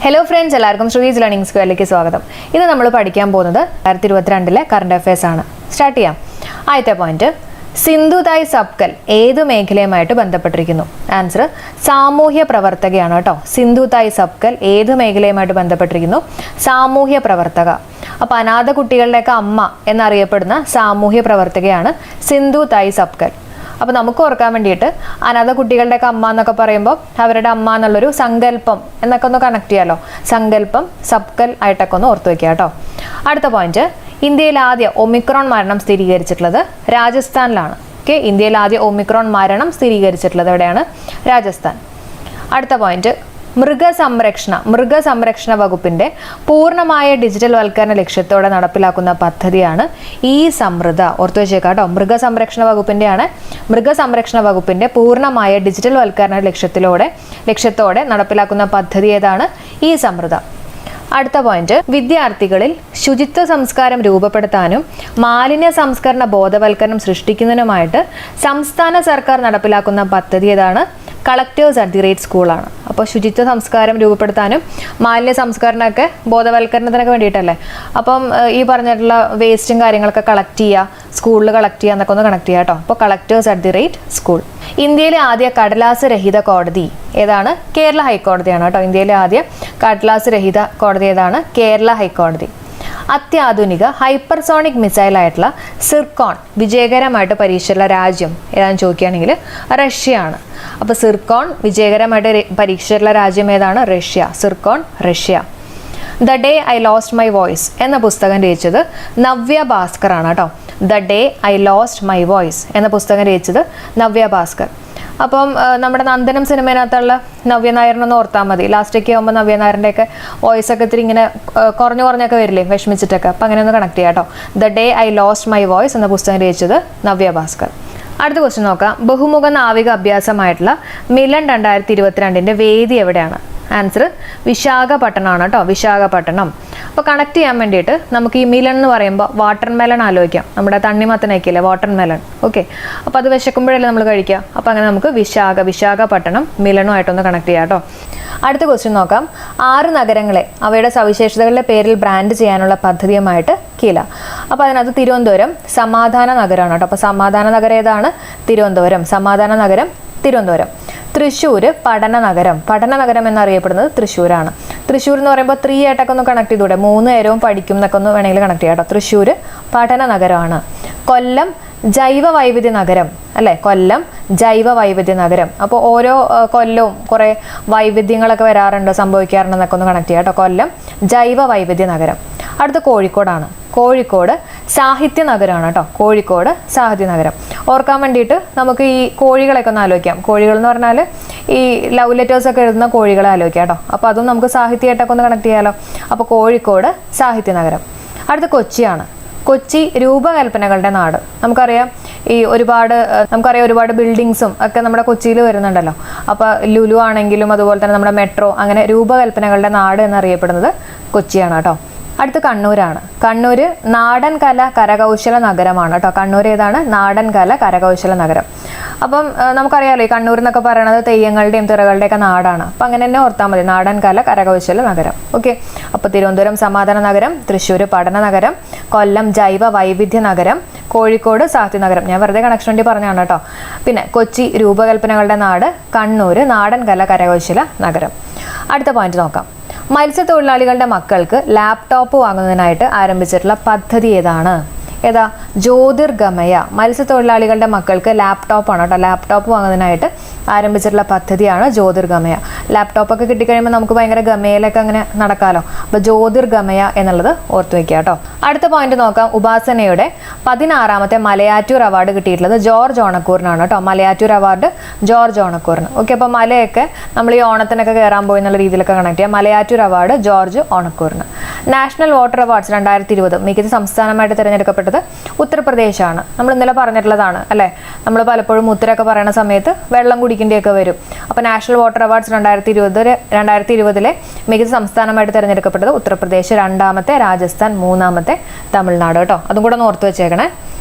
Hello friends, എല്ലാവർക്കും Shruthi's learning സ്ക്വയറിലേക്ക് സ്വാഗതം. ഇന്ന് നമ്മൾ പഠിക്കാൻ പോകുന്നത് 2022 കറണ്ട് അഫയേഴ്സ് ആണ്. സ്റ്റാർട്ട് ചെയ്യാം. ആദ്യത്തെ പോയിന്റ്, സിന്ധു തായ് സബ്കൽ ഏത് മേഖലയുമായിട്ട് ബന്ധപ്പെട്ടിരിക്കുന്നു? ആൻസർ സാമൂഹ്യ പ്രവർത്തകയാണ് കേട്ടോ. സിന്ധു തായ് സബ്കൽ ഏത് മേഖലയുമായിട്ട് ബന്ധപ്പെട്ടിരിക്കുന്നു? സാമൂഹ്യ പ്രവർത്തക. അപ്പോൾ അനാഥ കുട്ടികളുടെയൊക്കെ അമ്മ എന്നറിയപ്പെടുന്ന സാമൂഹ്യ പ്രവർത്തകയാണ് സിന്ധു തായ് സബ്കൽ. അപ്പോൾ നമുക്ക് ഓർക്കാൻ വേണ്ടിയിട്ട് അനാഥ കുട്ടികളുടെയൊക്കെ അമ്മ എന്നൊക്കെ പറയുമ്പോൾ അവരുടെ അമ്മ എന്നുള്ളൊരു സങ്കല്പം എന്നൊക്കെ ഒന്ന് കണക്ട് ചെയ്യാമല്ലോ. സങ്കല്പം സബ്കൽ ആയിട്ടൊക്കെ ഒന്ന് ഓർത്ത് വയ്ക്കുക കേട്ടോ. അടുത്ത പോയിന്റ്, ഇന്ത്യയിൽ ആദ്യ ഒമിക്രോൺ മരണം സ്ഥിരീകരിച്ചിട്ടുള്ളത് രാജസ്ഥാനിലാണ്. ഓക്കെ, ഇന്ത്യയിൽ ആദ്യ ഒമിക്രോൺ മരണം സ്ഥിരീകരിച്ചിട്ടുള്ളത് എവിടെയാണ്? രാജസ്ഥാൻ. അടുത്ത പോയിന്റ്, മൃഗസംരക്ഷണ വകുപ്പിന്റെ പൂർണ്ണമായ ഡിജിറ്റൽ വൽക്കരണ ലക്ഷ്യത്തോടെ നടപ്പിലാക്കുന്ന പദ്ധതിയാണ് ഈ സമൃദ്ധ. ഓർത്തു വെച്ചേക്കാം കേട്ടോ. മൃഗസംരക്ഷണ വകുപ്പിന്റെ പൂർണ്ണമായ ഡിജിറ്റൽ വൽക്കരണ ലക്ഷ്യത്തോടെ നടപ്പിലാക്കുന്ന പദ്ധതി ഏതാണ്? ഈ സമൃദ്ധ. അടുത്ത പോയിന്റ്, വിദ്യാർത്ഥികളിൽ ശുചിത്വ സംസ്കാരം രൂപപ്പെടുത്താനും മാലിന്യ സംസ്കരണ ബോധവൽക്കരണം സൃഷ്ടിക്കുന്നതിനുമായിട്ട് സംസ്ഥാന സർക്കാർ നടപ്പിലാക്കുന്ന പദ്ധതി ഏതാണ്? കളക്ടേഴ്സ് അറ്റ് ദി റേറ്റ് സ്കൂളാണ്. അപ്പോൾ ശുചിത്വ സംസ്കാരം രൂപപ്പെടുത്താനും മാലിന്യ സംസ്കരണമൊക്കെ ബോധവൽക്കരണത്തിനൊക്കെ വേണ്ടിയിട്ടല്ലേ. അപ്പം ഈ പറഞ്ഞിട്ടുള്ള വേസ്റ്റും കാര്യങ്ങളൊക്കെ കളക്ട് ചെയ്യുക, സ്കൂളിൽ കളക്ട് ചെയ്യുക എന്നൊക്കെ ഒന്ന് കണക്ട് ചെയ്യുക കേട്ടോ. അപ്പോൾ collectors at the rate school. ഇന്ത്യയിലെ ആദ്യ കടലാസ് രഹിത കോടതി ഏതാണ്? കേരള ഹൈക്കോടതിയാണ് കേട്ടോ. ഇന്ത്യയിലെ ആദ്യ കടലാസ് രഹിത കോടതി ഏതാണ്? കേരള ഹൈക്കോടതി. അത്യാധുനിക ഹൈപ്പർസോണിക് മിസൈൽ ആയിട്ടുള്ള സിർക്കോൺ വിജയകരമായിട്ട് പരീക്ഷിച്ചുള്ള രാജ്യം ഏതാണെന്ന് ചോദിക്കുകയാണെങ്കിൽ റഷ്യയാണ്. അപ്പോൾ സിർക്കോൺ വിജയകരമായിട്ട് പരീക്ഷിച്ചിട്ടുള്ള രാജ്യം ഏതാണ്? Russia. Zircon, Russia. The day I lost my voice എന്ന പുസ്തകം രചിച്ചത് നവ്യ ഭാസ്കർ ആണ് കേട്ടോ. The day I lost my voice എന്ന പുസ്തകം രചിച്ചത് നവ്യ ഭാസ്കർ. അപ്പം നമ്മുടെ നന്ദനം സിനിമയിനകത്തുള്ള നവ്യ നായരനൊന്ന് ഓർത്താൽ മതി. ലാസ്റ്റൊക്കെ ആകുമ്പോൾ നവ്യ നായരൻ്റെയൊക്കെ വോയിസ് ഒക്കെ ഇത്തിരി ഇങ്ങനെ കുറഞ്ഞൊക്കെ വരില്ലേ, വിഷമിച്ചിട്ടൊക്കെ. അപ്പം അങ്ങനെ ഒന്ന് കണക്ട് ചെയ്യാം കേട്ടോ. The day I lost my voice എന്ന പുസ്തകം രചിച്ചത് നവ്യ ഭാസ്കർ. അടുത്ത ക്വസ്റ്റ്യൻ നോക്കാം. ബഹുമുഖ നാവിക അഭ്യാസമായിട്ടുള്ള മിലൻ 2022 വേദി എവിടെയാണ്? ആൻസർ വിശാഖപട്ടണമാണ് കേട്ടോ. വിശാഖപട്ടണം. അപ്പോൾ കണക്ട് ചെയ്യാൻ വേണ്ടിയിട്ട് നമുക്ക് ഈ മിലൻ എന്ന് പറയുമ്പോൾ വാട്ടർ മെലൺ ആലോചിക്കാം. നമ്മുടെ തണ്ണിമത്തനൊക്കെയില്ലേ വാട്ടർ മെലൺ. ഓക്കെ, അപ്പോൾ അത് വിശക്കുമ്പോഴല്ലേ നമ്മൾ കഴിക്കുക. അപ്പോൾ അങ്ങനെ നമുക്ക് വിശാഖപട്ടണം മിലനുമായിട്ടൊന്ന് കണക്ട് ചെയ്യാം കേട്ടോ. അടുത്ത ക്വസ്റ്റ്യൻ നോക്കാം. 6 നഗരങ്ങളെ അവയുടെ സവിശേഷതകളുടെ പേരിൽ ബ്രാൻഡ് ചെയ്യാനുള്ള പദ്ധതിയുമായിട്ട് കീല. അപ്പോൾ അതിനകത്ത് തിരുവനന്തപുരം സമാധാന നഗരമാണ് കേട്ടോ. അപ്പോൾ സമാധാന നഗരം ഏതാണ്? തിരുവനന്തപുരം. സമാധാന നഗരം തിരുവനന്തപുരം. തൃശ്ശൂർ പഠനനഗരം എന്നറിയപ്പെടുന്നത് തൃശ്ശൂരാണ്. തൃശ്ശൂർ എന്ന് പറയുമ്പോൾ 3 ആയിട്ടൊക്കെ ഒന്ന് കണക്ട് ചെയ്തൂടെ? 3 നേരവും പഠിക്കും എന്നൊക്കെ ഒന്ന് വേണമെങ്കിൽ കണക്ട് ചെയ്യാം കേട്ടോ. തൃശ്ശൂർ പഠന നഗരമാണ്. കൊല്ലം ജൈവ വൈവിധ്യ നഗരം അല്ലേ? കൊല്ലം ജൈവ വൈവിധ്യ നഗരം. അപ്പോൾ ഓരോ കൊല്ലവും കുറേ വൈവിധ്യങ്ങളൊക്കെ സംഭവിക്കാറുണ്ടെന്നൊക്കെ ഒന്ന് കണക്ട് ചെയ്യാം കേട്ടോ. കൊല്ലം ജൈവ വൈവിധ്യ നഗരം. അടുത്ത കോഴിക്കോടാണ്. കോഴിക്കോട് സാഹിത്യ നഗരമാണ് കേട്ടോ. കോഴിക്കോട് സാഹിത്യ നഗരം. ഓർക്കാൻ വേണ്ടിയിട്ട് നമുക്ക് ഈ കോഴികളൊക്കെ ഒന്ന് ആലോചിക്കാം. കോഴികൾ എന്ന് പറഞ്ഞാൽ ഈ ലവ് ലെറ്റേഴ്സ് ഒക്കെ എഴുതുന്ന കോഴികളെ ആലോചിക്കാം കേട്ടോ. അപ്പോൾ അതും നമുക്ക് സാഹിത്യമായിട്ടൊക്കെ ഒന്ന് കണക്ട് ചെയ്യാമല്ലോ. അപ്പോൾ കോഴിക്കോട് സാഹിത്യ നഗരം. അടുത്ത കൊച്ചിയാണ്. കൊച്ചി രൂപകൽപ്പനകളുടെ നാട്. നമുക്കറിയാം ഒരുപാട് ബിൽഡിങ്സും ഒക്കെ നമ്മുടെ കൊച്ചിയിൽ വരുന്നുണ്ടല്ലോ. അപ്പോൾ ലുലു ആണെങ്കിലും അതുപോലെ തന്നെ നമ്മുടെ മെട്രോ, അങ്ങനെ രൂപകൽപ്പനകളുടെ നാട് എന്നറിയപ്പെടുന്നത് കൊച്ചിയാണ് കേട്ടോ. അടുത്ത് കണ്ണൂരാണ്. കണ്ണൂർ നാടൻ കല കരകൗശല നഗരമാണ് കേട്ടോ. കണ്ണൂർ ഏതാണ്? നാടൻ കല കരകൗശല നഗരം. അപ്പം നമുക്കറിയാമല്ലോ ഈ കണ്ണൂർ എന്നൊക്കെ പറയുന്നത് തെയ്യങ്ങളുടെയും തിറകളുടെയൊക്കെ നാടാണ്. അപ്പം അങ്ങനെ തന്നെ ഓർത്താൽ മതി, നാടൻ കല കരകൗശല നഗരം. ഓക്കെ, അപ്പോൾ തിരുവനന്തപുരം സമാധാന നഗരം, തൃശ്ശൂർ പഠന നഗരം, കൊല്ലം ജൈവ വൈവിധ്യ നഗരം, കോഴിക്കോട് സാഹിത്യ നഗരം. ഞാൻ വെറുതെ കണക്ഷൻ വേണ്ടി പറഞ്ഞാണ് കേട്ടോ. പിന്നെ കൊച്ചി രൂപകൽപ്പനകളുടെ നാട്, കണ്ണൂർ നാടൻ കല കരകൗശല നഗരം. അടുത്ത പോയിന്റ് നോക്കാം. മത്സ്യത്തൊഴിലാളികളുടെ മക്കൾക്ക് ലാപ്ടോപ്പ് വാങ്ങുന്നതിനായിട്ട് ആരംഭിച്ചിട്ടുള്ള പദ്ധതി ഏതാണ്? ഏതാ? ജ്യോതിർഗമയ. മത്സ്യത്തൊഴിലാളികളുടെ മക്കൾക്ക് ലാപ്ടോപ്പാണ് കേട്ടോ. ലാപ്ടോപ്പ് വാങ്ങുന്നതിനായിട്ട് ആരംഭിച്ചിട്ടുള്ള പദ്ധതിയാണ് ജ്യോതിർഗമയ. ലാപ്ടോപ്പൊക്കെ കിട്ടിക്കഴിയുമ്പോൾ നമുക്ക് ഭയങ്കര ഗമയിലൊക്കെ അങ്ങനെ നടക്കാമല്ലോ. അപ്പോൾ ജ്യോതിർഗമയ എന്നുള്ളത് ഓർത്തു വയ്ക്കുക കേട്ടോ. അടുത്ത പോയിന്റ് നോക്കാം. ഉപാസനയുടെ 16ാമത്തെ മലയാറ്റൂർ അവാർഡ് കിട്ടിയിട്ടുള്ളത് ജോർജ് ഓണക്കൂറിനാണ് കേട്ടോ. മലയാറ്റൂർ അവാർഡ് ജോർജ് ഓണക്കൂറിന്. ഓക്കെ, അപ്പോൾ മലയൊക്കെ നമ്മൾ ഈ ഓണത്തിനൊക്കെ കയറാൻ പോയി എന്നുള്ള രീതിയിലൊക്കെ കണക്ട് ചെയ്യാം. മലയാറ്റൂർ അവാർഡ് ജോർജ് ഓണക്കൂറിന്. നാഷണൽ വാട്ടർ അവാർഡ്സ് 2020 മികച്ച സംസ്ഥാനമായിട്ട് തിരഞ്ഞെടുക്കപ്പെട്ടത് ഉത്തർപ്രദേശാണ്. നമ്മൾ ഇന്നലെ പറഞ്ഞിട്ടുള്ളതാണ് അല്ലേ. നമ്മൾ പലപ്പോഴും ഉത്തരമൊക്കെ പറയുന്ന സമയത്ത് വെള്ളം കുടിക്കേണ്ടിയൊക്കെ വരും. അപ്പോൾ നാഷണൽ വാട്ടർ അവാർഡ്സ് 2020 മികച്ച സംസ്ഥാനമായിട്ട് തിരഞ്ഞെടുക്കപ്പെട്ടത് ഉത്തർപ്രദേശ്, 2ാമത്തെ രാജസ്ഥാൻ, 3ാമത്തെ തമിഴ്നാട് കേട്ടോ. അതും കൂടെ ഒന്ന് ഓർത്ത് വെച്ചേക്കണേ.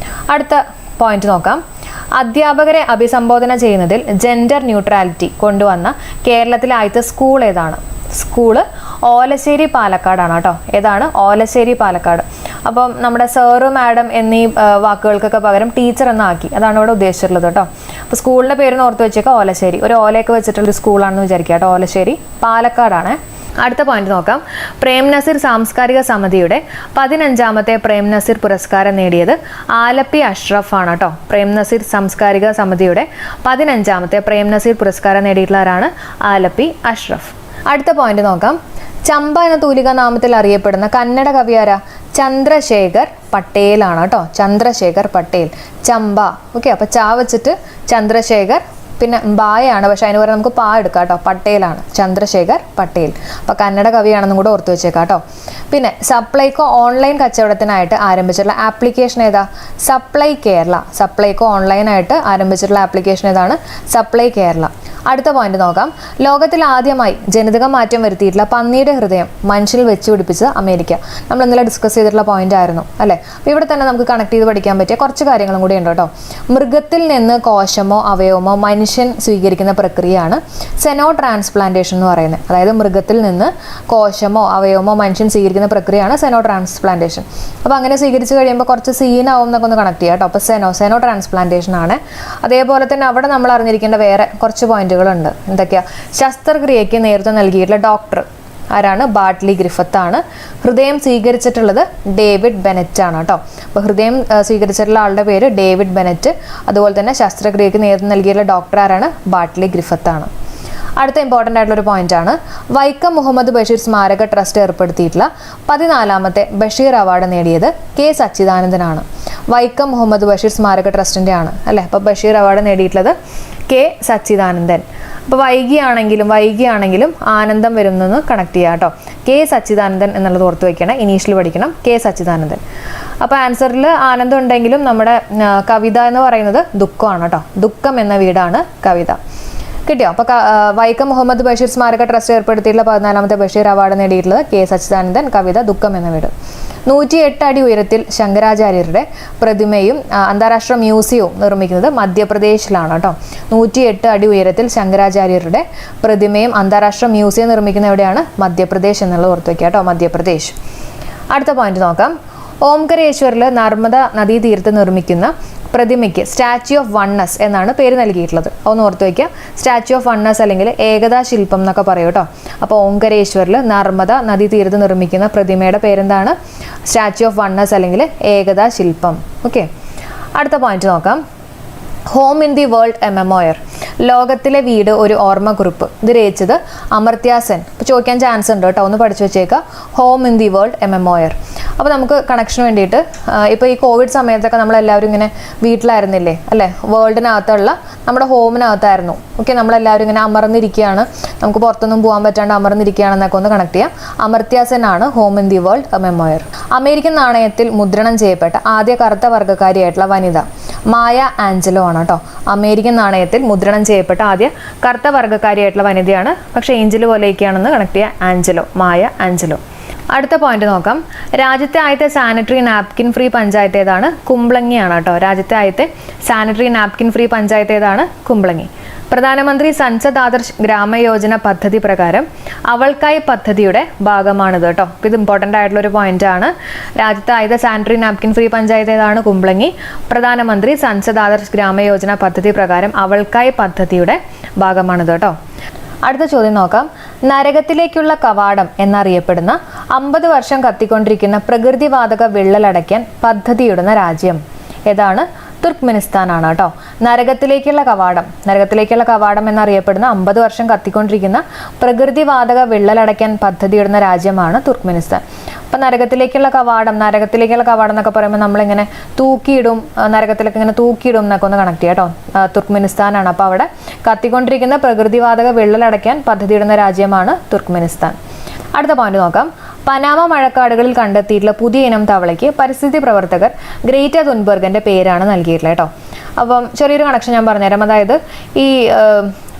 അടുത്ത പോയിന്റ് നോക്കാം. അധ്യാപകരെ അഭിസംബോധന ചെയ്യുന്നതിൽ ജെൻഡർ ന്യൂട്രാലിറ്റി കൊണ്ടുവന്ന കേരളത്തിലെ ആദ്യത്തെ സ്കൂൾ ഏതാണ്? സ്കൂള് ഓലശ്ശേരി പാലക്കാടാണ് കേട്ടോ. ഏതാണ്? ഓലശ്ശേരി പാലക്കാട്. അപ്പം നമ്മുടെ സാറ് മാഡം എന്നീ വാക്കുകൾക്കൊക്കെ പകരം ടീച്ചർ എന്നാക്കി. അതാണ് ഇവിടെ ഉദ്ദേശിച്ചിട്ടുള്ളത് കേട്ടോ. അപ്പോൾ സ്കൂളിൻ്റെ പേര് ഓർത്ത് വെച്ചേക്കാം ഓലശ്ശേരി. ഒരു ഓലയൊക്കെ വെച്ചിട്ടുള്ളൊരു സ്കൂളാണെന്ന് വിചാരിക്കുക കേട്ടോ. ഓലശ്ശേരി പാലക്കാടാണ്. അടുത്ത പോയിന്റ് നോക്കാം. പ്രേം നസീർ സാംസ്കാരിക സമിതിയുടെ 15ാമത്തെ പ്രേം നസീർ പുരസ്കാരം നേടിയത് ആലപ്പി അഷ്റഫ് ആണ് കേട്ടോ. പ്രേം നസീർ സാംസ്കാരിക സമിതിയുടെ 15ാമത്തെ പ്രേം നസീർ പുരസ്കാരം നേടിയിട്ടുള്ളവരാണ് ആലപ്പി അഷ്റഫ്. അടുത്ത പോയിന്റ് നോക്കാം. ചമ്പ എന്ന തൂലിക നാമത്തിൽ അറിയപ്പെടുന്ന കന്നഡ കവിയാരാ? ചന്ദ്രശേഖർ പട്ടേൽ ആണ് കേട്ടോ. ചന്ദ്രശേഖർ പട്ടേൽ. ചമ്പ. ഓക്കെ, അപ്പൊ ചാ വെച്ചിട്ട് ചന്ദ്രശേഖർ, പിന്നെ ബായാണ്, പക്ഷെ അതിന് പറയാൻ നമുക്ക് പാ എടുക്കാം കേട്ടോ. പട്ടേലാണ്. ചന്ദ്രശേഖർ പട്ടേൽ. അപ്പോൾ കന്നഡ കവിയാണെന്നും കൂടെ ഓർത്ത് വെച്ചേക്കാം കേട്ടോ. പിന്നെ സപ്ലൈകോ ഓൺലൈൻ കച്ചവടത്തിനായിട്ട് ആരംഭിച്ചിട്ടുള്ള ആപ്ലിക്കേഷൻ ഏതാ? സപ്ലൈ കേരള. സപ്ലൈകോ ഓൺലൈനായിട്ട് ആരംഭിച്ചിട്ടുള്ള ആപ്ലിക്കേഷൻ ഏതാണ്? സപ്ലൈ കേരള. അടുത്ത പോയിന്റ് നോക്കാം. ലോകത്തിൽ ആദ്യമായി ജനിതക മാറ്റം വരുത്തിയിട്ടുള്ള പന്നിയുടെ ഹൃദയം മനുഷ്യനിൽ വെച്ച് പിടിപ്പിച്ചത് അമേരിക്ക. നമ്മൾ ഇന്നലെ ഡിസ്കസ് ചെയ്തിട്ടുള്ള പോയിന്റ് ആയിരുന്നു അല്ലേ. അപ്പോൾ ഇവിടെ തന്നെ നമുക്ക് കണക്ട് ചെയ്ത് പഠിക്കാൻ പറ്റിയ കുറച്ച് കാര്യങ്ങളും കൂടി ഉണ്ട് കേട്ടോ. മൃഗത്തിൽ നിന്ന് കോശമോ അവയവമോ മനുഷ്യൻ സ്വീകരിക്കുന്ന പ്രക്രിയയാണ് സെനോ ട്രാൻസ്പ്ലാന്റേഷൻ എന്ന് പറയുന്നത്. അതായത് മൃഗത്തിൽ നിന്ന് കോശമോ അവയവമോ മനുഷ്യൻ സ്വീകരിക്കുന്ന പ്രക്രിയയാണ് സെനോ ട്രാൻസ്പ്ലാന്റേഷൻ. അപ്പോൾ അങ്ങനെ സ്വീകരിച്ച് കഴിയുമ്പോൾ കുറച്ച് സീനാവും എന്നൊക്കെ ഒന്ന് കണക്ട് ചെയ്യാം കേട്ടോ. അപ്പോൾ സെനോ ട്രാൻസ്പ്ലാന്റേഷൻ ആണ്. അതേപോലെ തന്നെ അവിടെ നമ്മൾ അറിഞ്ഞിരിക്കേണ്ട വേറെ കുറച്ച് പോയിന്റുകളുണ്ട്. എന്തൊക്കെയാ? ശസ്ത്രക്രിയയ്ക്ക് നേതൃത്വം നൽകിയിട്ടുള്ള ഡോക്ടർ ആരാണ്? ബാട്ട്ലി ഗ്രിഫത്ത് ആണ്. ഹൃദയം സ്വീകരിച്ചിട്ടുള്ളത് ഡേവിഡ് ബെനറ്റ് ആണ് കേട്ടോ. അപ്പോൾ ഹൃദയം സ്വീകരിച്ചിട്ടുള്ള ആളുടെ പേര് ഡേവിഡ് ബെനറ്റ്. അതുപോലെ തന്നെ ശസ്ത്രക്രിയയ്ക്ക് നേതൃത്വം നൽകിയിട്ടുള്ള ഡോക്ടർ ആരാണ്? ബാട്ട്ലി ഗ്രിഫത്ത് ആണ്. അടുത്ത ഇമ്പോർട്ടൻ്റ് ആയിട്ടുള്ളൊരു പോയിന്റ് ആണ്. വൈക്കം മുഹമ്മദ് ബഷീർ സ്മാരക ട്രസ്റ്റ് ഏർപ്പെടുത്തിയിട്ടുള്ള 14ാമത്തെ ബഷീർ അവാർഡ് നേടിയത് കെ സച്ചിദാനന്ദനാണ്. വൈക്കം മുഹമ്മദ് ബഷീർ സ്മാരക ട്രസ്റ്റിൻ്റെ ആണ് അല്ലേ. അപ്പോൾ ബഷീർ അവാർഡ് നേടിയിട്ടുള്ളത് കെ സച്ചിദാനന്ദൻ. അപ്പോൾ വൈകിയാണെങ്കിലും ആനന്ദം വരുന്നെന്ന് കണക്ട് ചെയ്യാം കേട്ടോ. കെ സച്ചിദാനന്ദൻ എന്നുള്ളത് ഓർത്ത് വയ്ക്കണം. ഇനീഷ്യൽ പഠിക്കണം കെ സച്ചിദാനന്ദൻ. അപ്പോൾ ആൻസറിൽ ആനന്ദം ഉണ്ടെങ്കിലും നമ്മുടെ കവിത എന്ന് പറയുന്നത് ദുഃഖമാണ് കേട്ടോ. ദുഃഖം എന്ന വീടാണ് കവിത. കിട്ടിയോ? അപ്പോൾ വൈക്കം മുഹമ്മദ് ബഷീർ സ്മാരക ട്രസ്റ്റ് ഏർപ്പെടുത്തിയിട്ടുള്ള 14ാമത്തെ ബഷീർ അവാർഡ് നേടിയിട്ടുള്ളത് കെ സച്ചിദാനന്ദൻ. കവിത ദുഃഖം എന്ന വീട്. 108 അടി ഉയരത്തിൽ ശങ്കരാചാര്യരുടെ പ്രതിമയും അന്താരാഷ്ട്ര മ്യൂസിയവും നിർമ്മിക്കുന്നത് മധ്യപ്രദേശിലാണ് കേട്ടോ. 108 അടി ഉയരത്തിൽ ശങ്കരാചാര്യരുടെ പ്രതിമയും അന്താരാഷ്ട്ര മ്യൂസിയം നിർമ്മിക്കുന്ന എവിടെയാണ്? മധ്യപ്രദേശ് എന്നുള്ളത് ഓർത്ത് വയ്ക്കുക കേട്ടോ. മധ്യപ്രദേശ്. അടുത്ത പോയിന്റ് നോക്കാം. ഓംകരേശ്വറിൽ നർമ്മദ നദീതീരത്ത് നിർമ്മിക്കുന്ന പ്രതിമയ്ക്ക് സ്റ്റാച്യു ഓഫ് വണ്ണസ് എന്നാണ് പേര് നൽകിയിട്ടുള്ളത്. ഒന്ന് ഓർത്ത് വയ്ക്കുക. സ്റ്റാച്യു ഓഫ് വണ്ണസ് അല്ലെങ്കിൽ ഏകതാ ശില്പം എന്നൊക്കെ പറയും കേട്ടോ. അപ്പോൾ ഓംകരേശ്വറിൽ നർമ്മദ നദീതീരത്ത് നിർമ്മിക്കുന്ന പ്രതിമയുടെ പേരെന്താണ്? സ്റ്റാച്യു ഓഫ് വണ്ണസ് അല്ലെങ്കിൽ ഏകതാ ശില്പം. ഓക്കെ, അടുത്ത പോയിന്റ് നോക്കാം. Home in the world a memoir. ലോകത്തിലെ വീട് ഒരു ഓർമ്മക്കുറിപ്പ്. ഇത് രചിച്ചത് അമർത്യ സെൻ. ഇപ്പോൾ ചോദിക്കാൻ ചാൻസ് ഉണ്ട് കേട്ടോ. ഒന്ന് പഠിച്ചു വെച്ചേക്കുക. Home in the world a memoir. അപ്പോൾ നമുക്ക് കണക്ഷന് വേണ്ടിയിട്ട് ഇപ്പോൾ ഈ കോവിഡ് സമയത്തൊക്കെ നമ്മളെല്ലാവരും ഇങ്ങനെ വീട്ടിലായിരുന്നില്ലേ അല്ലേ. വേൾഡിനകത്തുള്ള നമ്മുടെ ഹോമിനകത്തായിരുന്നു. ഓക്കെ, നമ്മളെല്ലാവരും ഇങ്ങനെ അമർന്നിരിക്കുകയാണ്, നമുക്ക് പുറത്തൊന്നും പോകാൻ പറ്റാണ്ട് അമർന്നിരിക്കുകയാണെന്നൊക്കെ ഒന്ന് കണക്ട് ചെയ്യാം. അമർത്യ സെൻ ആണ് home in the world a memoir. American നാണയത്തിൽ മുദ്രണം ചെയ്യപ്പെട്ട ആദ്യ കറുത്ത വർഗ്ഗക്കാരിയായിട്ടുള്ള വനിത മായ ആഞ്ചലോ ആണ് കേട്ടോ. അമേരിക്കൻ നാണയത്തിൽ മുദ്രണം ചെയ്യപ്പെട്ട ആദ്യ കറുത്ത വർഗ്ഗക്കാരിയായിട്ടുള്ള വനിതയാണ്. പക്ഷേ ഏഞ്ചല് പോലെയൊക്കെയാണെന്ന് കണക്ട് ചെയ്യുക. ആഞ്ചലോ, മായ ആഞ്ചലോ. അടുത്ത പോയിന്റ് നോക്കാം. രാജ്യത്തെ ആദ്യത്തെ സാനിറ്ററി നാപ്കിൻ ഫ്രീ പഞ്ചായത്ത് ഏതാണ്? കുംബ്ലങ്ങിയാണ് കേട്ടോ. രാജ്യത്തെ ആദ്യത്തെ സാനിറ്ററി നാപ്കിൻ ഫ്രീ പഞ്ചായത്ത് ഏതാണ്? കുംബ്ലങ്ങി. പ്രധാനമന്ത്രി സൻസദ് ആദർശ് ഗ്രാമയോജന പദ്ധതി പ്രകാരം അവൾക്കായി പദ്ധതിയുടെ ഭാഗമാണിത് കേട്ടോ. ഇത് ഇമ്പോർട്ടൻ്റ് ആയിട്ടുള്ള ഒരു പോയിന്റ് ആണ്. രാജ്യത്തെ ആദ്യത്തെ സാനിറ്ററി നാപ്കിൻ ഫ്രീ പഞ്ചായത്ത് ഏതാണ്? കുംബ്ലങ്ങി. പ്രധാനമന്ത്രി സൻസദ് ആദർശ് ഗ്രാമയോജന പദ്ധതി പ്രകാരം അവൾക്കായി പദ്ധതിയുടെ ഭാഗമാണിത് കേട്ടോ. അടുത്ത ചോദ്യം നോക്കാം. നരകത്തിലേക്കുള്ള കവാടം എന്നറിയപ്പെടുന്ന 50 വർഷം കത്തിക്കൊണ്ടിരിക്കുന്ന പ്രകൃതിവാതക വിള്ളലടയ്ക്കാൻ പദ്ധതിയിടുന്ന രാജ്യം ഏതാണ്? തുർക്ക്മെനിസ്ഥാൻ ആണ് കേട്ടോ. നരകത്തിലേക്കുള്ള കവാടം എന്നറിയപ്പെടുന്ന 50 വർഷം കത്തിക്കൊണ്ടിരിക്കുന്ന പ്രകൃതിവാതക വിള്ളലടയ്ക്കാൻ പദ്ധതിയിടുന്ന രാജ്യമാണ് തുർക്ക്മെനിസ്ഥാൻ. അപ്പം നരകത്തിലേക്കുള്ള കവാടം എന്നൊക്കെ പറയുമ്പോൾ നമ്മളിങ്ങനെ തൂക്കിയിടും, നരകത്തിലേക്ക് ഇങ്ങനെ തൂക്കിയിടും എന്നൊക്കെ ഒന്ന് കണക്ട് ചെയ്യാം കേട്ടോ. തുർക്ക്മെനിസ്ഥാനാണ്. അപ്പോൾ അവിടെ കത്തിക്കൊണ്ടിരിക്കുന്ന പ്രകൃതിവാതക വിള്ളലടയ്ക്കാൻ പദ്ധതിയിടുന്ന രാജ്യമാണ് തുർക്ക്മെനിസ്ഥാൻ. അടുത്ത പോയിന്റ് നോക്കാം. പനാമ മഴക്കാടുകളിൽ കണ്ടെത്തിയിട്ടുള്ള പുതിയ ഇനം തവളയ്ക്ക് പരിസ്ഥിതി പ്രവർത്തകർ ഗ്രേറ്റ തുൻബെർഗിന്റെ പേരാണ് നൽകിയിട്ടുള്ളത് കേട്ടോ. അപ്പം ചെറിയൊരു കണക്ഷൻ ഞാൻ പറഞ്ഞുതരാം. അതായത് ഈ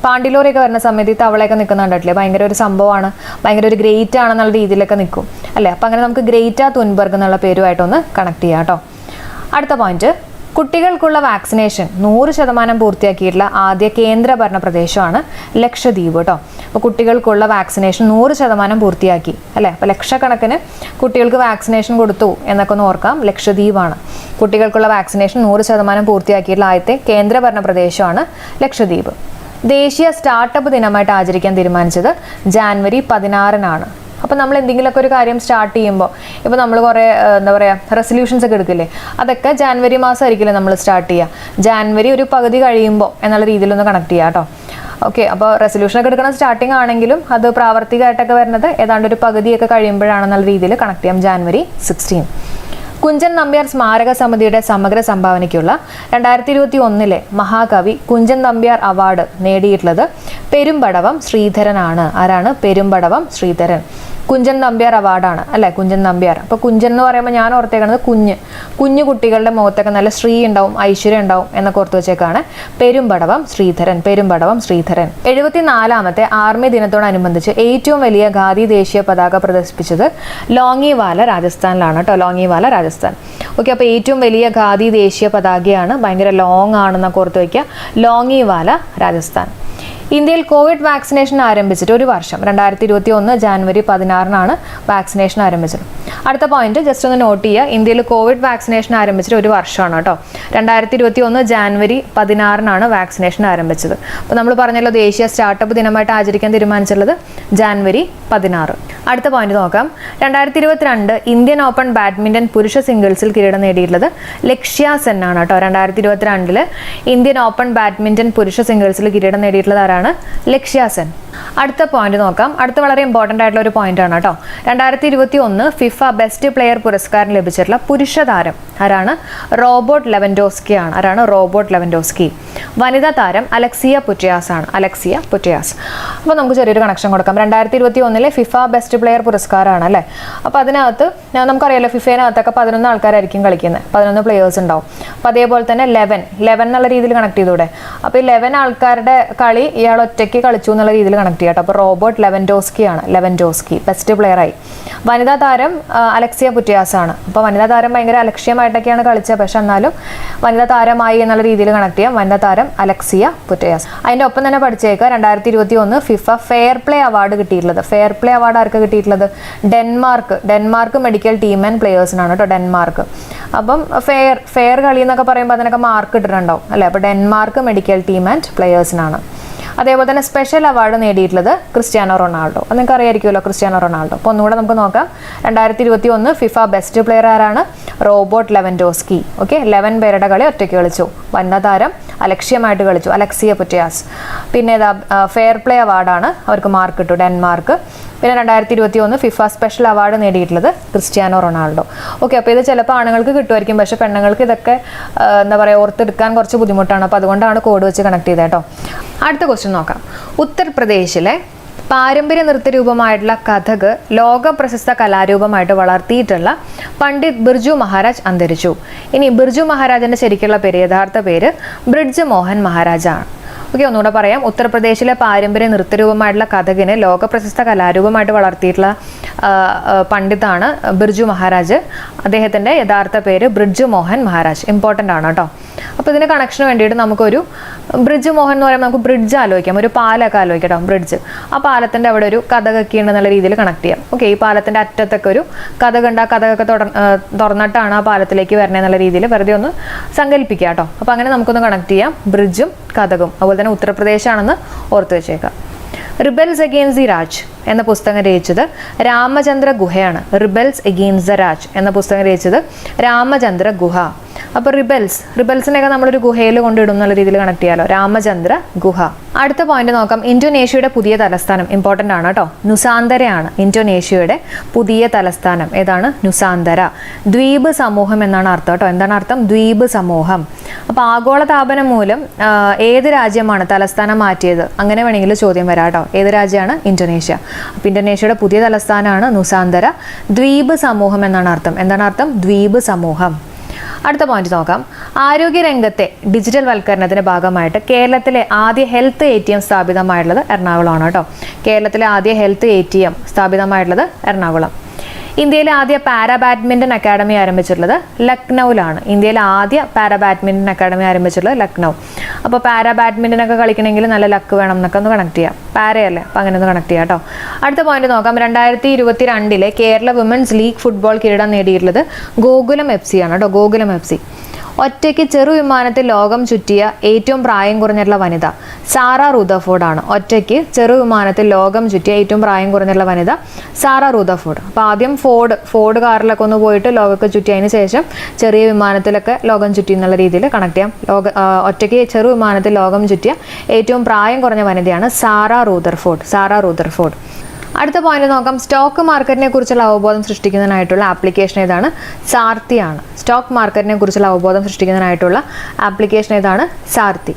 പാണ്ടിലോറിയൊക്കെ വരുന്ന സമയത്ത് ഈ തവളയൊക്കെ നിൽക്കുന്നുണ്ടല്ലേ, ഭയങ്കര ഒരു സംഭവമാണ്, ഭയങ്കര ഒരു ഗ്രേറ്റ് ആണെന്നുള്ള രീതിയിലൊക്കെ നിൽക്കും അല്ലേ. അപ്പം അങ്ങനെ നമുക്ക് ഗ്രേറ്റ തുൻബെർഗ് എന്നുള്ള പേരുമായിട്ടൊന്ന് കണക്ട് ചെയ്യാം കേട്ടോ. അടുത്ത പോയിന്റ്. കുട്ടികൾക്കുള്ള വാക്സിനേഷൻ 100% പൂർത്തിയാക്കിയിട്ടുള്ള ആദ്യ കേന്ദ്രഭരണ പ്രദേശമാണ് ലക്ഷദ്വീപ് കേട്ടോ. അപ്പോൾ കുട്ടികൾക്കുള്ള വാക്സിനേഷൻ 100% പൂർത്തിയാക്കി അല്ലേ. അപ്പോൾ ലക്ഷക്കണക്കിന് കുട്ടികൾക്ക് വാക്സിനേഷൻ കൊടുത്തു എന്നൊക്കെ ഒന്ന് ഓർക്കാം. ലക്ഷദ്വീപാണ് കുട്ടികൾക്കുള്ള വാക്സിനേഷൻ 100% പൂർത്തിയാക്കിയിട്ടുള്ള ആദ്യത്തെ കേന്ദ്രഭരണ പ്രദേശമാണ് ലക്ഷദ്വീപ്. ദേശീയ സ്റ്റാർട്ടപ്പ് ദിനമായിട്ട് ആചരിക്കാൻ തീരുമാനിച്ചത് ജാനുവരി 16-നാണ്. അപ്പോൾ നമ്മൾ എന്തെങ്കിലുമൊക്കെ ഒരു കാര്യം സ്റ്റാർട്ട് ചെയ്യുമ്പോൾ ഇപ്പോൾ നമ്മൾ കുറേ എന്താ പറയുക റെസൊല്യൂഷൻസ് ഒക്കെ എടുക്കില്ലേ, അതൊക്കെ ജാനുവരി മാസം ആയിരിക്കില്ലേ നമ്മൾ സ്റ്റാർട്ട് ചെയ്യുക. ജാനുവരി ഒരു പകുതി കഴിയുമ്പോൾ എന്നുള്ള രീതിയിലൊന്ന് കണക്ട് ചെയ്യുക കേട്ടോ. ഓക്കെ, അപ്പോൾ റെസൊല്യൂഷനൊക്കെ എടുക്കുന്ന സ്റ്റാർട്ടിങ് ആണെങ്കിലും അത് പ്രാവർത്തികമായിട്ടൊക്കെ വരുന്നത് ഏതാണ്ട് ഒരു പകുതിയൊക്കെ കഴിയുമ്പോഴാണെന്നുള്ള രീതിയിൽ കണക്ട് ചെയ്യാം. ജാനുവരി 16. കുഞ്ചൻ നമ്പ്യാർ സ്മാരക സമിതിയുടെ സമഗ്ര സംഭാവനയ്ക്കുള്ള 2021 മഹാകവി കുഞ്ചൻ നമ്പ്യാർ അവാർഡ് നേടിയിട്ടുള്ളത് പെരുമ്പടവം ശ്രീധരനാണ്. ആരാണ്? പെരുമ്പടവം ശ്രീധരൻ. കുഞ്ചൻ നമ്പ്യാർ അവാർഡാണ് അല്ലേ, കുഞ്ചൻ നമ്പ്യാർ. അപ്പോൾ കുഞ്ചൻ എന്ന് പറയുമ്പോൾ ഞാൻ ഓർത്തേക്കുന്നത് കുഞ്ഞു കുട്ടികളുടെ മുഖത്തൊക്കെ നല്ല ശ്രീ ഉണ്ടാവും, ഐശ്വര്യം ഉണ്ടാവും എന്നൊക്കെ ഓർത്ത് വെച്ചേക്കാണ്. പെരുമ്പടവം ശ്രീധരൻ. 74ാമത്തെ ആർമി ദിനത്തോടനുബന്ധിച്ച് ഏറ്റവും വലിയ ഖാദി ദേശീയ പതാക പ്രദർശിപ്പിച്ചത് ലോങ്ങിവാല രാജസ്ഥാനിലാണ് കേട്ടോ. ലോങ്ങിവാല രാജസ്ഥാൻ. ഓക്കെ, അപ്പോൾ ഏറ്റവും വലിയ ഖാദി ദേശീയ പതാകയാണ്, ഭയങ്കര ലോങ് ആണെന്നൊക്കെ ഓർത്ത് വയ്ക്കുക. ലോങ്ങിവാല രാജസ്ഥാൻ. ഇന്ത്യയിൽ കോവിഡ് വാക്സിനേഷൻ ആരംഭിച്ചിട്ട് ഒരു വർഷം 2021 ജാനുവരി 16-നാണ് വാക്സിനേഷൻ ആരംഭിച്ചത്. അടുത്ത പോയിന്റ് ജസ്റ്റ് ഒന്ന് നോട്ട് ചെയ്യുക. ഇന്ത്യയിൽ കോവിഡ് വാക്സിനേഷൻ ആരംഭിച്ചിട്ട് ഒരു വർഷമാണ് കേട്ടോ. 2021 ജാനുവരി 16-നാണ് വാക്സിനേഷൻ ആരംഭിച്ചത്. അപ്പോൾ നമ്മൾ പറഞ്ഞല്ലോ ദേശീയ സ്റ്റാർട്ടപ്പ് ദിനമായിട്ട് ആചരിക്കാൻ തീരുമാനിച്ചുള്ളത് ജാനുവരി 16. അടുത്ത പോയിന്റ് നോക്കാം. 2022 ഇന്ത്യൻ ഓപ്പൺ ബാഡ്മിന്റൺ പുരുഷ സിംഗിൾസിൽ കിരീടം നേടിയിട്ടുള്ളത് ലക്ഷ്യ സെൻ ആണ് കേട്ടോ. 2022 ഇന്ത്യൻ ഓപ്പൺ ബാഡ്മിന്റൺ പുരുഷ സിംഗിൾസിൽ കിരീടം നേടിയിട്ടുള്ളത് ആരാണ്? ലക്ഷ്യ സെൻ. അടുത്ത പോയിന്റ് നോക്കാം. അടുത്ത വളരെ ഇമ്പോർട്ടൻ്റ് ആയിട്ടുള്ള ഒരു പോയിന്റ് ആണ് കേട്ടോ. 2021 ഫിഫ ബെസ്റ്റ് പ്ലെയർ പുരസ്കാരം ലഭിച്ചിട്ടുള്ള പുരുഷ താരം ആരാണ്? റോബോട്ട് ലെവൻഡോസ്കി ആണ്. ആരാണ്? Robot Lewandowski. വനിതാ താരം അലക്സിയ പുറ്റയാസ് ആണ്. അലക്സിയ പുറ്റയാസ്. അപ്പോൾ നമുക്ക് ചെറിയൊരു കണക്ഷൻ കൊടുക്കാം. 2021 ഫിഫ ബെസ്റ്റ് പ്ലെയർ പുരസ്കാരമാണ് അല്ലേ. അപ്പോൾ അതിനകത്ത് നമുക്കറിയാലോ ഫിഫേനകത്തൊക്കെ 11 ആൾക്കാരായിരിക്കും കളിക്കുന്നത്, 11 പ്ലെയേഴ്സ് ഉണ്ടാവും. അപ്പോൾ അതേപോലെ തന്നെ 11 എന്നുള്ള രീതിയിൽ കണക്ട് ചെയ്തൂടെ. അപ്പോൾ ഈ 11 ആൾക്കാരുടെ കളി ഇയാൾ ഒറ്റയ്ക്ക് കളിച്ചു എന്നുള്ള രീതിയിൽ കണക്ട് ചെയ്യാം. അപ്പോൾ റോബോട്ട് ലെവൻഡോസ്കി ആണ്. ലെവൻഡോസ്കി ബെസ്റ്റ് പ്ലെയർ ആയി. വനിതാ താരം അലക്സിയ പുറ്റയാസ് ആണ്. അപ്പോൾ വനിതാ താരം ഭയങ്കര അലക്ഷ്യമായിട്ടൊക്കെയാണ് കളിച്ചത്, പക്ഷെ എന്നാലും വനിതാ താരമായി എന്നുള്ള രീതിയിൽ കണക്ട് ചെയ്യാം. വനിതാ താരം അലക്സിയ പുറ്റയാസ്. അതിൻ്റെ ഒപ്പം തന്നെ പഠിച്ചേക്കുക 2021 ഫിഫ ഫെയർ പ്ലേ അവാർഡ് കിട്ടിയിട്ടുള്ളത്. ഫെയർ പ്ലേ അവാർഡ് ആർക്ക് കിട്ടിയിട്ടുള്ളത്? ഡെൻമാർക്ക് മെഡിക്കൽ ടീം ആൻഡ് പ്ലെയേഴ്സിനാണ് കേട്ടോ. ഡെൻമാർക്ക്. അപ്പം ഫെയർ കളി എന്നൊക്കെ പറയുമ്പോൾ അതിനൊക്കെ മാർക്ക് ഇട്ടിട്ടുണ്ടാവും അല്ലേ. അപ്പോൾ ഡെൻമാർക്ക് മെഡിക്കൽ ടീം ആൻഡ് പ്ലെയേഴ്സിനാണ്. അതേപോലെ തന്നെ സ്പെഷ്യൽ അവാർഡ് നേടിയിട്ടുള്ളത് ക്രിസ്ത്യാനോ റൊണാൾഡോ. അത് നിങ്ങൾക്ക് അറിയായിരിക്കുമല്ലോ ക്രിസ്ത്യാനോ റൊണാൾഡോ. അപ്പോൾ ഒന്നുകൂടെ നമുക്ക് നോക്കാം. 2021 ഫിഫ ബെസ്റ്റ് പ്ലെയർ ആരാണ്? Robot Lewandowski. ഓക്കെ, 11 പേരുടെ കളി ഒറ്റയ്ക്ക് കളിച്ചു. വനിതാ താരം അലക്ഷ്യമായിട്ട് കളിച്ചു, അലക്സിയ പുറ്റയാസ്. പിന്നെ ഫെയർ പ്ലേ അവാർഡാണ്, അവർക്ക് മാർക്ക് കിട്ടും, ഡെൻമാർക്ക്. പിന്നെ 2021 ഫിഫ സ്പെഷ്യൽ അവാർഡ് നേടിയിട്ടുള്ളത് ക്രിസ്ത്യാനോ റൊണാൾഡോ. ഓക്കെ, അപ്പോൾ ഇത് ചിലപ്പോൾ ആണുങ്ങൾക്ക് കിട്ടുമായിരിക്കും, പക്ഷേ പെണ്ണുങ്ങൾക്ക് ഇതൊക്കെ എന്താ പറയുക ഓർത്തെടുക്കാൻ കുറച്ച് ബുദ്ധിമുട്ടാണ്. അപ്പോൾ അതുകൊണ്ടാണ് കോഡ് വെച്ച് കണക്ട് ചെയ്തത് കേട്ടോ. അടുത്ത ക്വസ്റ്റ്യൻ നോക്കാം. ഉത്തർപ്രദേശിലെ പാരമ്പര്യ നൃത്തരൂപമായിട്ടുള്ള കഥക് ലോക പ്രശസ്ത കലാരൂപമായിട്ട് വളർത്തിയിട്ടുള്ള പണ്ഡിറ്റ് ബിർജു മഹാരാജ് അന്തരിച്ചു. ഇനി ബിർജു മഹാരാജിന്റെ ശരിക്കുള്ള പേര്, യഥാർത്ഥ പേര് ബ്രിഡ്ജ് മോഹൻ മഹാരാജാണ്. ഓക്കെ, ഒന്നുകൂടെ പറയാം. ഉത്തർപ്രദേശിലെ പാരമ്പര്യ നൃത്തരൂപമായിട്ടുള്ള കഥകിനെ ലോകപ്രശസ്ത കലാരൂപമായിട്ട് വളർത്തിയിട്ടുള്ള പണ്ഡിതാണ് ബിർജു മഹാരാജ്. അദ്ദേഹത്തിൻ്റെ യഥാർത്ഥ പേര് ബ്രിഡ്ജ് മോഹൻ മഹാരാജ്. ഇമ്പോർട്ടൻ്റ് ആണ് കേട്ടോ. അപ്പോൾ ഇതിന് കണക്ഷന് വേണ്ടിയിട്ട് നമുക്കൊരു ബ്രിഡ്ജ് മോഹൻ എന്ന് പറയുമ്പോൾ നമുക്ക് ബ്രിഡ്ജ് ആലോചിക്കാം, ഒരു പാലൊക്കെ ആലോചിക്കാം കേട്ടോ. ബ്രിഡ്ജ്, ആ പാലത്തിൻ്റെ അവിടെ ഒരു കഥകൊക്കെ ഉണ്ടെന്നുള്ള രീതിയിൽ കണക്ട് ചെയ്യാം. ഓക്കെ, ഈ പാലത്തിൻ്റെ അറ്റത്തൊക്കെ ഒരു കഥകുണ്ട്, ആ കഥകൊക്കെ തുറന്നിട്ടാണ് ആ പാലത്തിലേക്ക് വരണേ എന്നുള്ള രീതിയിൽ വെറുതെ ഒന്ന് സങ്കല്പിക്കുക കേട്ടോ. അപ്പോൾ അങ്ങനെ നമുക്കൊന്ന് കണക്ട് ചെയ്യാം ബ്രിഡ്ജും കഥകും. അതുപോലെ തന്നെ ഉത്തർപ്രദേശാണെന്ന് ഓർത്ത് വെച്ചേക്കാം. റിബൽസ് അഗെയിൻസ്റ്റ് ദി രാജ് എന്ന പുസ്തകം രചിച്ചത് രാമചന്ദ്ര ഗുഹയാണ്. റിബൽസ് അഗെയിൻസ്റ്റ് ദ രാജ് എന്ന പുസ്തകം രചിച്ചത് രാമചന്ദ്ര ഗുഹ. അപ്പോൾ റിബൽസിനെയൊക്കെ നമ്മളൊരു ഗുഹയിൽ കൊണ്ടിടും എന്നുള്ള രീതിയിൽ കണക്ട് ചെയ്യാലോ. രാമചന്ദ്ര ഗുഹ. അടുത്ത പോയിന്റ് നോക്കാം. ഇന്തോനേഷ്യയുടെ പുതിയ തലസ്ഥാനം ഇമ്പോർട്ടൻ്റ് ആണ് കേട്ടോ. നുസാന്തരയാണ് ഇന്തോനേഷ്യയുടെ പുതിയ തലസ്ഥാനം. ഏതാണ്? നുസാന്തര. ദ്വീപ് സമൂഹം എന്നാണ് അർത്ഥം കേട്ടോ. എന്താണ് അർത്ഥം? ദ്വീപ് സമൂഹം. അപ്പോൾ ആഗോളതാപനം മൂലം ഏത് രാജ്യമാണ് തലസ്ഥാനം മാറ്റിയത്? അങ്ങനെ വേണമെങ്കിൽ ചോദ്യം വരാം കേട്ടോ. ഏത് രാജ്യമാണ്? ഇന്തോനേഷ്യ. അപ്പോൾ ഇന്തോനേഷ്യയുടെ പുതിയ തലസ്ഥാനമാണ് നുസാന്തര. ദ്വീപ് സമൂഹം എന്നാണ് അർത്ഥം. എന്താണ് അർത്ഥം? ദ്വീപ് സമൂഹം. അടുത്ത പോയിന്റ് നോക്കാം. ആരോഗ്യരംഗത്തെ ഡിജിറ്റൽ വൽക്കരണത്തിന്റെ ഭാഗമായിട്ട് കേരളത്തിലെ ആദ്യ ഹെൽത്ത് ATM സ്ഥാപിതമായിട്ടുള്ളത് എറണാകുളമാണ് കേട്ടോ. കേരളത്തിലെ ആദ്യ ഹെൽത്ത് ATM സ്ഥാപിതമായിട്ടുള്ളത് എറണാകുളം. ഇന്ത്യയിലെ ആദ്യ പാരാ ബാഡ്മിൻ്റൺ അക്കാഡമി ആരംഭിച്ചിട്ടുള്ളത് ലക്നൌവിലാണ്. ഇന്ത്യയിലെ ആദ്യ പാരാ ബാഡ്മിൻ്റൺ അക്കാഡമി ആരംഭിച്ചിട്ടുള്ളത് ലക്നൗ. അപ്പോൾ പാരാ ബാഡ്മിൻ്റൺ ഒക്കെ കളിക്കണമെങ്കിൽ നല്ല ലക്ക് വേണം എന്നൊക്കെ ഒന്ന് കണക്ട് ചെയ്യാം. പാരയല്ലേ, അപ്പം അങ്ങനെ ഒന്ന് കണക്ട് ചെയ്യാം കേട്ടോ. അടുത്ത പോയിന്റ് നോക്കാം. 2022 കേരള വിമൻസ് ലീഗ് ഫുട്ബോൾ കിരീടം നേടിയിട്ടുള്ളത് ഗോകുലം FC ആണ് കേട്ടോ. ഗോകുലം FC. ഒറ്റയ്ക്ക് ചെറുവിമാനത്തിൽ ലോകം ചുറ്റിയ ഏറ്റവും പ്രായം കുറഞ്ഞിട്ടുള്ള വനിത സാറ റൂദർഫോർഡ് ആണ്. ഒറ്റയ്ക്ക് ചെറുവിമാനത്തിൽ ലോകം ചുറ്റിയ ഏറ്റവും പ്രായം കുറഞ്ഞിട്ടുള്ള വനിത സാറ റൂദർഫോർഡ്. അപ്പോൾ ആദ്യം ഫോർഡ് കാറിലൊക്കെ ഒന്ന് പോയിട്ട് ലോകമൊക്കെ ചുറ്റിയതിന് ശേഷം ചെറിയ വിമാനത്തിലൊക്കെ ലോകം ചുറ്റി എന്നുള്ള രീതിയിൽ കണക്ട് ചെയ്യാം. ഒറ്റയ്ക്ക് ചെറുവിമാനത്തിൽ ലോകം ചുറ്റിയ ഏറ്റവും പ്രായം കുറഞ്ഞ വനിതയാണ് സാറ റൂദർഫോർഡ്. അടുത്ത പോയിന്റ് നോക്കാം. സ്റ്റോക്ക് മാർക്കറ്റിനെ കുറിച്ചുള്ള അവബോധം സൃഷ്ടിക്കുന്നതിനായിട്ടുള്ള ആപ്ലിക്കേഷൻ ഏതാണ്? സാർത്തിയാണ്. സ്റ്റോക്ക് മാർക്കറ്റിനെ കുറിച്ചുള്ള അവബോധം സൃഷ്ടിക്കുന്നതിനായിട്ടുള്ള ആപ്ലിക്കേഷൻ ഏതാണ്? സാർത്തി.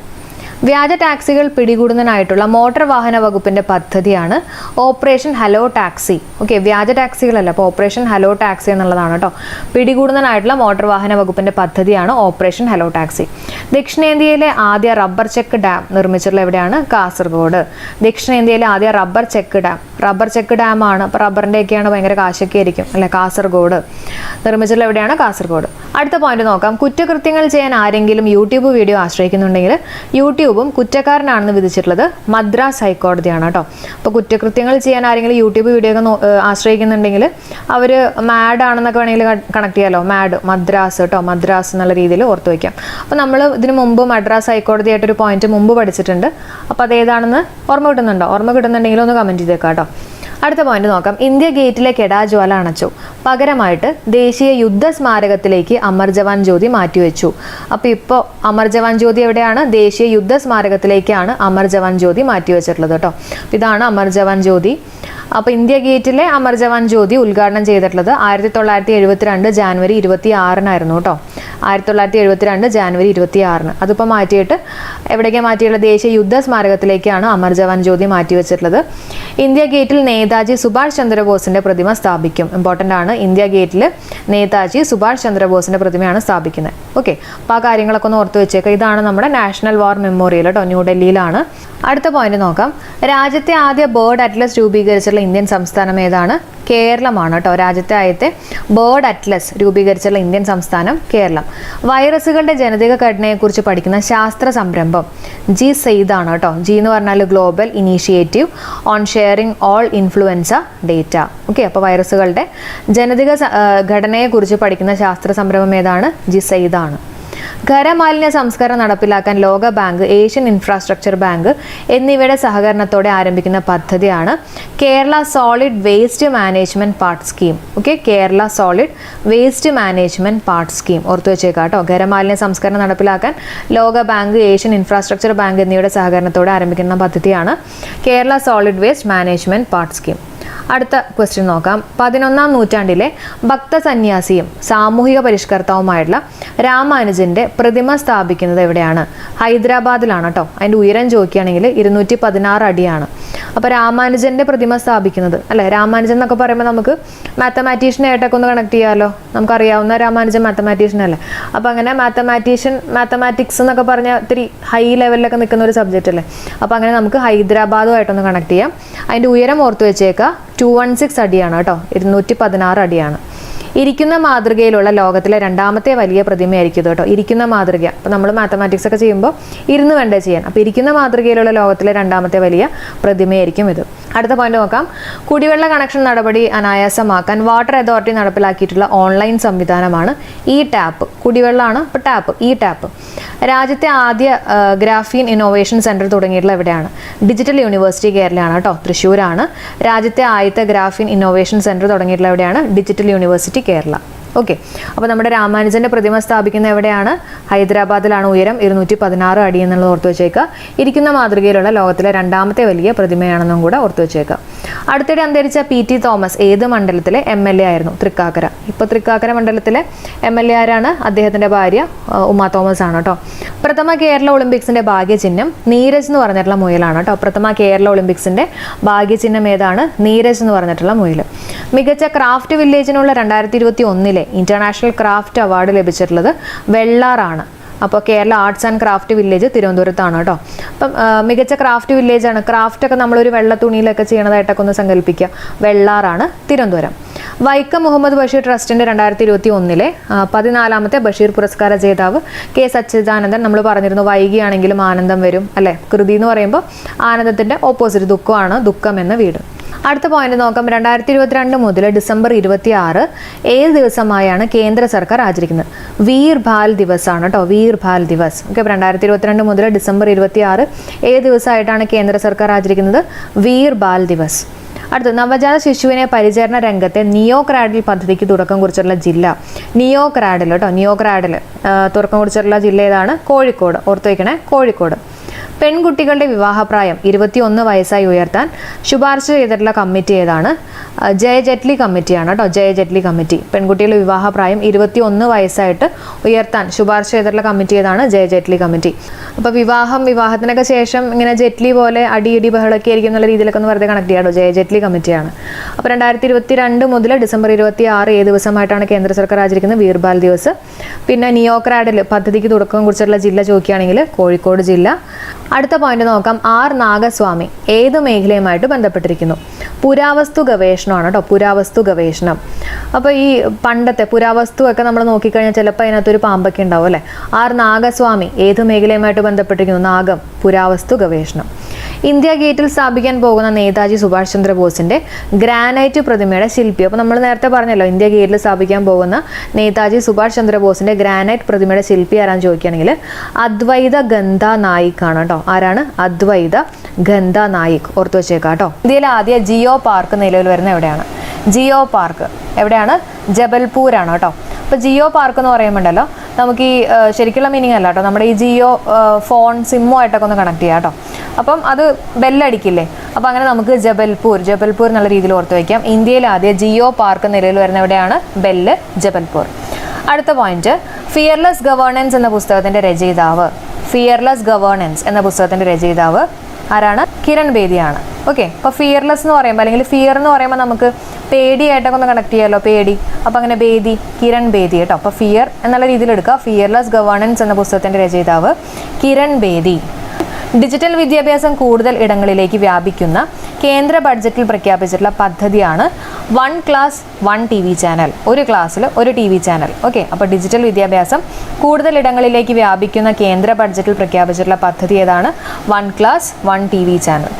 വ്യാജ ടാക്സികൾ പിടികൂടുന്നതിനായിട്ടുള്ള മോട്ടോർ വാഹന വകുപ്പിന്റെ പദ്ധതിയാണ് ഓപ്പറേഷൻ ഹലോ ടാക്സി. ഓക്കെ, വ്യാജ ടാക്സികളല്ല, അപ്പോൾ ഓപ്പറേഷൻ ഹലോ ടാക്സി എന്നുള്ളതാണ് കേട്ടോ. പിടികൂടുന്നതിനായിട്ടുള്ള മോട്ടോർ വാഹന വകുപ്പിന്റെ പദ്ധതിയാണ് ഓപ്പറേഷൻ ഹലോ ടാക്സി. ദക്ഷിണേന്ത്യയിലെ ആദ്യ റബ്ബർ ചെക്ക് ഡാം നിർമ്മിച്ചിട്ടുള്ള എവിടെയാണ്? കാസർഗോഡ്. ദക്ഷിണേന്ത്യയിലെ ആദ്യ റബ്ബർ ചെക്ക് ഡാം ആണ്. അപ്പോൾ റബ്ബറിൻ്റെയൊക്കെയാണ് ഭയങ്കര കാശൊക്കെ ആയിരിക്കും അല്ലെ. കാസർഗോഡ് നിർമ്മിച്ചിട്ടുള്ള എവിടെയാണ്? കാസർഗോഡ്. അടുത്ത പോയിന്റ് നോക്കാം. കുറ്റകൃത്യങ്ങൾ ചെയ്യാൻ ആരെങ്കിലും യൂട്യൂബ് വീഡിയോ ആശ്രയിക്കുന്നുണ്ടെങ്കിൽ യൂട്യൂബും കുറ്റക്കാരനാണെന്ന് വിധിച്ചിട്ടുള്ളത് മദ്രാസ് ഹൈക്കോടതിയാണ് കേട്ടോ. അപ്പോൾ കുറ്റകൃത്യങ്ങൾ ചെയ്യാൻ ആരെങ്കിലും യൂട്യൂബ് വീഡിയോ ഒക്കെ ആശ്രയിക്കുന്നുണ്ടെങ്കിൽ അവർ മാഡ് ആണെന്നൊക്കെ വേണമെങ്കിൽ കണക്ട് ചെയ്യാലോ. മദ്രാസ് കേട്ടോ. മദ്രാസ് എന്നുള്ള രീതിയിൽ ഓർത്ത് വയ്ക്കാം. അപ്പോൾ നമ്മൾ ഇതിനു മുമ്പ് മദ്രാസ് ഹൈക്കോടതിയായിട്ടൊരു പോയിന്റ് മുമ്പ് പഠിച്ചിട്ടുണ്ട്. അപ്പോൾ അതേതാണെന്ന് ഓർമ്മ കിട്ടുന്നുണ്ടോ? ഓർമ്മ കിട്ടുന്നുണ്ടെങ്കിൽ ഒന്ന് കമൻറ്റ് ചെയ്തേക്കാം കേട്ടോ. അടുത്ത പോയിന്റ് നോക്കാം. ഇന്ത്യ ഗേറ്റിലെ കെടാജ്വാല അണച്ചു. പകരമായിട്ട് ദേശീയ യുദ്ധ സ്മാരകത്തിലേക്ക് അമർ ജവാൻ ജ്യോതി മാറ്റിവെച്ചു. അപ്പോൾ ഇപ്പോൾ അമർ ജവാൻ ജ്യോതി എവിടെയാണ്? ദേശീയ യുദ്ധ സ്മാരകത്തിലേക്കാണ് അമർ ജവാൻ ജ്യോതി മാറ്റിവെച്ചിട്ടുള്ളത് കേട്ടോ. ഇതാണ് അമർ ജവാൻ ജ്യോതി. അപ്പോൾ ഇന്ത്യ ഗേറ്റിലെ അമർ ജവാൻ ജ്യോതി ഉദ്ഘാടനം ചെയ്തിട്ടുള്ളത് 1972 ജാനുവരി 26 കേട്ടോ. 1972 ജാനുവരി 26. അതിപ്പോൾ മാറ്റിയിട്ട് എവിടേക്കാണ് മാറ്റിയിട്ടുള്ളത്? ദേശീയ യുദ്ധ സ്മാരകത്തിലേക്കാണ് അമർ ജവാൻ ജ്യോതി മാറ്റിവെച്ചിട്ടുള്ളത്. ഇന്ത്യ ഗേറ്റിൽ നേതാജി സുഭാഷ് ചന്ദ്രബോസിന്റെ പ്രതിമ സ്ഥാപിക്കും. ഇമ്പോർട്ടൻ്റ് ആണ്. ഇന്ത്യ ഗേറ്റിൽ നേതാജി സുഭാഷ് ചന്ദ്രബോസിന്റെ പ്രതിമയാണ് സ്ഥാപിക്കുന്നത്. ഓക്കെ, അപ്പോൾ ആ കാര്യങ്ങളൊക്കെ ഒന്ന് ഓർത്ത് വെച്ചേക്കാം. ഇതാണ് നമ്മുടെ നാഷണൽ വാർ മെമ്മോറിയൽ കേട്ടോ. ന്യൂഡൽഹിയിലാണ്. അടുത്ത പോയിന്റ് നോക്കാം. രാജ്യത്തെ ആദ്യ ബേർഡ് അറ്റ്ലസ് രൂപീകരിച്ചുള്ള ഇന്ത്യൻ സംസ്ഥാനം ഏതാണ്? കേരളമാണ് കേട്ടോ. രാജ്യത്തെ ആദ്യത്തെ ബേർഡ് അറ്റ്ലസ് രൂപീകരിച്ചുള്ള ഇന്ത്യൻ സംസ്ഥാനം കേരളം. വൈറസുകളുടെ ജനിതക ഘടനയെക്കുറിച്ച് പഠിക്കുന്ന ശാസ്ത്ര സംരംഭം GSAID ആണ് കേട്ടോ. G എന്ന് പറഞ്ഞാൽ global initiative on sharing all influenza data. Okay, അപ്പോൾ വൈറസുകളുടെ ജനിതക ഘടനയെക്കുറിച്ച് പഠിക്കുന്ന ശാസ്ത്ര സംരംഭം ഏതാണ്? GSAID ആണ്. ഖരമാലിന്യ സംസ്കരണം നടപ്പിലാക്കാൻ ലോക ബാങ്ക്, ഏഷ്യൻ ഇൻഫ്രാസ്ട്രക്ചർ ബാങ്ക് എന്നിവയുടെ സഹകരണത്തോടെ ആരംഭിക്കുന്ന പദ്ധതിയാണ് Kerala solid waste management part scheme. Okay, Kerala solid waste management part scheme ഓർത്തു വെച്ചേക്കാം കേട്ടോ. ഖരമാലിന്യ സംസ്കരണം നടപ്പിലാക്കാൻ ലോക ബാങ്ക്, ഏഷ്യൻ ഇൻഫ്രാസ്ട്രക്ചർ ബാങ്ക് എന്നിവയുടെ സഹകരണത്തോടെ ആരംഭിക്കുന്ന പദ്ധതിയാണ് Kerala solid waste management part scheme. അടുത്ത ക്വസ്റ്റ്യൻ നോക്കാം. 11ാം നൂറ്റാണ്ടിലെ ഭക്തസന്യാസിയും സാമൂഹിക പരിഷ്കർത്താവുമായിട്ടുള്ള രാമാനുജന്റെ പ്രതിമ സ്ഥാപിക്കുന്നത് എവിടെയാണ്? ഹൈദരാബാദിലാണ് കേട്ടോ. അതിൻ്റെ ഉയരം ചോദിക്കുകയാണെങ്കിൽ 216 അടിയാണ്. അപ്പോൾ രാമാനുജന്റെ പ്രതിമ സ്ഥാപിക്കുന്നത് അല്ലെ. രാമാനുജൻ എന്നൊക്കെ പറയുമ്പോൾ നമുക്ക് മാത്തമാറ്റീഷ്യനായിട്ടൊക്കെ ഒന്ന് കണക്ട് ചെയ്യാമല്ലോ. നമുക്കറിയാവുന്ന രാമാനുജൻ മാത്തമാറ്റീഷ്യൻ അല്ലേ. അപ്പോൾ അങ്ങനെ മാത്തമാറ്റിക്സ് എന്നൊക്കെ പറഞ്ഞാൽ ഇത്തിരി ഹൈ ലെവലിലൊക്കെ നിൽക്കുന്ന ഒരു സബ്ജക്റ്റ് അല്ലേ. അപ്പോൾ അങ്ങനെ നമുക്ക് ഹൈദരാബാദുമായിട്ടൊന്ന് കണക്ട് ചെയ്യാം. അതിൻ്റെ ഉയരം ഓർത്ത് വെച്ചേക്കുക. 216 അടിയാണ് കേട്ടോ. 216 അടിയാണ്. ഇരിക്കുന്ന മാതൃകയിലുള്ള ലോകത്തിലെ രണ്ടാമത്തെ വലിയ പ്രതിമയായിരിക്കും ഇത് കേട്ടോ. ഇരിക്കുന്ന മാതൃക. അപ്പോൾ നമ്മൾ മാത്തമാറ്റിക്സ് ഒക്കെ ചെയ്യുമ്പോൾ ഇരുന്ന് വേണ്ടേ ചെയ്യാൻ. അപ്പോൾ ഇരിക്കുന്ന മാതൃകയിലുള്ള ലോകത്തിലെ രണ്ടാമത്തെ വലിയ പ്രതിമയായിരിക്കും ഇത്. അടുത്ത പോയിന്റ് നോക്കാം. കുടിവെള്ള കണക്ഷൻ നടപടി അനായാസമാക്കാൻ വാട്ടർ അതോറിറ്റി നടപ്പിലാക്കിയിട്ടുള്ള ഓൺലൈൻ സംവിധാനമാണ് ടാപ്പ്. കുടിവെള്ളമാണ്, അപ്പോൾ ടാപ്പ്. ടാപ്പ് രാജ്യത്തെ ആദ്യ ഗ്രാഫീൻ ഇന്നോവേഷൻ സെന്റർ തുടങ്ങിയിട്ടുള്ള എവിടെയാണ്? ഡിജിറ്റൽ യൂണിവേഴ്സിറ്റി കേരളയാണ് കേട്ടോ. തൃശ്ശൂരാണ്. രാജ്യത്തെ ആദ്യത്തെ ഗ്രാഫീൻ ഇന്നോവേഷൻ സെന്റർ തുടങ്ങിയിട്ടുള്ള എവിടെയാണ്? Digital university Kerala. ഓക്കെ, അപ്പോൾ നമ്മുടെ രാമാനുജന്റെ പ്രതിമ സ്ഥാപിക്കുന്ന എവിടെയാണ്? ഹൈദരാബാദിലാണ്. ഉയരം 216 അടി എന്നുള്ളത് ഓർത്ത് വെച്ചേക്കുക. ഇരിക്കുന്ന മാതൃകയിലുള്ള ലോകത്തിലെ രണ്ടാമത്തെ വലിയ പ്രതിമയാണെന്നും കൂടെ ഓർത്ത് വെച്ചേക്കുക. അടുത്തിടെ അന്തരിച്ച PT തോമസ് ഏത് മണ്ഡലത്തിലെ MLA ആയിരുന്നു? തൃക്കാക്കര. ഇപ്പോൾ തൃക്കാക്കര മണ്ഡലത്തിലെ MLA ആരാണ്? അദ്ദേഹത്തിന്റെ ഭാര്യ ഉമാ തോമസ് ആണ് കേട്ടോ. പ്രഥമ കേരള ഒളിമ്പിക്സിന്റെ ഭാഗ്യചിഹ്നം നീരജ് എന്ന് പറഞ്ഞിട്ടുള്ള മുയലാണ് കേട്ടോ. പ്രഥമ കേരള ഒളിമ്പിക്സിന്റെ ഭാഗ്യചിഹ്നം ഏതാണ്? നീരജ് എന്ന് പറഞ്ഞിട്ടുള്ള മുയൽ. മികച്ച ക്രാഫ്റ്റ് വില്ലേജിനുള്ള 2021 ഇന്റർനാഷണൽ ക്രാഫ്റ്റ് അവാർഡ് ലഭിച്ചിട്ടുള്ളത് വെള്ളാറാണ്. അപ്പോൾ Kerala arts and craft village തിരുവനന്തപുരത്താണ് കേട്ടോ. അപ്പം മികച്ച ക്രാഫ്റ്റ് വില്ലേജാണ്. ക്രാഫ്റ്റൊക്കെ നമ്മളൊരു വെള്ള തുണിയിലൊക്കെ ചെയ്യണതായിട്ടൊക്കെ ഒന്ന് സങ്കല്പിക്കുക. വെള്ളാറാണ്, തിരുവനന്തപുരം. വൈക്കം മുഹമ്മദ് ബഷീർ ട്രസ്റ്റിൻ്റെ 2021 14ാമത്തെ ബഷീർ പുരസ്കാര ജേതാവ് കെ സച്ചിദാനന്ദൻ. നമ്മൾ പറഞ്ഞിരുന്നു വൈകിയാണെങ്കിലും ആനന്ദം വരും അല്ലേ. കൃതി എന്ന് പറയുമ്പോൾ ആനന്ദത്തിൻ്റെ ഓപ്പോസിറ്റ് ദുഃഖമാണ്, ദുഃഖം എന്ന വീട്. അടുത്ത പോയിന്റ് നോക്കാം. 2022 മുതൽ ഡിസംബർ 26 ഏത് ദിവസമായാണ് കേന്ദ്ര സർക്കാർ ആചരിക്കുന്നത്? വീർ ബാൽ ദിവസ് ആണ് കേട്ടോ, വീർ ബാൽ ദിവസ്. ഓക്കെ, 2022 മുതൽ ഡിസംബർ 26 ഏത് ദിവസമായിട്ടാണ് കേന്ദ്ര സർക്കാർ ആചരിക്കുന്നത്? വീർ ബാൽ ദിവസ്. അടുത്ത, നവജാത ശിശുവിനെ പരിചരണ രംഗത്തെ നിയോ ക്രാഡിൽ പദ്ധതിക്ക് തുടക്കം കുറിച്ചിട്ടുള്ള ജില്ല? നിയോ ക്രാഡിൽ കേട്ടോ, നിയോ ക്രാഡിൽ തുടക്കം കുറിച്ചിട്ടുള്ള ജില്ല ഏതാണ്? കോഴിക്കോട്. ഓർത്തു വയ്ക്കണേ, കോഴിക്കോട്. പെൺകുട്ടികളുടെ വിവാഹപ്രായം 21 വയസ്സായി ഉയർത്താൻ ശുപാർശ ചെയ്തിട്ടുള്ള കമ്മിറ്റി ഏതാണ്? ജയ ജെറ്റ്ലി കമ്മിറ്റിയാണ് കേട്ടോ, ജയ ജെറ്റ്ലി കമ്മിറ്റി. പെൺകുട്ടികളുടെ വിവാഹപ്രായം 21 വയസ്സായിട്ട് ഉയർത്താൻ ശുപാർശ ചെയ്തിട്ടുള്ള കമ്മിറ്റി ഏതാണ്? ജയ ജെറ്റ്ലി കമ്മിറ്റി. അപ്പോൾ വിവാഹത്തിനൊക്കെ ശേഷം ഇങ്ങനെ ജെറ്റ്ലി പോലെ അടിയിടി ബഹളമൊക്കെ ആയിരിക്കും എന്നുള്ള രീതിയിലൊക്കെ ഒന്ന് വെറുതെ കണക്ട് ചെയ്യാട്ടോ, ജയ ജെറ്റ്ലി കമ്മിറ്റിയാണ്. അപ്പോൾ 2022 മുതൽ ഡിസംബർ 26 ഏത് ദിവസമായിട്ടാണ് കേന്ദ്ര സർക്കാർ ആചരിക്കുന്നത്? വീർബാൽ ദിവസ്. പിന്നെ നിയോക്രാഡിൽ പദ്ധതിക്ക് തുടക്കം കുറിച്ചിട്ടുള്ള ജില്ല ചോദിക്കുകയാണെങ്കിൽ കോഴിക്കോട് ജില്ല. അടുത്ത പോയിന്റ് നോക്കാം. ആർ നാഗസ്വാമി ഏത് മേഖലയുമായിട്ട് ബന്ധപ്പെട്ടിരിക്കുന്നു? പുരാവസ്തു ഗവേഷണമാണ് കേട്ടോ, പുരാവസ്തു ഗവേഷണം. അപ്പോൾ ഈ പണ്ടത്തെ പുരാവസ്തു ഒക്കെ നമ്മൾ നോക്കിക്കഴിഞ്ഞാൽ ചിലപ്പോൾ അതിനകത്തൊരു പാമ്പൊക്കെ ഉണ്ടാവും അല്ലേ. ആർ നാഗസ്വാമി ഏത് മേഖലയുമായിട്ട് ബന്ധപ്പെട്ടിരിക്കുന്നു? നാഗം, പുരാവസ്തു ഗവേഷണം. ഇന്ത്യ ഗേറ്റിൽ സ്ഥാപിക്കാൻ പോകുന്ന നേതാജി സുഭാഷ് ചന്ദ്രബോസിന്റെ ഗ്രാനൈറ്റ് പ്രതിമയുടെ ശില്പി? അപ്പോൾ നമ്മൾ നേരത്തെ പറഞ്ഞല്ലോ, ഇന്ത്യ ഗേറ്റിൽ സ്ഥാപിക്കാൻ പോകുന്ന നേതാജി സുഭാഷ് ചന്ദ്രബോസിന്റെ ഗ്രാനൈറ്റ് പ്രതിമയുടെ ശില്പി ആരാന്ന് ചോദിക്കുകയാണെങ്കിൽ അദ്വൈത ഗന്ധ നായിക് ആണ് കേട്ടോ. ആരാണ്? അദ്വൈത ഗന്ധ നായിക്. ഓർത്തു വെച്ചേക്കാം കേട്ടോ. ഇന്ത്യയിലെ ആദ്യ ജിയോ പാർക്ക് നിലവിൽ വരുന്ന എവിടെയാണ്? ജിയോ പാർക്ക് എവിടെയാണ്? ജബൽപൂരാണ് കേട്ടോ. അപ്പോൾ ജിയോ പാർക്ക് എന്ന് പറയുമ്പോണ്ടല്ലോ നമുക്ക് ഈ ശരിക്കുള്ള മീനിങ് അല്ല കേട്ടോ, നമ്മുടെ ഈ ജിയോ ഫോൺ സിമ്മുമായിട്ടൊക്കെ ഒന്ന് കണക്ട് ചെയ്യാം കേട്ടോ. അപ്പം അത് ബെല്ലടിക്കില്ലേ, അപ്പോൾ അങ്ങനെ നമുക്ക് ജബൽപൂർ എന്നുള്ള രീതിയിൽ ഓർത്ത് വയ്ക്കാം. ഇന്ത്യയിൽ ആദ്യ ജിയോ പാർക്ക് നിലവിൽ വരുന്ന എവിടെയാണ്? ബെല്ല്, ജബൽപൂർ. അടുത്ത പോയിന്റ്, ഫിയർലെസ് ഗവേണൻസ് എന്ന പുസ്തകത്തിന്റെ രചയിതാവ്? ഫിയർലെസ് ഗവേണൻസ് എന്ന പുസ്തകത്തിന്റെ രചയിതാവ് ആരാണ്? കിരൺ ബേദിയാണ്. ഓക്കെ, അപ്പോൾ ഫിയർലെസ് എന്ന് പറയുമ്പോൾ അല്ലെങ്കിൽ ഫിയർ എന്ന് പറയുമ്പോൾ നമുക്ക് പേടിയായിട്ടൊക്കെ ഒന്ന് കണക്ട് ചെയ്യാമല്ലോ, പേടി. അപ്പോൾ അങ്ങനെ ബേദി, കിരൺ ബേദി കേട്ടോ. അപ്പോൾ ഫിയർ എന്നുള്ള രീതിയിൽ എടുക്കുക. ഫിയർലെസ് ഗവേണൻസ് എന്ന പുസ്തകത്തിന്റെ രചയിതാവ് കിരൺ ബേദി. ഡിജിറ്റൽ വിദ്യാഭ്യാസം കൂടുതൽ ഇടങ്ങളിലേക്ക് വ്യാപിക്കുന്ന കേന്ദ്ര ബഡ്ജറ്റിൽ പ്രഖ്യാപിച്ചിട്ടുള്ള പദ്ധതിയാണ് 1 ക്ലാസ് 1 TV ചാനൽ. ഒരു ക്ലാസ്സിൽ ഒരു TV ചാനൽ. ഓക്കെ, അപ്പോൾ ഡിജിറ്റൽ വിദ്യാഭ്യാസം കൂടുതൽ ഇടങ്ങളിലേക്ക് വ്യാപിക്കുന്ന കേന്ദ്ര ബഡ്ജറ്റിൽ പ്രഖ്യാപിച്ചിട്ടുള്ള പദ്ധതി ഏതാണ്? 1 class 1 TV channel.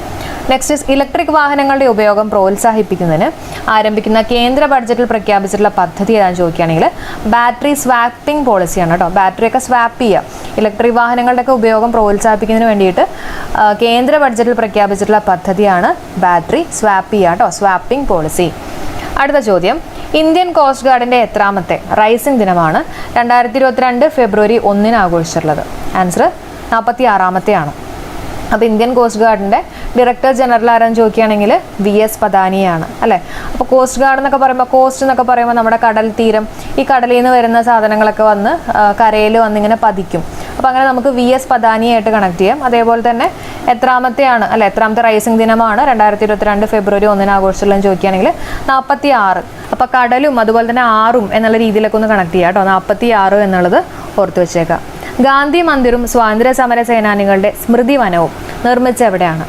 Next is electric വാഹനങ്ങളുടെ ഉപയോഗം പ്രോത്സാഹിപ്പിക്കുന്നതിന് ആരംഭിക്കുന്ന കേന്ദ്ര ബഡ്ജറ്റിൽ പ്രഖ്യാപിച്ചിട്ടുള്ള പദ്ധതി ഏതാണെന്ന് ചോദിക്കുകയാണെങ്കിൽ ബാറ്ററി സ്വാപ്പിംഗ് പോളിസിയാണ് കേട്ടോ. ബാറ്ററിയൊക്കെ സ്വാപ്പ് ചെയ്യുക, ഇലക്ട്രിക് വാഹനങ്ങളുടെയൊക്കെ ഉപയോഗം പ്രോത്സാഹിപ്പിക്കുന്നതിന് വേണ്ടിയിട്ട് കേന്ദ്ര ബഡ്ജറ്റിൽ പ്രഖ്യാപിച്ചിട്ടുള്ള പദ്ധതിയാണ് ബാറ്ററി സ്വാപ്പ് ചെയ്യുക കേട്ടോ, സ്വാപ്പിംഗ് പോളിസി. അടുത്ത ചോദ്യം, ഇന്ത്യൻ കോസ്റ്റ് ഗാർഡിൻ്റെ എത്രാമത്തെ റൈസിംഗ് ദിനമാണ് 2022 ഫെബ്രുവരി 1 ആഘോഷിച്ചിട്ടുള്ളത്? ആൻസർ 46ാമത്തെയാണ്. അപ്പോൾ ഇന്ത്യൻ കോസ്റ്റ് ഗാർഡിൻ്റെ ഡയറക്ടർ ജനറൽ ആരാന്ന് ചോദിക്കുകയാണെങ്കിൽ VS പദാനിയാണ് അല്ലേ. അപ്പോൾ കോസ്റ്റ് ഗാർഡ് എന്നൊക്കെ പറയുമ്പോൾ, കോസ്റ്റ് എന്നൊക്കെ പറയുമ്പോൾ നമ്മുടെ കടൽ തീരം, ഈ കടലിൽ നിന്ന് വരുന്ന സാധനങ്ങളൊക്കെ വന്ന് കരയിൽ വന്നിങ്ങനെ പതിക്കും. അപ്പോൾ അങ്ങനെ നമുക്ക് VS പദാനിയായിട്ട് കണക്ട് ചെയ്യാം. അതേപോലെ തന്നെ എത്രാമത്തെയാണ് അല്ലെ, എത്രാമത്തെ റൈസിംഗ് ദിനമാണ് 2022 ഫെബ്രുവരി 1 ആഘോഷിച്ചുള്ളതെന്ന് ചോദിക്കുകയാണെങ്കിൽ 46. അപ്പോൾ കടലും അതുപോലെ തന്നെ ആറും എന്നുള്ള രീതിയിലൊക്കെ ഒന്ന് കണക്ട് ചെയ്യാം കേട്ടോ. 46 എന്നുള്ളത് ഓർത്ത് വെച്ചേക്കാം. ഗാന്ധി മന്ദിറും സ്വാതന്ത്ര്യ സമര സേനാനികളുടെ സ്മൃതി വനവും നിർമ്മിച്ച എവിടെയാണ്?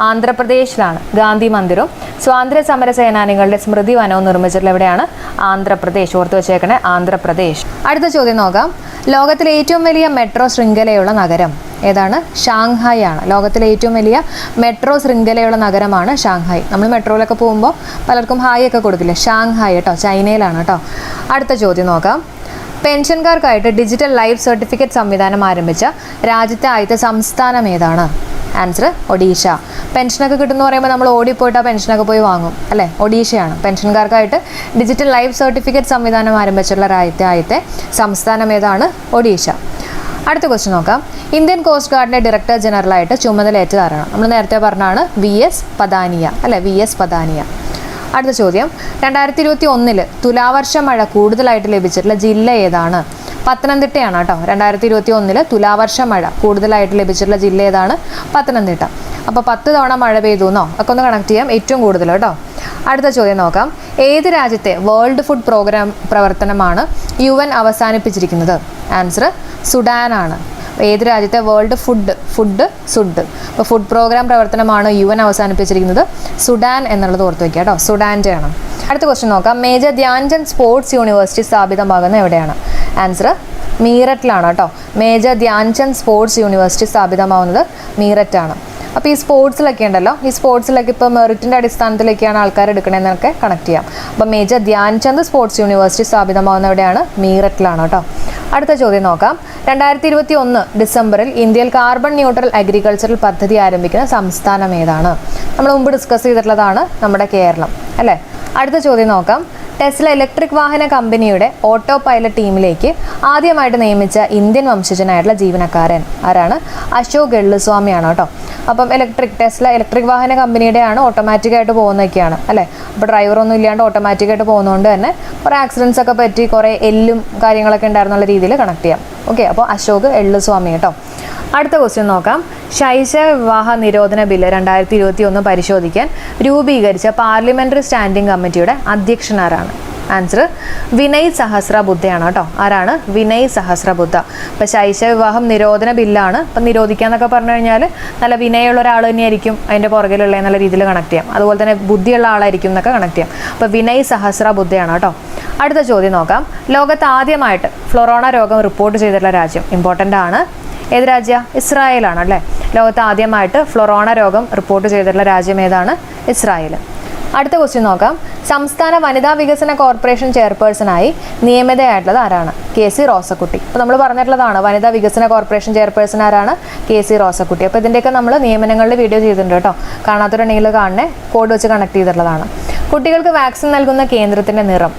ആന്ധ്രാപ്രദേശിലാണ്. ഗാന്ധി മന്ദിറും സ്വാതന്ത്ര്യ സമര സേനാനികളുടെ സ്മൃതി വനവും നിർമ്മിച്ചിട്ടുള്ള എവിടെയാണ്? ആന്ധ്രാപ്രദേശ്. ഓർത്ത് വെച്ചേക്കണേ, ആന്ധ്രാപ്രദേശ്. അടുത്ത ചോദ്യം നോക്കാം. ലോകത്തിലെ ഏറ്റവും വലിയ മെട്രോ ശൃംഖലയുള്ള നഗരം ഏതാണ്? ഷാങ്ഹായ് ആണ്. ലോകത്തിലെ ഏറ്റവും വലിയ മെട്രോ ശൃംഖലയുള്ള നഗരമാണ് ഷാങ്ഹായ്. നമ്മൾ മെട്രോയിലൊക്കെ പോകുമ്പോൾ പലർക്കും ഹായ് ഒക്കെ കൊടുക്കില്ലേ, ഷാങ്ഹായ് കേട്ടോ, ചൈനയിലാണ് കേട്ടോ. അടുത്ത ചോദ്യം നോക്കാം. പെൻഷൻകാർക്കായിട്ട് ഡിജിറ്റൽ ലൈഫ് സർട്ടിഫിക്കറ്റ് സംവിധാനം ആരംഭിച്ച രാജ്യത്തെ ആദ്യത്തെ സംസ്ഥാനം ഏതാണ്? ആൻസർ ഒഡീഷ. പെൻഷനൊക്കെ കിട്ടുമെന്ന് പറയുമ്പോൾ നമ്മൾ ഓടിപ്പോയിട്ട് ആ പെൻഷനൊക്കെ പോയി വാങ്ങും അല്ലേ, ഒഡീഷയാണ്. പെൻഷൻകാർക്കായിട്ട് ഡിജിറ്റൽ ലൈഫ് സർട്ടിഫിക്കറ്റ് സംവിധാനം ആരംഭിച്ചിട്ടുള്ള ആദ്യത്തെ സംസ്ഥാനം ഏതാണ്? ഒഡീഷ. അടുത്ത ക്വസ്റ്റ്യൻ നോക്കാം. ഇന്ത്യൻ കോസ്റ്റ് ഗാർഡിൻ്റെ ഡയറക്ടർ ജനറലായിട്ട് ചുമതലയേറ്റത് ആരാണ്? നമ്മൾ നേരത്തെ പറഞ്ഞാണ് VS പദാനിയ അല്ലേ, VS പദാനിയ. അടുത്ത ചോദ്യം, 2021 തുലാവർഷ മഴ കൂടുതലായിട്ട് ലഭിച്ചിട്ടുള്ള ജില്ല ഏതാണ്? പത്തനംതിട്ടയാണ് കേട്ടോ. 2021 തുലാവർഷ മഴ കൂടുതലായിട്ട് ലഭിച്ചിട്ടുള്ള ജില്ല ഏതാണ്? പത്തനംതിട്ട. അപ്പോൾ 10 തവണ മഴ പെയ്തു എന്നോ ഒക്കെ ഒന്ന് കണക്ട് ചെയ്യാം, ഏറ്റവും കൂടുതൽ കേട്ടോ. അടുത്ത ചോദ്യം നോക്കാം. ഏത് രാജ്യത്തെ വേൾഡ് ഫുഡ് പ്രോഗ്രാം പ്രവർത്തനമാണ് UN അവസാനിപ്പിച്ചിരിക്കുന്നത്? ആൻസർ സുഡാനാണ്. ഏത് രാജ്യത്തെ വേൾഡ് ഫുഡ് സുഡ്. അപ്പോൾ ഫുഡ് പ്രോഗ്രാം പ്രവർത്തനമാണ് UN അവസാനിപ്പിച്ചിരിക്കുന്നത്. സുഡാൻ എന്നുള്ളത് ഓർത്ത് വയ്ക്കുക കേട്ടോ, സുഡാൻ്റെ ആണ്. അടുത്ത ക്വസ്റ്റ്യൻ നോക്കാം. മേജർ ധ്യാൻചന്ദ് സ്പോർട്സ് യൂണിവേഴ്സിറ്റി സ്ഥാപിതമാകുന്നത് എവിടെയാണ്? ആൻസർ മീററ്റിലാണ് കേട്ടോ. മേജർ ധ്യാൻചന്ദ് സ്പോർട്സ് യൂണിവേഴ്സിറ്റി സ്ഥാപിതമാവുന്നത് മീററ്റാണ്. അപ്പോൾ ഈ സ്പോർട്സിലൊക്കെ ഉണ്ടല്ലോ, ഈ സ്പോർട്സിലൊക്കെ ഇപ്പോൾ മെറിറ്റിൻ്റെ അടിസ്ഥാനത്തിലൊക്കെയാണ് ആൾക്കാർ എടുക്കണമെന്നൊക്കെ കണക്ട് ചെയ്യാം. അപ്പോൾ മേജർ ധ്യാൻചന്ദ് സ്പോർട്സ് യൂണിവേഴ്സിറ്റി സ്ഥാപിതമാവുന്ന എവിടെയാണ്? മീററ്റിലാണ് കേട്ടോ. അടുത്ത ചോദ്യം നോക്കാം. 2021 ഡിസംബറിൽ ഇന്ത്യയിൽ കാർബൺ ന്യൂട്രൽ അഗ്രികൾച്ചറൽ പദ്ധതി ആരംഭിക്കുന്ന സംസ്ഥാനം ഏതാണ്? നമ്മൾ മുമ്പ് ഡിസ്കസ് ചെയ്തിട്ടുള്ളതാണ് നമ്മുടെ കേരളം അല്ലേ. അടുത്ത ചോദ്യം നോക്കാം. ടെസ്ല ഇലക്ട്രിക് വാഹന കമ്പനിയുടെ ഓട്ടോ പൈലറ്റ് ടീമിലേക്ക് ആദ്യമായിട്ട് നിയമിച്ച ഇന്ത്യൻ വംശജനായിട്ടുള്ള ജീവനക്കാരൻ ആരാണ്? അശോക് എള്ളുസ്വാമിയാണ് കേട്ടോ. അപ്പം ടെസ്ല ഇലക്ട്രിക് വാഹന കമ്പനിയുടെയാണ്, ഓട്ടോമാറ്റിക്കായിട്ട് പോകുന്നതൊക്കെയാണ് അല്ലേ. അപ്പോൾ ഡ്രൈവറൊന്നും ഇല്ലാണ്ട് ഓട്ടോമാറ്റിക്കായിട്ട് പോകുന്നതുകൊണ്ട് തന്നെ കുറേ ആക്സിഡൻസ് ഒക്കെ പറ്റി കുറേ എല്ലും കാര്യങ്ങളൊക്കെ ഉണ്ടായിരുന്നുള്ള രീതിയിൽ കണക്ട് ചെയ്യാം. ഓക്കെ, അപ്പോൾ അശോക് എള്ളുസ്വാമി കേട്ടോ. അടുത്ത ക്വസ്റ്റ്യൻ നോക്കാം. ശൈശവ വിവാഹ നിരോധന ബില്ല് 2021 പരിശോധിക്കാൻ രൂപീകരിച്ച പാർലമെന്ററി സ്റ്റാൻഡിംഗ് കമ്മിറ്റിയുടെ അധ്യക്ഷൻ ആരാണ്? ആൻസർ വിനയ് സഹസ്രബുദ്ധയാണ് കേട്ടോ. ആരാണ്? വിനയ് സഹസ്രബുദ്ധ. അപ്പോൾ ശൈശവ വിവാഹം നിരോധന ബില്ലാണ്. അപ്പം നിരോധിക്കാന്നൊക്കെ പറഞ്ഞു കഴിഞ്ഞാൽ നല്ല വിനയുള്ള ഒരാൾ തന്നെയായിരിക്കും അതിൻ്റെ പുറകിലുള്ള എന്നുള്ള രീതിയിൽ കണക്ട് ചെയ്യാം. അതുപോലെ തന്നെ ബുദ്ധിയുള്ള ആളായിരിക്കും എന്നൊക്കെ കണക്ട് ചെയ്യാം. അപ്പോൾ വിനയ് സഹസ്രബുദ്ധയാണ് കേട്ടോ. അടുത്ത ചോദ്യം നോക്കാം. ലോകത്ത് ആദ്യമായിട്ട് ഫ്ലൊറോണ രോഗം റിപ്പോർട്ട് ചെയ്തിട്ടുള്ള രാജ്യം ഇമ്പോർട്ടൻ്റ് ആണ്. ഏത് രാജ്യം? ഇസ്രായേലാണ് അല്ലേ. ലോകത്ത് ആദ്യമായിട്ട് ഫ്ലൊറോണ രോഗം റിപ്പോർട്ട് ചെയ്തിട്ടുള്ള രാജ്യം ഏതാണ്? ഇസ്രായേൽ. അടുത്ത ക്വസ്റ്റ്യൻ നോക്കാം. സംസ്ഥാന വനിതാ വികസന കോർപ്പറേഷൻ ചെയർപേഴ്സണായി നിയമിതയായിട്ടുള്ളത് ആരാണ്? KC റോസക്കുട്ടി. അപ്പോൾ നമ്മൾ പറഞ്ഞിട്ടുള്ളതാണ് വനിതാ വികസന കോർപ്പറേഷൻ ചെയർപേഴ്സൺ ആരാണ്? KC റോസക്കുട്ടി. അപ്പോൾ ഇതിൻ്റെയൊക്കെ നമ്മൾ നിയമനങ്ങളുടെ വീഡിയോ ചെയ്തിട്ടുണ്ട് കേട്ടോ. കാണാത്തവരുണ്ടെങ്കിൽ കാണണേ, കോഡ് വെച്ച് കണക്ട് ചെയ്തിട്ടുള്ളതാണ്. കുട്ടികൾക്ക് വാക്സിൻ നൽകുന്ന കേന്ദ്രത്തിൻ്റെ നിറം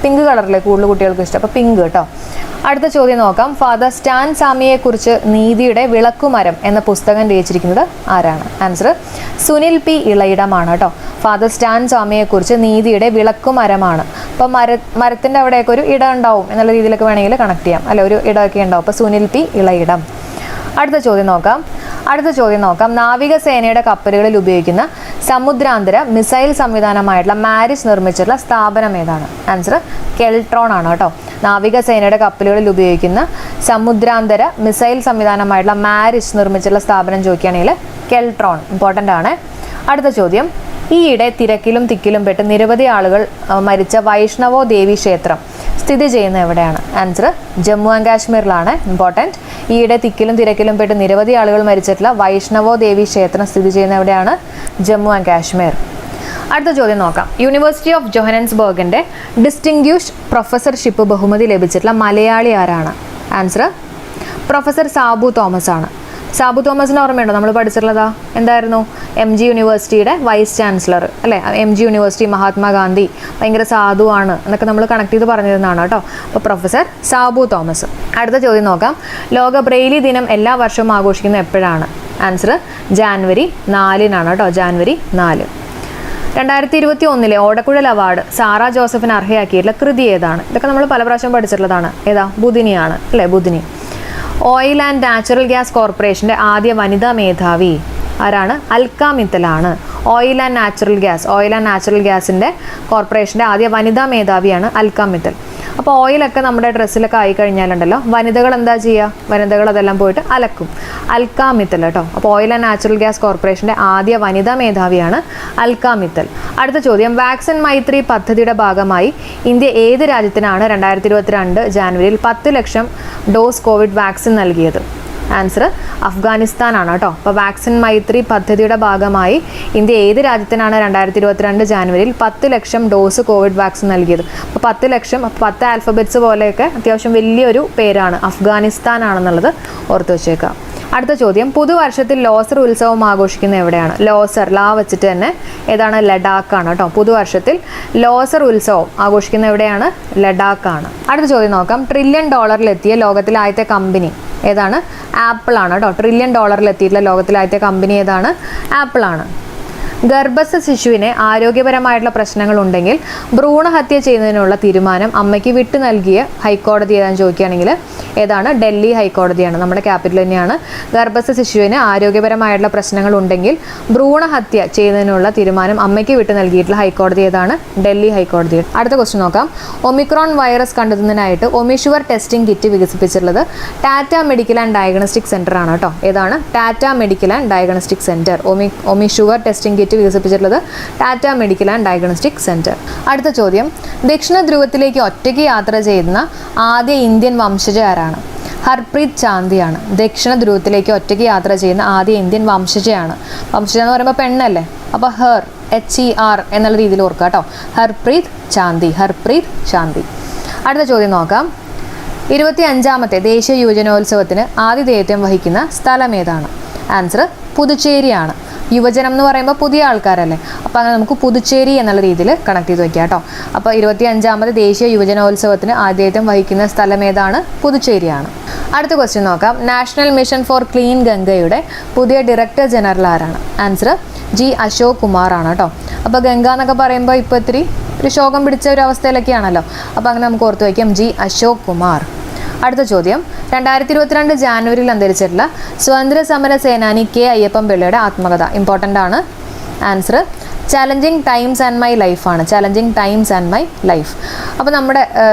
പിങ്ക് കളറിലെ കൂടുതൽ കുട്ടികൾക്ക് ഇഷ്ടം. അപ്പോൾ പിങ്ക് കേട്ടോ. അടുത്ത ചോദ്യം നോക്കാം. ഫാദർ സ്റ്റാൻ സ്വാമിയെക്കുറിച്ച് നീതിയുടെ വിളക്കുമരം എന്ന പുസ്തകം രചിച്ചിരിക്കുന്നത് ആരാണ്? Answer Sunil P. ഇളയിടമാണ് കേട്ടോ. ഫാദർ സ്റ്റാൻ സ്വാമിയെക്കുറിച്ച് നീതിയുടെ വിളക്കുമരമാണ്. അപ്പോൾ മരത്തിൻ്റെ അവിടെയൊക്കെ ഒരു ഇടം ഉണ്ടാവും എന്നുള്ള രീതിയിലൊക്കെ വേണമെങ്കിൽ കണക്ട് ചെയ്യാം അല്ലെ, ഒരു ഇടമൊക്കെ ഉണ്ടാവും. അപ്പോൾ സുനിൽ P. ഇളയിടം. അടുത്ത ചോദ്യം നോക്കാം. നാവികസേനയുടെ കപ്പലുകളിൽ ഉപയോഗിക്കുന്ന സമുദ്രാന്തര മിസൈൽ സംവിധാനമായിട്ടുള്ള മാരിസ് നിർമ്മിച്ചിട്ടുള്ള സ്ഥാപനം ഏതാണ്? ആൻസർ കെൽട്രോൺ ആണ് കേട്ടോ. നാവികസേനയുടെ കപ്പലുകളിൽ ഉപയോഗിക്കുന്ന സമുദ്രാന്തര മിസൈൽ സംവിധാനമായിട്ടുള്ള മാരിസ് നിർമ്മിച്ചിട്ടുള്ള സ്ഥാപനം ചോദിക്കുകയാണെങ്കിൽ കെൽട്രോൺ ഇമ്പോർട്ടൻ്റ് ആണ്. അടുത്ത ചോദ്യം. ഈയിടെ തിരക്കിലും തിക്കിലും പെട്ട് നിരവധി ആളുകൾ മരിച്ച വൈഷ്ണവോ ദേവി ക്ഷേത്രം സ്ഥിതി ചെയ്യുന്ന എവിടെയാണ്? ആൻസർ ജമ്മു ആൻഡ് കാശ്മീരിലാണ്. ഇമ്പോർട്ടൻറ്റ്. ഈയിടെ തിക്കിലും തിരക്കിലും പെട്ട് നിരവധി ആളുകൾ മരിച്ചിട്ടുള്ള വൈഷ്ണവോ ദേവി ക്ഷേത്രം സ്ഥിതി ചെയ്യുന്ന എവിടെയാണ്? ജമ്മു ആൻഡ് കാശ്മീർ. അടുത്ത ചോദ്യം നോക്കാം. യൂണിവേഴ്സിറ്റി ഓഫ് ജോഹനൻസ്ബർഗിൻ്റെ ഡിസ്റ്റിങ്ക്യൂഷ്ഡ് പ്രൊഫസർഷിപ്പ് ബഹുമതി ലഭിച്ചിട്ടുള്ള മലയാളി ആരാണ്? ആൻസർ പ്രൊഫസർ സാബു തോമസ് ആണ്. സാബു തോമസിന് ഓർമ്മയുണ്ടോ? നമ്മൾ പഠിച്ചിട്ടുള്ളതാ എന്തായിരുന്നു? MG യൂണിവേഴ്സിറ്റിയുടെ വൈസ് ചാൻസലർ അല്ലേ. MG യൂണിവേഴ്സിറ്റി മഹാത്മാഗാന്ധി ഭയങ്കര സാധുവാണ് എന്നൊക്കെ നമ്മൾ കണക്ട് ചെയ്ത് പറഞ്ഞിരുന്നതാണ് കേട്ടോ. അപ്പോൾ പ്രൊഫസർ സാബു തോമസ്. അടുത്ത ചോദ്യം നോക്കാം. ലോക ബ്രെയിലി ദിനം എല്ലാ വർഷവും ആഘോഷിക്കുന്നത് എപ്പോഴാണ്? ആൻസർ ജാനുവരി 4-നാണ് കേട്ടോ. ജാനുവരി 4. 2021 ഓടക്കുഴൽ അവാർഡ് സാറ ജോസഫിന് അർഹയാക്കിയിട്ടുള്ള കൃതി ഏതാണ്? ഇതൊക്കെ നമ്മൾ പല പ്രാവശ്യം പഠിച്ചിട്ടുള്ളതാണ്. ഏതാ? ബുധിനിയാണ് അല്ലേ. Budhini. Oil and natural gas കോർപ്പറേഷൻ്റെ ആദ്യ വനിതാ മേധാവി ആരാണ്? അൽക്ക മിത്തലാണ്. ഓയിൽ ആൻഡ് നാച്ചുറൽ ഗ്യാസിൻ്റെ കോർപ്പറേഷൻ്റെ ആദ്യ വനിതാ മേധാവിയാണ് അൽക്ക മിത്തൽ. അപ്പോൾ ഓയിലൊക്കെ നമ്മുടെ ഡ്രസ്സിലൊക്കെ ആയി കഴിഞ്ഞാലുണ്ടല്ലോ വനിതകൾ എന്താ ചെയ്യുക? വനിതകൾ അതെല്ലാം പോയിട്ട് അലക്കും. അൽക്ക മിത്തൽ കേട്ടോ. അപ്പോൾ ഓയിൽ ആൻഡ് നാച്ചുറൽ ഗ്യാസ് കോർപ്പറേഷൻ്റെ ആദ്യ വനിതാ മേധാവിയാണ് അൽക്ക മിത്തൽ. അടുത്ത ചോദ്യം. വാക്സിൻ മൈത്രി പദ്ധതിയുടെ ഭാഗമായി ഇന്ത്യ ഏത് രാജ്യത്തിനാണ് 2022 ജാനുവരിയിൽ 10 ലക്ഷം ഡോസ് കോവിഡ് വാക്സിൻ നൽകിയത്? ആൻസർ അഫ്ഗാനിസ്ഥാനാണ് കേട്ടോ. അപ്പോൾ വാക്സിൻ മൈത്രി പദ്ധതിയുടെ ഭാഗമായി ഇന്ത്യ ഏത് രാജ്യത്തിനാണ് 2022 ജാനുവരിയിൽ 10 ലക്ഷം ഡോസ് കോവിഡ് വാക്സിൻ നൽകിയത്? അപ്പോൾ 10 ലക്ഷം 10 ആൽഫബറ്റ്സ് പോലെയൊക്കെ അത്യാവശ്യം വലിയൊരു പേരാണ്. അഫ്ഗാനിസ്ഥാൻ ആണെന്നുള്ളത് ഓർത്ത് വെച്ചേക്കാം. അടുത്ത ചോദ്യം. പുതുവർഷത്തിൽ ലോസർ ഉത്സവം ആഘോഷിക്കുന്ന എവിടെയാണ്? ലോസർ ലാ വെച്ചിട്ട് തന്നെ ഏതാണ്? ലഡാക്കാണ് കേട്ടോ. പുതുവർഷത്തിൽ ലോസർ ഉത്സവം ആഘോഷിക്കുന്ന എവിടെയാണ്? ലഡാക്കാണ്. അടുത്ത ചോദ്യം നോക്കാം. $1 ട്രില്യൺ എത്തിയ ലോകത്തിലെ ആദ്യത്തെ കമ്പനി ഏതാണ്? ആപ്പിൾ ആണ് കേട്ടോ. $1 ട്രില്യൺ എത്തിയിട്ടുള്ള ലോകത്തിലെ ആദ്യത്തെ കമ്പനി ഏതാണ്? ആപ്പിൾ ആണ്. ഗർഭസ്ഥ ശിശുവിന് ആരോഗ്യപരമായിട്ടുള്ള പ്രശ്നങ്ങൾ ഉണ്ടെങ്കിൽ ഭ്രൂണഹത്യ ചെയ്യുന്നതിനുള്ള തീരുമാനം അമ്മയ്ക്ക് വിട്ടു നൽകിയ ഹൈക്കോടതി ഏതാണെന്ന് ചോദിക്കുകയാണെങ്കിൽ ഏതാണ്? ഡൽഹി ഹൈക്കോടതിയാണ്. നമ്മുടെ ക്യാപിറ്റൽ തന്നെയാണ്. ഗർഭസ്ഥ ശിശുവിന് ആരോഗ്യപരമായിട്ടുള്ള പ്രശ്നങ്ങൾ ഉണ്ടെങ്കിൽ ഭ്രൂണഹത്യ ചെയ്യുന്നതിനുള്ള തീരുമാനം അമ്മയ്ക്ക് വിട്ടു നൽകിയിട്ടുള്ള ഹൈക്കോടതി ഏതാണ്? ഡൽഹി ഹൈക്കോടതി. അടുത്ത ക്വസ്റ്റ്യൻ നോക്കാം. ഒമിക്രോൺ വൈറസ് കണ്ടെത്തുന്നതിനായിട്ട് ഒമിഷുവർ ടെസ്റ്റിംഗ് കിറ്റ് വികസിപ്പിച്ചിട്ടുള്ളത് Tata medical and diagnostic centre ആണ് കേട്ടോ. ഏതാണ്? Tata medical and diagnostic centre. OmiSure testing kit വികസിപ്പിച്ചിട്ടുള്ളത് Tata medical and diagnostic centre. അടുത്ത ചോദ്യം. ദക്ഷിണ ധ്രുവത്തിലേക്ക് ഒറ്റയ്ക്ക് യാത്ര ചെയ്യുന്ന ആദ്യ ഇന്ത്യൻ വംശജ ആരാണ്? ഹർപ്രീത് ചാന്ദിയാണ്. ദക്ഷിണ ധ്രുവത്തിലേക്ക് ഒറ്റയ്ക്ക് യാത്ര ചെയ്യുന്ന ആദ്യ ഇന്ത്യൻ വംശജയാണ്. വംശജ എന്ന് പറയുമ്പോൾ പെണ്ണല്ലേ, അപ്പോൾ HER എന്നുള്ള രീതിയിൽ ഓർക്കുക കേട്ടോ. ഹർപ്രീത് ചാന്ദി. ഹർപ്രീത് ചാന്ദി. അടുത്ത ചോദ്യം നോക്കാം. 25ാമത്തെ ദേശീയ യുവജനോത്സവത്തിന് ആതിഥേയത്വം വഹിക്കുന്ന സ്ഥലം ഏതാണ്? ആൻസർ പുതുച്ചേരിയാണ്. യുവജനം എന്ന് പറയുമ്പോൾ പുതിയ ആൾക്കാരല്ലേ, അപ്പോൾ അങ്ങനെ നമുക്ക് പുതുച്ചേരി എന്നുള്ള രീതിയിൽ കണക്ട് ചെയ്ത് വയ്ക്കാം കേട്ടോ. അപ്പോൾ 25ാമത് ദേശീയ യുവജനോത്സവത്തിന് ആതിഥേയത്വം വഹിക്കുന്ന സ്ഥലം ഏതാണ്? പുതുച്ചേരിയാണ്. അടുത്ത ക്വസ്റ്റ്യൻ നോക്കാം. നാഷണൽ മിഷൻ ഫോർ ക്ലീൻ ഗംഗയുടെ പുതിയ ഡയറക്ടർ ജനറൽ ആരാണ്? Answer G. അശോക് കുമാർ ആണ് കേട്ടോ. അപ്പോൾ ഗംഗ എന്നൊക്കെ പറയുമ്പോൾ ഇപ്പോൾ ഇത്തിരി ഒരു ശോകം പിടിച്ച ഒരു അവസ്ഥയിലൊക്കെയാണല്ലോ, അപ്പോൾ അങ്ങനെ നമുക്ക് ഓർത്ത് വയ്ക്കാം G. അശോക് കുമാർ. അടുത്ത ചോദ്യം. 2022 ജാനുവരിയിൽ അന്തരിച്ചിട്ടുള്ള സ്വാതന്ത്ര്യ സമര സേനാനി K. അയ്യപ്പൻ പിള്ളയുടെ ആത്മകഥ ഇമ്പോർട്ടൻ്റ് ആണ്. Answer challenging times and my life ആണ്. Challenging times and my life. അപ്പോൾ നമ്മുടെ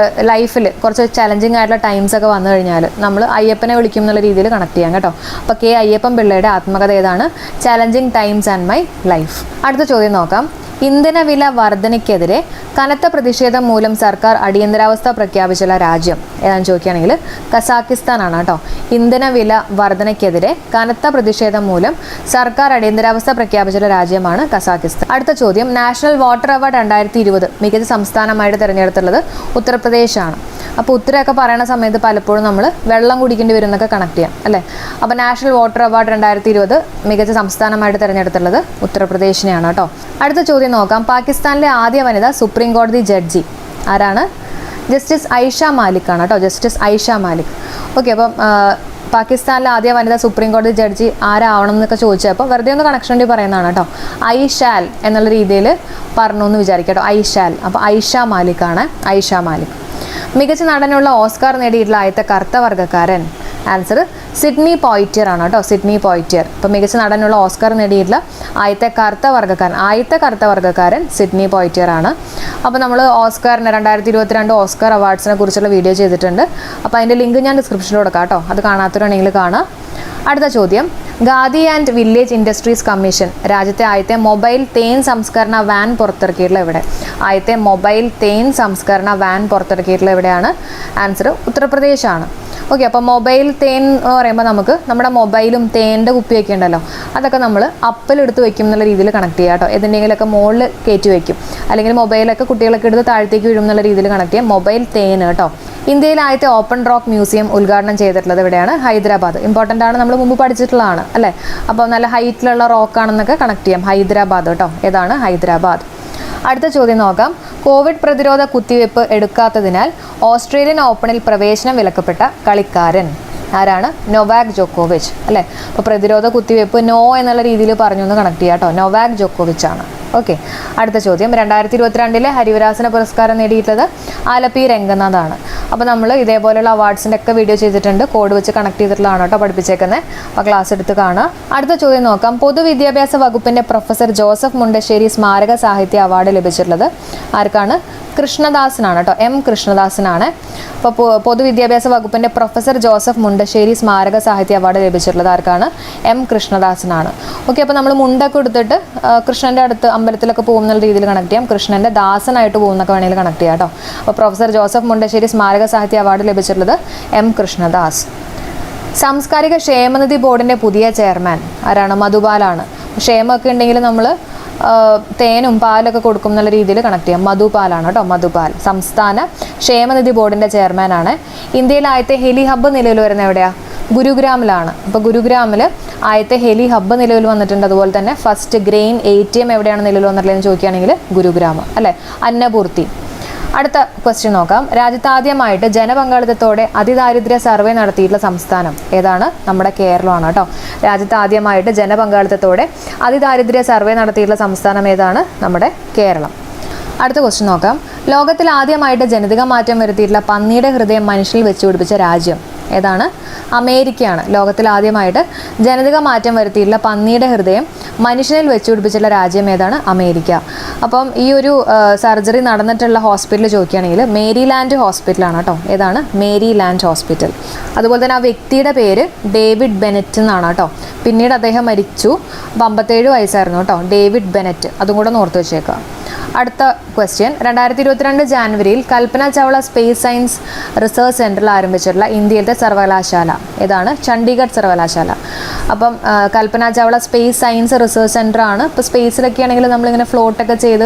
ലൈഫിൽ കുറച്ച് ചലഞ്ചിങ് ആയിട്ടുള്ള ടൈംസ് ഒക്കെ വന്നു കഴിഞ്ഞാൽ നമ്മൾ അയ്യപ്പനെ വിളിക്കും എന്നുള്ള രീതിയിൽ കണക്ട് ചെയ്യാം കേട്ടോ. അപ്പോൾ K. അയ്യപ്പൻ പിള്ളയുടെ ആത്മകഥ ഏതാണ്? Challenging times and my life. അടുത്ത ചോദ്യം നോക്കാം. ഇന്ധനവില വർധനയ്ക്കെതിരെ കനത്ത പ്രതിഷേധം മൂലം സർക്കാർ അടിയന്തരാവസ്ഥ പ്രഖ്യാപിച്ചുള്ള രാജ്യം ഏതാണെന്ന് ചോദിക്കുകയാണെങ്കിൽ കസാക്കിസ്ഥാനാണ് കേട്ടോ. ഇന്ധനവില വർധനയ്ക്കെതിരെ കനത്ത പ്രതിഷേധം മൂലം സർക്കാർ അടിയന്തരാവസ്ഥ പ്രഖ്യാപിച്ചുള്ള രാജ്യമാണ് കസാക്കിസ്ഥാൻ. അടുത്ത ചോദ്യം. നാഷണൽ വാട്ടർ അവാർഡ് 2020 മികച്ച സംസ്ഥാനമായിട്ട് തിരഞ്ഞെടുത്തുള്ളത് ഉത്തർപ്രദേശാണ്. അപ്പോൾ ഉത്തരമൊക്കെ പറയുന്ന സമയത്ത് പലപ്പോഴും നമ്മൾ വെള്ളം കുടിക്കേണ്ടി വരും എന്നൊക്കെ കണക്ട് ചെയ്യാം അല്ലേ. അപ്പോൾ നാഷണൽ വാട്ടർ അവാർഡ് 2020 മികച്ച സംസ്ഥാനമായിട്ട് തിരഞ്ഞെടുത്തുള്ളത് ഉത്തർപ്രദേശിനെയാണ് കേട്ടോ. അടുത്ത ചോദ്യം നോക്കാം. പാകിസ്ഥാനിലെ ആദ്യ വനിത സുപ്രീം കോടതി ജഡ്ജി ആരാണ്? ജസ്റ്റിസ് ഐഷ മാലിക് ആണ് കേട്ടോ. ജസ്റ്റിസ് ഐഷ മാലിക്. ഓക്കെ, അപ്പം പാകിസ്ഥാനിലെ ആദ്യ വനിത സുപ്രീം കോടതി ജഡ്ജി ആരാവണം എന്നൊക്കെ ചോദിച്ചപ്പോൾ വെറുതെ ഒന്ന് കണക്ഷൻ വേണ്ടി പറയുന്നതാണ് കേട്ടോ. ഐ ഷാൽ എന്നുള്ള രീതിയിൽ പറഞ്ഞു എന്ന് വിചാരിക്കാം കേട്ടോ. I shall. അപ്പോൾ ഐഷ മാലിക് ആണ്. ഐഷ മാലിക്. മികച്ച നടനുള്ള ഓസ്കാർ നേടിയിട്ടുള്ള ആദ്യത്തെ കറുത്ത വർഗ്ഗക്കാരൻ? ആൻസർ സിഡ്നി പോയിറ്റിയർ ആണ് കേട്ടോ. സിഡ്നി പോയിറ്റിയർ. അപ്പോൾ മികച്ച നടനുള്ള ഓസ്കാർ നേടിയിട്ടുള്ള ആദ്യത്തെ കറുത്ത വർഗ്ഗക്കാരൻ സിഡ്നി പോയിറ്റിയർ ആണ്. അപ്പോൾ നമ്മൾ ഓസ്കാറിന് 2022 ഓസ്കാർ അവാർഡ്സിനെ കുറിച്ചുള്ള വീഡിയോ ചെയ്തിട്ടുണ്ട്. അപ്പോൾ അതിൻ്റെ ലിങ്ക് ഞാൻ ഡിസ്ക്രിപ്ഷനിൽ കൊടുക്കാം കേട്ടോ. അത് കാണാത്തവരാണെങ്കിൽ കാണാം. അടുത്ത ചോദ്യം. Khadi and village industries commission രാജ്യത്തെ ആദ്യത്തെ മൊബൈൽ തേൻ സംസ്കരണ വാൻ പുറത്തിറക്കിയിട്ടുള്ള എവിടെ? ആദ്യത്തെ മൊബൈൽ തേൻ സംസ്കരണ വാൻ പുറത്തിറക്കിയിട്ടുള്ള എവിടെയാണ്? ആൻസർ ഉത്തർപ്രദേശാണ്. ഓക്കെ, അപ്പോൾ മൊബൈൽ തേൻ എന്ന് പറയുമ്പോൾ നമുക്ക് നമ്മുടെ മൊബൈലും തേൻ്റെ കുപ്പിയൊക്കെ ഉണ്ടല്ലോ, അതൊക്കെ നമ്മൾ അപ്പിലെടുത്ത് വെക്കും എന്നുള്ള രീതിയിൽ കണക്ട് ചെയ്യുക കേട്ടോ. എന്തിൻ്റെങ്കിലൊക്കെ മുകളിൽ കയറ്റി വയ്ക്കും, അല്ലെങ്കിൽ മൊബൈലൊക്കെ കുട്ടികളൊക്കെ എടുത്ത് താഴത്തേക്ക് വീഴും എന്നുള്ള രീതിയിൽ കണക്ട് ചെയ്യാം. മൊബൈൽ തേൻ കേട്ടോ. ഇന്ത്യയിൽ ആദ്യത്തെ ഓപ്പൺ റോക്ക് മ്യൂസിയം ഉദ്ഘാടനം ചെയ്തിട്ടുള്ളത് എവിടെയാണ്? ഹൈദരാബാദ്. ഇമ്പോർട്ടൻ്റ് ആണ്, നമ്മൾ മുമ്പ് പഠിച്ചിട്ടുള്ളതാണ് അല്ലേ. അപ്പോൾ നല്ല ഹൈറ്റിലുള്ള റോക്കാണെന്നൊക്കെ കണക്ട് ചെയ്യാം. ഹൈദരാബാദ് കേട്ടോ. ഏതാണ്? ഹൈദരാബാദ്. അടുത്ത ചോദ്യം നോക്കാം. കോവിഡ് പ്രതിരോധ കുത്തിവയ്പ്പ് എടുക്കാത്തതിനാൽ ഓസ്ട്രേലിയൻ ഓപ്പണിൽ പ്രവേശനം വിലക്കപ്പെട്ട കളിക്കാരൻ ആരാണ്? നൊവാക് ജോക്കോവിച്ച് അല്ലേ. അപ്പോൾ പ്രതിരോധ കുത്തിവയ്പ്പ് നോ എന്നുള്ള രീതിയിൽ പറഞ്ഞു എന്ന് കണക്ട് ചെയ്യാം കേട്ടോ. നൊവാക് ജോക്കോവിച്ച് ആണ്. ഓക്കെ, അടുത്ത ചോദ്യം. 2022 ഹരിവരാസന പുരസ്കാരം നേടിയിട്ടുള്ളത് ആലപ്പി രംഗനാഥാണ്. അപ്പോൾ നമ്മൾ ഇതേപോലെയുള്ള അവാർഡ്സിൻ്റെ ഒക്കെ വീഡിയോ ചെയ്തിട്ടുണ്ട്. കോഡ് വെച്ച് കണക്ട് ചെയ്തിട്ടുള്ളതാണ് കേട്ടോ പഠിപ്പിച്ചേക്കുന്നത്. അപ്പോൾ ക്ലാസ് എടുത്ത് കാണുക. അടുത്ത ചോദ്യം നോക്കാം. പൊതുവിദ്യാഭ്യാസ വകുപ്പിൻ്റെ പ്രൊഫസർ ജോസഫ് മുണ്ടശ്ശേരി സ്മാരക സാഹിത്യ അവാർഡ് ലഭിച്ചിട്ടുള്ളത് ആർക്കാണ്? കൃഷ്ണദാസനാണ് കേട്ടോ. M. കൃഷ്ണദാസനാണ്. അപ്പോൾ പൊതുവിദ്യാഭ്യാസ വകുപ്പിൻ്റെ പ്രൊഫസർ ജോസഫ് മുണ്ടശ്ശേരി സ്മാരക സാഹിത്യ അവാർഡ് ലഭിച്ചിട്ടുള്ളത് ആർക്കാണ്? M. കൃഷ്ണദാസനാണ്. ഓക്കെ, അപ്പോൾ നമ്മൾ മുണ്ടൊക്കെ എടുത്തിട്ട് കൃഷ്ണൻ്റെ അടുത്ത് അമ്പലത്തിലൊക്കെ പോകുന്ന രീതിയിൽ കണക്ട് ചെയ്യാം. കൃഷ്ണൻ്റെ ദാസനായിട്ട് പോകുന്നൊക്കെ വേണമെങ്കിൽ കണക്ട് ചെയ്യാം കേട്ടോ. അപ്പോൾ പ്രൊഫസർ ജോസഫ് മുണ്ടശ്ശേരി സ്മാരക സാഹിത്യ അവാർഡ് ലഭിച്ചിട്ടുള്ളത് M. കൃഷ്ണദാസ്. സാംസ്കാരിക ക്ഷേമനിധി ബോർഡിൻ്റെ പുതിയ ചെയർമാൻ ആരാണ്? മധുപാലാണ്. ക്ഷേമമൊക്കെ ഉണ്ടെങ്കിൽ നമ്മൾ തേനും പാലൊക്കെ കൊടുക്കും എന്നുള്ള രീതിയിൽ കണക്ട് ചെയ്യാം. മധുപാലാണ് കേട്ടോ. മധുപാൽ സംസ്ഥാന ക്ഷേമനിധി ബോർഡിൻ്റെ ചെയർമാനാണ്. ഇന്ത്യയിൽ ആദ്യത്തെ ഹെലി ഹബ്ബ് നിലവിൽ വരുന്ന എവിടെയാണ്? ഗുരുഗ്രാമിലാണ്. അപ്പോൾ ഗുരുഗ്രാമിൽ ആദ്യത്തെ ഹെലി ഹബ്ബ് നിലവിൽ വന്നിട്ടുണ്ട്. അതുപോലെ തന്നെ ഫസ്റ്റ് ഗ്രെയിൻ ATM എവിടെയാണ് നിലവിൽ വന്നിട്ടുള്ളതെന്ന് ചോദിക്കുകയാണെങ്കിൽ ഗുരുഗ്രാം അല്ലേ. അന്നപൂർത്തി. അടുത്ത ക്വസ്റ്റ്യൻ നോക്കാം. രാജ്യത്ത് ആദ്യമായിട്ട് ജനപങ്കാളിത്തത്തോടെ അതിദാരിദ്ര്യ സർവേ നടത്തിയിട്ടുള്ള സംസ്ഥാനം ഏതാണ്? നമ്മുടെ കേരളമാണ് കേട്ടോ. രാജ്യത്ത് ആദ്യമായിട്ട് ജനപങ്കാളിത്തത്തോടെ അതിദാരിദ്ര്യ സർവേ നടത്തിയിട്ടുള്ള സംസ്ഥാനം ഏതാണ്? നമ്മുടെ കേരളം. അടുത്ത ക്വസ്റ്റ്യൻ നോക്കാം. ലോകത്തിൽ ആദ്യമായിട്ട് ജനിതക മാറ്റം വരുത്തിയിട്ടുള്ള പന്നിയുടെ ഹൃദയം മനുഷ്യനിൽ വെച്ച് പിടിപ്പിച്ച രാജ്യം ഏതാണ്? അമേരിക്കയാണ്. ലോകത്തിൽ ആദ്യമായിട്ട് ജനിതക മാറ്റം വരുത്തിയിട്ടുള്ള പന്നിയുടെ ഹൃദയം മനുഷ്യനിൽ വെച്ച് പിടിപ്പിച്ചിട്ടുള്ള രാജ്യം ഏതാണ്? അമേരിക്ക. അപ്പം ഈ ഒരു സർജറി നടന്നിട്ടുള്ള ഹോസ്പിറ്റൽ ചോദിക്കുകയാണെങ്കിൽ മേരിലാൻഡ് ഹോസ്പിറ്റലാണ് കേട്ടോ. ഏതാണ്? Maryland hospital. അതുപോലെ തന്നെ ആ വ്യക്തിയുടെ പേര് ഡേവിഡ് ബെനറ്റ് എന്നാണ് കേട്ടോ. പിന്നീട് അദ്ദേഹം മരിച്ചു. 57 വയസ്സായിരുന്നു കേട്ടോ. David Bennett. അതും കൂടെ ഒന്ന് ഓർത്ത് വെച്ചേക്കുക. അടുത്ത ക്വസ്റ്റ്യൻ. 2022 ജാനുവരിയിൽ Kalpana Chawla space science research സെൻറ്ററിൽ ആരംഭിച്ചിട്ടുള്ള ഇന്ത്യയിലത്തെ സർവകലാശാല ഏതാണ്? ചണ്ഡീഗഡ് സർവകലാശാല. അപ്പം Kalpana Chawla space science research centre ആണ്. ഇപ്പോൾ സ്പേസിലൊക്കെ ആണെങ്കിൽ നമ്മളിങ്ങനെ ഫ്ലോട്ടൊക്കെ ചെയ്ത്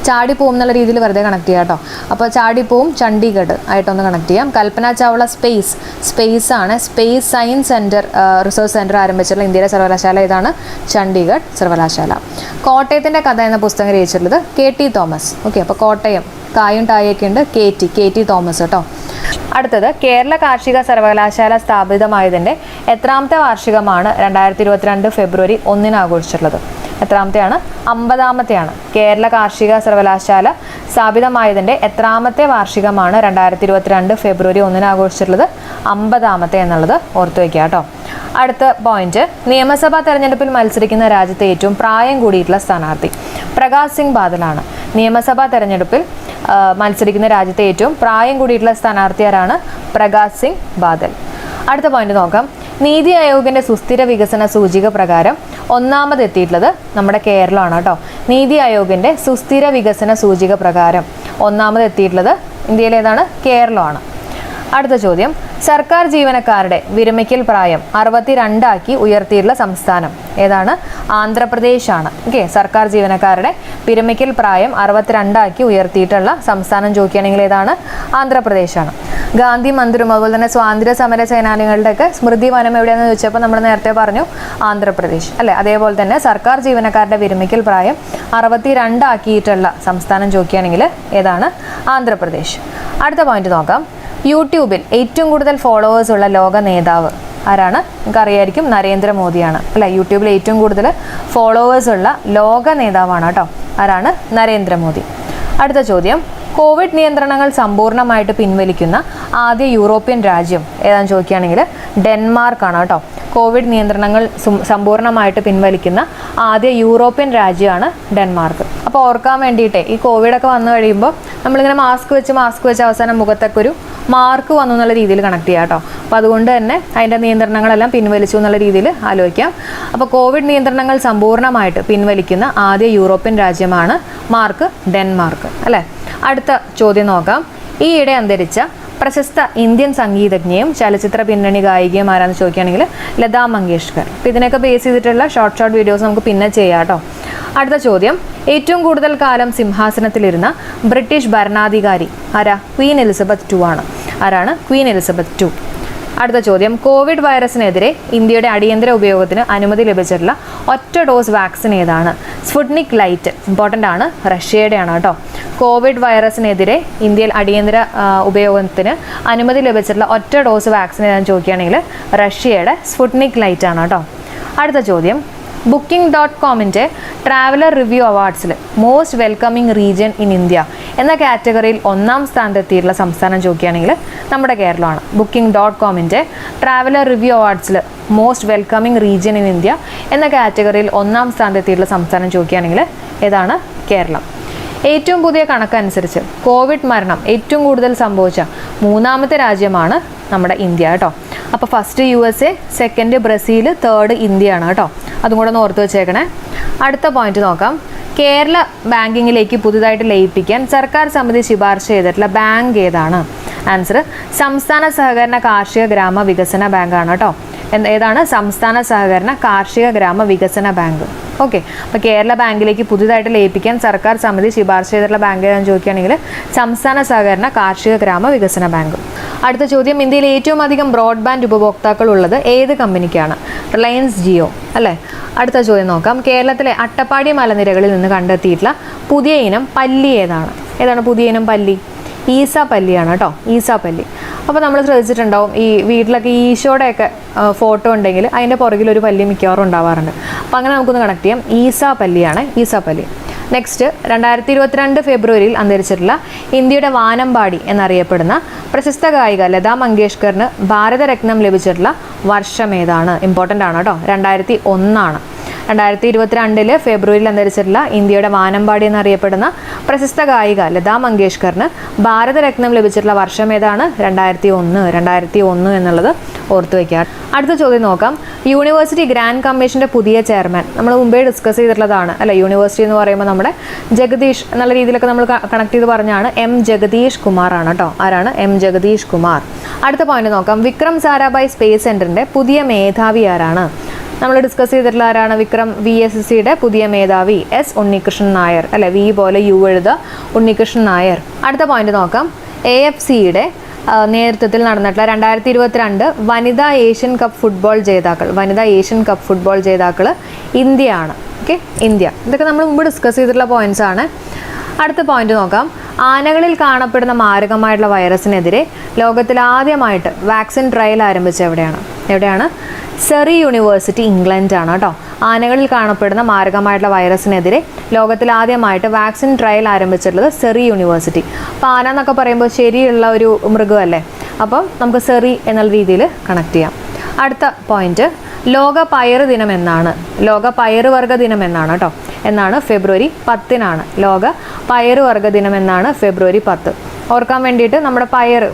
ചാടിപ്പോവും എന്നുള്ള രീതിയിൽ വെറുതെ കണക്ട് ചെയ്യാം കേട്ടോ. അപ്പോൾ ചാടിപ്പോവും ചണ്ഡീഗഡ് ആയിട്ടൊന്ന് കണക്ട് ചെയ്യാം. കൽപ്പന ചൗള സ്പേസ് ആണ്. Space science centre research centre ആരംഭിച്ചിട്ടുള്ള ഇന്ത്യയിലെ സർവകലാശാല ഏതാണ്? ചണ്ഡീഗഡ് സർവകലാശാല. കോട്ടയത്തിൻ്റെ കഥ എന്ന പുസ്തകം രചിച്ചിട്ടുള്ളത് KT തോമസ്. ഓക്കെ, അപ്പോൾ കോട്ടയം കായും ടായൊക്കെ ഉണ്ട്. KT തോമസ് കേട്ടോ. അടുത്തത് കേരള കാർഷിക സർവകലാശാല സ്ഥാപിതമായതിൻ്റെ എത്രാമത്തെ വാർഷികമാണ് 2022 ഫെബ്രുവരി 1 ആഘോഷിച്ചിട്ടുള്ളത്? എത്രാമത്തെയാണ്? 50-ാമത്തെയാണ്. കേരള കാർഷിക സർവകലാശാല സ്ഥാപിതമായതിൻ്റെ എത്രാമത്തെ വാർഷികമാണ് 2022 ഫെബ്രുവരി 1 ആഘോഷിച്ചിട്ടുള്ളത്? 50-ാമത്തെ എന്നുള്ളത് ഓർത്തു വയ്ക്കുക കേട്ടോ. അടുത്ത പോയിന്റ്. നിയമസഭാ തെരഞ്ഞെടുപ്പിൽ മത്സരിക്കുന്ന രാജ്യത്തെ ഏറ്റവും പ്രായം കൂടിയിട്ടുള്ള സ്ഥാനാർത്ഥി പ്രകാശ് സിംഗ് ബാദലാണ്. നിയമസഭാ തെരഞ്ഞെടുപ്പിൽ മത്സരിക്കുന്ന രാജ്യത്തെ ഏറ്റവും പ്രായം കൂടിയിട്ടുള്ള സ്ഥാനാർത്ഥി ആരാണ്? പ്രകാശ് സിംഗ് ബാദൽ. അടുത്ത പോയിന്റ് നോക്കാം. നീതി ആയോഗിൻ്റെ സുസ്ഥിര വികസന സൂചിക പ്രകാരം ഒന്നാമതെത്തിയിട്ടുള്ളത് നമ്മുടെ കേരളമാണ് കേട്ടോ. നീതി ആയോഗിൻ്റെ സുസ്ഥിര വികസന സൂചിക പ്രകാരം ഒന്നാമതെത്തിയിട്ടുള്ളത് ഇന്ത്യയിലേതാണ്? കേരളമാണ്. അടുത്ത ചോദ്യം. സർക്കാർ ജീവനക്കാരുടെ വിരമിക്കൽ പ്രായം 62 ഉയർത്തിയിട്ടുള്ള സംസ്ഥാനം ഏതാണ്? ആന്ധ്രാപ്രദേശാണ്. ഓക്കെ, സർക്കാർ ജീവനക്കാരുടെ വിരമിക്കൽ പ്രായം 62 ഉയർത്തിയിട്ടുള്ള സംസ്ഥാനം ചോദിക്കുകയാണെങ്കിൽ ഏതാണ്? ആന്ധ്രാപ്രദേശാണ്. ഗാന്ധി മന്ദിരം അതുപോലെ തന്നെ സ്വാതന്ത്ര്യ സമര സേനാനികളുടെയൊക്കെ സ്മൃതി വനം എവിടെയാണെന്ന് ചോദിച്ചപ്പോൾ നമ്മൾ നേരത്തെ പറഞ്ഞു ആന്ധ്രാപ്രദേശ് അല്ലേ. അതേപോലെ തന്നെ സർക്കാർ ജീവനക്കാരുടെ വിരമിക്കൽ പ്രായം 62 ആക്കിയിട്ടുള്ള സംസ്ഥാനം ചോദിക്കുകയാണെങ്കിൽ ഏതാണ്? ആന്ധ്രാപ്രദേശ്. അടുത്ത പോയിന്റ് നോക്കാം. യൂട്യൂബിൽ ഏറ്റവും കൂടുതൽ ഫോളോവേഴ്സ് ഉള്ള ലോക നേതാവ് ആരാണ്? നിങ്ങൾക്ക് അറിയായിരിക്കും, നരേന്ദ്രമോദിയാണ് അല്ലെ. യൂട്യൂബിൽ ഏറ്റവും കൂടുതൽ ഫോളോവേഴ്സ് ഉള്ള ലോക നേതാവാണ് കേട്ടോ. ആരാണ്? നരേന്ദ്രമോദി. അടുത്ത ചോദ്യം. കോവിഡ് നിയന്ത്രണങ്ങൾ സമ്പൂർണ്ണമായിട്ട് പിൻവലിക്കുന്ന ആദ്യ യൂറോപ്യൻ രാജ്യം ഏതാണെന്ന് ചോദിക്കുകയാണെങ്കിൽ ഡെൻമാർക്കാണ് കേട്ടോ. കോവിഡ് നിയന്ത്രണങ്ങൾ സമ്പൂർണ്ണമായിട്ട് പിൻവലിക്കുന്ന ആദ്യ യൂറോപ്യൻ രാജ്യമാണ് ഡെൻമാർക്ക്. അപ്പോൾ ഓർക്കാൻ വേണ്ടിയിട്ട് ഈ കോവിഡൊക്കെ വന്നു കഴിയുമ്പോൾ നമ്മളിങ്ങനെ മാസ്ക് വെച്ച് അവസാനം മുഖത്തൊക്കെ ഒരു മാർക്ക് വന്നു എന്നുള്ള രീതിയിൽ കണക്ട് ചെയ്യാം കേട്ടോ. അപ്പോൾ അതുകൊണ്ട് തന്നെ അതിൻ്റെ നിയന്ത്രണങ്ങളെല്ലാം പിൻവലിച്ചു എന്നുള്ള രീതിയിൽ ആലോചിക്കാം. അപ്പോൾ കോവിഡ് നിയന്ത്രണങ്ങൾ സമ്പൂർണ്ണമായിട്ട് പിൻവലിക്കുന്ന ആദ്യ യൂറോപ്യൻ രാജ്യമാണ് ഡെൻമാർക്ക് അല്ലേ. അടുത്ത ചോദ്യം നോക്കാം. ഈയിടെ അന്തരിച്ച പ്രശസ്ത ഇന്ത്യൻ സംഗീതജ്ഞയും ചലച്ചിത്ര പിന്നണി ഗായികയും ആരാന്ന് ചോദിക്കുകയാണെങ്കിൽ ലതാ മങ്കേഷ്കർ. അപ്പോൾ ഇതിനൊക്കെ ബേസ് ചെയ്തിട്ടുള്ള ഷോർട്ട് വീഡിയോസ് നമുക്ക് പിന്നെ ചെയ്യാം കേട്ടോ. അടുത്ത ചോദ്യം. ഏറ്റവും കൂടുതൽ കാലം സിംഹാസനത്തിലിരുന്ന ബ്രിട്ടീഷ് ഭരണാധികാരി ആരാ? ക്വീൻ എലിസബത്ത് II ആണ്. ആരാണ്? Queen Elizabeth II. അടുത്ത ചോദ്യം. കോവിഡ് വൈറസിനെതിരെ ഇന്ത്യയുടെ അടിയന്തര ഉപയോഗത്തിന് അനുമതി ലഭിച്ചിട്ടുള്ള ഒറ്റ ഡോസ് വാക്സിൻ ഏതാണ്? Sputnik light. ഇമ്പോർട്ടൻ്റ് ആണ്, റഷ്യയുടെയാണ് കേട്ടോ. കോവിഡ് വൈറസിനെതിരെ ഇന്ത്യയിൽ അടിയന്തര ഉപയോഗത്തിന് അനുമതി ലഭിച്ചിട്ടുള്ള ഒറ്റ ഡോസ് വാക്സിൻ ഏതാണെന്ന് ചോദിക്കുകയാണെങ്കിൽ റഷ്യയുടെ സ്പുട്നിക് ലൈറ്റ് ആണ് കേട്ടോ. അടുത്ത ചോദ്യം. Booking.comന്റെ ട്രാവലർ റിവ്യൂ അവാർഡ്സിൽ most welcoming region in India എന്ന കാറ്റഗറിയിൽ 1ാം സ്ഥാനത്തെത്തിയിട്ടുള്ള സംസ്ഥാനം ചോദിക്കുകയാണെങ്കിൽ നമ്മുടെ കേരളമാണ്. Booking.comന്റെ ട്രാവലർ റിവ്യൂ അവാർഡ്സിൽ most welcoming region in India എന്ന കാറ്റഗറിയിൽ 1ാം സ്ഥാനത്തെത്തിയിട്ടുള്ള സംസ്ഥാനം ചോദിക്കുകയാണെങ്കിൽ ഏതാണ്? കേരളം. ഏറ്റവും പുതിയ കണക്കനുസരിച്ച് കോവിഡ് മരണം ഏറ്റവും കൂടുതൽ സംഭവിച്ച 3ാമത്തെ രാജ്യമാണ് നമ്മുടെ ഇന്ത്യ കേട്ടോ. അപ്പോൾ first USA, second Brazil, third ഇന്ത്യയാണ് കേട്ടോ. അതും കൂടെ ഒന്ന് ഓർത്ത് വെച്ചേക്കണേ. അടുത്ത പോയിന്റ് നോക്കാം. കേരള ബാങ്കിങ്ങിലേക്ക് പുതുതായിട്ട് ലയിപ്പിക്കാൻ സർക്കാർ സമിതി ശുപാർശ ചെയ്തിട്ടുള്ള ബാങ്ക് ഏതാണ്? ആൻസർ സംസ്ഥാന സഹകരണ കാർഷിക ഗ്രാമ വികസന ബാങ്കാണ് കേട്ടോ. ഏതാണ്? സംസ്ഥാന സഹകരണ കാർഷിക ഗ്രാമ വികസന ബാങ്ക്. ഓക്കെ, അപ്പോൾ കേരള ബാങ്കിലേക്ക് പുതുതായിട്ട് ലയിപ്പിക്കാൻ സർക്കാർ സമിതി ശുപാർശ ചെയ്തിട്ടുള്ള ബാങ്ക് ഏതാണെന്ന് ചോദിക്കുകയാണെങ്കിൽ സംസ്ഥാന സഹകരണ കാർഷിക ഗ്രാമ വികസന ബാങ്ക്. അടുത്ത ചോദ്യം. ഇന്ത്യയിൽ ഏറ്റവും അധികം ബ്രോഡ്ബാൻഡ് ഉപഭോക്താക്കൾ ഉള്ളത് ഏത് കമ്പനിക്കാണ്? റിലയൻസ് ജിയോ അല്ലേ. അടുത്ത ചോദ്യം നോക്കാം. കേരളത്തിലെ അട്ടപ്പാടി മലനിരകളിൽ നിന്ന് കണ്ടെത്തിയിട്ടുള്ള പുതിയ ഇനം പല്ലി ഏതാണ്? ഏതാണ് പുതിയ ഇനം പല്ലി? ഈസാപ്പല്ലിയാണ് കേട്ടോ, ഈസാപ്പല്ലി. അപ്പോൾ നമ്മൾ ശ്രദ്ധിച്ചിട്ടുണ്ടാവും ഈ വീട്ടിലൊക്കെ ഈശോയുടെയൊക്കെ ഫോട്ടോ ഉണ്ടെങ്കിൽ അതിൻ്റെ പുറകിൽ ഒരു പല്ലി മിക്കവാറും ഉണ്ടാവാറുണ്ട്. അപ്പോൾ അങ്ങനെ നമുക്കൊന്ന് കണക്ട് ചെയ്യാം. ഈസാപ്പല്ലിയാണ് ഈസാപ്പല്ലി. നെക്സ്റ്റ് 2022 ഫെബ്രുവരിയിൽ അന്തരിച്ചിട്ടുള്ള ഇന്ത്യയുടെ വാനമ്പാടി എന്നറിയപ്പെടുന്ന പ്രശസ്ത ഗായിക ലതാ മങ്കേഷ്കറിന് ഭാരതരത്നം ലഭിച്ചിട്ടുള്ള വർഷം ഏതാണ്? ഇമ്പോർട്ടൻ്റ് ആണ് കേട്ടോ, 2001 2022 ഫെബ്രുവരിയിൽ അന്തരിച്ചിട്ടുള്ള ഇന്ത്യയുടെ വാനമ്പാടി എന്നറിയപ്പെടുന്ന പ്രശസ്ത ഗായിക ലതാ മങ്കേഷ്കറിന് ഭാരതരത്നം ലഭിച്ചിട്ടുള്ള വർഷം ഏതാണ്? 2001 എന്നുള്ളത് ഓർത്തു വയ്ക്കുക. അടുത്ത ചോദ്യം നോക്കാം. യൂണിവേഴ്സിറ്റി ഗ്രാൻഡ് കമ്മീഷൻ്റെ പുതിയ ചെയർമാൻ നമ്മൾ മുമ്പേ ഡിസ്കസ് ചെയ്തിട്ടുള്ളതാണ് അല്ലെ. യൂണിവേഴ്സിറ്റി എന്ന് പറയുമ്പോൾ നമ്മുടെ ജഗദീഷ് എന്നുള്ള രീതിയിലൊക്കെ നമ്മൾ കണക്ട് ചെയ്ത് പറഞ്ഞാണ് എം ജഗദീഷ് കുമാർ ആണ് കേട്ടോ. ആരാണ്? എം ജഗദീഷ് കുമാർ. അടുത്ത പോയിന്റ് നോക്കാം. വിക്രം സാരാഭായ് സ്പേസ് സെന്ററിന്റെ പുതിയ മേധാവി ആരാണ്? നമ്മൾ ഡിസ്കസ് ചെയ്തിട്ടുള്ള ആരാണ്? വിക്രം VSSCയുടെ പുതിയ മേധാവി എസ് ഉണ്ണികൃഷ്ണൻ നായർ അല്ലെ. വി പോലെ യു എഴുതുക, ഉണ്ണികൃഷ്ണൻ നായർ. അടുത്ത പോയിന്റ് നോക്കാം. AFCയുടെ നേതൃത്വത്തിൽ നടന്നിട്ടുള്ള 2022 വനിതാ ഏഷ്യൻ കപ്പ് ഫുട്ബോൾ ജേതാക്കൾ ഇന്ത്യയാണ്. Okay, India. ഇതൊക്കെ നമ്മൾ മുമ്പ് ഡിസ്കസ് ചെയ്തിട്ടുള്ള പോയിന്റ്സ് ആണ്. അടുത്ത പോയിന്റ് നോക്കാം. ആനകളിൽ കാണപ്പെടുന്ന മാരകമായിട്ടുള്ള വൈറസിനെതിരെ ലോകത്തിൽ ആദ്യമായിട്ട് വാക്സിൻ ട്രയൽ ആരംഭിച്ച എവിടെയാണ്? സെറി യൂണിവേഴ്സിറ്റി, ഇംഗ്ലണ്ട് ആണ് കേട്ടോ. ആനകളിൽ കാണപ്പെടുന്ന മാരകമായിട്ടുള്ള വൈറസിനെതിരെ ലോകത്തിൽ ആദ്യമായിട്ട് വാക്സിൻ ട്രയൽ ആരംഭിച്ചിട്ടുള്ളത് സെറി യൂണിവേഴ്സിറ്റി. അപ്പോൾ ആന എന്നൊക്കെ പറയുമ്പോൾ ശരിയുള്ള ഒരു മൃഗമല്ലേ, അപ്പം നമുക്ക് സെറി എന്നുള്ള രീതിയിൽ കണക്ട് ചെയ്യാം. അടുത്ത പോയിന്റ്, ലോക പയറ് ദിനം എന്നാണ്? ലോക പയറുവർഗ ദിനം എന്നാണ് കേട്ടോ. എന്നാണ്? ഫെബ്രുവരി 10 ലോക പയറുവർഗ ദിനം എന്നാണ് ഫെബ്രുവരി 10. ഓർക്കാൻ വേണ്ടിയിട്ട് നമ്മുടെ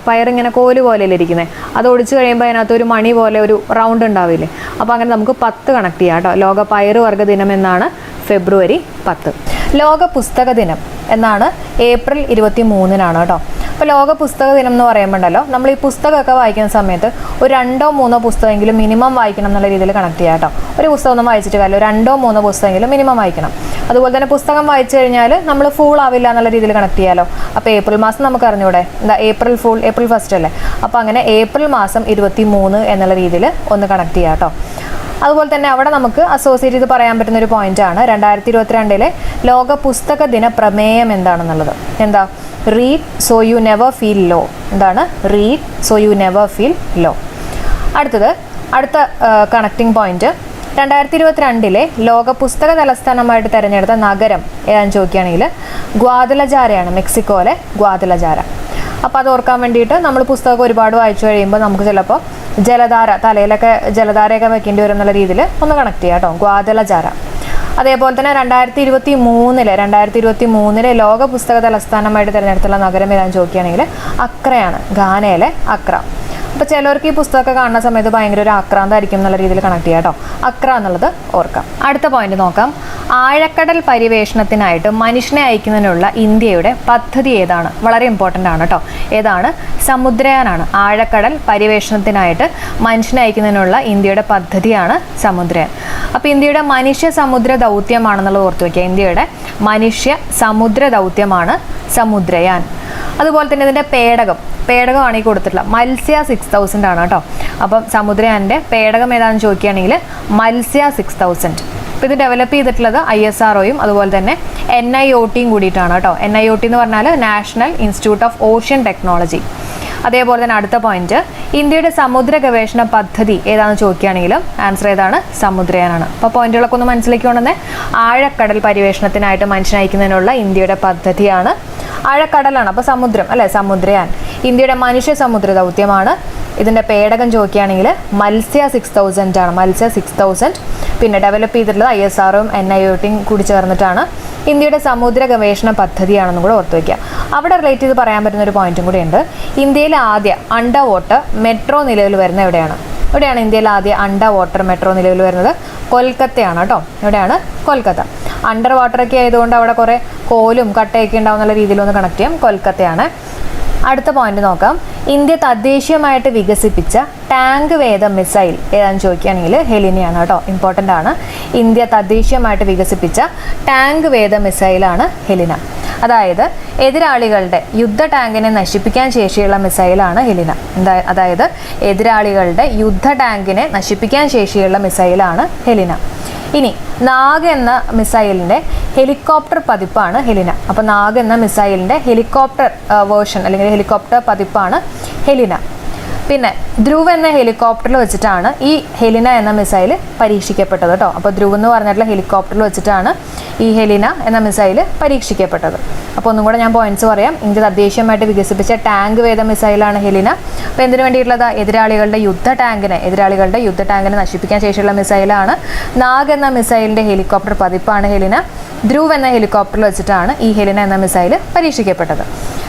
പയർ ഇങ്ങനെ കോല് പോലെയല്ലേ ഇരിക്കുന്നത്, അത് ഒടിച്ചു കഴിയുമ്പോൾ അതിനകത്ത് ഒരു മണി പോലെ ഒരു റൗണ്ട് ഉണ്ടാവില്ലേ. അപ്പോൾ അങ്ങനെ നമുക്ക് 10 കണക്ട് ചെയ്യാം കേട്ടോ. ലോക പയറുവർഗ ദിനം എന്നാണ് ഫെബ്രുവരി 10. ലോക പുസ്തക ദിനം എന്നാണ് ഏപ്രിൽ 23 കേട്ടോ. അപ്പോൾ ലോക പുസ്തക ദിനം എന്ന് പറയുമ്പോണ്ടല്ലോ നമ്മൾ ഈ പുസ്തകമൊക്കെ വായിക്കുന്ന സമയത്ത് ഒരു 2-3 പുസ്തകമെങ്കിലും മിനിമം വായിക്കണം എന്നുള്ള രീതിയിൽ കണക്ട് ചെയ്യാം കേട്ടോ. ഒരു പുസ്തകം ഒന്നും വായിച്ചിട്ട് കാര്യമില്ല, 2-3 പുസ്തകമെങ്കിലും മിനിമം വായിക്കണം. അതുപോലെ തന്നെ പുസ്തകം വായിച്ചു കഴിഞ്ഞാൽ നമ്മൾ ഫൂൾ ആവില്ല എന്നുള്ള രീതിയിൽ കണക്ട് ചെയ്യാമല്ലോ. അപ്പോൾ ഏപ്രിൽ മാസം നമുക്ക് അറിഞ്ഞൂടെ, എന്താ ഏപ്രിൽ 1 അല്ലേ. അപ്പോൾ അങ്ങനെ ഏപ്രിൽ മാസം 23 എന്നുള്ള രീതിയിൽ ഒന്ന് കണക്ട് ചെയ്യാം കേട്ടോ. അതുപോലെ തന്നെ അവിടെ നമുക്ക് അസോസിയേറ്റ് ചെയ്ത് പറയാൻ പറ്റുന്ന ഒരു പോയിന്റാണ് 2022 ലോക പുസ്തക ദിന പ്രമേയം എന്താണെന്നുള്ളത്. എന്താ? Read so you never feel low. എന്താണ്? Read so you never feel low. അടുത്ത കണക്റ്റിംഗ് പോയിന്റ്, 2022 ലോക പുസ്തക തലസ്ഥാനമായിട്ട് തിരഞ്ഞെടുത്ത നഗരം ഏതാണെന്ന് ചോദിക്കുകയാണെങ്കിൽ ഗ്വാദലജാരയാണ്, മെക്സിക്കോയിലെ ഗ്വാദലജാര. അപ്പോൾ അത് ഓർക്കാൻ വേണ്ടിയിട്ട് നമ്മൾ പുസ്തകം ഒരുപാട് വായിച്ചു കഴിയുമ്പോൾ നമുക്ക് ചിലപ്പോൾ ജലധാര, തലയിലൊക്കെ ജലധാരയൊക്കെ വെക്കേണ്ടി വരും എന്നുള്ള രീതിയിൽ ഒന്ന് കണക്ട് ചെയ്യാം കേട്ടോ. ഗ്വാദലജാര. അതേപോലെ തന്നെ 2023 ലോക പുസ്തക തലസ്ഥാനമായിട്ട് തിരഞ്ഞെടുത്തുള്ള നഗരം ഏതാണെന്ന് ചോദിക്കുകയാണെങ്കിൽ അക്രയാണ്, ഘാനയിലെ അക്ര. അപ്പോൾ ചിലവർക്ക് ഈ പുസ്തകമൊക്കെ കാണുന്ന സമയത്ത് ഭയങ്കര ഒരു ആക്രാന്തമായിരിക്കും എന്നുള്ള രീതിയിൽ കണക്ട് ചെയ്യാം കേട്ടോ. അക്ര എന്നുള്ളത് ഓർക്കാം. അടുത്ത പോയിന്റ് നോക്കാം. ആഴക്കടൽ പര്യവേഷണത്തിനായിട്ട് മനുഷ്യനെ അയക്കുന്നതിനുള്ള ഇന്ത്യയുടെ പദ്ധതി ഏതാണ്? വളരെ ഇമ്പോർട്ടൻ്റ് ആണ് കേട്ടോ. ഏതാണ്? സമുദ്രയാനാണ്. ആഴക്കടൽ പര്യവേഷണത്തിനായിട്ട് മനുഷ്യനെ അയക്കുന്നതിനുള്ള ഇന്ത്യയുടെ പദ്ധതിയാണ് സമുദ്രയാൻ. അപ്പോൾ ഇന്ത്യയുടെ മനുഷ്യ സമുദ്ര ദൗത്യമാണെന്നുള്ളത് ഓർത്തു വയ്ക്കുക. ഇന്ത്യയുടെ മനുഷ്യ സമുദ്ര ദൗത്യമാണ് സമുദ്രയാൻ. അതുപോലെ തന്നെ ഇതിൻ്റെ പേടകമാണ് ഈ കൊടുത്തിട്ടുള്ള മത്സ്യ 6000 ആണ് കേട്ടോ. അപ്പം സമുദ്രയാൻ്റെ പേടകം ഏതാണെന്ന് ചോദിക്കുകയാണെങ്കിൽ മത്സ്യ 6000. അപ്പോൾ ഇത് ഡെവലപ്പ് ചെയ്തിട്ടുള്ളത് ISROയും അതുപോലെ തന്നെ NIOTയും കൂടിയിട്ടാണ് കേട്ടോ. NIOT എന്ന് പറഞ്ഞാൽ national institute of ocean technology. അതേപോലെ തന്നെ അടുത്ത പോയിന്റ്, ഇന്ത്യയുടെ സമുദ്ര ഗവേഷണ പദ്ധതി ഏതാണെന്ന് ചോദിക്കുകയാണെങ്കിലും ആൻസർ ഏതാണ്? സമുദ്രയാനാണ്. അപ്പോൾ പോയിന്റുകളൊക്കെ ഒന്ന് മനസ്സിലാക്കിക്കൊണ്ടെന്ന് ആഴക്കടൽ പര്യവേഷണത്തിനായിട്ട് മനുഷ്യനെ അയക്കുന്നതിനുള്ള ഇന്ത്യയുടെ പദ്ധതിയാണ് ആഴക്കടലാണ്. അപ്പോൾ സമുദ്രം അല്ലേ, സമുദ്രയാൻ. ഇന്ത്യയുടെ മനുഷ്യ സമുദ്ര ദൗത്യമാണ്. ഇതിൻ്റെ പേടകം ചോദിക്കുകയാണെങ്കിൽ മത്സ്യ 6000 ആണ്. മത്സ്യ 6000. പിന്നെ ഡെവലപ്പ് ചെയ്തിട്ടുള്ളത് ISROയും NIOTയും കൂടി ചേർന്നിട്ടാണ്. ഇന്ത്യയുടെ സമുദ്ര ഗവേഷണ പദ്ധതിയാണെന്നും കൂടെ ഓർത്ത് വയ്ക്കുക. അവിടെ റിലേറ്റ് ചെയ്ത് പറയാൻ പറ്റുന്ന ഒരു പോയിന്റും കൂടി ഉണ്ട്. ഇന്ത്യയിലെ ആദ്യ അണ്ടർ വാട്ടർ മെട്രോ നിലവിൽ വരുന്നത് എവിടെയാണ്? ഇന്ത്യയിലെ ആദ്യ അണ്ടർ വാട്ടർ മെട്രോ നിലവിൽ വരുന്നത് കൊൽക്കത്തയാണ് കേട്ടോ. എവിടെയാണ്? കൊൽക്കത്ത. അണ്ടർ വാട്ടറൊക്കെ ആയതുകൊണ്ട് അവിടെ കുറേ കോലും കട്ടയൊക്കെ ഉണ്ടാവുന്ന രീതിയിലൊന്ന് കണക്ട് ചെയ്യാം. കൊൽക്കത്തയാണ്. അടുത്ത പോയിന്റ് നോക്കാം. ഇന്ത്യ തദ്ദേശീയമായിട്ട് വികസിപ്പിച്ച ടാങ്ക് വേദ മിസൈൽ ഏതാണെന്ന് ചോദിക്കുകയാണെങ്കിൽ ഹെലിനയാണ് കേട്ടോ. ഇമ്പോർട്ടൻ്റ് ആണ്. ഇന്ത്യ തദ്ദേശീയമായിട്ട് വികസിപ്പിച്ച ടാങ്ക് വേദ മിസൈലാണ് ഹെലിന. അതായത് എതിരാളികളുടെ യുദ്ധ ടാങ്കിനെ നശിപ്പിക്കാൻ ശേഷിയുള്ള മിസൈലാണ് ഹെലിന. അതായത് എതിരാളികളുടെ യുദ്ധ ടാങ്കിനെ നശിപ്പിക്കാൻ ശേഷിയുള്ള മിസൈലാണ് ഹെലിന. ഇനി നാഗ് എന്ന മിസൈലിൻ്റെ ഹെലികോപ്റ്റർ പതിപ്പാണ് ഹെലിന. അപ്പോൾ നാഗ് എന്ന മിസൈലിൻ്റെ ഹെലികോപ്റ്റർ വേർഷൻ അല്ലെങ്കിൽ ഹെലികോപ്റ്റർ പതിപ്പാണ് ഹെലിന. പിന്നെ ധ്രുവ് എന്ന ഹെലികോപ്റ്ററിൽ വെച്ചിട്ടാണ് ഈ ഹെലിന എന്ന മിസൈൽ പരീക്ഷിക്കപ്പെട്ടത് കേട്ടോ. അപ്പോൾ ധ്രുവ് എന്ന് പറഞ്ഞിട്ടുള്ള ഹെലികോപ്റ്ററിൽ വെച്ചിട്ടാണ് ഈ ഹെലിന എന്ന മിസൈൽ പരീക്ഷിക്കപ്പെട്ടത്. അപ്പോൾ ഒന്നും കൂടെ ഞാൻ പോയിന്റ്സ് പറയാം. ഇന്ത്യ തദ്ദേശീയമായിട്ട് വികസിപ്പിച്ച ടാങ്ക് വേദ മിസൈലാണ് ഹെലിന. അപ്പോൾ എന്തിനു വേണ്ടിയിട്ടുള്ളത്? എതിരാളികളുടെ യുദ്ധ ടാങ്കിനെ നശിപ്പിക്കാൻ ശേഷിയുള്ള മിസൈലാണ്. നാഗ് എന്ന മിസൈലിൻ്റെ ഹെലികോപ്റ്റർ പതിപ്പാണ് ഹെലിന. ധ്രുവ് എന്ന ഹെലികോപ്റ്ററിൽ വെച്ചിട്ടാണ് ഈ ഹെലിന എന്ന മിസൈൽ പരീക്ഷിക്കപ്പെട്ടത്.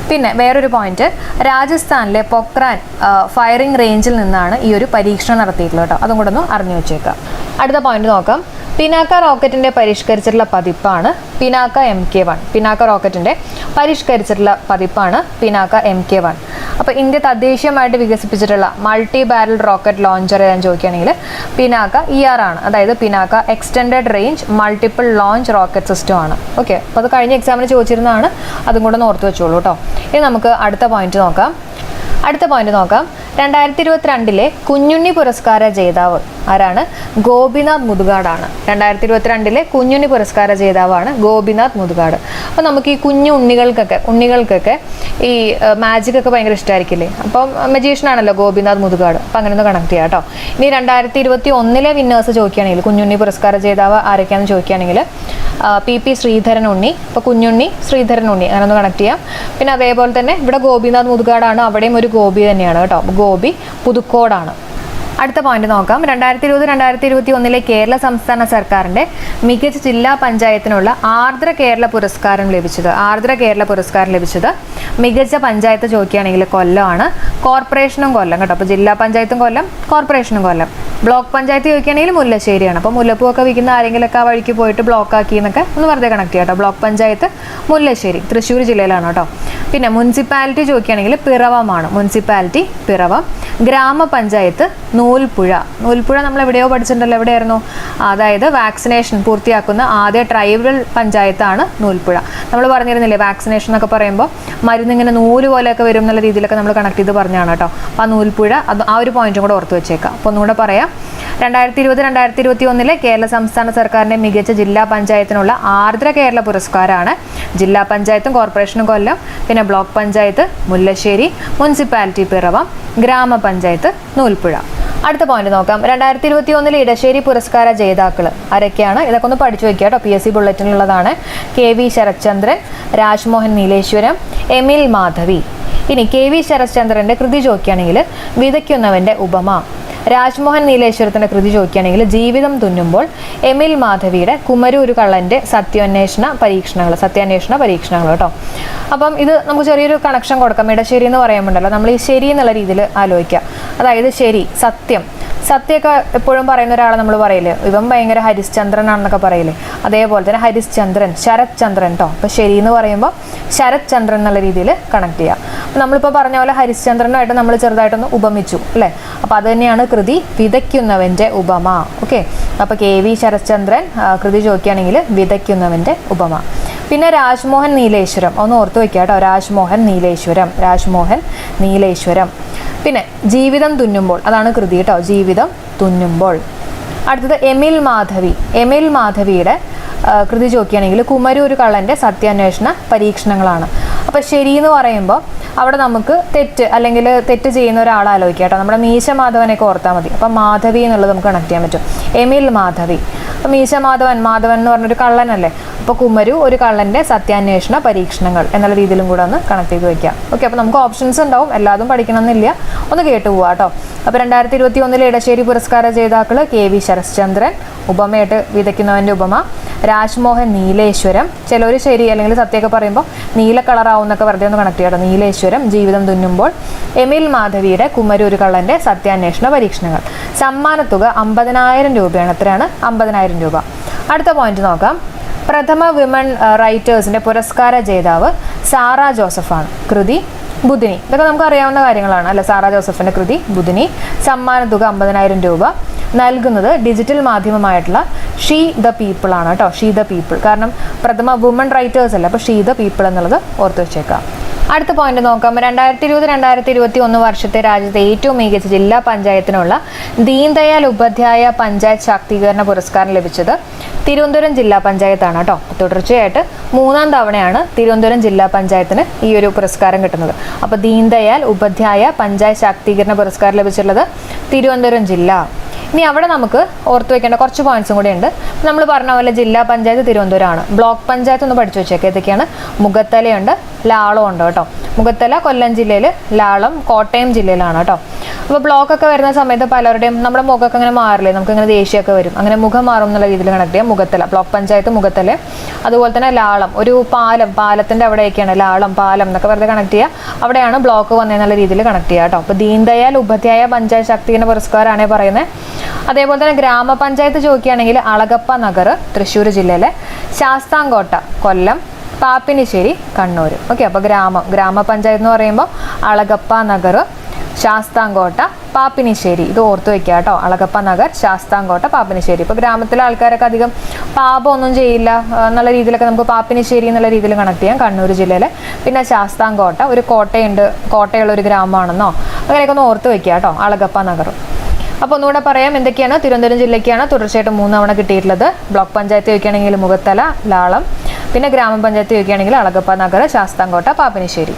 പിന്നെ വേറൊരു പോയിന്റ്, രാജസ്ഥാനിലെ പൊക്രാൻ ഫയറിംഗ് റേഞ്ചിൽ നിന്നാണ് ഈ ഒരു പരീക്ഷണം നടത്തിയിട്ടുള്ളത് കേട്ടോ. അതും കൂടെ ഒന്ന് അറിഞ്ഞു വെച്ചേക്കാം. അടുത്ത പോയിന്റ് നോക്കാം. പിനാക്ക റോക്കറ്റിൻ്റെ പരിഷ്കരിച്ചിട്ടുള്ള പതിപ്പാണ് പിനാക്ക MK1. പിനാക്ക റോക്കറ്റിൻ്റെ പരിഷ്കരിച്ചിട്ടുള്ള പതിപ്പാണ് പിനാക്ക MK1. അപ്പോൾ ഇന്ത്യ തദ്ദേശീയമായിട്ട് വികസിപ്പിച്ചിട്ടുള്ള മൾട്ടി ബാരൽ റോക്കറ്റ് ലോഞ്ചർ ഏതാണെന്ന് ചോദിക്കുകയാണെങ്കിൽ പിനാക്ക ER ആണ്. അതായത് Pinaka extended range multiple launch rocket system ആണ്. ഓക്കെ, അപ്പോൾ അത് കഴിഞ്ഞ എക്സാമിന് ചോദിച്ചിരുന്നതാണ്. അതും കൂടെ ഒന്ന് ഓർത്ത് വെച്ചോളൂ കേട്ടോ. ഇനി നമുക്ക് അടുത്ത പോയിന്റ് നോക്കാം. 2022 കുഞ്ഞുണ്ണി പുരസ്കാര ജേതാവ് ആരാണ്? ഗോപിനാഥ് മുതുകാടാണ്. 2022 കുഞ്ഞുണ്ണി പുരസ്കാര ജേതാവാണ് ഗോപിനാഥ് മുതുകാട്. അപ്പോൾ നമുക്ക് ഈ കുഞ്ഞു ഉണ്ണികൾക്കൊക്കെ ഈ മാജിക് ഒക്കെ ഭയങ്കര ഇഷ്ടമായിരിക്കില്ലേ? അപ്പം മജീഷ്യനാണല്ലോ ഗോപിനാഥ് മുതുകാട്. അപ്പം അങ്ങനെ ഒന്ന് കണക്ട് ചെയ്യാം കേട്ടോ. ഇനി 2021 വിന്നേഴ്സ് ചോദിക്കുകയാണെങ്കിൽ കുഞ്ഞുണ്ണി പുരസ്കാര ജേതാവ് ആരൊക്കെയാണെന്ന് ചോദിക്കുകയാണെങ്കിൽ PP ശ്രീധരൻ ഉണ്ണി. അപ്പോൾ കുഞ്ഞുണ്ണി ശ്രീധരൻ ഉണ്ണി അങ്ങനെ ഒന്ന് കണക്ട് ചെയ്യാം. പിന്നെ അതേപോലെ തന്നെ ഇവിടെ ഗോപിനാഥ് മുതുകാടാണ്. അവിടെയും ഒരു ഗോപി തന്നെയാണ് കേട്ടോ. ഗോപി പുതുക്കോടാണ്. അടുത്ത പോയിന്റ് നോക്കാം. 2020-2021 കേരള സംസ്ഥാന സർക്കാരിൻ്റെ മികച്ച ജില്ലാ പഞ്ചായത്തിനുള്ള ആർദ്ര കേരള പുരസ്കാരം ലഭിച്ചത് മികച്ച പഞ്ചായത്ത് ചോദിക്കുകയാണെങ്കിൽ കൊല്ലമാണ്. കോർപ്പറേഷനും കൊല്ലം കേട്ടോ. അപ്പോൾ ജില്ലാ പഞ്ചായത്തും കൊല്ലം, കോർപ്പറേഷനും കൊല്ലം. ബ്ലോക്ക് പഞ്ചായത്ത് ചോദിക്കുകയാണെങ്കിൽ മുല്ലശ്ശേരിയാണ്. അപ്പോൾ മുല്ലപ്പൂവൊക്കെ വിൽക്കുന്ന ആരെങ്കിലുമൊക്കെ ആ വഴിക്ക് പോയിട്ട് ബ്ലോക്ക് ആക്കി എന്നൊക്കെ ഒന്ന് വെറുതെ കണക്ട് ചെയ്യാം കേട്ടോ. ബ്ലോക്ക് പഞ്ചായത്ത് മുല്ലശ്ശേരി, തൃശ്ശൂർ ജില്ലയിലാണ് കേട്ടോ. പിന്നെ മുനിസിപ്പാലിറ്റി ചോദിക്കുകയാണെങ്കിൽ പിറവമാണ്. മുനിസിപ്പാലിറ്റി പിറവം. ഗ്രാമപഞ്ചായത്ത് നൂൽപ്പുഴ നമ്മൾ എവിടെയോ പഠിച്ചിട്ടുണ്ടല്ലോ. എവിടെയായിരുന്നു? അതായത് വാക്സിനേഷൻ പൂർത്തിയാക്കുന്ന ആദ്യ ട്രൈബൽ പഞ്ചായത്താണ് നൂൽപ്പുഴ. നമ്മൾ പറഞ്ഞിരുന്നില്ലേ വാക്സിനേഷൻ എന്നൊക്കെ പറയുമ്പോൾ മരുന്നിങ്ങനെ നൂല് പോലെയൊക്കെ വരും എന്നുള്ള രീതിയിലൊക്കെ നമ്മൾ കണക്ട് ചെയ്ത് പറഞ്ഞാണ് കേട്ടോ. അപ്പോൾ ആ നൂൽപ്പുഴ ആ ഒരു പോയിന്റും കൂടെ ഓർത്ത് വെച്ചേക്കാം. അപ്പോൾ ഒന്നുകൂടെ പറയാം. 2020-2021 കേരള സംസ്ഥാന സർക്കാരിൻ്റെ മികച്ച ജില്ലാ പഞ്ചായത്തിനുള്ള ആർദ്ര കേരള പുരസ്കാരമാണ് ജില്ലാ പഞ്ചായത്തും കോർപ്പറേഷനും കൊല്ലം, പിന്നെ ബ്ലോക്ക് പഞ്ചായത്ത് മുല്ലശ്ശേരി, മുനിസിപ്പാലിറ്റി പിറവം, ഗ്രാമപഞ്ചായത്ത് നൂൽപ്പുഴ. അടുത്ത പോയിന്റ് നോക്കാം. 2021 ഇടശ്ശേരി പുരസ്കാര ജേതാക്കൾ ആരൊക്കെയാണ്? ഇതൊക്കെ ഒന്ന് പഠിച്ചു വെക്കുക കേട്ടോ. PSC ബുള്ളറ്റിനുള്ളതാണ്. KV ശരത്ചന്ദ്രൻ, രാജ്മോഹൻ നീലേശ്വരം, എമിൽ മാധവി. ഇനി KV ശരത്ചന്ദ്രൻ്റെ കൃതി ചോദിക്കുകയാണെങ്കിൽ വിതയ്ക്കുന്നവൻ്റെ ഉപമ. രാജ്മോഹൻ നീലേശ്വരത്തിൻ്റെ കൃതി ചോദിക്കുകയാണെങ്കിൽ ജീവിതം തുന്നുമ്പോൾ. എമിൽ മാധവിയുടെ കുമരൂരു കള്ളൻ്റെ സത്യാന്വേഷണ പരീക്ഷണങ്ങൾ കേട്ടോ. അപ്പം ഇത് നമുക്ക് ചെറിയൊരു കണക്ഷൻ കൊടുക്കാം. ഇടശ്ശേരി എന്ന് പറയുമ്പോണ്ടല്ലോ നമ്മൾ ഈ ശരി എന്നുള്ള രീതിയിൽ ആലോചിക്കുക. അതായത് ശരി, സത്യമൊക്കെ എപ്പോഴും പറയുന്ന ഒരാളെ നമ്മൾ പറയില്ലേ, ഇവൻ ഭയങ്കര ഹരിശ്ചന്ദ്രനാണെന്നൊക്കെ പറയില്ലേ, അതേപോലെ തന്നെ ഹരിശ്ചന്ദ്രൻ, ശരത്ചന്ദ്രൻ കേട്ടോ. അപ്പോൾ ശരി എന്ന് പറയുമ്പോൾ ശരത്ചന്ദ്രൻ എന്നുള്ള രീതിയിൽ കണക്ട് ചെയ്യുക. അപ്പോൾ നമ്മളിപ്പോൾ പറഞ്ഞ പോലെ ഹരിശ്ചന്ദ്രനുമായിട്ട് നമ്മൾ ചെറുതായിട്ടൊന്ന് ഉപമിച്ചു അല്ലേ. അപ്പോൾ അത് തന്നെയാണ് കൃതി വിതയ്ക്കുന്നവൻ്റെ ഉപമ. ഓക്കെ, അപ്പോൾ KV ശരത്ചന്ദ്രൻ കൃതി ചോദിക്കുകയാണെങ്കിൽ വിതയ്ക്കുന്നവൻ്റെ ഉപമ. പിന്നെ രാജ്മോഹൻ നീലേശ്വരം ഒന്ന് ഓർത്ത് വയ്ക്കുക കേട്ടോ. രാജ്മോഹൻ നീലേശ്വരം. പിന്നെ ജീവിതം തുന്നുമ്പോൾ അതാണ് കൃതി കേട്ടോ. ജീവിതം തുന്നുമ്പോൾ. അടുത്തത് എമിൽ മാധവിയുടെ കൃതി ചോദിക്കുകയാണെങ്കിൽ കുമരൂരു കള്ളൻ്റെ സത്യാന്വേഷണ പരീക്ഷണങ്ങളാണ്. അപ്പോൾ ശരി എന്ന് പറയുമ്പോൾ അവിടെ നമുക്ക് തെറ്റ് ചെയ്യുന്ന ഒരാളെ ആലോചിക്കുക കേട്ടോ. നമ്മുടെ മീശ മാധവനെയൊക്കെ ഓർത്താൽ മതി. അപ്പം മാധവി എന്നുള്ളത് നമുക്ക് കണക്ട് ചെയ്യാൻ പറ്റും. എമിൽ മാധവി. അപ്പം മീശ മാധവൻ എന്ന് പറഞ്ഞൊരു കള്ളനല്ലേ. അപ്പോൾ കുമരു ഒരു കള്ളൻ്റെ സത്യാന്വേഷണ പരീക്ഷണങ്ങൾ എന്നുള്ള രീതിയിലും കൂടെ ഒന്ന് കണക്ട് ചെയ്ത് വയ്ക്കാം. ഓക്കെ, അപ്പോൾ നമുക്ക് ഓപ്ഷൻസ് ഉണ്ടാവും. എല്ലാതും പഠിക്കണമെന്നില്ല, ഒന്ന് കേട്ടു പോവാം കേട്ടോ. അപ്പോൾ 2021 ഇടശ്ശേരി പുരസ്കാര ജേതാക്കൾ KV ശരത്ചന്ദ്രൻ, ഉപമയായിട്ട് വിതയ്ക്കുന്നവൻ്റെ ഉപമ. രാജ്മോഹൻ നീലേശ്വരം, ചിലർ ശരി അല്ലെങ്കിൽ സത്യമൊക്കെ പറയുമ്പോൾ നീല കളറാവുന്നൊക്കെ വെറുതെ ഒന്ന് കണക്ട് ചെയ്യാം. നീലേശ്വരം, ജീവിതം തുന്നുമ്പോൾ. എമിൽ മാധവിയുടെ കുമരൂരു കള്ളൻ്റെ സത്യാന്വേഷണ പരീക്ഷണങ്ങൾ. സമ്മാനത്തുക 50,000 രൂപയാണ്. എത്രയാണ്? 50,000 രൂപ. അടുത്ത പോയിന്റ് നോക്കാം. പ്രഥമ വിമൺ റൈറ്റേഴ്സിൻ്റെ പുരസ്കാര ജേതാവ് സാറ ജോസഫാണ്. കൃതി ബുധിനി. ഇതൊക്കെ നമുക്ക് അറിയാവുന്ന കാര്യങ്ങളാണ് അല്ലെ. സാറ ജോസഫിൻ്റെ കൃതി ബുധിനി. സമ്മാനത്തുക 50,000 രൂപ. നൽകുന്നത് ഡിജിറ്റൽ മാധ്യമമായിട്ടുള്ള ഷീ ദ പീപ്പിൾ ആണ് കേട്ടോ. She the people. കാരണം പ്രഥമ വുമൺ റൈറ്റേഴ്സ് അല്ല, അപ്പോൾ ഷീ ദ പീപ്പിൾ എന്നുള്ളത് ഓർത്ത് വെച്ചേക്കാം. അടുത്ത പോയിന്റ് നോക്കാം. 2020-2021 വർഷത്തെ രാജ്യത്തെ ഏറ്റവും മികച്ച ജില്ലാ പഞ്ചായത്തിനുള്ള ദീൻ ദയാൽ ഉപാധ്യായ പഞ്ചായത്ത് ശാക്തീകരണ പുരസ്കാരം ലഭിച്ചത് തിരുവനന്തപുരം ജില്ലാ പഞ്ചായത്താണ് കേട്ടോ. തുടർച്ചയായിട്ട് 3ാം തവണയാണ് തിരുവനന്തപുരം ജില്ലാ പഞ്ചായത്തിന് ഈ ഒരു പുരസ്കാരം കിട്ടുന്നത്. അപ്പോൾ ദീൻദയാൽ ഉപാധ്യായ പഞ്ചായത്ത് ശാക്തീകരണ പുരസ്കാരം ലഭിച്ചിട്ടുള്ളത് തിരുവനന്തപുരം ജില്ല. ഇനി അവിടെ നമുക്ക് ഓർത്ത് വെക്കേണ്ട കുറച്ച് പോയിന്റ്സും കൂടി ഉണ്ട്. നമ്മൾ പറഞ്ഞ പോലെ ജില്ലാ പഞ്ചായത്ത് തിരുവനന്തപുരമാണ്. ബ്ലോക്ക് പഞ്ചായത്ത് ഒന്ന് പഠിച്ചു വെച്ചേക്കാം. ഏതൊക്കെയാണ്? മുഖത്തലയുണ്ട്, ലാളം ഉണ്ട് കേട്ടോ. മുഖത്തല കൊല്ലം ജില്ലയിൽ, ലാളം കോട്ടയം ജില്ലയിലാണ് കേട്ടോ. അപ്പോൾ ബ്ലോക്കൊക്കെ വരുന്ന സമയത്ത് പലരുടെയും നമ്മുടെ മുഖമൊക്കെ അങ്ങനെ മാറില്ലേ, നമുക്കിങ്ങനെ ദേഷ്യമൊക്കെ വരും. അങ്ങനെ മുഖം മാറും എന്നുള്ള രീതിയിൽ കണക്ട് ചെയ്യാം. മുഖത്തല ബ്ലോക്ക് പഞ്ചായത്ത് മുഖത്തല. അതുപോലെ തന്നെ ലാളം ഒരു പാലത്തിൻ്റെ അവിടെയൊക്കെയാണ് ലാളം പാലം എന്നൊക്കെ വെറുതെ കണക്ട് ചെയ്യുക. അവിടെയാണ് ബ്ലോക്ക് വന്നതെന്നുള്ള രീതിയിൽ കണക്ട് ചെയ്യുക കേട്ടോ. അപ്പോൾ ദീൻദയാൽ ഉപാധ്യായ പഞ്ചായത്ത് ശാക്തീകരണ പുരസ്കാരമാണ് പറയുന്നത്. അതേപോലെ തന്നെ ഗ്രാമപഞ്ചായത്ത് ചോദിക്കുകയാണെങ്കിൽ അളഗപ്പ നഗർ തൃശ്ശൂർ ജില്ലയിലെ, ശാസ്താംകോട്ട കൊല്ലം, പാപ്പിനിശ്ശേരി കണ്ണൂർ. ഓക്കെ, അപ്പോൾ ഗ്രാമപഞ്ചായത്ത് എന്ന് പറയുമ്പോൾ അളഗപ്പ നഗർ, ശാസ്താംകോട്ട, പാപ്പിനിശ്ശേരി. ഇത് ഓർത്ത് വെക്കുക കേട്ടോ. അളഗപ്പ നഗർ, ശാസ്താംകോട്ട, പാപ്പിനിശ്ശേരി. ഇപ്പോൾ ഗ്രാമത്തിലെ ആൾക്കാരൊക്കെ അധികം പാപമൊന്നും ചെയ്യില്ല എന്നുള്ള രീതിയിലൊക്കെ നമുക്ക് പാപ്പിനിശ്ശേരി എന്നുള്ള രീതിയിൽ കണക്ട് ചെയ്യാം. കണ്ണൂർ ജില്ലയിലെ. പിന്നെ ശാസ്താംകോട്ട ഒരു കോട്ടയുള്ള ഒരു ഗ്രാമമാണെന്നോ അങ്ങനെയൊക്കെ ഒന്ന് ഓർത്ത് വെക്കുക കേട്ടോ. അളഗപ്പ നഗർ. അപ്പോൾ ഒന്നുകൂടെ പറയാം എന്തൊക്കെയാണ്. തിരുവനന്തപുരം ജില്ലയ്ക്കാണ് തുടർച്ചയായിട്ട് 3 തവണ കിട്ടിയിട്ടുള്ളത്. ബ്ലോക്ക് പഞ്ചായത്ത് ചോദിക്കുകയാണെങ്കിൽ മുഖത്തല, ലാളം. പിന്നെ ഗ്രാമപഞ്ചായത്ത് ചോദിക്കുകയാണെങ്കിൽ അളഗപ്പ നഗർ, ശാസ്താംകോട്ട, പാപ്പിനിശ്ശേരി.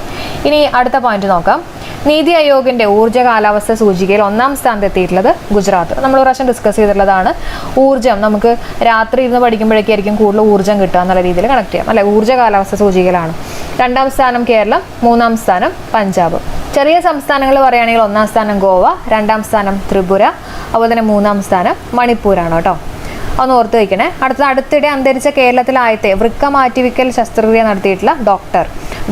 ഇനി അടുത്ത പോയിന്റ് നോക്കാം. നീതി ആയോഗിന്റെ ഊർജ്ജ കാലാവസ്ഥ സൂചികയിൽ 1ാം സ്ഥാനത്ത് എത്തിയിട്ടുള്ളത് ഗുജറാത്ത്. നമ്മൾ ഒരു പ്രാവശ്യം ഡിസ്കസ് ചെയ്തിട്ടുള്ളതാണ്. ഊർജ്ജം നമുക്ക് രാത്രി ഇരുന്ന് പഠിക്കുമ്പോഴേക്കായിരിക്കും കൂടുതൽ ഊർജ്ജം കിട്ടുക എന്നുള്ള രീതിയിൽ കണക്ട് ചെയ്യാം അല്ലെ. ഊർജ്ജ കാലാവസ്ഥ സൂചികയിലാണ്. 2ാം സ്ഥാനം കേരളം, 3ാം സ്ഥാനം പഞ്ചാബ്. ചെറിയ സംസ്ഥാനങ്ങൾ പറയുകയാണെങ്കിൽ 1ാം സ്ഥാനം ഗോവ, 2ാം സ്ഥാനം ത്രിപുര, അതുപോലെ തന്നെ 3ാം സ്ഥാനം മണിപ്പൂരാണ് കേട്ടോ. ഒന്ന് ഓർത്ത് വയ്ക്കണേ. അടുത്തിടെ അന്തരിച്ച കേരളത്തിലെ ആദ്യത്തെ വൃക്ക മാറ്റിവെക്കൽ ശസ്ത്രക്രിയ നടത്തിയിട്ടുള്ള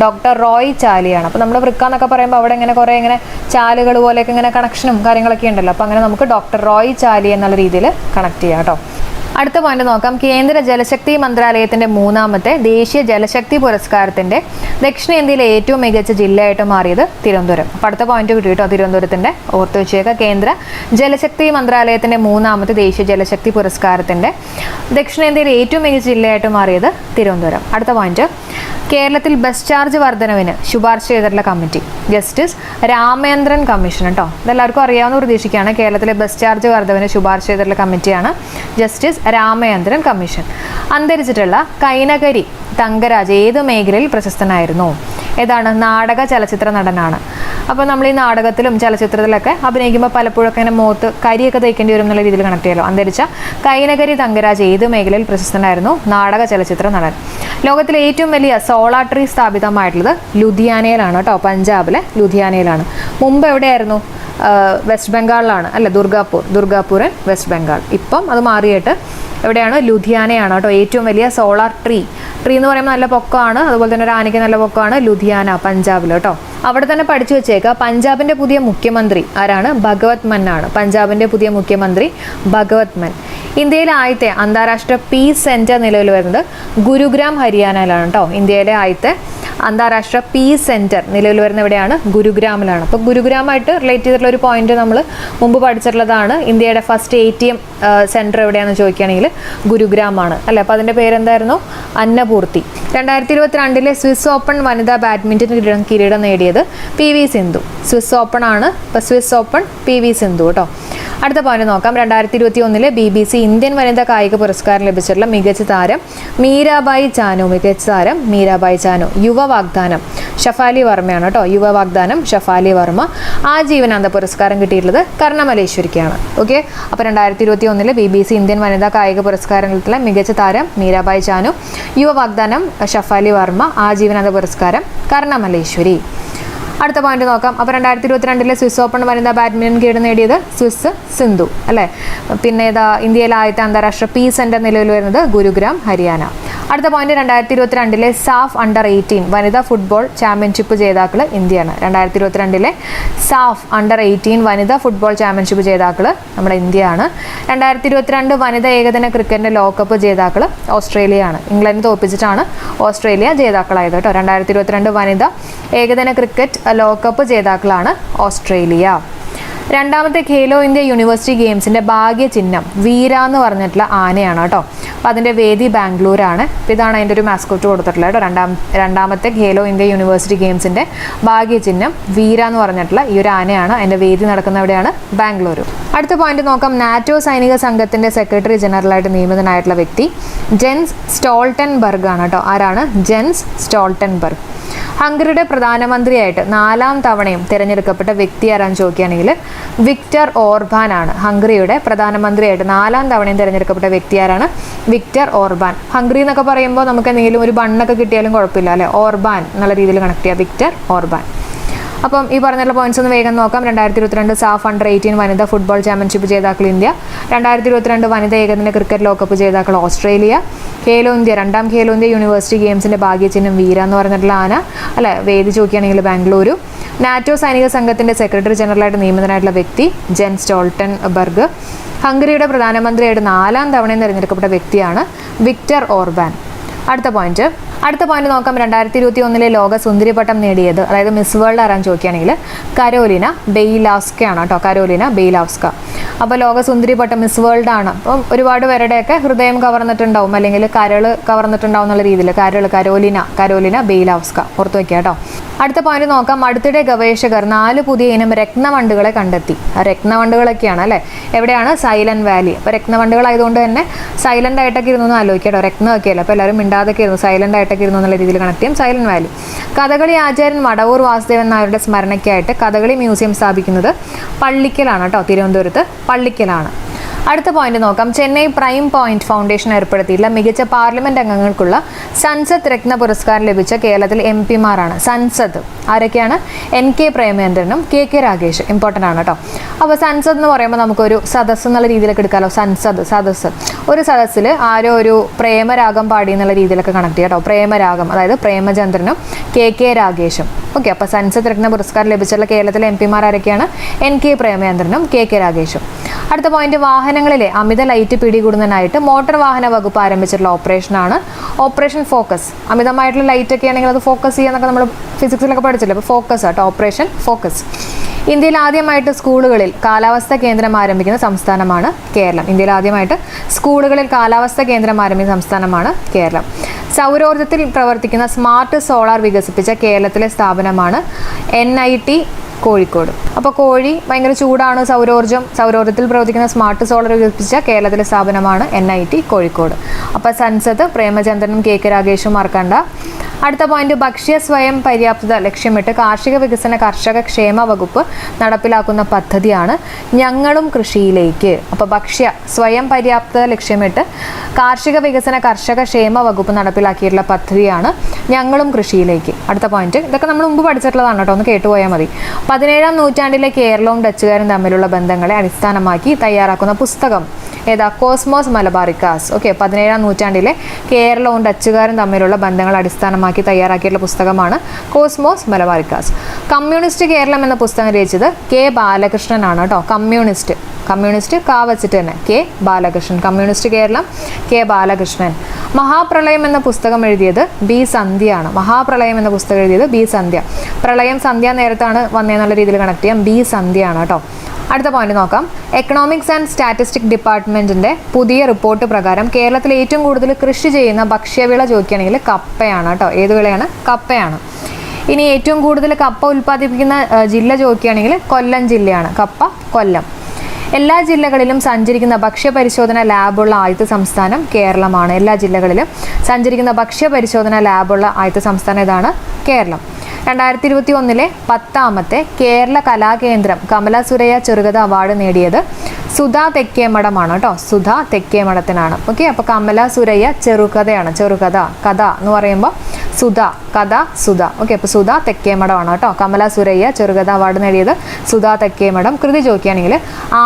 ഡോക്ടർ റോയ് ചാലിയാണ്. അപ്പോൾ നമ്മൾ വൃക്ക എന്നൊക്കെ പറയുമ്പോൾ അവിടെ ഇങ്ങനെ കുറേ ഇങ്ങനെ ചാലുകൾ പോലെയൊക്കെ ഇങ്ങനെ കണക്ഷനും കാര്യങ്ങളൊക്കെ ഉണ്ടല്ലോ. അപ്പോൾ അങ്ങനെ നമുക്ക് ഡോക്ടർ റോയ് ചാലി എന്നുള്ള രീതിയിൽ കണക്ട് ചെയ്യാം കേട്ടോ. അടുത്ത പോയിന്റ് നോക്കാം. കേന്ദ്ര ജലശക്തി മന്ത്രാലയത്തിന്റെ 3ാമത്തെ ദേശീയ ജലശക്തി പുരസ്കാരത്തിന്റെ ദക്ഷിണേന്ത്യയിലെ ഏറ്റവും മികച്ച ജില്ലയായിട്ട് മാറിയത് തിരുവനന്തപുരം. അപ്പോൾ അടുത്ത പോയിന്റ് കിട്ടി കേട്ടോ. തിരുവനന്തപുരത്തിന്റെ ഓർത്ത് വെച്ചേക്കുക. കേന്ദ്ര ജലശക്തി മന്ത്രാലയത്തിന്റെ 3ാമത്തെ ദേശീയ ജലശക്തി പുരസ്കാരത്തിന്റെ ദക്ഷിണേന്ത്യയിലെ ഏറ്റവും മികച്ച ജില്ലയായിട്ട് മാറിയത് തിരുവനന്തപുരം. അടുത്ത പോയിന്റ്. കേരളത്തിൽ ബസ് ചാർജ് വർധനവിന് ശുപാർശ ചെയ്തിട്ടുള്ള കമ്മിറ്റി ജസ്റ്റിസ് രാമേന്ദ്രൻ കമ്മീഷൻ കേട്ടോ. ഇതെല്ലാവർക്കും അറിയാവുന്ന പ്രതീക്ഷിക്കുകയാണ്. കേരളത്തിലെ ബസ് ചാർജ് വർധനവിന് ശുപാർശ ചെയ്തിട്ടുള്ള കമ്മിറ്റിയാണ് ജസ്റ്റിസ് രാമേന്ദ്രൻ കമ്മീഷൻ. അന്തരിച്ചിട്ടുള്ള കൈനകരി തങ്കരാജ് ഏത് മേഖലയിൽ പ്രശസ്തനായിരുന്നു? ഏതാണ്? നാടക ചലച്ചിത്ര നടനാണ്. അപ്പോൾ നമ്മൾ ഈ നാടകത്തിലും ചലച്ചിത്രത്തിലൊക്കെ അഭിനയിക്കുമ്പോൾ പലപ്പോഴൊക്കെ ഇങ്ങനെ മുഖത്ത് കരിയൊക്കെ തേക്കേണ്ടി വരും എന്നുള്ള രീതിയിൽ കണക്ട് ചെയ്യാലോ. അന്തരിച്ച കൈനകരി തങ്കരാജ് ഏത് മേഖലയിൽ പ്രശസ്തനായിരുന്നു? നാടക ചലച്ചിത്ര നടൻ. ലോകത്തിലെ ഏറ്റവും വലിയ സോളാർ ട്രീ സ്ഥാപിതമായിട്ടുള്ളത് ലുധിയാനയിലാണ് കേട്ടോ. പഞ്ചാബിലെ ലുധിയാനയിലാണ്. മുമ്പ് എവിടെയായിരുന്നു? വെസ്റ്റ് ബംഗാളിലാണ് അല്ലെ. ദുർഗാപൂർ വെസ്റ്റ് ബംഗാൾ. ഇപ്പം അത് മാറിയിട്ട് എവിടെയാണ്? ലുധിയാനയാണ് കേട്ടോ. ഏറ്റവും വലിയ സോളാർ ട്രീ എന്ന് പറയുമ്പോൾ നല്ല പൊക്കമാണ്. അതുപോലെ തന്നെ ഒരു ആനയ്ക്ക് നല്ല പൊക്കമാണ്. ലുധിയാന പഞ്ചാബിൽ കേട്ടോ. അവിടെ തന്നെ പഠിച്ചു വെച്ചേക്കുക. പഞ്ചാബിന്റെ പുതിയ മുഖ്യമന്ത്രി ആരാണ്? ഭഗവത് മാൻ ആണ്. പഞ്ചാബിന്റെ പുതിയ മുഖ്യമന്ത്രി ഭഗവത് മാൻ. ഇന്ത്യയിലെ ആദ്യത്തെ അന്താരാഷ്ട്ര പീസ് സെന്റർ നിലവിൽ വരുന്നത് ഗുരുഗ്രാം ഹരിയാനയിലാണ് കേട്ടോ. ഇന്ത്യയിലെ ആദ്യത്തെ അന്താരാഷ്ട്ര പീസ് സെന്റർ നിലവിൽ വരുന്ന എവിടെയാണ്? ഗുരുഗ്രാമിലാണ്. അപ്പോൾ ഗുരുഗ്രാമായിട്ട് റിലേറ്റ് ചെയ്തിട്ടുള്ള ഒരു പോയിന്റ് നമ്മൾ മുമ്പ് പഠിച്ചിട്ടുള്ളതാണ്. ഇന്ത്യയുടെ ഫസ്റ്റ് ATM സെന്റർ എവിടെയാണെന്ന് ചോദിക്കുകയാണെങ്കിൽ ഗുരുഗ്രാമാണ് അല്ലേ. അപ്പോൾ അതിൻ്റെ പേരെന്തായിരുന്നു? അന്നപൂർത്തി. 2022 സ്വിസ് ഓപ്പൺ വനിതാ ബാഡ്മിൻ്റൺ കിരീടം നേടിയത് PV സിന്ധു. സ്വിസ് ഓപ്പൺ ആണ്. ഇപ്പോൾ സ്വിസ് ഓപ്പൺ PV സിന്ധു കേട്ടോ. അടുത്ത പോയിന്റ് നോക്കാം. 2021 BBC ഇന്ത്യൻ വനിതാ കായിക പുരസ്കാരം ലഭിച്ചിട്ടുള്ള മികച്ച താരം മീരാബായി ചാനു. യുവ വാഗ്ദാനം ഷഫാലി വർമ്മയാണ് കേട്ടോ. യുവ വാഗ്ദാനം ഷഫാലി വർമ്മ. ആജീവനാന്ത പുരസ്കാരം കിട്ടിയിട്ടുള്ളത് കർണമലേശ്വരിക്കാണ്. ഓക്കെ, അപ്പോൾ 2021 BBC ഇന്ത്യൻ വനിതാ കായിക പുരസ്കാരങ്ങളിലെ മികച്ച താരം മീരാബായി ചാനു, യുവ വാഗ്ദാനം ഷഫാലി വർമ്മ, ആജീവനാന്ത പുരസ്കാരം കർണമലേശ്വരി. അടുത്ത പോയിന്റ് നോക്കാം. അപ്പോൾ 2022 സ്വിസ് ഓപ്പൺ വനിതാ ബാഡ്മിൻ്റൺ കിരീടം നേടിയത് സ്വിസ് സിന്ധു അല്ലേ. പിന്നെ ഇന്ത്യയിലെ ആദ്യത്തെ അന്താരാഷ്ട്ര പീസ് സെന്റർ നിലവിൽ വരുന്നത് ഗുരുഗ്രാം ഹരിയാന. അടുത്ത പോയിന്റ് 2022 സാഫ് അണ്ടർ 18 വനിതാ ഫുട്ബോൾ ചാമ്പ്യൻഷിപ്പ് ജേതാക്കൾ ഇന്ത്യയാണ്. 2022 സാഫ് അണ്ടർ 18 വനിതാ ഫുട്ബോൾ ചാമ്പ്യൻഷിപ്പ് ജേതാക്കൾ നമ്മുടെ ഇന്ത്യയാണ്. 2022 വനിതാ ഏകദിന ക്രിക്കറ്റിന്റെ ലോകകപ്പ് ജേതാക്കൾ ഓസ്ട്രേലിയയാണ്. ഇംഗ്ലണ്ടിനെ തോൽപ്പിച്ചിട്ടാണ് ഓസ്ട്രേലിയ ജേതാക്കളായത് കേട്ടോ. 2022 വനിതാ ഏകദിന ക്രിക്കറ്റ് ലോകകപ്പ് ജേതാക്കളാണ് ഓസ്ട്രേലിയ. രണ്ടാമത്തെ ഖേലോ ഇന്ത്യ യൂണിവേഴ്സിറ്റി ഗെയിംസിൻ്റെ ഭാഗ്യചിഹ്നം വീര എന്ന് പറഞ്ഞിട്ടുള്ള ആനയാണ് കേട്ടോ. അപ്പോൾ അതിൻ്റെ വേദി ബാംഗ്ലൂരാണ്. അപ്പോൾ ഇതാണ് അതിൻ്റെ ഒരു മാസ്കോട്ട് കൊടുത്തിട്ടുള്ളത് കേട്ടോ. രണ്ടാമത്തെ ഖേലോ ഇന്ത്യ യൂണിവേഴ്സിറ്റി ഗെയിംസിൻ്റെ ഭാഗ്യചിഹ്നം വീര എന്ന് പറഞ്ഞിട്ടുള്ള ഈ ഒരു ആനയാണ്. അതിൻ്റെ വേദി നടക്കുന്ന എവിടെയാണ്? ബാംഗ്ലൂരു. അടുത്ത പോയിന്റ് നോക്കാം. നാറ്റോ സൈനിക സംഘത്തിൻ്റെ സെക്രട്ടറി ജനറലായിട്ട് നിയമിതനായിട്ടുള്ള വ്യക്തി ജെൻസ് സ്റ്റോൾട്ടൻബർഗ് ആണ് കേട്ടോ. ആരാണ്? Gents Stoltenberg. ഹംഗറിയുടെ പ്രധാനമന്ത്രിയായിട്ട് 4ാം തവണയും തിരഞ്ഞെടുക്കപ്പെട്ട വ്യക്തി ആരാന്ന് ചോദിക്കുകയാണെങ്കിൽ വിക്ടർ ഓർബാൻ ആണ്. ഹംഗറിയുടെ പ്രധാനമന്ത്രിയായിട്ട് 4ാം തവണയും തിരഞ്ഞെടുക്കപ്പെട്ട വ്യക്തി ആരാണ്? Victor Orban. ഹംഗറി എന്നൊക്കെ പറയുമ്പോൾ നമുക്ക് എന്തെങ്കിലും ഒരു ബണ്ണൊക്കെ കിട്ടിയാലും കുഴപ്പമില്ല അല്ലേ? ഓർബാൻ എന്നുള്ള രീതിയിൽ കണക്ട് ചെയ്യുക. Victor Orban. അപ്പം ഈ പറഞ്ഞിട്ടുള്ള പോയിന്റ്സ് ഒന്ന് വേഗം നോക്കാം. 2022 സാഫ് അണ്ടർ-18 വനിതാ ഫുട്ബോൾ ചാമ്പ്യൻഷിപ്പ് ജേതാക്കൾ ഇന്ത്യ. 2022 വനിതാ ഏകദിന ക്രിക്കറ്റ് ലോകകപ്പ് ജേതാക്കൾ ഓസ്ട്രേലിയ. ഖേലോ ഇന്ത്യ 2ാം ഖേലോ ഇന്ത്യ യൂണിവേഴ്സിറ്റി ഗെയിംസിൻ്റെ ഭാഗ്യചിഹ്നം വീര എന്ന് പറഞ്ഞിട്ടുള്ള ആന അല്ലെ. വേദി ചോദിക്കുകയാണെങ്കിൽ ബാംഗ്ലൂരു. നാറ്റോ സൈനിക സംഘത്തിൻ്റെ സെക്രട്ടറി ജനറലായിട്ട് നിയമിതനായിട്ടുള്ള വ്യക്തി ജെൻസ് സ്റ്റോൾട്ടൻബർഗ്. ഹംഗറിയുടെ പ്രധാനമന്ത്രിയായിട്ട് 4ാം തവണയും തിരഞ്ഞെടുക്കപ്പെട്ട വ്യക്തിയാണ് വിക്ടർ ഓർബാൻ. അടുത്ത പോയിന്റ് നോക്കാം. 2021 ലോക സുന്ദരിപട്ടം നേടിയത്, അതായത് മിസ് വേൾഡ് ആരാന്ന് ചോദിക്കുകയാണെങ്കിൽ കരോലിന ബെയിലാവ്സ്ക ആണ് കേട്ടോ. കരോലിന ബെയിലാവ്സ്ക. അപ്പോൾ ലോക സുന്ദരിപട്ടം മിസ് വേൾഡ് ആണ്. അപ്പം ഒരുപാട് പേരുടെയൊക്കെ ഹൃദയം കവർന്നിട്ടുണ്ടാവും, അല്ലെങ്കിൽ കരള് കവർന്നിട്ടുണ്ടാവും എന്നുള്ള രീതിയിൽ കരോലിന ബെയിലാവ്സ്ക ഓർത്ത് വയ്ക്കുക കേട്ടോ. അടുത്ത പോയിന്റ് നോക്കാം. അടുത്തിടെ ഗവേഷകർ 4 പുതിയ ഇനം രത്നവണ്ടുകളെ കണ്ടെത്തി. രത്നവണ്ടുകളൊക്കെയാണ് അല്ലേ. എവിടെയാണ്? Silent Valley. അപ്പോൾ രത്നവണ്ടുകളായതുകൊണ്ട് തന്നെ സൈലന്റ് ആയിട്ടൊക്കെ ഇരുന്നു ആലോചിക്കുക കേട്ടോ. രത്നമൊക്കെ അല്ലേ. അപ്പോൾ എല്ലാവരും മിണ്ടാതൊക്കെ ഇരുന്നു, സൈലന്റ് ആയിട്ടൊക്കെ ഇരുന്നു എന്നുള്ള രീതിയിൽ കണക്ട് ചെയ്യും. Silent Valley. കഥകളി ആചാര്യൻ മടവൂർ വാസുദേവൻ നായരുടെ സ്മരണയ്ക്കായിട്ട് കഥകളി മ്യൂസിയം സ്ഥാപിക്കുന്നത് പള്ളിക്കലാണ് കേട്ടോ. തിരുവനന്തപുരത്ത് പള്ളിക്കലാണ്. അടുത്ത പോയിന്റ് നോക്കാം. ചെന്നൈ പ്രൈം പോയിന്റ് ഫൗണ്ടേഷൻ ഏർപ്പെടുത്തിയിട്ടുള്ള മികച്ച പാർലമെന്റ് അംഗങ്ങൾക്കുള്ള സൻസദ് രത്ന പുരസ്കാരം ലഭിച്ച കേരളത്തിൽ MP-മാരാണ്. സൻസദ് ആരൊക്കെയാണ്? NK പ്രേമചന്ദ്രനും KK Ragesh. ഇമ്പോർട്ടൻ്റ് ആണ് കേട്ടോ. അപ്പോൾ സൻസദ് എന്ന് പറയുമ്പോൾ നമുക്കൊരു സദസ്സ് എന്നുള്ള രീതിയിലൊക്കെ എടുക്കാമല്ലോ. സദസ്സ് ഒരു സദസ്സിൽ ആരോ ഒരു പ്രേമരാഗം പാടി എന്നുള്ള രീതിയിലൊക്കെ കണക്ട് ചെയ്യാം കേട്ടോ. പ്രേമരാഗം, അതായത് പ്രേമചന്ദ്രനും KK രാഗേഷും. ഓക്കെ. അപ്പോൾ സൻസദ് രത്ന പുരസ്കാരം ലഭിച്ചിട്ടുള്ള കേരളത്തിലെ MP-മാർ ആരൊക്കെയാണ്? NK പ്രേമചന്ദ്രനും KK രാഗേഷും. അടുത്ത പോയിന്റ്, വാഹനങ്ങളിലെ അമിത ലൈറ്റ് പിടികൂടുന്നതിനായിട്ട് മോട്ടോർ വാഹന വകുപ്പ് ആരംഭിച്ചിട്ടുള്ള ഓപ്പറേഷനാണ് ഓപ്പറേഷൻ ഫോക്കസ്. അമിതമായിട്ടുള്ള ലൈറ്റ് ഒക്കെ ആണെങ്കിൽ അത് ഫോക്കസ് ചെയ്യാന്നൊക്കെ നമ്മൾ ഫിസിക്സിലൊക്കെ പഠിച്ചില്ലേ. അപ്പോൾ ഫോക്കസ് ആട്ടോ, ഓപ്പറേഷൻ ഫോക്കസ്. ഇന്ത്യയിൽ ആദ്യമായിട്ട് സ്കൂളുകളിൽ കാലാവസ്ഥ കേന്ദ്രം ആരംഭിക്കുന്ന സംസ്ഥാനമാണ് കേരളം. ഇന്ത്യയിൽ ആദ്യമായിട്ട് സ്കൂളുകളിൽ കാലാവസ്ഥ കേന്ദ്രം ആരംഭിക്കുന്ന സംസ്ഥാനമാണ് കേരളം. സൗരോർജ്ജത്തിൽ പ്രവർത്തിക്കുന്ന സ്മാർട്ട് സോളാർ വികസിപ്പിച്ച കേരളത്തിലെ സ്ഥാപനമാണ് NIT കോഴിക്കോട്. അപ്പോൾ കോഴി ഭയങ്കര ചൂടാണ്, സൗരോർജ്ജത്തിൽ പ്രവർത്തിക്കുന്ന സ്മാർട്ട് സോളർ വികസിപ്പിച്ച കേരളത്തിലെ സ്ഥാപനമാണ് NIT കോഴിക്കോട്. അപ്പോൾ സൻസദ് പ്രേമചന്ദ്രനും KK രാഗേഷും മറക്കണ്ട. അടുത്ത പോയിന്റ്, ഭക്ഷ്യ സ്വയം പര്യാപ്തത ലക്ഷ്യമിട്ട് കാർഷിക വികസന കർഷക ക്ഷേമ വകുപ്പ് നടപ്പിലാക്കുന്ന പദ്ധതിയാണ് ഞങ്ങളും കൃഷിയിലേക്ക്. അപ്പോൾ ഭക്ഷ്യ സ്വയം പര്യാപ്തത ലക്ഷ്യമിട്ട് കാർഷിക വികസന കർഷക ക്ഷേമ വകുപ്പ് നടപ്പിലാക്കിയിട്ടുള്ള പദ്ധതിയാണ് ഞങ്ങളും കൃഷിയിലേക്ക്. അടുത്ത പോയിന്റ്, ഇതൊക്കെ നമ്മൾ മുമ്പ് പഠിച്ചിട്ടുള്ളതാണ് കേട്ടോ, ഒന്ന് കേട്ടുപോയാൽ മതി. 17ാം നൂറ്റാണ്ടിലെ കേരളവും ഡച്ചുകാരും തമ്മിലുള്ള ബന്ധങ്ങളെ അടിസ്ഥാനമാക്കി തയ്യാറാക്കുന്ന പുസ്തകം ഏതാ? കോസ്മോസ് മലബാറിക്കാസ്. ഓക്കെ. 17ാം നൂറ്റാണ്ടിലെ കേരളവും ഡച്ചുകാരും തമ്മിലുള്ള ബന്ധങ്ങൾ അടിസ്ഥാനമാക്കി തയ്യാറാക്കിയിട്ടുള്ള പുസ്തകമാണ് കോസ്മോസ് മലബാറിക്കാസ്. കമ്മ്യൂണിസ്റ്റ് കേരളം എന്ന പുസ്തകം രചിച്ചത് K ബാലകൃഷ്ണൻ ആണ് കേട്ടോ. കമ്മ്യൂണിസ്റ്റ് കാ വെച്ചിട്ട് തന്നെ K Balakrishnan. Communist Keralam K Balakrishnan. Mahapralayam എന്ന പുസ്തകം എഴുതിയത് B സന്ധ്യയാണ്. മഹാപ്രളയം എന്ന പുസ്തകം എഴുതിയത് B സന്ധ്യ. പ്രളയം സന്ധ്യ നേരത്താണ് വന്നതെന്നുള്ള രീതിയിൽ കണക്ട് ചെയ്യാം. B സന്ധ്യയാണ് കേട്ടോ. അടുത്ത പോയിന്റ് നോക്കാം. എക്കണോമിക്സ് ആൻഡ് സ്റ്റാറ്റിസ്റ്റിക് ഡിപ്പാർട്ട്മെന്റിന്റെ പുതിയ റിപ്പോർട്ട് പ്രകാരം കേരളത്തിൽ ഏറ്റവും കൂടുതൽ കൃഷി ചെയ്യുന്ന ഭക്ഷ്യവിള ചോദിക്കുകയാണെങ്കിൽ കപ്പയാണ് കേട്ടോ. ഏത് വിളയാണ്? കപ്പയാണ്. ഇനി ഏറ്റവും കൂടുതൽ കപ്പ ഉൽപ്പാദിപ്പിക്കുന്ന ജില്ല ചോദിക്കുകയാണെങ്കിൽ കൊല്ലം ജില്ലയാണ്. കപ്പ കൊല്ലം. എല്ലാ ജില്ലകളിലും സഞ്ചരിക്കുന്ന ഭക്ഷ്യപരിശോധന ലാബുള്ള ആദ്യത്തെ സംസ്ഥാനം കേരളമാണ്. എല്ലാ ജില്ലകളിലും സഞ്ചരിക്കുന്ന ഭക്ഷ്യപരിശോധന ലാബുള്ള ആദ്യത്തെ സംസ്ഥാനം ഏതാണ്? കേരളം. 2021 10ാമത്തെ കേരള കലാകേന്ദ്രം കമല സുരയ്യ ചെറുകഥ അവാർഡ് നേടിയത് സുധ തെക്കേമഠമാണ് കേട്ടോ. സുധ തെക്കേമഠത്തിനാണ്. ഓക്കെ. അപ്പോൾ കമല സുരയ്യ ചെറുകഥയാണ്. കഥ എന്ന് പറയുമ്പോൾ കഥ സുധ. ഓക്കെ. അപ്പോൾ സുധ തെക്കേമഠമാണ് കേട്ടോ. കമല സുരയ്യ ചെറുകഥ അവാർഡ് നേടിയത് സുധ തെക്കേമഠം. കൃതി ചോദിക്കുകയാണെങ്കിൽ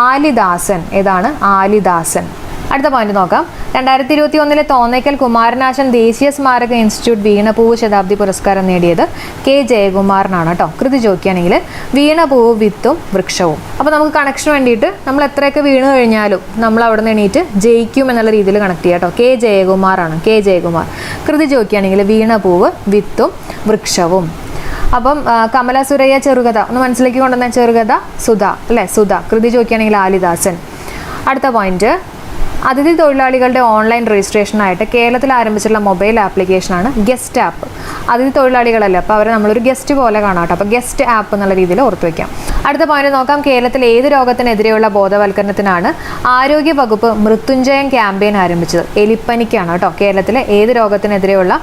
ആലിദാസൻ. ഏതാണ്? ആലിദാസൻ. അടുത്ത പോയിന്റ് നോക്കാം. 2021 തോന്നയ്ക്കൽ കുമാരനാശൻ ദേശീയ സ്മാരക ഇൻസ്റ്റിറ്റ്യൂട്ട് വീണപൂവ് ശതാബ്ദി പുരസ്കാരം നേടിയത് K ജയകുമാറിനാണ് കേട്ടോ. കൃതി ചോദിക്കുകയാണെങ്കിൽ വീണപൂവ് വിത്തും വൃക്ഷവും. അപ്പോൾ നമുക്ക് കണക്ഷന് വേണ്ടിയിട്ട് നമ്മൾ എത്രയൊക്കെ വീണ് കഴിഞ്ഞാലും നമ്മൾ അവിടെ നിന്ന് എണീറ്റ് ജയിക്കും എന്നുള്ള രീതിയിൽ കണക്ട് ചെയ്യാം കേട്ടോ. K ജയകുമാറാണ്. K ജയകുമാർ. കൃതി ചോദിക്കുകയാണെങ്കിൽ വീണപൂവ് വിത്തും വൃക്ഷവും. അപ്പം കമല സുരയ്യ ചെറുകഥ ഒന്ന് മനസ്സിലേക്ക് കൊണ്ടുവന്ന ചെറുകഥ സുധ അല്ലേ, സുധ. കൃതി ചോദിക്കുകയാണെങ്കിൽ ആലിദാസൻ. അടുത്ത പോയിന്റ്, അതിഥി തൊഴിലാളികളുടെ ഓൺലൈൻ രജിസ്ട്രേഷനായിട്ട് കേരളത്തിൽ ആരംഭിച്ചിട്ടുള്ള മൊബൈൽ ആപ്ലിക്കേഷനാണ് ഗസ്റ്റ് ആപ്പ്. അതിഥി തൊഴിലാളികളല്ലേ, അപ്പോൾ അവരെ നമ്മളൊരു ഗസ്റ്റ് പോലെ കാണാം കേട്ടോ. അപ്പോൾ ഗസ്റ്റ് ആപ്പ് എന്നുള്ള രീതിയിൽ ഓർത്ത് വയ്ക്കാം. അടുത്ത പോയിന്റ് നോക്കാം. കേരളത്തിൽ ഏത് രോഗത്തിനെതിരെയുള്ള ബോധവൽക്കരണത്തിനാണ് ആരോഗ്യ വകുപ്പ് മൃത്യുഞ്ജയം ക്യാമ്പയിൻ ആരംഭിച്ചത്? എലിപ്പനിക്കാണ് കേട്ടോ. കേരളത്തിലെ ഏത് രോഗത്തിനെതിരെയുള്ള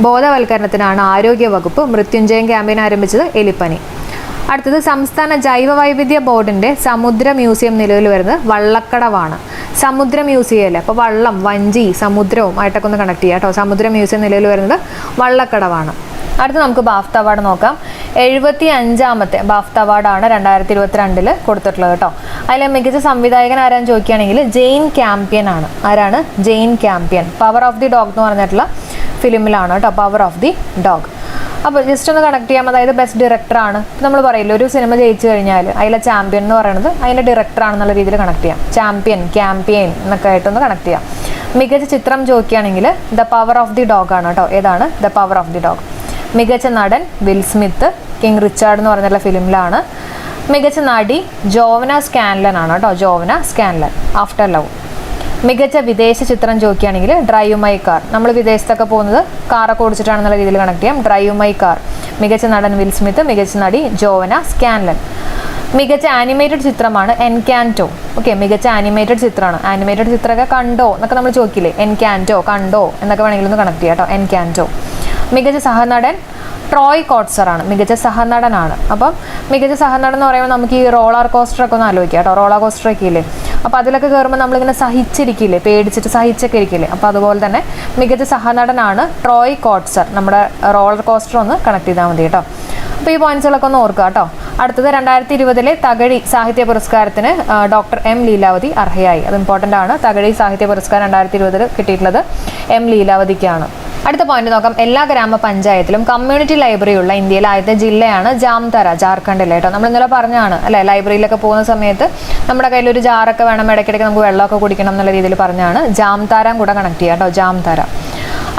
ബോധവൽക്കരണത്തിനാണ് ആരോഗ്യ വകുപ്പ് മൃത്യുഞ്ജയം ക്യാമ്പയിൻ ആരംഭിച്ചത്? എലിപ്പനി. അടുത്തത്, സംസ്ഥാന ജൈവ വൈവിധ്യ ബോർഡിന്റെ സമുദ്ര മ്യൂസിയം നിലവിൽ വരുന്നത് വള്ളക്കടവാണ്. സമുദ്ര മ്യൂസിയം അല്ലേ, അപ്പോൾ വള്ളം, വഞ്ചി, സമുദ്രവും ആയിട്ടൊക്കെ ഒന്ന് കണക്ട് ചെയ്യാം കേട്ടോ. സമുദ്ര മ്യൂസിയം നിലവിൽ വരുന്നത് വള്ളക്കടവാണ്. അടുത്ത് നമുക്ക് ബാഫ്ത അവാർഡ് നോക്കാം. 75ാമത്തെ ബാഫ്ത അവാർഡാണ് 2022 കൊടുത്തിട്ടുള്ളത് കേട്ടോ. അതിലെ മികച്ച സംവിധായകൻ ആരാന്ന് ചോദിക്കുകയാണെങ്കിൽ ജെയിൻ ക്യാമ്പ്യൻ ആണ്. ആരാണ്? Jane Campion. Power of the dog എന്ന് പറഞ്ഞിട്ടുള്ള ഫിലിമിലാണ് കേട്ടോ, പവർ ഓഫ് ദി ഡോഗ്. അപ്പോൾ ജസ്റ്റ് ഒന്ന് കണക്ട് ചെയ്യാം. അതായത് ബെസ്റ്റ് ഡയറക്ടറാണ്. നമ്മൾ പറയില്ല, ഒരു സിനിമ ജയിച്ചു കഴിഞ്ഞാൽ അതിലെ ചാമ്പ്യൻ എന്ന് പറയുന്നത് അതിൻ്റെ ഡയറക്ടറാണെന്നുള്ള രീതിയിൽ കണക്ട് ചെയ്യാം. ചാമ്പ്യൻ, ക്യാമ്പയിൻ എന്നൊക്കെ ആയിട്ടൊന്ന് കണക്ട് ചെയ്യാം. മികച്ച ചിത്രം ചോദിക്കുകയാണെങ്കിൽ the power of the dog ആണ് കേട്ടോ. ഏതാണ്? The power of the dog. മികച്ച നടൻ വിൽ സ്മിത്ത്, കിങ് റിച്ചാർഡ് എന്ന് പറഞ്ഞിട്ടുള്ള ഫിലിമിലാണ്. മികച്ച നടി ജോവന സ്കാൻലൻ ആണ് കേട്ടോ. ജോവന സ്കാൻലൻ, ആഫ്റ്റർ ലവ്. മികച്ച വിദേശ ചിത്രം ചോദിക്കുകയാണെങ്കിൽ ഡ്രൈവ് മൈ കാർ. നമ്മൾ വിദേശത്തൊക്കെ പോകുന്നത് കാറൊക്കെ ഓടിച്ചിട്ടാണെന്നുള്ള രീതിയിൽ കണക്ട് ചെയ്യാം. Drive my car. മികച്ച നടൻ വിൽ സ്മിത്ത്, മികച്ച നടി ജോവന സ്കാൻലൻ. മികച്ച ആനിമേറ്റഡ് ചിത്രമാണ് എൻകാൻറ്റോ. ഓക്കെ, മികച്ച ആനിമേറ്റഡ് ചിത്രമാണ്. ആനിമേറ്റഡ് ചിത്രമൊക്കെ കണ്ടോ എന്നൊക്കെ നമ്മൾ ചോദിക്കില്ലേ, എൻകാൻറ്റോ കണ്ടോ എന്നൊക്കെ വേണമെങ്കിൽ ഒന്ന് കണക്ട് ചെയ്യാം കേട്ടോ. എൻകാൻറ്റോ. മികച്ച സഹനടൻ ട്രോയ് കോട്സർ ആണ്. മികച്ച സഹനടനാണ്. അപ്പം മികച്ച സഹനടൻ എന്ന് പറയുമ്പോൾ നമുക്ക് ഈ റോളർ കോസ്റ്ററൊക്കെ ഒന്ന് ആലോചിക്കാം കേട്ടോ. റോളർ കോസ്റ്ററൊക്കെ ഇല്ലേ, അപ്പോൾ അതിലൊക്കെ കയറുമ്പോൾ നമ്മളിങ്ങനെ സഹിച്ചിരിക്കില്ലേ, പേടിച്ചിട്ട് സഹിച്ചൊക്കെ ഇരിക്കില്ലേ. അപ്പോൾ അതുപോലെ തന്നെ മികച്ച സഹനടനാണ് ട്രോയ് കോട്സർ. നമ്മുടെ റോളർ കോസ്റ്റർ ഒന്ന് കണക്ട് ചെയ്താൽ മതി കേട്ടോ. അപ്പോൾ ഈ പോയിന്റ്സുകളൊക്കെ ഒന്ന് ഓർക്കുക കേട്ടോ. അടുത്തത് 2020 തകഴി സാഹിത്യ പുരസ്കാരത്തിന് ഡോക്ടർ എം ലീലാവതി അർഹയായി. അത് ഇമ്പോർട്ടൻ്റ് ആണ്. തകഴി സാഹിത്യ പുരസ്കാരം 2020 കിട്ടിയിട്ടുള്ളത് എം ലീലാവതിക്കാണ്. അടുത്ത പോയിന്റ് നോക്കാം. എല്ലാ ഗ്രാമപഞ്ചായത്തിലും കമ്മ്യൂണിറ്റി ലൈബ്രറി ഉള്ള ഇന്ത്യയിലെ ആദ്യത്തെ ജില്ലയാണ് ജാംതര, ജാർഖണ്ഡിലെ കേട്ടോ. നമ്മൾ ഇന്നലെ പറഞ്ഞാണ് അല്ലേ, ലൈബ്രറിയിലൊക്കെ പോകുന്ന സമയത്ത് നമ്മുടെ കയ്യിൽ ഒരു ജാറൊക്കെ വേണം, ഇടയ്ക്കിടയ്ക്ക് നമുക്ക് വെള്ളമൊക്കെ കുടിക്കണം എന്നുള്ള രീതിയിൽ പറഞ്ഞാണ്. ജാംതാരം കൂടെ കണക്ട് ചെയ്യാം കേട്ടോ. ജാംതര.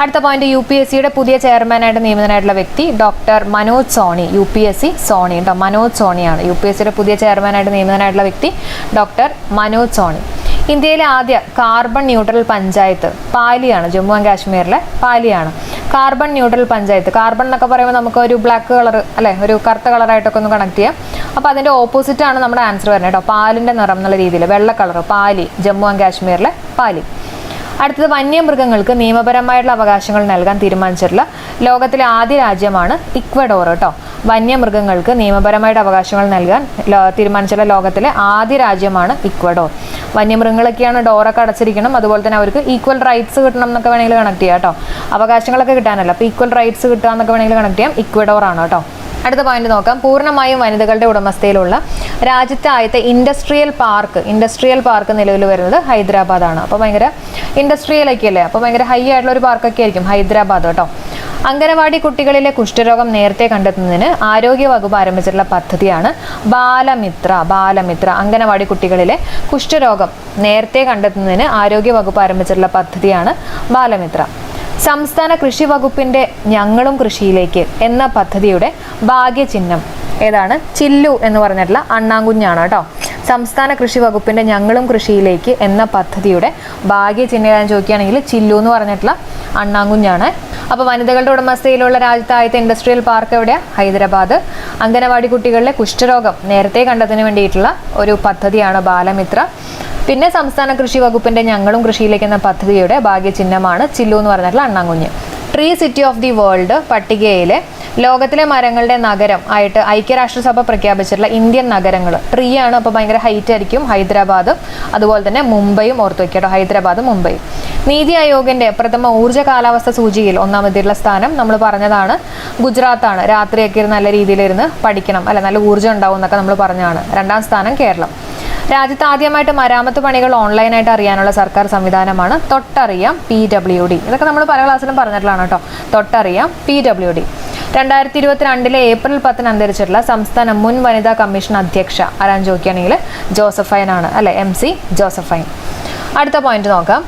അടുത്ത പോയിന്റ്, UPSCയുടെ പുതിയ ചെയർമാനായിട്ട് നിയമിതനായിട്ടുള്ള വ്യക്തി ഡോക്ടർ മനോജ് സോണി. UPSC സോണി കേട്ടോ, മനോജ് സോണിയാണ് UPSCയുടെ പുതിയ ചെയർമാനായിട്ട് നിയമിതനായിട്ടുള്ള വ്യക്തി ഡോക്ടർ മനോജ് സോണി. ഇന്ത്യയിലെ ആദ്യ കാർബൺ ന്യൂട്രൽ പഞ്ചായത്ത് പാലിയാണ്. ജമ്മു ആൻഡ് കാശ്മീരിലെ പാലിയാണ് കാർബൺ ന്യൂട്രൽ പഞ്ചായത്ത്. കാർബൺ എന്നൊക്കെ പറയുമ്പോൾ നമുക്ക് ഒരു ബ്ലാക്ക് കളർ അല്ലേ, ഒരു കറുത്ത കളറായിട്ടൊക്കെ ഒന്ന് കണക്ട് ചെയ്യാം. അപ്പോൾ അതിൻ്റെ ഓപ്പോസിറ്റ് ആണ് നമ്മുടെ ആൻസർ വരുന്നത് കേട്ടോ. പാലിൻ്റെ നിറം എന്നുള്ള രീതിയിൽ വെള്ള കളർ, പാലി, ജമ്മു ആൻഡ് കാശ്മീരിലെ പാലി. അടുത്തത്, വന്യമൃഗങ്ങൾക്ക് നിയമപരമായിട്ടുള്ള അവകാശങ്ങൾ നൽകാൻ തീരുമാനിച്ചിട്ടുള്ള ലോകത്തിലെ ആദ്യ രാജ്യമാണ് ഇക്വഡോർ കേട്ടോ. വന്യമൃഗങ്ങൾക്ക് നിയമപരമായിട്ട് അവകാശങ്ങൾ നൽകാൻ തീരുമാനിച്ചിട്ടുള്ള ലോകത്തിലെ ആദ്യ രാജ്യമാണ് ഇക്വഡോർ. വന്യമൃഗങ്ങളൊക്കെയാണ് ഡോറൊക്കെ അടച്ചിരിക്കണം, അതുപോലെ തന്നെ അവർക്ക് ഈക്വൽ റൈറ്റ്സ് കിട്ടണം എന്നൊക്കെ വേണമെങ്കിൽ കണക്ട് ചെയ്യാം കേട്ടോ. അവകാശങ്ങളൊക്കെ കിട്ടാനല്ല, അപ്പോൾ ഈക്വൽ റൈറ്റ്സ് കിട്ടുക എന്നൊക്കെ വേണമെങ്കിൽ കണക്ട് ചെയ്യാം. ഇക്വഡോർ ആണ് കേട്ടോ. അടുത്ത പോയിന്റ് നോക്കാം. പൂർണ്ണമായും വനിതകളുടെ ഉടമസ്ഥയിലുള്ള രാജ്യത്തെ ആദ്യത്തെ ഇൻഡസ്ട്രിയൽ പാർക്ക് നിലവിൽ വരുന്നത് ഹൈദരാബാദാണ്. അപ്പോൾ ഭയങ്കര ഇൻഡസ്ട്രിയലൊക്കെ അല്ലേ, അപ്പോൾ ഭയങ്കര ഹൈ ആയിട്ടുള്ള ഒരു പാർക്കൊക്കെ ആയിരിക്കും ഹൈദരാബാദ് കേട്ടോ. അംഗനവാടി കുട്ടികളിലെ കുഷ്ഠരോഗം നേരത്തെ കണ്ടെത്തുന്നതിന് ആരോഗ്യ വകുപ്പ് ആരംഭിച്ചിട്ടുള്ള പദ്ധതിയാണ് ബാലമിത്ര. അംഗനവാടി കുട്ടികളിലെ കുഷ്ഠരോഗം നേരത്തെ കണ്ടെത്തുന്നതിന് ആരോഗ്യ വകുപ്പ് ആരംഭിച്ചിട്ടുള്ള പദ്ധതിയാണ് ബാലമിത്ര. സംസ്ഥാന കൃഷി വകുപ്പിന്റെ ഞങ്ങളും കൃഷിയിലേക്ക് എന്ന പദ്ധതിയുടെ ഭാഗ്യചിഹ്നം ഏതാണ്? ചില്ലു എന്ന് പറഞ്ഞിട്ടുള്ള അണ്ണാങ്കുഞ്ഞാണ് കേട്ടോ. സംസ്ഥാന കൃഷി വകുപ്പിന്റെ ഞങ്ങളും കൃഷിയിലേക്ക് എന്ന പദ്ധതിയുടെ ഭാഗ്യചിഹ്നം ഏതാണെന്ന് ചോദിക്കുകയാണെങ്കിൽ ചില്ലു എന്ന് പറഞ്ഞിട്ടുള്ള അണ്ണാങ്കുഞ്ഞാണ്. അപ്പോൾ വനിതകളുടെ ഉടമസ്ഥയിലുള്ള രാജ്യത്തെ ആദ്യത്തെ ഇൻഡസ്ട്രിയൽ പാർക്ക് എവിടെയാണ്? ഹൈദരാബാദ്. അംഗനവാടി കുട്ടികളിലെ കുഷ്ഠരോഗം നേരത്തെ കണ്ടെത്തുന്നതിന് വേണ്ടിയിട്ടുള്ള ഒരു പദ്ധതിയാണ് ബാലമിത്ര. പിന്നെ സംസ്ഥാന കൃഷി വകുപ്പിന്റെ ഞങ്ങളും കൃഷിയിലേക്ക് എന്ന പദ്ധതിയുടെ ഭാഗ്യചിഹ്നമാണ് ചില്ലു എന്ന് പറഞ്ഞിട്ടുള്ള അണ്ണാങ്കുഞ്ഞ്. Tree city of the world പട്ടികയിലെ ലോകത്തിലെ മരങ്ങളുടെ നഗരം ആയിട്ട് ഐക്യരാഷ്ട്രസഭ പ്രഖ്യാപിച്ചിട്ടുള്ള ഇന്ത്യൻ നഗരങ്ങൾ ട്രീ ആണ്. അപ്പോൾ ഭയങ്കര ഹൈറ്റ് ആയിരിക്കും. ഹൈദരാബാദും അതുപോലെ തന്നെ മുംബൈയും ഓർത്തു വയ്ക്കട്ടോ. ഹൈദരാബാദും മുംബൈയും. നീതി ആയോഗിന്റെ പ്രഥമ ഊർജ്ജ കാലാവസ്ഥ സൂചികയിൽ ഒന്നാമതിലുള്ള സ്ഥാനം നമ്മൾ പറഞ്ഞതാണ് ഗുജറാത്താണ്. രാത്രിയൊക്കെ നല്ല രീതിയിലിരുന്ന് പഠിക്കണം അല്ലെ, നല്ല ഊർജ്ജം ഉണ്ടാവും എന്നൊക്കെ നമ്മൾ പറഞ്ഞതാണ്. രണ്ടാം സ്ഥാനം കേരളം. രാജ്യത്ത് ആദ്യമായിട്ട് മരാമത്ത് പണികൾ ഓൺലൈനായിട്ട് അറിയാനുള്ള സർക്കാർ സംവിധാനമാണ് തൊട്ടറിയാം PWD. ഇതൊക്കെ നമ്മൾ പല ക്ലാസ്സിലും പറഞ്ഞിട്ടുള്ളതാണ് കേട്ടോ. തൊട്ടറിയാം PWD. 2022 ഏപ്രിൽ 10 അന്തരിച്ചിട്ടുള്ള സംസ്ഥാന മുൻ വനിതാ കമ്മീഷൻ അധ്യക്ഷ ആരാന്ന് ചോദിക്കുകയാണെങ്കിൽ ജോസഫൈൻ ആണ് അല്ലെ, MC ജോസഫൈൻ. അടുത്ത പോയിന്റ് നോക്കാം.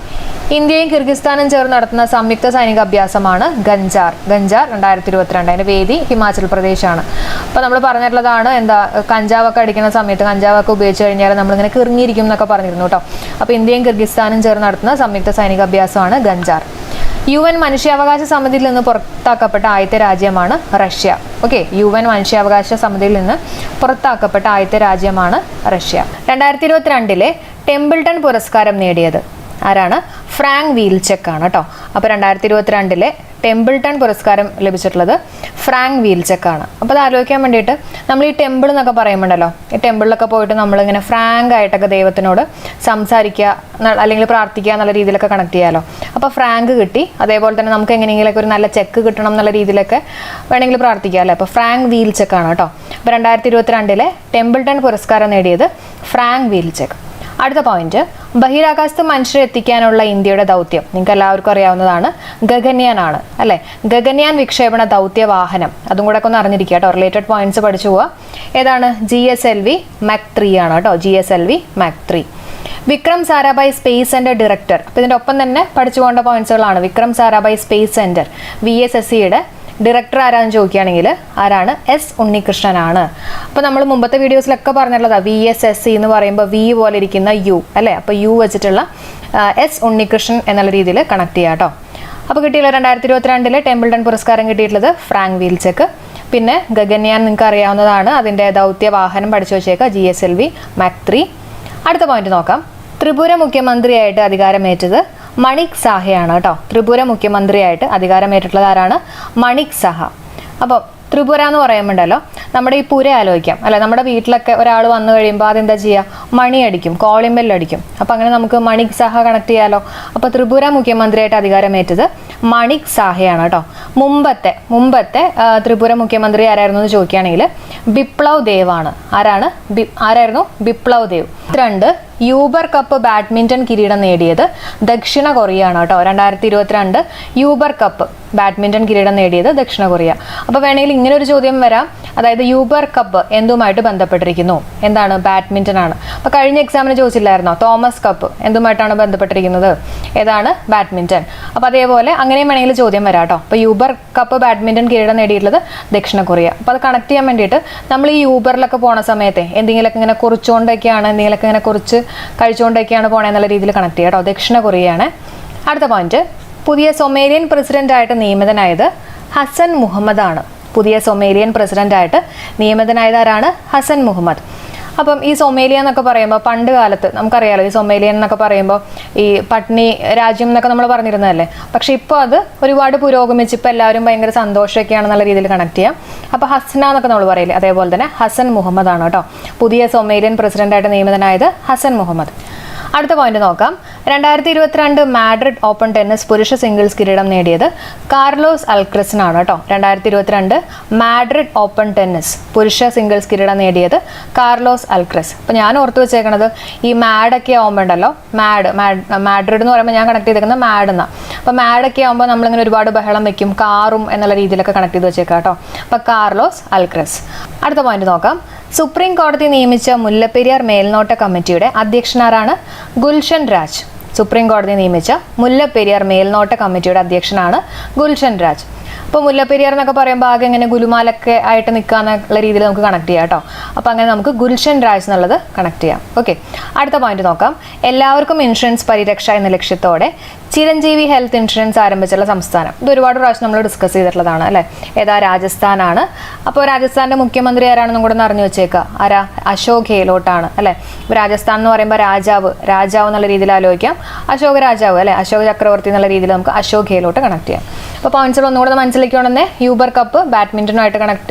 ഇന്ത്യയും കിർഗിസ്ഥാനും ചേർന്ന് നടത്തുന്ന സംയുക്ത സൈനിക അഭ്യാസമാണ് ഗഞ്ചാർ. 2022. അതിന്റെ വേദി ഹിമാചൽ പ്രദേശാണ്. അപ്പോൾ നമ്മൾ പറഞ്ഞിട്ടുള്ളതാണ് എന്താ, കഞ്ചാവൊക്കെ അടിക്കുന്ന സമയത്ത് കഞ്ചാവൊക്കെ ഉപയോഗിച്ച് കഴിഞ്ഞാൽ നമ്മളിങ്ങനെ കിറങ്ങിയിരിക്കും എന്നൊക്കെ പറഞ്ഞിരുന്നു കേട്ടോ. അപ്പോൾ ഇന്ത്യയും കിർഗിസ്ഥാനും ചേർന്ന് നടത്തുന്ന സംയുക്ത സൈനിക അഭ്യാസമാണ് ഗഞ്ചാർ. UN മനുഷ്യാവകാശ സമിതിയിൽ നിന്ന് പുറത്താക്കപ്പെട്ട ആദ്യത്തെ രാജ്യമാണ് റഷ്യ. ഓക്കെ, UN മനുഷ്യാവകാശ സമിതിയിൽ നിന്ന് പുറത്താക്കപ്പെട്ട ആദ്യത്തെ രാജ്യമാണ് റഷ്യ. 2022 ടെമ്പിൾട്ടൺ പുരസ്കാരം നേടിയത് ആരാണ്? ഫ്രാങ്ക് വീൽചെക്ക് ആണ് കേട്ടോ. അപ്പോൾ 2022 ടെമ്പിൾട്ടൺ പുരസ്കാരം ലഭിച്ചിട്ടുള്ളത് ഫ്രാങ്ക് വീൽചെക്ക് ആണ്. അപ്പോൾ അത് ആലോചിക്കാൻ വേണ്ടിയിട്ട് നമ്മൾ ഈ ടെമ്പിൾ എന്നൊക്കെ പറയുമ്പോണ്ടല്ലോ, ഈ ടെമ്പിളിലൊക്കെ പോയിട്ട് നമ്മളിങ്ങനെ ഫ്രാങ്ക് ആയിട്ടൊക്കെ ദൈവത്തിനോട് സംസാരിക്കുക അല്ലെങ്കിൽ പ്രാർത്ഥിക്കുക എന്നുള്ള രീതിയിലൊക്കെ കണക്ട് ചെയ്യാമല്ലോ. അപ്പോൾ ഫ്രാങ്ക് കിട്ടി. അതേപോലെ തന്നെ നമുക്ക് എങ്ങനെയെങ്കിലൊക്കെ ഒരു നല്ല ചെക്ക് കിട്ടണം എന്നുള്ള രീതിയിലൊക്കെ വേണമെങ്കിൽ പ്രാർത്ഥിക്കാം അല്ലേ. അപ്പോൾ ഫ്രാങ്ക് വീൽചെക്ക് ആണ് കേട്ടോ. അപ്പോൾ 2022 ടെമ്പിൾട്ടൺ പുരസ്കാരം നേടിയത് ഫ്രാങ്ക് വീൽചെക്ക്. അടുത്ത പോയിന്റ്, ബഹിരാകാശത്ത് മനുഷ്യരെ എത്തിക്കാനുള്ള ഇന്ത്യയുടെ ദൗത്യം നിങ്ങൾക്ക് എല്ലാവർക്കും അറിയാവുന്നതാണ്, ഗഗൻയാൻ ആണ് അല്ലെ. ഗഗൻയാൻ വിക്ഷേപണ ദൗത്യ വാഹനം, അതും കൂടെ ഒക്കെ ഒന്ന് അറിഞ്ഞിരിക്കുക കേട്ടോ. റിലേറ്റഡ് പോയിന്റ്സ് പഠിച്ചു പോവുക. ഏതാണ്? GSLV Mach 3 ആണ് കേട്ടോ. GSLV Mach 3. Vikram Sarabhai space centre director. അപ്പോൾ ഇതിന്റെ ഒപ്പം തന്നെ പഠിച്ചു പോകേണ്ട പോയിന്റ്സുകളാണ്. വിക്രം സാരാഭായ് സ്പേസ് സെന്റർ VSSCയുടെ ഡയറക്ടർ ആരാന്ന് ചോദിക്കുകയാണെങ്കിൽ ആരാണ്? S ഉണ്ണികൃഷ്ണനാണ്. അപ്പോൾ നമ്മൾ മുമ്പത്തെ വീഡിയോസിലൊക്കെ പറഞ്ഞിട്ടുള്ളതാണ് VSSC എന്ന് പറയുമ്പോൾ V പോലെ ഇരിക്കുന്ന U അല്ലേ. അപ്പോൾ U വെച്ചിട്ടുള്ള S ഉണ്ണികൃഷ്ണൻ എന്നുള്ള രീതിയിൽ കണക്ട് ചെയ്യാം കേട്ടോ. അപ്പോൾ കിട്ടിയുള്ള 2022 ടെമ്പിൾട്ടൺ പുരസ്കാരം കിട്ടിയിട്ടുള്ളത് ഫ്രാങ്ക് വീൽചെക്ക്. പിന്നെ ഗഗൻയാൻ നിങ്ങൾക്ക് അറിയാവുന്നതാണ്, അതിൻ്റെ ദൗത്യ വാഹനം പഠിച്ചു വെച്ചേക്കുക GSLV Mach 3. അടുത്ത പോയിന്റ് നോക്കാം. ത്രിപുര മുഖ്യമന്ത്രിയായിട്ട് അധികാരമേറ്റത് മണിക് സാഹയാണ് കേട്ടോ. ത്രിപുര മുഖ്യമന്ത്രിയായിട്ട് അധികാരമേറ്റിട്ടുള്ളത് ആരാണ്? മണിക് സാഹ. അപ്പോൾ ത്രിപുര എന്ന് പറയുമ്പോണ്ടല്ലോ, നമ്മുടെ ഈ പുര ആലോചിക്കാം അല്ലെ. നമ്മുടെ വീട്ടിലൊക്കെ ഒരാൾ വന്നു കഴിയുമ്പോൾ അതെന്താ ചെയ്യുക? മണി അടിക്കും, കോളിംഗ് ബെൽ അടിക്കും. അപ്പോൾ അങ്ങനെ നമുക്ക് മണിക് സാഹ കണക്ട് ചെയ്യാലോ. അപ്പോൾ ത്രിപുര മുഖ്യമന്ത്രിയായിട്ട് അധികാരമേറ്റത് മണിക് സാഹയാണ് കേട്ടോ. മുമ്പത്തെ ത്രിപുര മുഖ്യമന്ത്രി ആരായിരുന്നു എന്ന് ചോദിക്കുകയാണെങ്കിൽ ബിപ്ലവ് ദേവ് ആണ്. ആരായിരുന്നു? Biplab Dev. 2 Uber cup badminton കിരീടം നേടിയത് ദക്ഷിണ കൊറിയ ആണ് കേട്ടോ. 2022 യൂബർ കപ്പ് ബാഡ്മിന്റൺ കിരീടം നേടിയത് ദക്ഷിണ കൊറിയ. അപ്പോൾ വേണമെങ്കിൽ ഇങ്ങനെ ഒരു ചോദ്യം വരാം, അതായത് യൂബർ കപ്പ് എന്തുമായിട്ട് ബന്ധപ്പെട്ടിരിക്കുന്നു? എന്താണ്? ബാഡ്മിന്റൺ ആണ്. അപ്പോൾ കഴിഞ്ഞ എക്സാമിന് ചോദിച്ചില്ലായിരുന്നോ തോമസ് കപ്പ് എന്തുമായിട്ടാണ് ബന്ധപ്പെട്ടിരിക്കുന്നത്? ഏതാണ്? ബാഡ്മിന്റൺ. അപ്പോൾ അതേപോലെ അങ്ങനെയും വേണമെങ്കിൽ ചോദ്യം വരാം കേട്ടോ. അപ്പോൾ യൂബർ കപ്പ് ബാഡ്മിന്റൺ കിരീടം നേടിയിട്ടുള്ളത് ദക്ഷിണ കൊറിയ. അപ്പോൾ അത് കണക്ട് ചെയ്യാൻ വേണ്ടിയിട്ട് നമ്മൾ ഈ യൂബറിലൊക്കെ പോണ സമയത്തെ എന്തെങ്കിലുമൊക്കെ ഇങ്ങനെ കുറിച്ചുകൊണ്ടൊക്കെയാണ്, എന്തെങ്കിലുമൊക്കെ ഇങ്ങനെ കുറിച്ച് കഴിച്ചുകൊണ്ടൊക്കെയാണ് പോണെന്നുള്ള രീതിയിൽ കണക്ട് ചെയ്യുക കേട്ടോ. ദക്ഷിണ കൊറിയയാണ്. അടുത്ത പോയിന്റ്, പുതിയ സൊമേലിയൻ പ്രസിഡന്റായിട്ട് നിയമിതനായത് ഹസൻ മുഹമ്മദ് ആണ്. പുതിയ സൊമേലിയൻ പ്രസിഡന്റായിട്ട് നിയമിതനായത് ആരാണ്? ഹസൻ മുഹമ്മദ്. അപ്പം ഈ സൊമേലിയ എന്നൊക്കെ പറയുമ്പോൾ പണ്ട് കാലത്ത് നമുക്കറിയാലോ, ഈ സൊമേലിയൻ എന്നൊക്കെ പറയുമ്പോൾ ഈ പട്നി രാജ്യം എന്നൊക്കെ നമ്മൾ പറഞ്ഞിരുന്നതല്ലേ. പക്ഷെ ഇപ്പോൾ അത് ഒരുപാട് പുരോഗമിച്ച് ഇപ്പോൾ എല്ലാവരും ഭയങ്കര സന്തോഷമൊക്കെയാണെന്നുള്ള രീതിയിൽ കണക്ട് ചെയ്യാം. അപ്പോൾ ഹസ്ന എന്നൊക്കെ നമ്മൾ പറയില്ലേ, അതേപോലെ തന്നെ ഹസൻ മുഹമ്മദ് ആണ് കേട്ടോ. പുതിയ സൊമേലിയൻ പ്രസിഡന്റായിട്ട് നിയമിതനായത് ഹസൻ മുഹമ്മദ്. അടുത്ത പോയിന്റ് നോക്കാം. 2022 മാഡ്രിഡ് ഓപ്പൺ ടെന്നീസ് പുരുഷ സിംഗിൾസ് കിരീടം നേടിയത് കാർലോസ് അൽക്രസിനാണ് കേട്ടോ. 2022 മാഡ്രിഡ് ഓപ്പൺ ടെന്നീസ് പുരുഷ സിംഗിൾസ് കിരീടം നേടിയത് കാർലോസ് അൽക്രസ്. അപ്പോൾ ഞാൻ ഓർത്ത് വെച്ചേക്കണത് ഈ മാഡൊക്കെ ആകുമ്പോണ്ടല്ലോ, മാഡ്രിഡ് എന്ന് പറയുമ്പോൾ ഞാൻ കണക്ട് ചെയ്തേക്കുന്നത് മാഡ് എന്നാണ്. അപ്പോൾ മാഡൊക്കെ ആകുമ്പോൾ നമ്മളിങ്ങനെ ഒരുപാട് ബഹളം വെക്കും, കാറും എന്നുള്ള രീതിയിലൊക്കെ കണക്ട് ചെയ്ത് വെച്ചേക്കാം കേട്ടോ. അപ്പോൾ കാർലോസ് അൽക്രസ്. അടുത്ത പോയിന്റ് നോക്കാം. സുപ്രീം കോടതി നിയമിച്ച മുല്ലപ്പെരിയാർ മേൽനോട്ട കമ്മിറ്റിയുടെ അധ്യക്ഷനാരാണ്? ഗുൽഷൻ രാജ്. സുപ്രീം കോടതി നിയമിച്ച മുല്ലപ്പെരിയാർ മേൽനോട്ട കമ്മിറ്റിയുടെ അധ്യക്ഷനാണ് ഗുൽഷൻ രാജ്. അപ്പോൾ മുല്ലപ്പെരിയാർ എന്നൊക്കെ പറയുമ്പോൾ ആകെ ഇങ്ങനെ ഗുലുമാലൊക്കെ ആയിട്ട് നിൽക്കാന്നുള്ള രീതിയിൽ നമുക്ക് കണക്ട് ചെയ്യാം കേട്ടോ. അപ്പോൾ അങ്ങനെ നമുക്ക് ഗുൽഷൻ രാജ് എന്നുള്ളത് കണക്ട് ചെയ്യാം. ഓക്കെ, അടുത്ത പോയിന്റ് നോക്കാം. എല്ലാവർക്കും ഇൻഷുറൻസ് പരിരക്ഷ എന്ന ലക്ഷ്യത്തോടെ ചിരഞ്ജീവി ഹെൽത്ത് ഇൻഷുറൻസ് ആരംഭിച്ചുള്ള സംസ്ഥാനം. ഇത് ഒരുപാട് പ്രാവശ്യം നമ്മൾ ഡിസ്കസ് ചെയ്തിട്ടുള്ളതാണ് അല്ലേ. ഏതാ? രാജസ്ഥാനാണ്. അപ്പോൾ രാജസ്ഥാന്റെ മുഖ്യമന്ത്രി ആരാണെന്നും കൂടെ ഒന്ന് അറിഞ്ഞു വെച്ചേക്കുക. ആരാ? അശോക് ഗെഹ്ലോട്ടാണ് അല്ലേ. രാജസ്ഥാൻ എന്ന് പറയുമ്പോൾ രാജാവ് എന്നുള്ള രീതിയിൽ ആലോചിക്കാം. അശോക് രാജാവ് അല്ലെ, അശോക് ചക്രവർത്തി എന്നുള്ള രീതിയിൽ നമുക്ക് അശോക് ഗെഹ്ലോട്ട് കണക്ട് ചെയ്യാം. അപ്പോൾ പോയിന്റ്സുകൾ ഒന്നുകൂടെ മനസ്സിലാക്കിയോണ്ടെന്നെ യൂബർ കപ്പ് ബാഡ്മിന്റണുമായിട്ട്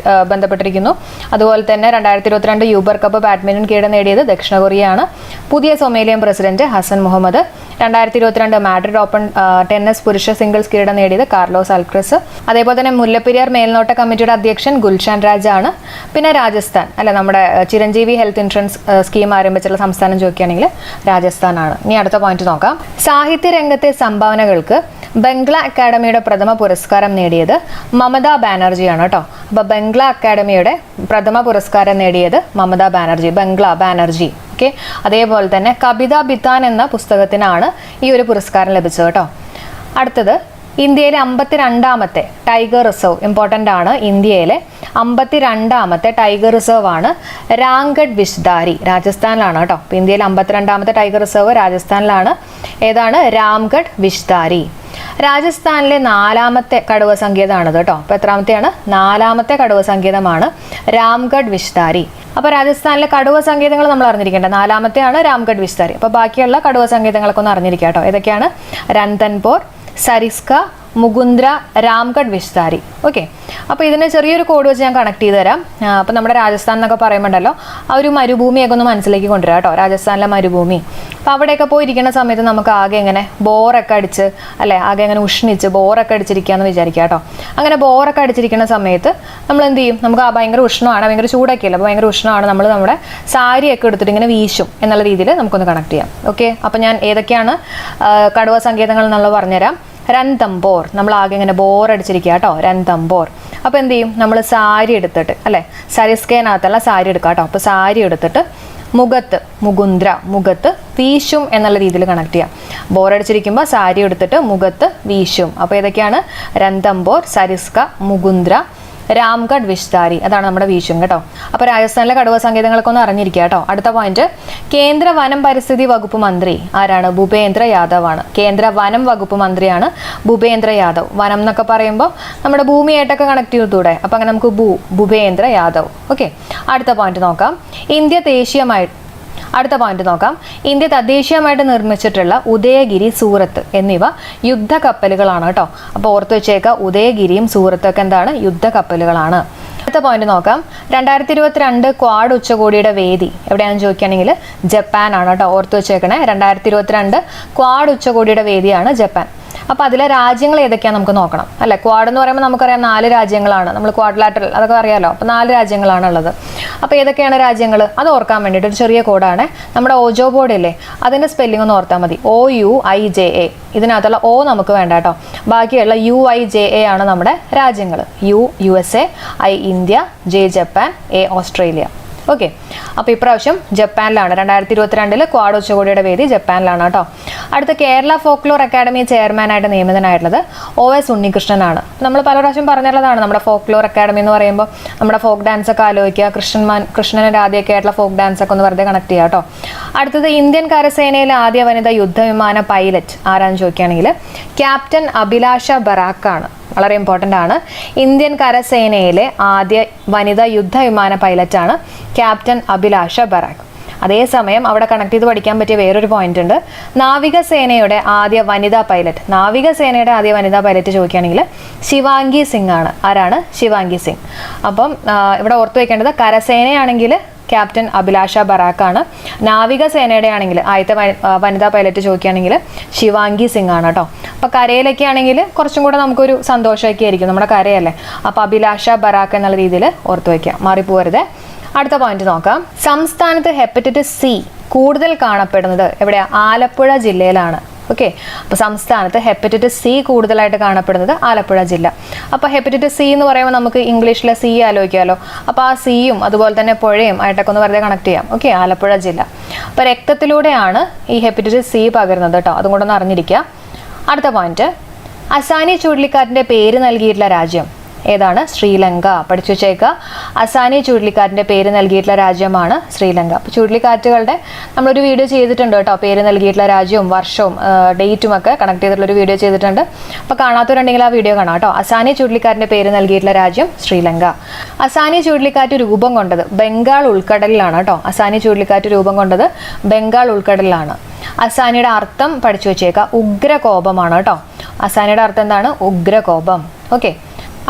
ബന്ധപ്പെട്ടിരിക്കുന്നു. അതുപോലെ തന്നെ 2022 യൂബർ കപ്പ് ബാഡ്മിന്റൺ കിരീടം നേടിയത് ദക്ഷിണ കൊറിയയാണ്. പുതിയ Somalian president Hassan Mohamud. 2022 Madrid open tennis പുരുഷ സിംഗിൾസ് കിരീടം നേടിയത് കാർലോസ് അൽക്രസ്. അതേപോലെ തന്നെ മുല്ലപ്പെരിയാർ മേൽനോട്ട കമ്മിറ്റിയുടെ അധ്യക്ഷൻ ഗുൽഷൻ രാജ് ആണ്. പിന്നെ രാജസ്ഥാൻ അല്ലെ, നമ്മുടെ ചിരഞ്ജീവി ഹെൽത്ത് ഇൻഷുറൻസ് സ്കീം ആരംഭിച്ചുള്ള സംസ്ഥാനം ചോദിക്കുകയാണെങ്കിൽ രാജസ്ഥാനാണ്. ഇനി അടുത്ത പോയിന്റ് നോക്കാം. സാഹിത്യ രംഗത്തെ സംഭാവനകൾക്ക് ബംഗ്ല അക്കാദമിയുടെ പ്രഥമ പുരസ്കാരം നേടിയത് മമതാ ബാനർജിയാണ് കേട്ടോ. അപ്പോൾ ബംഗ്ല അക്കാഡമിയുടെ പ്രഥമ പുരസ്കാരം നേടിയത് മമതാ ബാനർജി, ബംഗ്ല ബാനർജി. ഓക്കെ. അതേപോലെ തന്നെ കവിത ബിത്താൻ എന്ന പുസ്തകത്തിനാണ് ഈ ഒരു പുരസ്കാരം ലഭിച്ചത് കേട്ടോ. അടുത്തത് ഇന്ത്യയിലെ 52ാമത്തെ ടൈഗർ റിസർവ്, ഇമ്പോർട്ടൻ്റ് ആണ്. ഇന്ത്യയിലെ 52ാമത്തെ ടൈഗർ റിസർവ് ആണ് രാംഗഡ് വിഷ്ദാരി, രാജസ്ഥാനിലാണ് കേട്ടോ. അപ്പോൾ ഇന്ത്യയിലെ 52ാമത്തെ ടൈഗർ റിസർവ് രാജസ്ഥാനിലാണ്. ഏതാണ്? രാംഗഡ് വിഷ്ദാരി. രാജസ്ഥാനിലെ 4ാമത്തെ കടുവ സങ്കേതമാണിത് കേട്ടോ. അപ്പോൾ എത്രാമത്തെയാണ്? 4ാമത്തെ കടുവ സങ്കേതമാണ് രാംഗഡ് വിഷ്ദാരി. അപ്പോൾ രാജസ്ഥാനിലെ കടുവ സങ്കേതങ്ങൾ നമ്മൾ അറിഞ്ഞിരിക്കേണ്ടത് 4ാമത്തെയാണ് രാംഗഡ് വിഷ്ദാരി. അപ്പോൾ ബാക്കിയുള്ള കടുവ സങ്കേതങ്ങളൊക്കെ ഒന്ന് അറിഞ്ഞിരിക്കുക കേട്ടോ. ഏതൊക്കെയാണ്? രന്തൻപോർ, സരിസ്ക, മുകുന്ദ്ര, രാംഗഡ് വിഷ്ദാരി. ഓക്കെ. അപ്പോൾ ഇതിനെ ചെറിയൊരു കോഡ് വെച്ച് ഞാൻ കണക്ട് ചെയ്ത് തരാം. അപ്പോൾ നമ്മുടെ രാജസ്ഥാൻ എന്നൊക്കെ പറയുമ്പോണ്ടല്ലോ ആ ഒരു മരുഭൂമിയൊക്കെ ഒന്ന് മനസ്സിലേക്ക് കൊണ്ടുവരാം കേട്ടോ. രാജസ്ഥാനിലെ മരുഭൂമി. അപ്പോൾ അവിടെയൊക്കെ പോയിരിക്കുന്ന സമയത്ത് നമുക്ക് ആകെ ഇങ്ങനെ ബോറൊക്കെ അടിച്ച് അല്ലേ, ആകെ ഇങ്ങനെ ഉഷ്ണിച്ച് ബോറൊക്കെ അടിച്ചിരിക്കുകയെന്ന് വിചാരിക്കുക കേട്ടോ. അങ്ങനെ ബോറൊക്കെ അടിച്ചിരിക്കുന്ന സമയത്ത് നമ്മൾ എന്ത് ചെയ്യും? നമുക്ക് ഭയങ്കര ഉഷ്ണമാണ്, ഭയങ്കര ചൂടൊക്കെ അല്ല, അപ്പോൾ ഭയങ്കര ഉഷ്ണമാണ്. നമ്മൾ നമ്മുടെ സാരിയൊക്കെ എടുത്തിട്ട് ഇങ്ങനെ വീശും എന്നുള്ള രീതിയിൽ നമുക്കൊന്ന് കണക്ട് ചെയ്യാം. ഓക്കെ. അപ്പോൾ ഞാൻ ഏതൊക്കെയാണ് കടുവ സങ്കേതങ്ങൾ എന്നുള്ളത് പറഞ്ഞുതരാം. രന്തംബോർ, നമ്മൾ ആകെ ഇങ്ങനെ ബോറടിച്ചിരിക്കുക കേട്ടോ. രന്തംബോർ. അപ്പോൾ എന്ത് ചെയ്യും? നമ്മൾ സാരി എടുത്തിട്ട് അല്ലേ, സരിസ്കേനകത്തുള്ള സാരി എടുക്കുക കേട്ടോ. അപ്പോൾ സാരി എടുത്തിട്ട് മുഖത്ത്, മുകുന്ദ്ര, മുഖത്ത് വീശും എന്നുള്ള രീതിയിൽ കണക്ട് ചെയ്യാം. ബോറടിച്ചിരിക്കുമ്പോൾ സാരി എടുത്തിട്ട് മുഖത്ത് വീശും. അപ്പോൾ ഏതൊക്കെയാണ്? രന്തംബോർ, സരിസ്ക, മുകുന്ദ്ര, രാംഗഡ് വിഷ്ദാരി. അതാണ് നമ്മുടെ വീശും കേട്ടോ. അപ്പോൾ രാജസ്ഥാനിലെ കടുവ സങ്കേതങ്ങളൊക്കെ ഒന്ന് അറിഞ്ഞിരിക്കുക കേട്ടോ. അടുത്ത പോയിന്റ്, കേന്ദ്ര വനം പരിസ്ഥിതി വകുപ്പ് മന്ത്രി ആരാണ്? ഭൂപേന്ദ്ര യാദവ് ആണ്. കേന്ദ്ര വനം വകുപ്പ് മന്ത്രിയാണ് ഭൂപേന്ദ്ര യാദവ്. വനം എന്നൊക്കെ പറയുമ്പോൾ നമ്മുടെ ഭൂമിയായിട്ടൊക്കെ കണക്ട് ചെയ്തൂടെ, അപ്പോൾ അങ്ങനെ നമുക്ക് ഭൂപേന്ദ്ര യാദവ്. ഓക്കെ. അടുത്ത പോയിന്റ് നോക്കാം. ഇന്ത്യ തദ്ദേശീയമായിട്ട് നിർമ്മിച്ചിട്ടുള്ള ഉദയഗിരി, സൂറത്ത് എന്നിവ യുദ്ധക്കപ്പലുകളാണ് കേട്ടോ. അപ്പോൾ ഓർത്ത് വെച്ചേക്കുക, ഉദയഗിരിയും സൂറത്തൊക്കെ എന്താണ്? യുദ്ധക്കപ്പലുകളാണ്. അടുത്ത പോയിന്റ് നോക്കാം. 2022 ക്വാഡ് ഉച്ചകോടിയുടെ വേദി എവിടെയാണെന്ന് ചോദിക്കുകയാണെങ്കിൽ ജപ്പാൻ ആണ് കേട്ടോ. ഓർത്ത് വെച്ചേക്കണേ, 2022 ക്വാഡ് ഉച്ചകോടിയുടെ വേദിയാണ് ജപ്പാൻ. അപ്പോൾ അതിലെ രാജ്യങ്ങൾ ഏതൊക്കെയാണ് നമുക്ക് നോക്കണം അല്ലേ. ക്വാഡ് എന്ന് പറയുമ്പോൾ നമുക്കറിയാം 4 രാജ്യങ്ങളാണ്. നമ്മൾ ക്വാഡ്ലാറ്ററൽ അതൊക്കെ അറിയാലോ. അപ്പോൾ 4 രാജ്യങ്ങളാണ് ഉള്ളത്. അപ്പോൾ ഏതൊക്കെയാണ് രാജ്യങ്ങൾ അത് ഓർക്കാൻ വേണ്ടിയിട്ട് ഒരു ചെറിയ കോഡാണ്. നമ്മുടെ ഓജോ ബോർഡ് ഇല്ലേ, അതിൻ്റെ സ്പെല്ലിംഗ് ഒന്ന് ഓർത്താൽ മതി. OUIJA. ഇതിനകത്തുള്ള O നമുക്ക് വേണ്ട കേട്ടോ. ബാക്കിയുള്ള UIJA ആണ് നമ്മുടെ രാജ്യങ്ങൾ. USA, I India, J Japan, A Australia. Okay. അപ്പോൾ ഇപ്രാവശ്യം ജപ്പാനിലാണ് 2022 ക്വാഡ് ഉച്ചകോടിയുടെ വേദി ജപ്പാനിലാണ് കേട്ടോ. അടുത്ത കേരള ഫോക്ലോർ അക്കാഡമി ചെയർമാനായിട്ട് നിയമിതനായിട്ടുള്ളത് OS ഉണ്ണികൃഷ്ണനാണ്. നമ്മൾ പല പ്രാവശ്യം പറഞ്ഞിട്ടുള്ളതാണ് നമ്മുടെ ഫോക്ലോർ അക്കാഡമി എന്ന് പറയുമ്പോൾ നമ്മുടെ ഫോക്ക് ഡാൻസ് ഒക്കെ ആലോചിക്കുക. കൃഷ്ണന് രാധയൊക്കെ ആയിട്ടുള്ള ഫോക്ക് ഡാൻസ് ഒക്കെ ഒന്ന് വെറുതെ കണക്ട് ചെയ്യുക കേട്ടോ. അടുത്തത് ഇന്ത്യൻ കരസേനയിലെ ആദ്യ വനിതാ യുദ്ധവിമാന പൈലറ്റ് ആരാന്ന് ചോദിക്കുകയാണെങ്കിൽ ക്യാപ്റ്റൻ അഭിലാഷ ബറാക്കാണ്. വളരെ ഇമ്പോർട്ടൻ്റ് ആണ്. ഇന്ത്യൻ കരസേനയിലെ ആദ്യ വനിതാ യുദ്ധവിമാന പൈലറ്റാണ് ക്യാപ്റ്റൻ അഭിലാഷ ബറാക്ക്. അതേസമയം അവിടെ കണക്ട് ചെയ്ത് പഠിക്കാൻ പറ്റിയ വേറൊരു പോയിന്റ് ഉണ്ട്. നാവികസേനയുടെ ആദ്യ വനിതാ പൈലറ്റ് ചോദിക്കുകയാണെങ്കിൽ ശിവാംഗി സിംഗ് ആണ്. ആരാണ്? ശിവാംഗി സിംഗ്. അപ്പം ഇവിടെ ഓർത്തു വെക്കേണ്ടത് കരസേനയാണെങ്കിൽ ക്യാപ്റ്റൻ അഭിലാഷ ബറാക്കാണ്. നാവികസേനയുടെ ആണെങ്കിൽ ആദ്യത്തെ വനിതാ പൈലറ്റ് ചോദിക്കുകയാണെങ്കിൽ ശിവാംഗി സിംഗ് ആണ് കേട്ടോ. അപ്പോൾ കരയിലൊക്കെ ആണെങ്കിൽ കുറച്ചും കൂടെ നമുക്കൊരു സന്തോഷമൊക്കെ ആയിരിക്കും, നമ്മുടെ കരയല്ലേ. അപ്പോൾ അഭിലാഷ ബറാക്ക് എന്നുള്ള രീതിയിൽ ഓർത്തു വയ്ക്കുക, മാറിപ്പോകരുത്. അടുത്ത പോയിന്റ് നോക്കാം. സംസ്ഥാനത്ത് ഹെപ്പറ്റൈറ്റിസ് C കൂടുതൽ കാണപ്പെടുന്നത് എവിടെയാണ്? ആലപ്പുഴ ജില്ലയിലാണ്. ഓക്കെ. അപ്പോൾ സംസ്ഥാനത്ത് ഹെപ്പറ്റൈറ്റിസ് C കൂടുതലായിട്ട് കാണപ്പെടുന്നത് ആലപ്പുഴ ജില്ല. അപ്പോൾ ഹെപ്പറ്റൈറ്റിസ് C എന്ന് പറയുമ്പോൾ നമുക്ക് ഇംഗ്ലീഷിലെ C ആലോചിക്കാമല്ലോ. അപ്പോൾ ആ സിയും അതുപോലെ തന്നെ പുഴയും ആയിട്ടൊക്കെ ഒന്ന് വെറുതെ കണക്ട് ചെയ്യാം. ഓക്കെ. ആലപ്പുഴ ജില്ല. അപ്പോൾ രക്തത്തിലൂടെയാണ് ഈ ഹെപ്പറ്റൈറ്റിസ് C പകരുന്നത് കേട്ടോ. അതും കൂടെ ഒന്ന് അറിഞ്ഞിരിക്കുക. അടുത്ത പോയിന്റ്, അസാനി ചുഴലിക്കാറ്റിൻ്റെ പേര് നൽകിയിട്ടുള്ള രാജ്യം ഏതാണ്? ശ്രീലങ്ക. പഠിച്ചു വെച്ചേക്കുക. അസാനി ചുഴലിക്കാറ്റിൻ്റെ പേര് നൽകിയിട്ടുള്ള രാജ്യമാണ് ശ്രീലങ്ക. അപ്പോൾ ചുഴലിക്കാറ്റുകളുടെ നമ്മളൊരു വീഡിയോ ചെയ്തിട്ടുണ്ട് കേട്ടോ. പേര് നൽകിയിട്ടുള്ള രാജ്യവും വർഷവും ഡേറ്റും ഒക്കെ കണക്ട് ചെയ്തിട്ടുള്ളൊരു വീഡിയോ ചെയ്തിട്ടുണ്ട്. അപ്പോൾ കാണാത്തവരുണ്ടെങ്കിൽ ആ വീഡിയോ കാണാം കേട്ടോ. അസാനി ചുഴലിക്കാറ്റിൻ്റെ പേര് നൽകിയിട്ടുള്ള രാജ്യം ശ്രീലങ്ക. അസാനി ചുഴലിക്കാറ്റ് രൂപം കൊണ്ടത് ബംഗാൾ ഉൾക്കടലിലാണ് കേട്ടോ. അസാനി ചുഴലിക്കാറ്റ് രൂപം കൊണ്ടത് ബംഗാൾ ഉൾക്കടലിലാണ്. അസാനിയുടെ അർത്ഥം പഠിച്ചു വെച്ചേക്കുക, ഉഗ്രകോപമാണ് കേട്ടോ. അസാനിയുടെ അർത്ഥം എന്താണ്? ഉഗ്രകോപം. ഓക്കെ.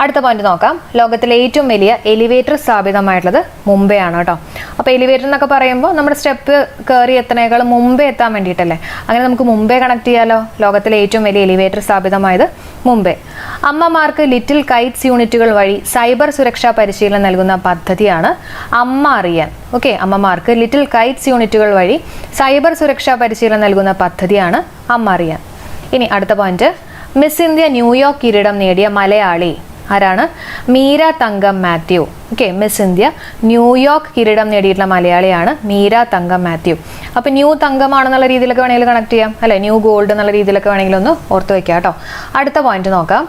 അടുത്ത പോയിന്റ് നോക്കാം. ലോകത്തിലെ ഏറ്റവും വലിയ എലിവേറ്റർ സ്ഥാപിതമായിട്ടുള്ളത് മുംബൈ ആണ് കേട്ടോ. അപ്പോൾ എലിവേറ്റർ എന്നൊക്കെ പറയുമ്പോൾ നമ്മുടെ സ്റ്റെപ്പ് കയറി എത്തണേക്കാൾ മുംബൈ എത്താൻ വേണ്ടിയിട്ടല്ലേ. അങ്ങനെ നമുക്ക് മുംബൈ കണക്ട് ചെയ്യാലോ. ലോകത്തിലെ ഏറ്റവും വലിയ എലിവേറ്റർ സ്ഥാപിതമായത് മുംബൈ. അമ്മമാർക്ക് ലിറ്റിൽ കൈറ്റ്സ് യൂണിറ്റുകൾ വഴി സൈബർ സുരക്ഷാ പരിശീലനം നൽകുന്ന പദ്ധതിയാണ് അമ്മ അറിയാൻ. ഓക്കെ. അമ്മമാർക്ക് ലിറ്റിൽ കൈറ്റ്സ് യൂണിറ്റുകൾ വഴി സൈബർ സുരക്ഷാ പരിശീലനം നൽകുന്ന പദ്ധതിയാണ് അമ്മ അറിയാൻ. ഇനി അടുത്ത പോയിന്റ്, മിസ് ഇന്ത്യ ന്യൂയോർക്ക് കിരീടം നേടിയ മലയാളി ആരാണ്? Meera Thankam Mathew. Okay, miss India New York കിരീടം നേടിയിട്ടുള്ള മലയാളിയാണ് മീര തങ്കം മാത്യു. അപ്പോൾ ന്യൂ തങ്കമാണെന്നുള്ള രീതിയിലൊക്കെ വേണമെങ്കിൽ കണക്ട് ചെയ്യാം അല്ലെ, ന്യൂ ഗോൾഡ് എന്നുള്ള രീതിയിലൊക്കെ വേണമെങ്കിൽ ഒന്ന് ഓർത്ത് വെക്കാം കേട്ടോ. അടുത്ത പോയിന്റ് നോക്കാം.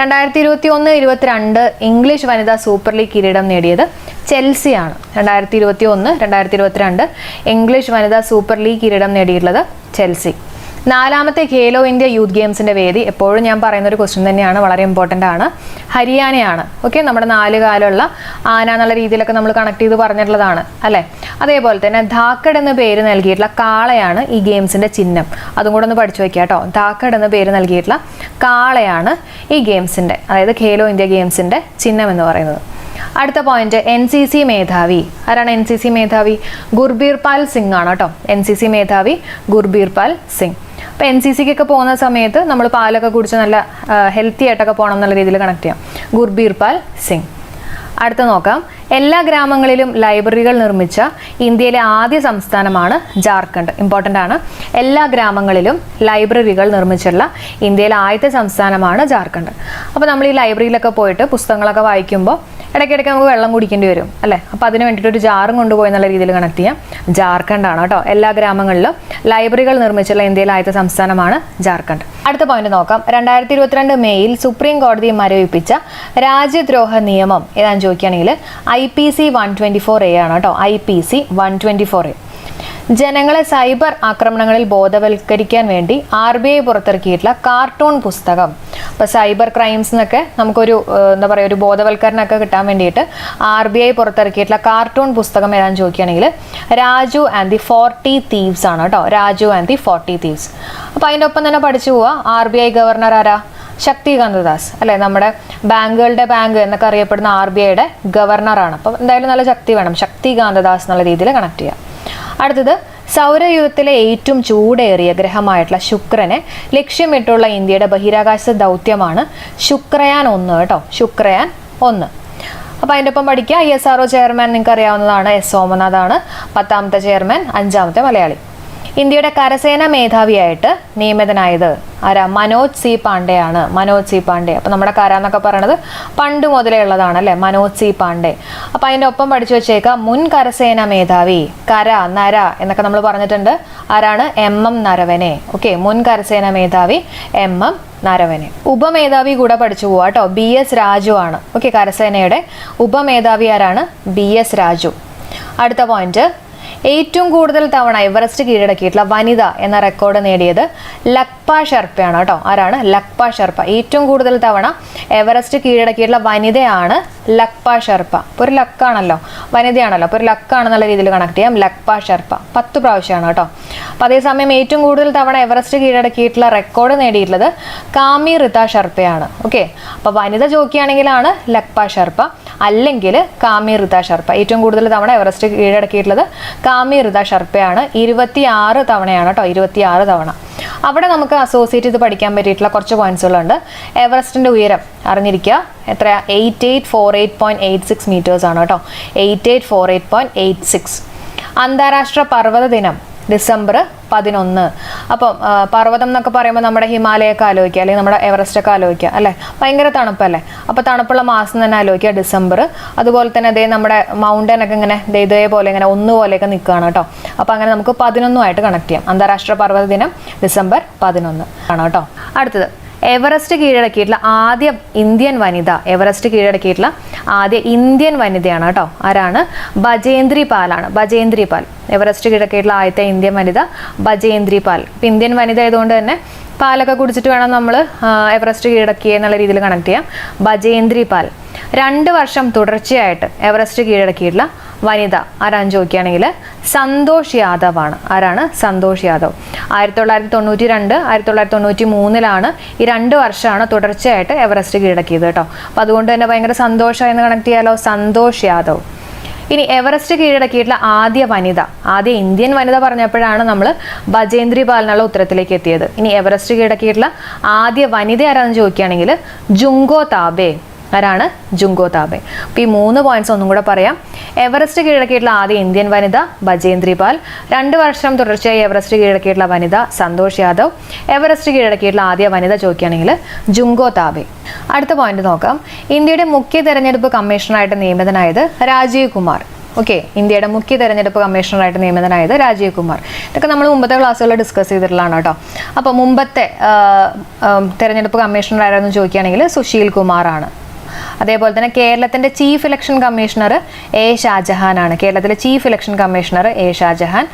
2021-22 ഇംഗ്ലീഷ് വനിതാ സൂപ്പർ ലീഗ് കിരീടം നേടിയത് ചെൽസിയാണ്. 2021-2022 ഇംഗ്ലീഷ് വനിതാ സൂപ്പർ ലീഗ് കിരീടം നേടിയിട്ടുള്ളത് ചെൽസി. 4ാമത്തെ ഖേലോ ഇന്ത്യ യൂത്ത് ഗെയിംസിന്റെ വേദി എപ്പോഴും ഞാൻ പറയുന്ന ഒരു ക്വസ്റ്റ്യൻ തന്നെയാണ്, വളരെ ഇമ്പോർട്ടൻ്റ് ആണ്. ഹരിയാനയാണ്. ഓക്കെ, നമ്മുടെ 4 കാലുള്ള ആന എന്നുള്ള രീതിയിലൊക്കെ നമ്മൾ കണക്ട് ചെയ്ത് പറഞ്ഞിട്ടുള്ളതാണ് അല്ലേ. അതേപോലെ തന്നെ ധാക്കഡ് എന്ന പേര് നൽകിയിട്ടുള്ള കാളയാണ് ഈ ഗെയിംസിന്റെ ചിഹ്നം. അതും കൂടെ ഒന്ന് പഠിച്ചു വെക്കുക കേട്ടോ. ധാക്കഡ് എന്ന പേര് നൽകിയിട്ടുള്ള കാളയാണ് ഈ ഗെയിംസിന്റെ, അതായത് ഖേലോ ഇന്ത്യ ഗെയിംസിന്റെ ചിഹ്നം എന്ന് പറയുന്നത്. അടുത്ത പോയിന്റ്, NCC മേധാവി ആരാണ്? NCC മേധാവി ഗുർബീർ പാൽ സിംഗ് ആണ് കേട്ടോ. NCC മേധാവി ഗുർബീർ പാൽ സിംഗ്. അപ്പോൾ NCCക്കൊക്കെ പോകുന്ന സമയത്ത് നമ്മൾ പാലൊക്കെ കുടിച്ച് നല്ല ഹെൽത്തി ആയിട്ടൊക്കെ പോകണം എന്നുള്ള രീതിയിൽ കണക്ട് ചെയ്യാം. ഗുർബീർ പാൽ സിംഗ്. അടുത്ത നോക്കാം. എല്ലാ ഗ്രാമങ്ങളിലും ലൈബ്രറികൾ നിർമ്മിച്ച ഇന്ത്യയിലെ ആദ്യ സംസ്ഥാനമാണ് ജാർഖണ്ഡ്. ഇമ്പോർട്ടൻ്റ് ആണ്. എല്ലാ ഗ്രാമങ്ങളിലും ലൈബ്രറികൾ നിർമ്മിച്ചുള്ള ഇന്ത്യയിലെ ആദ്യത്തെ സംസ്ഥാനമാണ് ജാർഖണ്ഡ്. അപ്പോൾ നമ്മൾ ഈ ലൈബ്രറിയിലൊക്കെ പോയിട്ട് പുസ്തകങ്ങളൊക്കെ വായിക്കുമ്പോൾ ഇടയ്ക്കിടയ്ക്ക് നമുക്ക് വെള്ളം കുടിക്കേണ്ടി വരും അല്ലേ. അപ്പോൾ അതിന് വേണ്ടിയിട്ട് ഒരു ജാറും കൊണ്ടുപോയി എന്നുള്ള രീതിയിൽ കണക്ട് ചെയ്യാം. ജാർഖണ്ഡാണ് കേട്ടോ. എല്ലാ ഗ്രാമങ്ങളിലും ലൈബ്രറികൾ നിർമ്മിച്ചുള്ള ഇന്ത്യയിലെ ആദ്യത്തെ സംസ്ഥാനമാണ് ജാർഖണ്ഡ്. അടുത്ത പോയിന്റ് നോക്കാം. 2022 മെയ്യിൽ സുപ്രീം കോടതി മരവിപ്പിച്ച രാജ്യദ്രോഹ നിയമം ഏതാണെന്ന് ചോദിക്കുകയാണെങ്കിൽ IPC 124A ആണ് കേട്ടോ. IPC 124A. ജനങ്ങളെ സൈബർ ആക്രമണങ്ങളിൽ ബോധവൽക്കരിക്കാൻ വേണ്ടി RBI പുറത്തിറക്കിയിട്ടുള്ള കാർട്ടൂൺ പുസ്തകം. അപ്പോൾ സൈബർ ക്രൈംസ് എന്നൊക്കെ നമുക്കൊരു എന്താ പറയുക, ഒരു ബോധവൽക്കരണമൊക്കെ കിട്ടാൻ വേണ്ടിയിട്ട് RBI പുറത്തിറക്കിയിട്ടുള്ള കാർട്ടൂൺ പുസ്തകം ഏതാണെന്ന് ചോദിക്കുകയാണെങ്കിൽ രാജു ആൻഡ് ദി 40 Thieves ആണ് കേട്ടോ. Raju and the 40 Thieves. അപ്പോൾ അതിൻ്റെ ഒപ്പം തന്നെ പഠിച്ചു പോവുക. RBI ഗവർണർ ആരാ? ശക്തികാന്ത ദാസ് അല്ലേ. നമ്മുടെ ബാങ്കുകളുടെ ബാങ്ക് എന്നൊക്കെ അറിയപ്പെടുന്ന RBIയുടെ ഗവർണറാണ്. അപ്പം എന്തായാലും നല്ല ശക്തി വേണം. ശക്തികാന്ത ദാസ് എന്നുള്ള രീതിയിൽ കണക്ട് ചെയ്യാം. അടുത്തത്, സൗരയൂഥത്തിലെ ഏറ്റവും ചൂടേറിയ ഗ്രഹമായിട്ടുള്ള ശുക്രനെ ലക്ഷ്യമിട്ടുള്ള ഇന്ത്യയുടെ ബഹിരാകാശ ദൗത്യമാണ് ശുക്രയാൻ 1 കേട്ടോ. ശുക്രയാൻ 1. അപ്പോൾ അതിൻ്റെ ഒപ്പം പഠിക്കുക. ISRO ചെയർമാൻ നിങ്ങൾക്ക് അറിയാവുന്നതാണ്, S സോമനാഥാണ്. 10ാമത്തെ ചെയർമാൻ, 5ാമത്തെ മലയാളി. ഇന്ത്യയുടെ കരസേന മേധാവിയായിട്ട് നിയമിതനായത് ആരാ? മനോജ് സി പാണ്ഡെ ആണ്. മനോജ് സി പാണ്ഡെ. അപ്പോൾ നമ്മുടെ കര എന്നൊക്കെ പറയണത് പണ്ട് മുതലേ ഉള്ളതാണ് അല്ലേ, മനോജ് സി പാണ്ഡെ. അപ്പോൾ അതിൻ്റെ ഒപ്പം പഠിച്ചു വെച്ചേക്കാം മുൻ കരസേന മേധാവി, കര നര എന്നൊക്കെ നമ്മൾ പറഞ്ഞിട്ടുണ്ട്. ആരാണ്? MM നരവനെ. ഓക്കെ, മുൻ കരസേന മേധാവി MM നരവനെ. ഉപമേധാവി കൂടെ പഠിച്ചു പോവാ കേട്ടോ. BS രാജു ആണ്. ഓക്കെ, കരസേനയുടെ ഉപമേധാവി ആരാണ്? BS രാജു. അടുത്ത പോയിന്റ്, ഏറ്റവും കൂടുതൽ തവണ എവറസ്റ്റ് കീഴടക്കിയിട്ടുള്ള വനിത എന്ന റെക്കോർഡ് നേടിയത് ലക്പ ഷെർപ്പയാണ് കേട്ടോ. ആരാണ്? ലക്പ ഷെർപ്പ. ഏറ്റവും കൂടുതൽ തവണ എവറസ്റ്റ് കീഴടക്കിയിട്ടുള്ള വനിതയാണ് ലക്പ ഷെർപ്പ. ഇപ്പോൾ ഒരു ലക്കാണല്ലോ, വനിതയാണല്ലോ, അപ്പോൾ ഒരു ലക്കാണെന്നുള്ള രീതിയിൽ കണക്ട് ചെയ്യാം. ലക്പ ഷെർപ്പ 10 പ്രാവശ്യമാണ് കേട്ടോ. അപ്പോൾ അതേസമയം ഏറ്റവും കൂടുതൽ തവണ എവറസ്റ്റ് കീഴടക്കിയിട്ടുള്ള റെക്കോർഡ് നേടിയിട്ടുള്ളത് കാമി റിത ഷെർപ്പയാണ്. ഓക്കെ, അപ്പോൾ വനിത ചോദിക്കുകയാണെങ്കിലാണ് ലക്പ ഷെർപ്പ, അല്ലെങ്കിൽ കാമി റിത ഷെർപ്പ. ഏറ്റവും കൂടുതൽ തവണ എവറസ്റ്റ് കീഴടക്കിയിട്ടുള്ളത് കാമി റിത ഷെർപ്പയാണ്. 26 തവണയാണ് കേട്ടോ. 26 തവണ. അവിടെ നമുക്ക് അസോസിയേറ്റ് ചെയ്ത് പഠിക്കാൻ പറ്റിയിട്ടുള്ള കുറച്ച് പോയിന്റ്സുകളുണ്ട്. എവറസ്റ്റിന്റെ ഉയരം അറിഞ്ഞിരിക്കുക. എത്രയാ? 8848.86 മീറ്റേഴ്സ് ആണ് കേട്ടോ. 8848.86. അന്താരാഷ്ട്ര പർവ്വത ദിനം ഡിസംബർ 11. അപ്പം പർവ്വതം എന്നൊക്കെ പറയുമ്പോൾ നമ്മുടെ ഹിമാലയൊക്കെ ആലോചിക്കുക, അല്ലെങ്കിൽ നമ്മുടെ എവറസ്റ്റ് ഒക്കെ ആലോചിക്കുക അല്ലേ. ഭയങ്കര തണുപ്പല്ലേ. അപ്പോൾ തണുപ്പുള്ള മാസം തന്നെ ആലോചിക്കുക ഡിസംബർ. അതുപോലെ തന്നെ അതേ നമ്മുടെ മൗണ്ടൻ ഒക്കെ ഇങ്ങനെ ഇതേപോലെ ഇങ്ങനെ 1 പോലെയൊക്കെ നിൽക്കുകയാണ് കേട്ടോ. അപ്പോൾ അങ്ങനെ നമുക്ക് 11 കണക്ട് ചെയ്യാം. അന്താരാഷ്ട്ര പർവ്വത ദിനം ഡിസംബർ 11 ആണ് കേട്ടോ. അടുത്തത്, എവറസ്റ്റ് കീഴടക്കിയിട്ടുള്ള ആദ്യ ഇന്ത്യൻ വനിത. എവറസ്റ്റ് കീഴടക്കിയിട്ടുള്ള ആദ്യ ഇന്ത്യൻ വനിതയാണ് കേട്ടോ. ആരാണ്? ബജേന്ദ്രി പാലാണ്. ബജേന്ദ്രി പാൽ. എവറസ്റ്റ് കീഴടക്കിയിട്ടുള്ള ആദ്യത്തെ ഇന്ത്യൻ വനിത ബജേന്ദ്രി പാൽ. ഇപ്പം ഇന്ത്യൻ വനിത ആയതുകൊണ്ട് തന്നെ പാലൊക്കെ കുടിച്ചിട്ട് വേണം നമ്മൾ എവറസ്റ്റ് കീഴടക്കിയ എന്നുള്ള രീതിയിൽ കണക്ട് ചെയ്യാം. ബജേന്ദ്രി പാൽ. 2 വർഷം തുടർച്ചയായിട്ട് എവറസ്റ്റ് കീഴടക്കിയിട്ടുള്ള വനിത ആരാന്ന് ചോദിക്കുകയാണെങ്കിൽ സന്തോഷ് യാദവ് ആണ്. ആരാണ്? സന്തോഷ് യാദവ്. 1992, 1993 ഈ 2 വർഷമാണ് തുടർച്ചയായിട്ട് എവറസ്റ്റ് കീഴടക്കിയത് കേട്ടോ. അപ്പം അതുകൊണ്ട് തന്നെ ഭയങ്കര സന്തോഷമായെന്ന് കണക്ട് ചെയ്യാലോ. സന്തോഷ് യാദവ്. ഇനി എവറസ്റ്റ് കീഴടക്കിയിട്ടുള്ള ആദ്യ വനിത, ആദ്യ ഇന്ത്യൻ വനിത പറഞ്ഞപ്പോഴാണ് നമ്മൾ ബജേന്ദ്രി പാലിനുള്ള ഉത്തരത്തിലേക്ക് എത്തിയത്. ഇനി എവറസ്റ്റ് കീഴടക്കിയിട്ടുള്ള ആദ്യ വനിത ആരാന്ന് ചോദിക്കുകയാണെങ്കിൽ ജുങ്കോ താബെ. ആരാണ്? ജുങ്കോ താബെ. അപ്പോൾ ഈ 3 പോയിന്റ്സ് ഒന്നും കൂടെ പറയാം. എവറസ്റ്റ് കീഴടക്കിയിട്ടുള്ള ആദ്യ ഇന്ത്യൻ വനിത ബജേന്ദ്രി പാൽ. 2 വർഷം തുടർച്ചയായി എവറസ്റ്റ് കീഴടക്കിയിട്ടുള്ള വനിത സന്തോഷ് യാദവ്. എവറസ്റ്റ് കീഴടക്കിയിട്ടുള്ള ആദ്യ വനിത ചോദിക്കുകയാണെങ്കിൽ ജുങ്കോ താബെ. അടുത്ത പോയിന്റ് നോക്കാം. ഇന്ത്യയുടെ മുഖ്യ തെരഞ്ഞെടുപ്പ് കമ്മീഷണറായിട്ട് നിയമിതനായത് രാജീവ് കുമാർ. ഓക്കെ, ഇന്ത്യയുടെ മുഖ്യ തെരഞ്ഞെടുപ്പ് കമ്മീഷണറായിട്ട് നിയമിതനായത് രാജീവ് കുമാർ. ഇതൊക്കെ നമ്മൾ മുമ്പത്തെ ക്ലാസ്സുകളിൽ ഡിസ്കസ് ചെയ്തിട്ടുള്ളതാണ് കേട്ടോ. അപ്പോൾ മുമ്പത്തെ തെരഞ്ഞെടുപ്പ് കമ്മീഷണർ ആരെന്ന് ചോദിക്കുകയാണെങ്കിൽ സുശീൽ കുമാറാണ്. അതേപോലെ തന്നെ കേരളത്തിന്റെ chief election commissioner A Shajahan ആണ്. കേരളത്തിലെ chief election commissioner A Shajahan.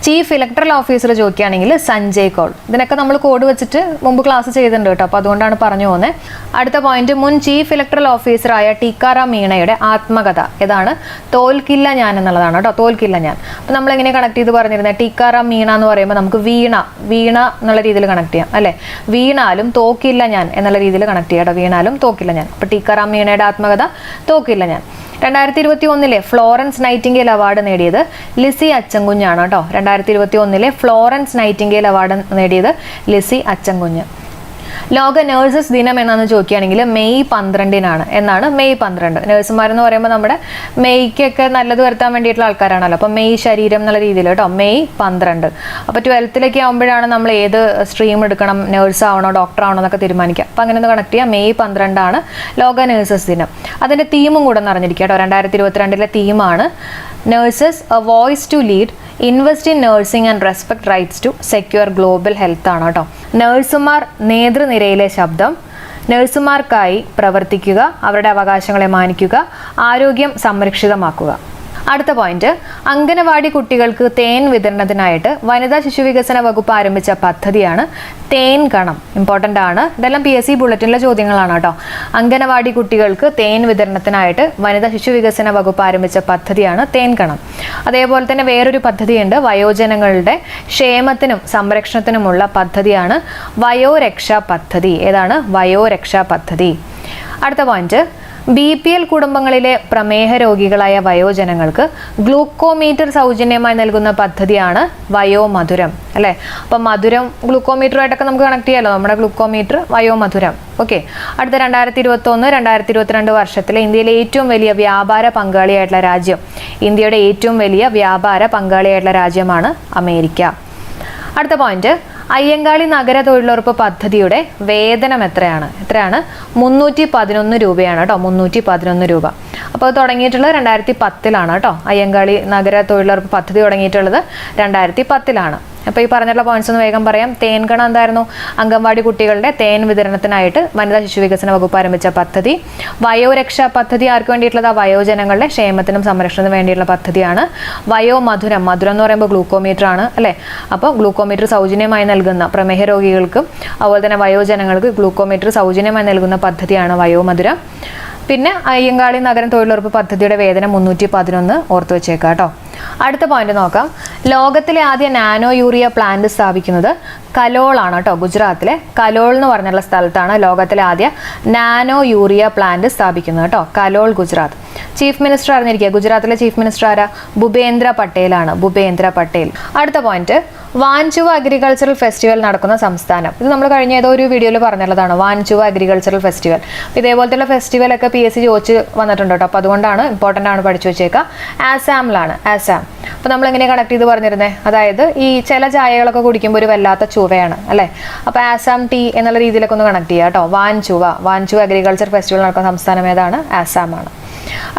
Chief electoral officer ചോദിക്കുകയാണെങ്കിൽ സഞ്ജയ് കൗൾ. ഇതിനൊക്കെ നമ്മൾ കോഡ് വെച്ചിട്ട് മുമ്പ് ക്ലാസ് ചെയ്തിട്ടുണ്ട് കേട്ടോ, അപ്പോൾ അതുകൊണ്ടാണ് പറഞ്ഞു പോകുന്നത്. അടുത്ത പോയിന്റ്, മുൻ ചീഫ് ഇലക്ടറൽ ഓഫീസറായ ടീക്കാറാം മീണയുടെ ആത്മകഥ ഏതാണ്? തോൽക്കില്ല ഞാൻ എന്നുള്ളതാണ് കേട്ടോ, തോൽക്കില്ല ഞാൻ. അപ്പോൾ നമ്മളെങ്ങനെ കണക്ട് ചെയ്ത് പറഞ്ഞിരുന്നത്? ടീക്കാറാം മീണ എന്ന് പറയുമ്പോൾ നമുക്ക് വീണ എന്നുള്ള രീതിയിൽ കണക്ട് ചെയ്യാം അല്ലേ? വീണാലും തോക്കില്ല ഞാൻ എന്നുള്ള രീതിയിൽ കണക്ട് ചെയ്യാം കേട്ടോ, വീണാലും തോക്കില്ല ഞാൻ. അപ്പോൾ ടീക്കാറാം മീണയുടെ ആത്മകഥ തോക്കില്ല ഞാൻ. 2021 ഫ്ലോറൻസ് നൈറ്റിംഗേൽ അവാർഡ് നേടിയത് ലിസി അച്ചൻകുഞ്ഞാണ് കേട്ടോ. 2021 ഫ്ലോറൻസ് നൈറ്റിംഗേൽ അവാർഡ് നേടിയത് ലിസി അച്ചൻകുഞ്ഞ്. ലോക നേഴ്സസ് ദിനം എന്നാന്ന് ചോദിക്കുകയാണെങ്കിൽ മെയ് 12 എന്നാണ്. മെയ് 12. നേഴ്സുമാരെന്ന് പറയുമ്പോൾ നമ്മുടെ മെയ്ക്കൊക്കെ നല്ലത് വരുത്താൻ വേണ്ടിയിട്ടുള്ള ആൾക്കാരാണല്ലോ. അപ്പോൾ മെയ് ശരീരം എന്നുള്ള രീതിയിൽ കേട്ടോ, മെയ് 12. അപ്പോൾ 12th ആകുമ്പോഴാണ് നമ്മൾ ഏത് സ്ട്രീം എടുക്കണം, നേഴ്സ് ആവണോ ഡോക്ടർ ആവണോ എന്നൊക്കെ തീരുമാനിക്കുക. അപ്പോൾ അങ്ങനെ ഒന്ന് കണക്ട് ചെയ്യാം. മെയ് 12 ലോക നേഴ്സസ് ദിനം. അതിൻ്റെ തീമും കൂടെ ഒന്ന് അറിഞ്ഞിരിക്കുക കേട്ടോ. 2022 തീമാണ് nurses a voice to lead, invest in nursing and respect rights to secure global health ആണ് കേട്ടോ. നഴ്സുമാർ നേതൃനിരയിലെ ശബ്ദം, നഴ്സുമാർക്കായി പ്രവർത്തിക്കുക, അവരുടെ അവകാശങ്ങളെ മാനിക്കുക, ആരോഗ്യം സംരക്ഷിതമാക്കുക. അടുത്ത പോയിന്റ്, അംഗനവാടി കുട്ടികൾക്ക് തേൻ വിതരണത്തിനായിട്ട് വനിതാ ശിശു വികസന വകുപ്പ് ആരംഭിച്ച പദ്ധതിയാണ് തേൻ കണം. ഇമ്പോർട്ടൻ്റ് ആണ്, ഇതെല്ലാം PSC ബുള്ളറ്റിനിലെ ചോദ്യങ്ങളാണ് കേട്ടോ. അംഗനവാടി കുട്ടികൾക്ക് തേൻ വിതരണത്തിനായിട്ട് വനിതാ ശിശു വികസന വകുപ്പ് ആരംഭിച്ച പദ്ധതിയാണ് തേൻ കണം. അതേപോലെ തന്നെ വേറൊരു പദ്ധതിയുണ്ട്, വയോജനങ്ങളുടെ ക്ഷേമത്തിനും സംരക്ഷണത്തിനുമുള്ള പദ്ധതിയാണ് വയോരക്ഷാ പദ്ധതി. ഏതാണ്? വയോരക്ഷാ പദ്ധതി. അടുത്ത പോയിന്റ്, BPL കുടുംബങ്ങളിലെ പ്രമേഹ രോഗികളായ വയോജനങ്ങൾക്ക് ഗ്ലൂക്കോമീറ്റർ സൗജന്യമായി നൽകുന്ന പദ്ധതിയാണ് വയോമധുരം അല്ലേ? അപ്പം മധുരം ഗ്ലൂക്കോമീറ്ററുമായിട്ടൊക്കെ നമുക്ക് കണക്ട് ചെയ്യാമല്ലോ, നമ്മുടെ ഗ്ലൂക്കോമീറ്റർ വയോമധുരം. ഓക്കെ, അടുത്ത 2021-2022 വർഷത്തിലെ ഇന്ത്യയിലെ ഏറ്റവും വലിയ വ്യാപാര പങ്കാളിയായിട്ടുള്ള രാജ്യം, ഇന്ത്യയുടെ ഏറ്റവും വലിയ വ്യാപാര പങ്കാളിയായിട്ടുള്ള രാജ്യമാണ് അമേരിക്ക. അടുത്ത പോയിന്റ്, അയ്യങ്കാളി നഗര തൊഴിലുറപ്പ് പദ്ധതിയുടെ വേതനം എത്രയാണ്? 311 രൂപയാണ് കേട്ടോ, 311 രൂപ. അപ്പോൾ അത് തുടങ്ങിയിട്ടുള്ളത് 2010 കേട്ടോ. അയ്യങ്കാളി നഗര തൊഴിലുറപ്പ് പദ്ധതി തുടങ്ങിയിട്ടുള്ളത് 2010. അപ്പോൾ ഈ പറഞ്ഞിട്ടുള്ള പോയിന്റ്സ് ഒന്ന് വേഗം പറയാം. തേൻ കണം എന്തായിരുന്നു? അംഗൻവാടി കുട്ടികളുടെ തേൻ വിതരണത്തിനായിട്ട് വനിതാ ശിശു വികസന വകുപ്പ് ആരംഭിച്ച പദ്ധതി. വയോരക്ഷാ പദ്ധതി ആർക്ക് വേണ്ടിയിട്ടുള്ളത്? വയോജനങ്ങളുടെ ക്ഷേമത്തിനും സംരക്ഷണത്തിനും വേണ്ടിയിട്ടുള്ള പദ്ധതിയാണ്. വയോമധുരം, മധുരം എന്ന് പറയുമ്പോൾ ഗ്ലൂക്കോമീറ്റർ ആണ് അല്ലേ? അപ്പോൾ ഗ്ലൂക്കോമീറ്റർ സൗജന്യമായി നൽകുന്ന പ്രമേഹ രോഗികൾക്കും അതുപോലെ തന്നെ വയോജനങ്ങൾക്ക് ഗ്ലൂക്കോമീറ്റർ സൗജന്യമായി നൽകുന്ന പദ്ധതിയാണ് വയോമധുരം. പിന്നെ അയ്യങ്കാളി നഗരം തൊഴിലുറപ്പ് പദ്ധതിയുടെ വേതനം 311 ഓർത്തു വെച്ചേക്കാം കേട്ടോ. അടുത്ത പോയിന്റ് നോക്കാം. ലോകത്തിലെ ആദ്യ നാനോ യൂറിയ പ്ലാന്റ് സ്ഥാപിക്കുന്നത് കലോൾ ആണ് കേട്ടോ. ഗുജറാത്തിലെ കലോൾ എന്ന് പറഞ്ഞുള്ള സ്ഥലത്താണ് ലോകത്തിലെ ആദ്യ നാനോ യൂറിയ പ്ലാന്റ് സ്ഥാപിക്കുന്നത് കേട്ടോ. കലോൾ, ഗുജറാത്ത്. ചീഫ് മിനിസ്റ്റർ അറിഞ്ഞിരിക്കുക, ഗുജറാത്തിലെ ചീഫ് മിനിസ്റ്റർ ആരാ? ഭൂപേന്ദ്ര പട്ടേൽ ആണ്, ഭൂപേന്ദ്ര പട്ടേൽ. അടുത്ത പോയിന്റ്, വാൻചുവ അഗ്രികൾച്ചറൽ ഫെസ്റ്റിവൽ നടക്കുന്ന സംസ്ഥാനം. ഇത് നമ്മൾ കഴിഞ്ഞ ഏതോ ഒരു വീഡിയോയിൽ പറഞ്ഞുള്ളതാണ്, വാൻചുവ അഗ്രികൾച്ചറൽ ഫെസ്റ്റിവൽ. ഇതേപോലത്തെ ഫെസ്റ്റിവലൊക്കെ PSC ചോദിച്ച് വന്നിട്ടുണ്ട് കേട്ടോ. അപ്പോൾ അതുകൊണ്ടാണ് ഇമ്പോർട്ടൻ്റ് ആണ്, പഠിച്ചു വെച്ചേക്കാം. ആസാമിലാണ്, ആസാം. അപ്പോൾ നമ്മൾ എങ്ങനെ കണക്ട് ചെയ്ത് പറഞ്ഞിരുന്നത്? അതായത് ഈ ചില ചായകളൊക്കെ കുടിക്കുമ്പോൾ ഒരു വല്ലാത്ത ചുവയാണ് അല്ലേ? അപ്പോൾ ആസാം ടീ എന്നുള്ള രീതിയിലൊക്കെ ഒന്ന് കണക്ട് ചെയ്യുക കേട്ടോ. വാൻചുവ അഗ്രികൾച്ചർ ഫെസ്റ്റിവൽ നടക്കുന്ന സംസ്ഥാനം ഏതാണ്? ആസാമാണ്.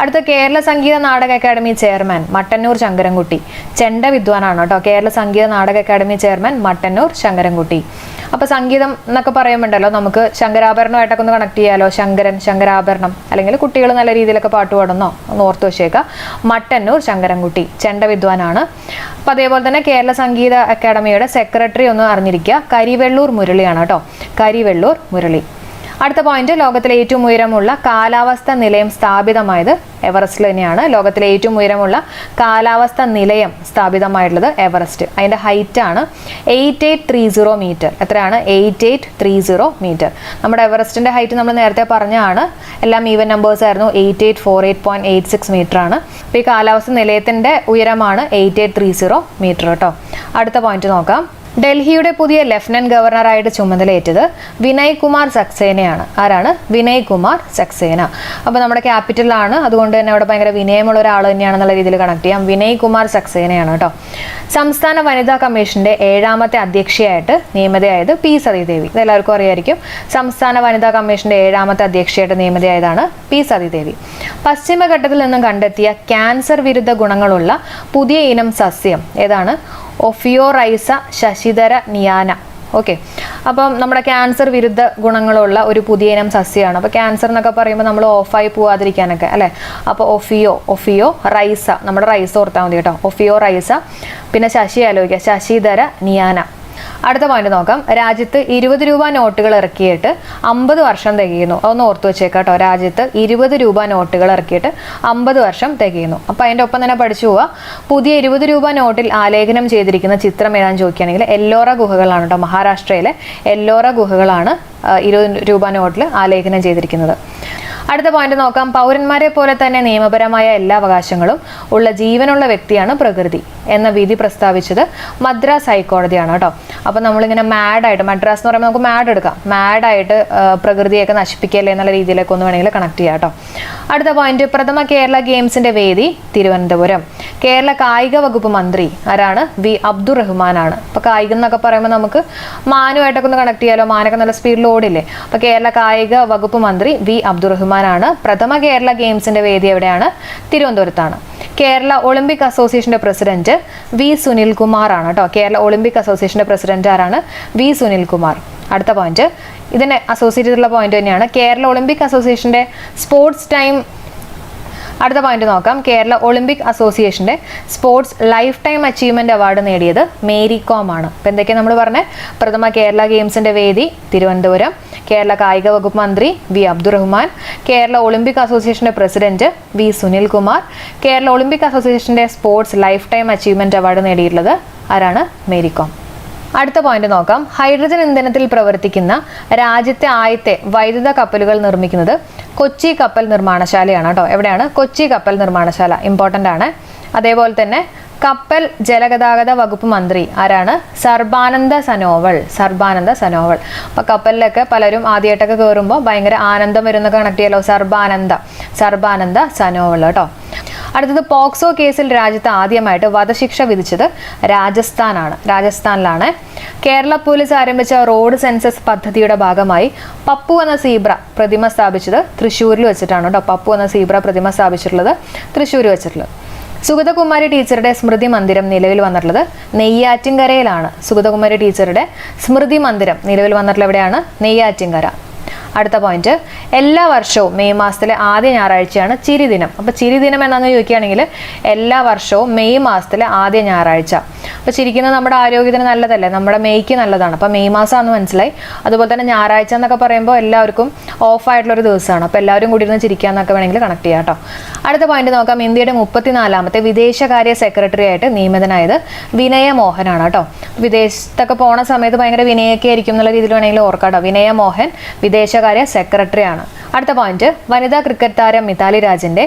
അടുത്ത, കേരള സംഗീത നാടക അക്കാദമി ചെയർമാൻ മട്ടന്നൂർ ശങ്കരൻകുട്ടി. ചെണ്ട വിദ്വാനാണ് കേട്ടോ. Kerala Sangeetha Nataka academy chairman Mattannur Sankarankutty. അപ്പോൾ സംഗീതം എന്നൊക്കെ പറയുമ്പോണ്ടല്ലോ നമുക്ക് ശങ്കരാഭരണമായിട്ടൊക്കെ ഒന്ന് കണക്ട് ചെയ്യാലോ. ശങ്കരാഭരണം, അല്ലെങ്കിൽ കുട്ടികൾ നല്ല രീതിയിലൊക്കെ പാട്ട് പാടുന്നോ ഒന്ന് ഓർത്ത് വെച്ചേക്കാം. മട്ടന്നൂർ ശങ്കരൻകുട്ടി ചെണ്ട വിദ്വാനാണ്. അപ്പോൾ അതേപോലെ തന്നെ കേരള സംഗീത അക്കാദമിയുടെ സെക്രട്ടറി ഒന്ന് അറിഞ്ഞിരിക്കുക, കരിവെള്ളൂർ മുരളിയാണ് കേട്ടോ. കരിവെള്ളൂർ മുരളി. അടുത്ത പോയിന്റ്, ലോകത്തിലെ ഏറ്റവും ഉയരമുള്ള കാലാവസ്ഥ നിലയം സ്ഥാപിതമായത് എവറസ്റ്റിൽ തന്നെയാണ്. ലോകത്തിലെ ഏറ്റവും ഉയരമുള്ള കാലാവസ്ഥ നിലയം സ്ഥാപിതമായിട്ടുള്ളത് എവറസ്റ്റ്. അതിൻ്റെ ഹൈറ്റ് ആണ് 8830 മീറ്റർ. എത്രയാണ്? 8830 മീറ്റർ. നമ്മുടെ എവറസ്റ്റിൻ്റെ ഹൈറ്റ് നമ്മൾ നേരത്തെ പറഞ്ഞാണ്, എല്ലാം ഈവൻ നമ്പേഴ്സ് ആയിരുന്നു. 8848.86 മീറ്റർ ആണ്. അപ്പോൾ ഈ കാലാവസ്ഥ നിലയത്തിൻ്റെ ഉയരമാണ് 8830 മീറ്റർ കേട്ടോ. അടുത്ത പോയിന്റ് നോക്കാം. ഡൽഹിയുടെ പുതിയ ലഫ്റ്റനന്റ് ഗവർണറായിട്ട് ചുമതലയേറ്റത് വിനയ് കുമാർ സക്സേനയാണ്. ആരാണ്? വിനയ് കുമാർ സക്സേന. അപ്പോൾ നമ്മുടെ ക്യാപിറ്റലാണ്, അതുകൊണ്ട് തന്നെ അവിടെ ഭയങ്കര വിനയമുള്ള ഒരാൾ തന്നെയാണെന്നുള്ള രീതിയിൽ കണക്ട് ചെയ്യാം. വിനയ് കുമാർ സക്സേനയാണ് കേട്ടോ. സംസ്ഥാന വനിതാ കമ്മീഷന്റെ 7ാമത്തെ അധ്യക്ഷയായിട്ട് നിയമിതയായത് പി സതീദേവി. ഇതെല്ലാവർക്കും അറിയായിരിക്കും. സംസ്ഥാന വനിതാ കമ്മീഷന്റെ 7ാമത്തെ അധ്യക്ഷയായിട്ട് നിയമിതയായതാണ് പി സതീദേവി. പശ്ചിമഘട്ടത്തിൽ നിന്നും കണ്ടെത്തിയ ക്യാൻസർ വിരുദ്ധ ഗുണങ്ങളുള്ള പുതിയ ഇനം സസ്യം ഏതാണ്? ഒഫിയോറൈസ ശശിധര നിയാന. ഓക്കെ, അപ്പം നമ്മുടെ ക്യാൻസർ വിരുദ്ധ ഗുണങ്ങളുള്ള ഒരു പുതിയ ഇനം സസ്യമാണ്. അപ്പോൾ ക്യാൻസർ എന്നൊക്കെ പറയുമ്പോൾ നമ്മൾ ഓഫായി പോവാതിരിക്കാനൊക്കെ അല്ലേ. അപ്പോൾ ഒഫിയോ റൈസ, നമ്മുടെ റൈസ് ഓർത്താൽ മതി കേട്ടോ. ഒഫിയോ റൈസ. പിന്നെ ശശി ആലോചിക്കുക, ശശിധര നിയാന. അടുത്ത പോയിന്റ് നോക്കാം. രാജ്യത്ത് 20 രൂപ നോട്ടുകൾ ഇറക്കിയിട്ട് 50 വർഷം തികയുന്നു. അതൊന്ന് ഓർത്തു വെച്ചേക്കാം കേട്ടോ. രാജ്യത്ത് 20 രൂപ നോട്ടുകൾ ഇറക്കിയിട്ട് 50 വർഷം തികയുന്നു. അപ്പോൾ അതിൻ്റെ ഒപ്പം തന്നെ പഠിച്ചു പോവുക. പുതിയ 20 രൂപ നോട്ടിൽ ആലേഖനം ചെയ്തിരിക്കുന്ന ചിത്രം ഏതാണെന്ന് ചോദിക്കുകയാണെങ്കിൽ എല്ലോറ ഗുഹകളാണ് കേട്ടോ. മഹാരാഷ്ട്രയിലെ എല്ലോറ ഗുഹകളാണ് 20 രൂപ നോട്ടിൽ ആലേഖനം ചെയ്തിരിക്കുന്നത്. അടുത്ത പോയിന്റ് നോക്കാം. പൗരന്മാരെ പോലെ തന്നെ നിയമപരമായ എല്ലാ അവകാശങ്ങളും ഉള്ള ജീവനുള്ള വ്യക്തിയാണ് പ്രകൃതി എന്ന വിധി പ്രസ്താവിച്ചത് മദ്രാസ് ഹൈക്കോടതിയാണ് കേട്ടോ. അപ്പം നമ്മളിങ്ങനെ മാഡായിട്ട്, മദ്രാസ് എന്ന് പറയുമ്പോൾ നമുക്ക് മാഡ് എടുക്കാം, മാഡായിട്ട് പ്രകൃതിയൊക്കെ നശിപ്പിക്കല്ലേ എന്നുള്ള രീതിയിലൊക്കെ ഒന്ന് വേണമെങ്കിൽ കണക്ട് ചെയ്യാം കേട്ടോ. അടുത്ത പോയിന്റ്, പ്രഥമ കേരള ഗെയിംസിന്റെ വേദി തിരുവനന്തപുരം. കേരള കായിക വകുപ്പ് മന്ത്രി ആരാണ്? വി അബ്ദുറഹ്മാനാണ്. അപ്പോൾ കായികം എന്നൊക്കെ പറയുമ്പോൾ നമുക്ക് മാനുമായിട്ടൊക്കെ ഒന്ന് കണക്ട് ചെയ്യാലോ. മാനൊക്കെ നല്ല സ്പീഡിൽ ഓടില്ലേ. അപ്പോൾ കേരള കായിക വകുപ്പ് മന്ത്രി വി അബ്ദുറഹ്മാനാണ്. പ്രഥമ കേരള ഗെയിംസിന്റെ വേദി എവിടെയാണ്? തിരുവനന്തപുരത്താണ്. കേരള ഒളിമ്പിക് അസോസിയേഷന്റെ പ്രസിഡന്റ് വി സുനിൽകുമാർ ആണ് കേട്ടോ. കേരള ഒളിമ്പിക് അസോസിയേഷന്റെ പ്രസിഡന്റ് ആരാണ്? വി സുനിൽകുമാർ. അടുത്ത പോയിന്റ്, ഇതിനെ അസോസിയേറ്റ് ചെയ്തിട്ടുള്ള പോയിന്റ് തന്നെയാണ്. കേരള ഒളിമ്പിക് അസോസിയേഷന്റെ സ്പോർട്സ് ടൈം. അടുത്ത പോയിന്റ് നോക്കാം. കേരള ഒളിമ്പിക് അസോസിയേഷന്റെ sports life time achievement award നേടിയത് മേരി കോം ആണ്. അപ്പം എന്തൊക്കെയാണ് നമ്മൾ പറഞ്ഞത്? പ്രഥമ കേരള ഗെയിംസിന്റെ വേദി തിരുവനന്തപുരം, കേരള കായിക വകുപ്പ് മന്ത്രി വി അബ്ദുറഹ്മാൻ, കേരള ഒളിമ്പിക് അസോസിയേഷന്റെ president V Sunilkumar, Kerala olympic അസോസിയേഷന്റെ sports life time achievement award നേടിയിട്ടുള്ളത് ആരാണ്? മേരി കോം. അടുത്ത പോയിന്റ് നോക്കാം. ഹൈഡ്രജൻ ഇന്ധനത്തിൽ പ്രവർത്തിക്കുന്ന രാജ്യത്തെ ആദ്യത്തെ വൈദ്യുത കപ്പലുകൾ നിർമ്മിക്കുന്നത് കൊച്ചി കപ്പൽ നിർമ്മാണശാലയാണ് കേട്ടോ. എവിടെയാണ്? കൊച്ചി കപ്പൽ നിർമ്മാണശാല. ഇമ്പോർട്ടൻ്റ് ആണ്. അതേപോലെ തന്നെ കപ്പൽ ജലഗതാഗത വകുപ്പ് മന്ത്രി ആരാണ്? സർബാനന്ദ സനോവൾ. സർബാനന്ദ സനോവൾ. അപ്പോൾ കപ്പലിലൊക്കെ പലരും ആദ്യമായിട്ടൊക്കെ കയറുമ്പോൾ ഭയങ്കര ആനന്ദം വരുന്ന കണക്ട് ചെയ്യാലോ. സർബാനന്ദ സനോവൾ കേട്ടോ. അടുത്തത്, പോക്സോ കേസിൽ രാജ്യത്ത് ആദ്യമായിട്ട് വധശിക്ഷ വിധിച്ചത് രാജസ്ഥാനിലാണ്. കേരള പോലീസ് ആരംഭിച്ച റോഡ് സെൻസസ് പദ്ധതിയുടെ ഭാഗമായി പപ്പു എന്ന സീബ്ര പ്രതിമ സ്ഥാപിച്ചത് തൃശ്ശൂരിൽ വെച്ചിട്ടാണ് കേട്ടോ. പപ്പു എന്ന സീബ്ര പ്രതിമ സ്ഥാപിച്ചിട്ടുള്ളത് തൃശ്ശൂർ വെച്ചിട്ടുള്ളത്. സുഗതകുമാരി ടീച്ചറുടെ സ്മൃതി മന്ദിരം നിലവിൽ വന്നിട്ടുള്ളത് നെയ്യാറ്റിൻകരയിലാണ്. സുഗതകുമാരി ടീച്ചറുടെ സ്മൃതി മന്ദിരം നിലവിൽ വന്നിട്ടുള്ളത് എവിടെയാണ്? നെയ്യാറ്റിൻകര. അടുത്ത പോയിന്റ്, എല്ലാ വർഷവും മെയ് മാസത്തിലെ ആദ്യ ഞായറാഴ്ചയാണ് ചിരിദിനം. അപ്പോൾ ചിരിദിനം എന്നാന്ന് ചോദിക്കുകയാണെങ്കിൽ എല്ലാ വർഷവും മെയ് മാസത്തിലെ ആദ്യ ഞായറാഴ്ച. അപ്പോൾ ചിരിക്കുന്നത് നമ്മുടെ ആരോഗ്യത്തിന് നല്ലതല്ലേ, നമ്മുടെ മെയ്ക്ക് നല്ലതാണ്. അപ്പോൾ മെയ് മാസമാണെന്ന് മനസ്സിലായി. അതുപോലെ തന്നെ ഞായറാഴ്ച എന്നൊക്കെ പറയുമ്പോൾ എല്ലാവർക്കും ഓഫായിട്ടുള്ളൊരു ദിവസമാണ്. അപ്പോൾ എല്ലാവരും കൂടി ഇരുന്ന് ചിരിക്കാന്നൊക്കെ വേണമെങ്കിൽ കണക്ട് ചെയ്യാം കേട്ടോ. അടുത്ത പോയിന്റ് നോക്കാം. ഇന്ത്യയുടെ 34ാമത്തെ വിദേശകാര്യ സെക്രട്ടറി ആയിട്ട് നിയമിതനായത് വിനയ മോഹനാണ് കേട്ടോ. വിദേശത്തൊക്കെ പോണ സമയത്ത് ഭയങ്കര വിനയൊക്കെ ആയിരിക്കും എന്നുള്ള രീതിയിൽ വേണമെങ്കിൽ ഓർക്കാട്ടോ. വിനയ മോഹൻ വിദേശകാര്യ സെക്രട്ടറിയാണ്. അടുത്ത പോയിന്റ്, വനിതാ ക്രിക്കറ്റ് താരം മിതാലി രാജിന്റെ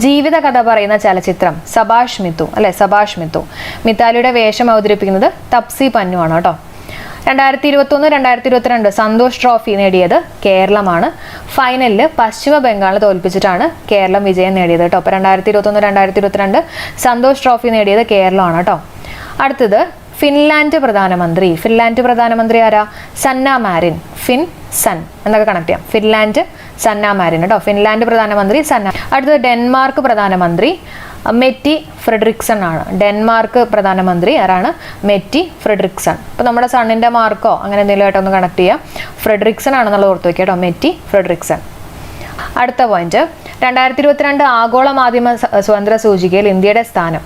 ജീവിത കഥ പറയുന്ന ചലച്ചിത്രം സബാഷ് മിത്തു. മിതാലിയുടെ വേഷം അവതരിപ്പിക്കുന്നത് തപ്സി പന്നു ആണ് കേട്ടോ. 2021-2022 സന്തോഷ് ട്രോഫി നേടിയത് കേരളമാണ്. ഫൈനലിൽ പശ്ചിമ ബംഗാളിനെ തോൽപ്പിച്ചിട്ടാണ് കേരളം വിജയം നേടിയത് കേട്ടോ. അപ്പോൾ 2021-2022 സന്തോഷ് ട്രോഫി നേടിയത് കേരളമാണ് കേട്ടോ. അടുത്തത്, ഫിൻലാൻഡ് പ്രധാനമന്ത്രി ആരാ? സന്ന മാരിൻ. സൺ എന്നൊക്കെ കണക്ട് ചെയ്യാം. ഫിൻലാൻഡ് സന്ന മാരിൻ കേട്ടോ. ഫിൻലാൻഡ് പ്രധാനമന്ത്രി സന്ന. അടുത്തത്, ഡെൻമാർക്ക് പ്രധാനമന്ത്രി മെറ്റി ഫ്രെഡറിക്സൺ ആണ്. ഡെൻമാർക്ക് പ്രധാനമന്ത്രി ആരാണ്? മെറ്റി ഫ്രെഡറിക്സൺ. അപ്പോൾ നമ്മുടെ സണ്ണിൻ്റെ മാർക്കോ അങ്ങനെ എന്തെങ്കിലും ആയിട്ടൊന്ന് കണക്ട് ചെയ്യാം. ഫ്രെഡറിക്സൺ ആണെന്നുള്ളത് ഓർത്ത് വയ്ക്കുക കേട്ടോ. മെറ്റി ഫ്രെഡറിക്സൺ. അടുത്ത പോയിന്റ്, 2022 ആഗോള മാധ്യമ സ്വതന്ത്ര സൂചികയിൽ ഇന്ത്യയുടെ സ്ഥാനം.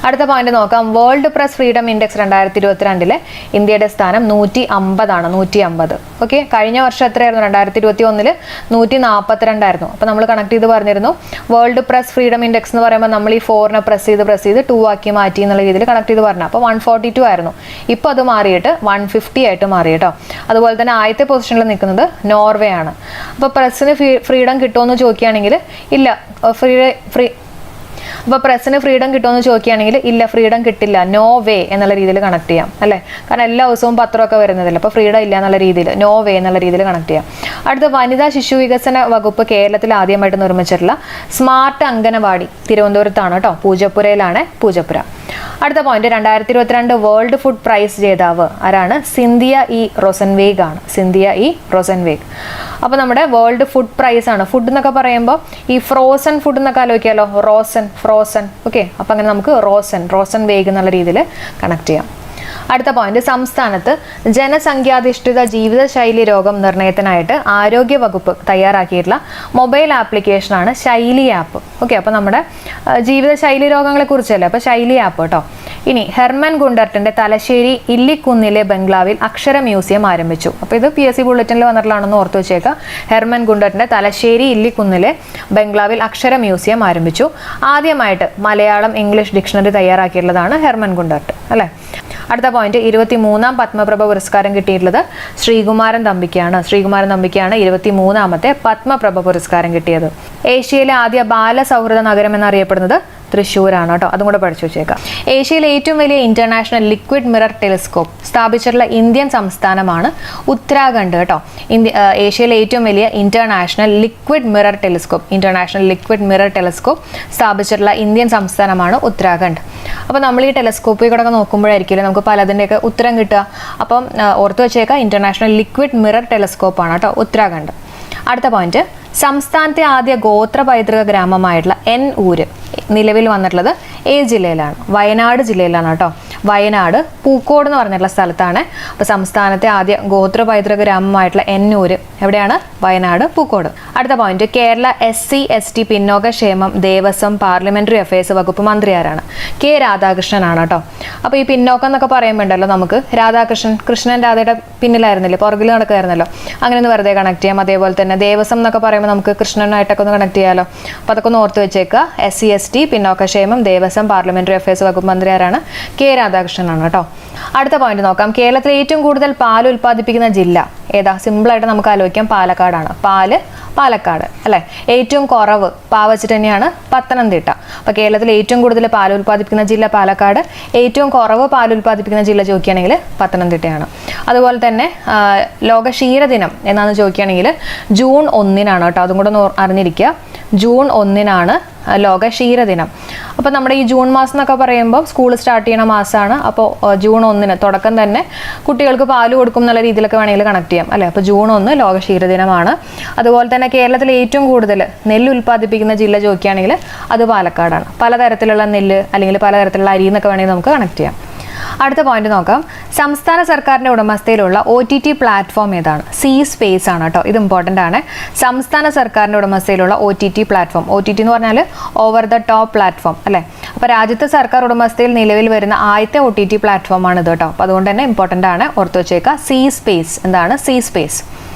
അടുത്ത പോയിന്റ് നോക്കാം. വേൾഡ് പ്രസ് ഫ്രീഡം ഇൻഡെക്സ് 2022 ഇന്ത്യയുടെ സ്ഥാനം 150 ആണ്. 150. ഓക്കെ, കഴിഞ്ഞ വർഷം എത്രയായിരുന്നു? 2021 142 ആയിരുന്നു. അപ്പോൾ നമ്മൾ കണക്ട് ചെയ്ത് പറഞ്ഞിരുന്നു വേൾഡ് പ്രസ് ഫ്രീഡം ഇൻഡെക്സ് എന്ന് പറയുമ്പോൾ നമ്മൾ ഈ 4നെ പ്രസ് ചെയ്ത് 2 ആക്കി മാറ്റി എന്നുള്ള രീതിയിൽ കണക്ട് ചെയ്ത് പറഞ്ഞു. അപ്പോൾ 142 ആയിരുന്നു. ഇപ്പോൾ അത് മാറിയിട്ട് 150 ആയിട്ട് മാറി കേട്ടോ. അതുപോലെ തന്നെ ആദ്യത്തെ പൊസിഷനിൽ നിൽക്കുന്നത് നോർവേ ആണ്. അപ്പോൾ പ്രസ്സിന് ഫ്രീഡം കിട്ടുമെന്ന് ചോദിക്കുകയാണെങ്കിൽ ഇല്ല. അപ്പോൾ പ്രസ്സിന് ഫ്രീഡം കിട്ടുമെന്ന് ചോദിക്കുകയാണെങ്കിൽ ഇല്ല, ഫ്രീഡം കിട്ടില്ല, നോ വേ എന്നുള്ള രീതിയിൽ കണക്ട് ചെയ്യാം അല്ലേ. കാരണം എല്ലാ ദിവസവും പത്രമൊക്കെ വരുന്നതല്ല, അപ്പോൾ ഫ്രീഡം ഇല്ല എന്നുള്ള രീതിയിൽ നോ വേ എന്നുള്ള രീതിയിൽ കണക്ട് ചെയ്യാം. അടുത്ത വനിതാ ശിശു വികസന വകുപ്പ് കേരളത്തിൽ ആദ്യമായിട്ട് നിർമ്മിച്ചിട്ടുള്ള സ്മാർട്ട് അംഗനവാടി തിരുവനന്തപുരത്താണ് കേട്ടോ, പൂജപ്പുരയിലാണ്, പൂജപ്പുര. അടുത്ത പോയിന്റ് 2022 വേൾഡ് ഫുഡ് പ്രൈസ് ജേതാവ് ആരാണ്? സിന്ധിയ ഇ റോസൻവേഗ് ആണ്, സിന്ധിയ ഇ റോസൻവേഗ്. അപ്പോൾ നമ്മുടെ വേൾഡ് ഫുഡ് പ്രൈസ് ആണ്. ഫുഡ് എന്നൊക്കെ പറയുമ്പോൾ ഈ ഫ്രോസൺ ഫുഡ് എന്നൊക്കെ ആലോചിക്കാമല്ലോ, ഫ്രോസൺ ഓക്കെ. അപ്പോൾ അങ്ങനെ നമുക്ക് റോസൻവേഗ് എന്നുള്ള രീതിയിൽ കണക്ട് ചെയ്യാം. അടുത്ത പോയിന്റ്, സംസ്ഥാനത്ത് ജനസംഖ്യാധിഷ്ഠിത ജീവിതശൈലി രോഗം നിർണയത്തിനായിട്ട് ആരോഗ്യ വകുപ്പ് തയ്യാറാക്കിയിട്ടുള്ള മൊബൈൽ ആപ്ലിക്കേഷനാണ് ശൈലി ആപ്പ്. ഓക്കെ, അപ്പോൾ നമ്മുടെ ജീവിതശൈലി രോഗങ്ങളെ കുറിച്ചല്ലേ, അപ്പോൾ ശൈലി ആപ്പ് കേട്ടോ. ഇനി ഹെർമൻ ഗുണ്ടർട്ടിന്റെ തലശ്ശേരി ഇല്ലിക്കുന്നിലെ ബംഗ്ലാവിൽ അക്ഷര മ്യൂസിയം ആരംഭിച്ചു. അപ്പോൾ ഇത് PSC ബുള്ളറ്റിനിൽ വന്നിട്ടുള്ളതാണെന്ന് ഓർത്തു വെച്ചേക്കുക. ഹെർമൻ ഗുണ്ടർട്ടിന്റെ തലശ്ശേരി ഇല്ലിക്കുന്നിലെ ബംഗ്ലാവിൽ അക്ഷര മ്യൂസിയം ആരംഭിച്ചു. ആദ്യമായിട്ട് മലയാളം ഇംഗ്ലീഷ് ഡിക്ഷണറി തയ്യാറാക്കിയിട്ടുള്ളതാണ് ഹെർമൻ ഗുണ്ടർട്ട് അല്ലേ. അടുത്ത പോയിന്റ്, 23ാം പത്മപ്രഭ പുരസ്കാരം കിട്ടിയിട്ടുള്ളത് ശ്രീകുമാരൻ തമ്പിക്കാണ്. ശ്രീകുമാരൻ തമ്പിക്കാണ് 23ാമത്തെ പത്മപ്രഭ പുരസ്കാരം കിട്ടിയത്. ഏഷ്യയിലെ ആദ്യ ബാലസൗഹൃദ നഗരം എന്നറിയപ്പെടുന്നത് തൃശ്ശൂരാണ് കേട്ടോ, അതും കൂടെ പഠിച്ചു വെച്ചേക്കാം. ഏഷ്യയിലെ ഏറ്റവും വലിയ ഇന്റർനാഷണൽ ലിക്വിഡ് മിറർ ടെലിസ്കോപ്പ് സ്ഥാപിച്ചിട്ടുള്ള ഇന്ത്യൻ സംസ്ഥാനമാണ് ഉത്തരാഖണ്ഡ് കേട്ടോ. ഏഷ്യയിലെ ഏറ്റവും വലിയ ഇന്റർനാഷണൽ ലിക്വിഡ് മിറർ ടെലിസ്കോപ്പ് സ്ഥാപിച്ചിട്ടുള്ള ഇന്ത്യൻ സംസ്ഥാനമാണ് ഉത്തരാഖണ്ഡ്. അപ്പോൾ നമ്മൾ ഈ ടെലിസ്കോപ്പിൽ കൂടെ നോക്കുമ്പോഴായിരിക്കും നമുക്ക് പലതിൻ്റെയൊക്കെ ഉത്തരം കിട്ടുക. അപ്പം ഓർത്തു വെച്ചേക്കാം, ഇന്റർനാഷണൽ ലിക്വിഡ് മിറർ ടെലിസ്കോപ്പ് ആണ് കേട്ടോ ഉത്തരാഖണ്ഡ്. അടുത്ത പോയിന്റ്, സംസ്ഥാനത്തെ ആദ്യ ഗോത്ര പൈതൃക ഗ്രാമമായിട്ടുള്ള ഊര് നിലവിൽ വന്നിട്ടുള്ളത് ഏത് ജില്ലയിലാണ്? വയനാട് ജില്ലയിലാണ് കേട്ടോ. വയനാട് പൂക്കോട് എന്ന് പറഞ്ഞിട്ടുള്ള സ്ഥലത്താണ്. അപ്പോൾ സംസ്ഥാനത്തെ ആദ്യ ഗോത്ര പൈതൃക ഗ്രാമമായിട്ടുള്ള ഊര് എവിടെയാണ്? വയനാട്, പൂക്കോട്. അടുത്ത പോയിന്റ്, കേരള SC/ST പിന്നോക്കക്ഷേമം ദേവസ്വം പാർലമെന്ററി അഫയേഴ്സ് വകുപ്പ് മന്ത്രി ആരാണ്? K. രാധാകൃഷ്ണനാണ് കേട്ടോ. അപ്പോൾ ഈ പിന്നോക്കം എന്നൊക്കെ പറയുമ്പോണ്ടല്ലോ നമുക്ക് കൃഷ്ണൻ രാധയുടെ പിന്നിലായിരുന്നില്ലേ, പുറകിൽ നടക്കുമായിരുന്നല്ലോ, അങ്ങനെ ഒന്ന് വെറുതെ കണക്ട് ചെയ്യാം. അതേപോലെ തന്നെ ദേവസ്വം എന്നൊക്കെ പറയുമ്പോൾ നമുക്ക് കൃഷ്ണനായിട്ടൊക്കെ ഒന്ന് കണക്ട് ചെയ്യാമല്ലോ. അപ്പോൾ അതൊക്കെ ഒന്ന് ഓർത്ത് വെച്ചേക്കുക. SC/ST പിന്നോക്കക്ഷേമം ദേവസ്വം പാർലമെന്ററി അഫയേഴ്സ് വകുപ്പ് മന്ത്രി ആരാണ്? K. രാധാകൃഷ്ണനാണ് കേട്ടോ. അടുത്ത പോയിന്റ് നോക്കാം, കേരളത്തിലെ ഏറ്റവും കൂടുതൽ പാൽ ഉൽപ്പാദിപ്പിക്കുന്ന ജില്ല ഏതാ? സിമ്പിളായിട്ട് നമുക്ക് ആലോചിക്കാം, പാലക്കാടാണ്. പാലക്കാട് അല്ലേ. ഏറ്റവും കുറവ് വെച്ചിട്ട് തന്നെയാണ് പത്തനംതിട്ട. അപ്പോൾ കേരളത്തിൽ ഏറ്റവും കൂടുതൽ പാൽ ഉൽപ്പാദിപ്പിക്കുന്ന ജില്ല പാലക്കാട്, ഏറ്റവും കുറവ് പാൽ ഉൽപ്പാദിപ്പിക്കുന്ന ജില്ല ചോദിക്കുകയാണെങ്കിൽ പത്തനംതിട്ടയാണ്. അതുപോലെ തന്നെ ലോക ക്ഷീരദിനം എന്നാന്ന് ചോദിക്കുകയാണെങ്കിൽ ജൂൺ 1-നാണ് കേട്ടോ, അതും കൂടെ അറിഞ്ഞിരിക്കുക. ജൂൺ 1-നാണ് ലോക ക്ഷീരദിനം. അപ്പോൾ നമ്മുടെ ഈ ജൂൺ മാസം എന്നൊക്കെ പറയുമ്പോൾ സ്കൂൾ സ്റ്റാർട്ട് ചെയ്യുന്ന മാസമാണ്. അപ്പോൾ ജൂൺ 1 തുടക്കം തന്നെ കുട്ടികൾക്ക് പാല് കൊടുക്കും എന്നുള്ള രീതിയിലൊക്കെ വേണമെങ്കിൽ കണക്ട് ചെയ്യാം അല്ലേ. അപ്പോൾ ജൂൺ 1 ലോക ക്ഷീരദിനമാണ്. അതുപോലെ തന്നെ കേരളത്തിൽ ഏറ്റവും കൂടുതൽ നെല്ല് ഉൽപ്പാദിപ്പിക്കുന്ന ജില്ല ചോദിക്കുകയാണെങ്കിൽ അത് പാലക്കാടാണ്. പലതരത്തിലുള്ള നെല്ല് അല്ലെങ്കിൽ പലതരത്തിലുള്ള അരി എന്നൊക്കെ വേണമെങ്കിൽ നമുക്ക് കണക്ട് ചെയ്യാം. അടുത്ത പോയിന്റ് നോക്കാം, സംസ്ഥാന സർക്കാരിന്റെ ഉടമസ്ഥയിലുള്ള OTT പ്ലാറ്റ്ഫോം ഏതാണ്? C-Space ആണ് കേട്ടോ, ഇത് ഇമ്പോർട്ടൻ്റ് ആണ്. സംസ്ഥാന സർക്കാരിന്റെ ഉടമസ്ഥയിലുള്ള OTT പ്ലാറ്റ്ഫോം, OTT എന്ന് പറഞ്ഞാൽ ഓവർ ദ ടോപ്പ് പ്ലാറ്റ്ഫോം അല്ലേ. അപ്പോൾ രാജ്യത്തെ സർക്കാർ ഉടമസ്ഥയിൽ നിലവിൽ വരുന്ന ആദ്യത്തെ OTT പ്ലാറ്റ്ഫോം ആണ് ഇത് കേട്ടോ. അപ്പോൾ അതുകൊണ്ട് തന്നെ ഇമ്പോർട്ടൻ്റ് ആണ്, ഓർത്ത് വെച്ചേക്കുക. C-Space എന്താണ്? C-Space.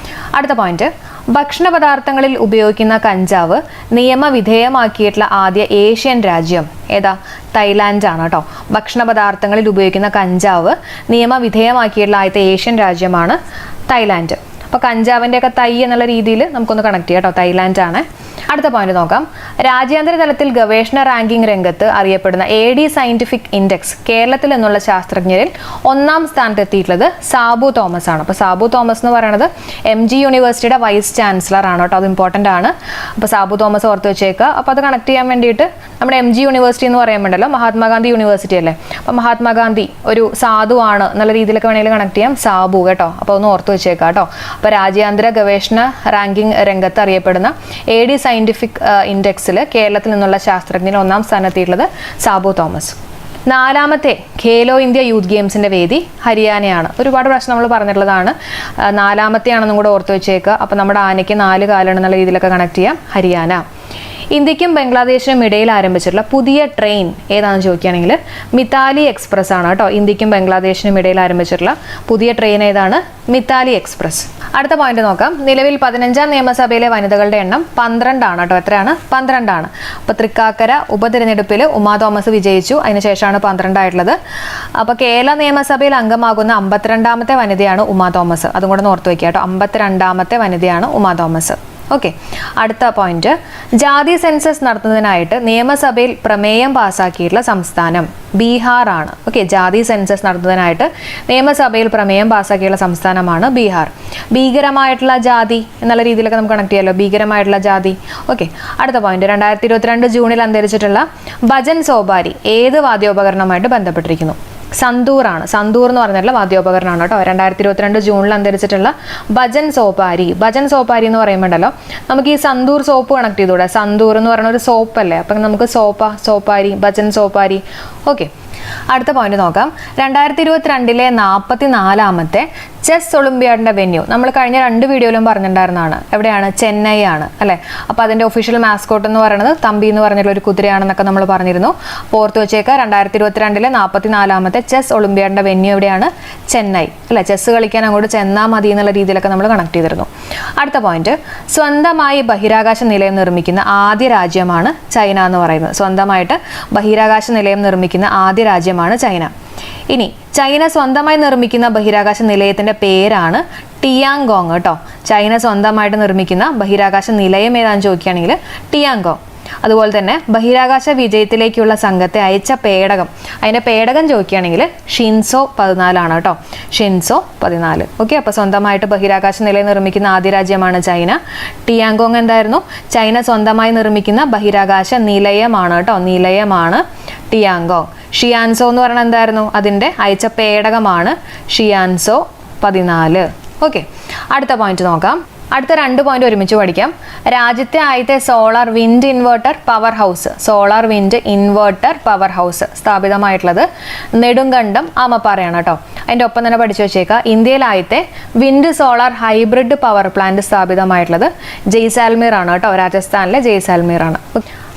അടുത്ത പോയിന്റ്, ഭക്ഷണ പദാർത്ഥങ്ങളിൽ ഉപയോഗിക്കുന്ന കഞ്ചാവ് നിയമവിധേയമാക്കിയിട്ടുള്ള ആദ്യ ഏഷ്യൻ രാജ്യം ഏതാ? തായ്ലാൻഡ് ആണ് കേട്ടോ. ഭക്ഷണ പദാർത്ഥങ്ങളിൽ ഉപയോഗിക്കുന്ന കഞ്ചാവ് നിയമവിധേയമാക്കിയിട്ടുള്ള ആദ്യത്തെ ഏഷ്യൻ രാജ്യമാണ് തായ്ലാൻഡ്. അപ്പോൾ കഞ്ചാവിൻ്റെ ഒക്കെ തൈ എന്നുള്ള രീതിയിൽ നമുക്കൊന്ന് കണക്ട് ചെയ്യാം കേട്ടോ, തായ്ലാൻഡ് ആണ്. അടുത്ത പോയിന്റ് നോക്കാം, രാജ്യാന്തര തലത്തിൽ ഗവേഷണ റാങ്കിംഗ് രംഗത്ത് അറിയപ്പെടുന്ന AD സയന്റിഫിക് ഇൻഡെക്സ് കേരളത്തിൽ നിന്നുള്ള ശാസ്ത്രജ്ഞരിൽ 1-ാം സ്ഥാനത്ത് എത്തിയിട്ടുള്ളത് സാബു തോമസ് ആണ്. അപ്പോൾ സാബു തോമസ് എന്ന് പറയുന്നത് MG യൂണിവേഴ്സിറ്റിയുടെ വൈസ് ചാൻസലർ ആണ് കേട്ടോ, അത് ഇമ്പോർട്ടൻ്റ് ആണ്. അപ്പോൾ സാബു തോമസ് ഓർത്ത് വെച്ചേക്കുക. അപ്പോൾ അത് കണക്ട് ചെയ്യാൻ വേണ്ടിയിട്ട് നമ്മുടെ MG യൂണിവേഴ്സിറ്റി എന്ന് പറയുമ്പോഴല്ലോ മഹാത്മാഗാന്ധി യൂണിവേഴ്സിറ്റി അല്ലേ. അപ്പോൾ മഹാത്മാഗാന്ധി ഒരു സാധു ആണ് എന്നുള്ള രീതിയിലൊക്കെ വേണമെങ്കിൽ കണക്ട് ചെയ്യാം, സാബു കേട്ടോ. അപ്പോൾ ഒന്ന് ഓർത്ത് വെച്ചേക്കുക കേട്ടോ. അപ്പോൾ രാജ്യാന്തര ഗവേഷണ റാങ്കിംഗ് രംഗത്ത് അറിയപ്പെടുന്ന AD സയന്റിഫിക് ഇൻഡെക്സിൽ കേരളത്തിൽ നിന്നുള്ള ശാസ്ത്രജ്ഞന് 1-ാം സ്ഥാനത്തെത്തിയിട്ടുള്ളത് സാബു തോമസ്. 4-ാമത്തെ ഖേലോ ഇന്ത്യ യൂത്ത് ഗെയിംസിന്റെ വേദി ഹരിയാനയാണ്. ഒരുപാട് പ്രാവശ്യം നമ്മൾ പറഞ്ഞിട്ടുള്ളതാണ്. 4-ാമത്തെയാണെന്നും കൂടെ ഓർത്ത് വെച്ചേക്കുക. അപ്പോൾ നമ്മുടെ ആനയ്ക്ക് 4 കാലാണെന്നുള്ള രീതിയിലൊക്കെ കണക്ട് ചെയ്യാം, ഹരിയാന. ഇന്ത്യക്കും ബംഗ്ലാദേശിനും ഇടയിൽ ആരംഭിച്ചിട്ടുള്ള പുതിയ ട്രെയിൻ ഏതാണെന്ന് ചോദിക്കുകയാണെങ്കിൽ മിതാലി എക്സ്പ്രസ് ആണ് കേട്ടോ. ഇന്ത്യക്കും ബംഗ്ലാദേശിനും ഇടയിൽ ആരംഭിച്ചിട്ടുള്ള പുതിയ ട്രെയിൻ ഏതാണ്? മിതാലി എക്സ്പ്രസ്. അടുത്ത പോയിന്റ് നോക്കാം, നിലവിൽ 15-ാം നിയമസഭയിലെ വനിതകളുടെ എണ്ണം 12 ആണ് കേട്ടോ. എത്രയാണ്? 12 ആണ്. അപ്പോൾ തൃക്കാക്കര ഉപതെരഞ്ഞെടുപ്പിൽ ഉമാ തോമസ് വിജയിച്ചു, അതിനുശേഷമാണ് 12 ആയിട്ടുള്ളത്. അപ്പോൾ കേരള നിയമസഭയിൽ അംഗമാകുന്ന 52-ാമത്തെ വനിതയാണ് ഉമാ തോമസ്, അതും കൂടെ ഓർത്ത് വയ്ക്കുക കേട്ടോ. 52-ാമത്തെ വനിതയാണ് ഉമാ തോമസ്. ഓക്കെ, അടുത്ത പോയിന്റ്, ജാതി സെൻസസ് നടത്തുന്നതിനായിട്ട് നിയമസഭയിൽ പ്രമേയം പാസാക്കിയിട്ടുള്ള സംസ്ഥാനം ബീഹാർ ആണ്. ഓക്കെ, ജാതി സെൻസസ് നടത്തുന്നതിനായിട്ട് നിയമസഭയിൽ പ്രമേയം പാസാക്കിയുള്ള സംസ്ഥാനമാണ് ബീഹാർ. ഭീകരമായിട്ടുള്ള ജാതി എന്നുള്ള രീതിയിലൊക്കെ നമുക്ക് കണക്ട് ചെയ്യാമല്ലോ, ഭീകരമായിട്ടുള്ള ജാതി. ഓക്കെ, അടുത്ത പോയിന്റ്, 2022 ജൂണിൽ അന്തരിച്ചിട്ടുള്ള ഭജൻ സോപാരി ഏത് വാദ്യോപകരണമായിട്ട് ബന്ധപ്പെട്ടിരിക്കുന്നു? സന്തൂർ ആണ്. സന്തൂർ എന്ന് പറഞ്ഞിട്ടുള്ള വാദ്യോപകരണമാണ് കേട്ടോ. 2022 ജൂണിൽ അന്തരിച്ചിട്ടുള്ള ഭജൻ സോപാരി. ഭജൻ സോപാരി എന്ന് പറയുമ്പോണ്ടല്ലോ നമുക്ക് ഈ സന്തൂർ സോപ്പ് കണക്ട് ചെയ്തുകൂടെ? സന്തൂർ എന്ന് പറയുന്ന ഒരു സോപ്പ് അല്ലേ, അപ്പം നമുക്ക് സോപ്പാരി, ഭജൻ സോപാരി. ഓക്കെ, അടുത്ത പോയിന്റ് നോക്കാം. 2022 44ാമത്തെ ചെസ് ഒളിമ്പ്യാഡിന്റെ വെന്യൂ നമ്മൾ കഴിഞ്ഞ 2 വീഡിയോയിലും പറഞ്ഞിട്ടുണ്ടായിരുന്നതാണ്. എവിടെയാണ്? ചെന്നൈ ആണ് അല്ലേ. അപ്പോൾ അതിന്റെ ഒഫീഷ്യൽ മാസ്കോട്ട് എന്ന് പറയുന്നത് തമ്പി എന്ന് പറഞ്ഞിട്ടുള്ള ഒരു കുതിരയാണെന്നൊക്കെ നമ്മൾ പറഞ്ഞിരുന്നു. ഓർത്ത് വെച്ചേക്കുക, 2022 44ാമത്തെ ചെസ് ഒളിമ്പ്യാഡിന്റെ വെന്യൂ എവിടെയാണ്? ചെന്നൈ അല്ലെ. ചെസ് കളിക്കാൻ അങ്ങോട്ട് ചെന്നാൽ മതി എന്നുള്ള രീതിയിലൊക്കെ നമ്മൾ കണക്ട് ചെയ്തിരുന്നു. അടുത്ത പോയിന്റ്, സ്വന്തമായി ബഹിരാകാശ നിലയം നിർമ്മിക്കുന്ന ആദ്യ രാജ്യമാണ് ചൈന എന്ന് പറയുന്നത്. സ്വന്തമായിട്ട് ബഹിരാകാശ നിലയം നിർമ്മിക്കുന്ന ആദ്യ രാജ്യമാണ് ചൈന. ഇനി ചൈന സ്വന്തമായി നിർമ്മിക്കുന്ന ബഹിരാകാശ നിലയത്തിന്റെ പേരാണ് ടിയാങ്കോങ് കേട്ടോ. ചൈന സ്വന്തമായിട്ട് നിർമ്മിക്കുന്ന ബഹിരാകാശ നിലയം ഏതാണെന്ന് ചോദിക്കുകയാണെങ്കിൽ ടിയാങ്കോങ്. അതുപോലെ തന്നെ ബഹിരാകാശ വിജയത്തിലേക്കുള്ള സംഘത്തെ അയച്ച പേടകം, അതിന്റെ പേടകം ചോദിക്കുകയാണെങ്കിൽ ഷിൻസോ 14 ആണ് കേട്ടോ. ഷിൻസോ 14. ഓക്കെ, അപ്പോൾ സ്വന്തമായിട്ട് ബഹിരാകാശ നിലയം നിർമ്മിക്കുന്ന ആദ്യ രാജ്യമാണ് ചൈന. ടിയാങ്കോങ് എന്തായിരുന്നു? ചൈന സ്വന്തമായി നിർമ്മിക്കുന്ന ബഹിരാകാശ നിലയമാണ് കേട്ടോ. നിലയമാണ് ടിയാങ്കോങ്. ഷിയാൻസോ എന്ന് പറയുന്നത് എന്തായിരുന്നു? അതിൻ്റെ അയച്ച പേടകമാണ് ഷിയാൻസോ 14. ഓക്കെ, അടുത്ത പോയിന്റ് നോക്കാം. അടുത്ത 2 പോയിന്റ് ഒരുമിച്ച് പഠിക്കാം. രാജ്യത്തെ ആദ്യത്തെ solar wind inverter power house, solar wind inverter power house സ്ഥാപിതമായിട്ടുള്ളത് നെടുങ്കണ്ടം ആമപ്പാറയാണ് കേട്ടോ. അതിൻ്റെ ഒപ്പം തന്നെ പഠിച്ചു വെച്ചേക്കുക, ഇന്ത്യയിൽ ആദ്യത്തെ wind solar hybrid power plant സ്ഥാപിതമായിട്ടുള്ളത് ജയ്സാൽമീർ ആണ് കേട്ടോ. രാജസ്ഥാനിലെ ജയ്സാൽമീർ ആണ്.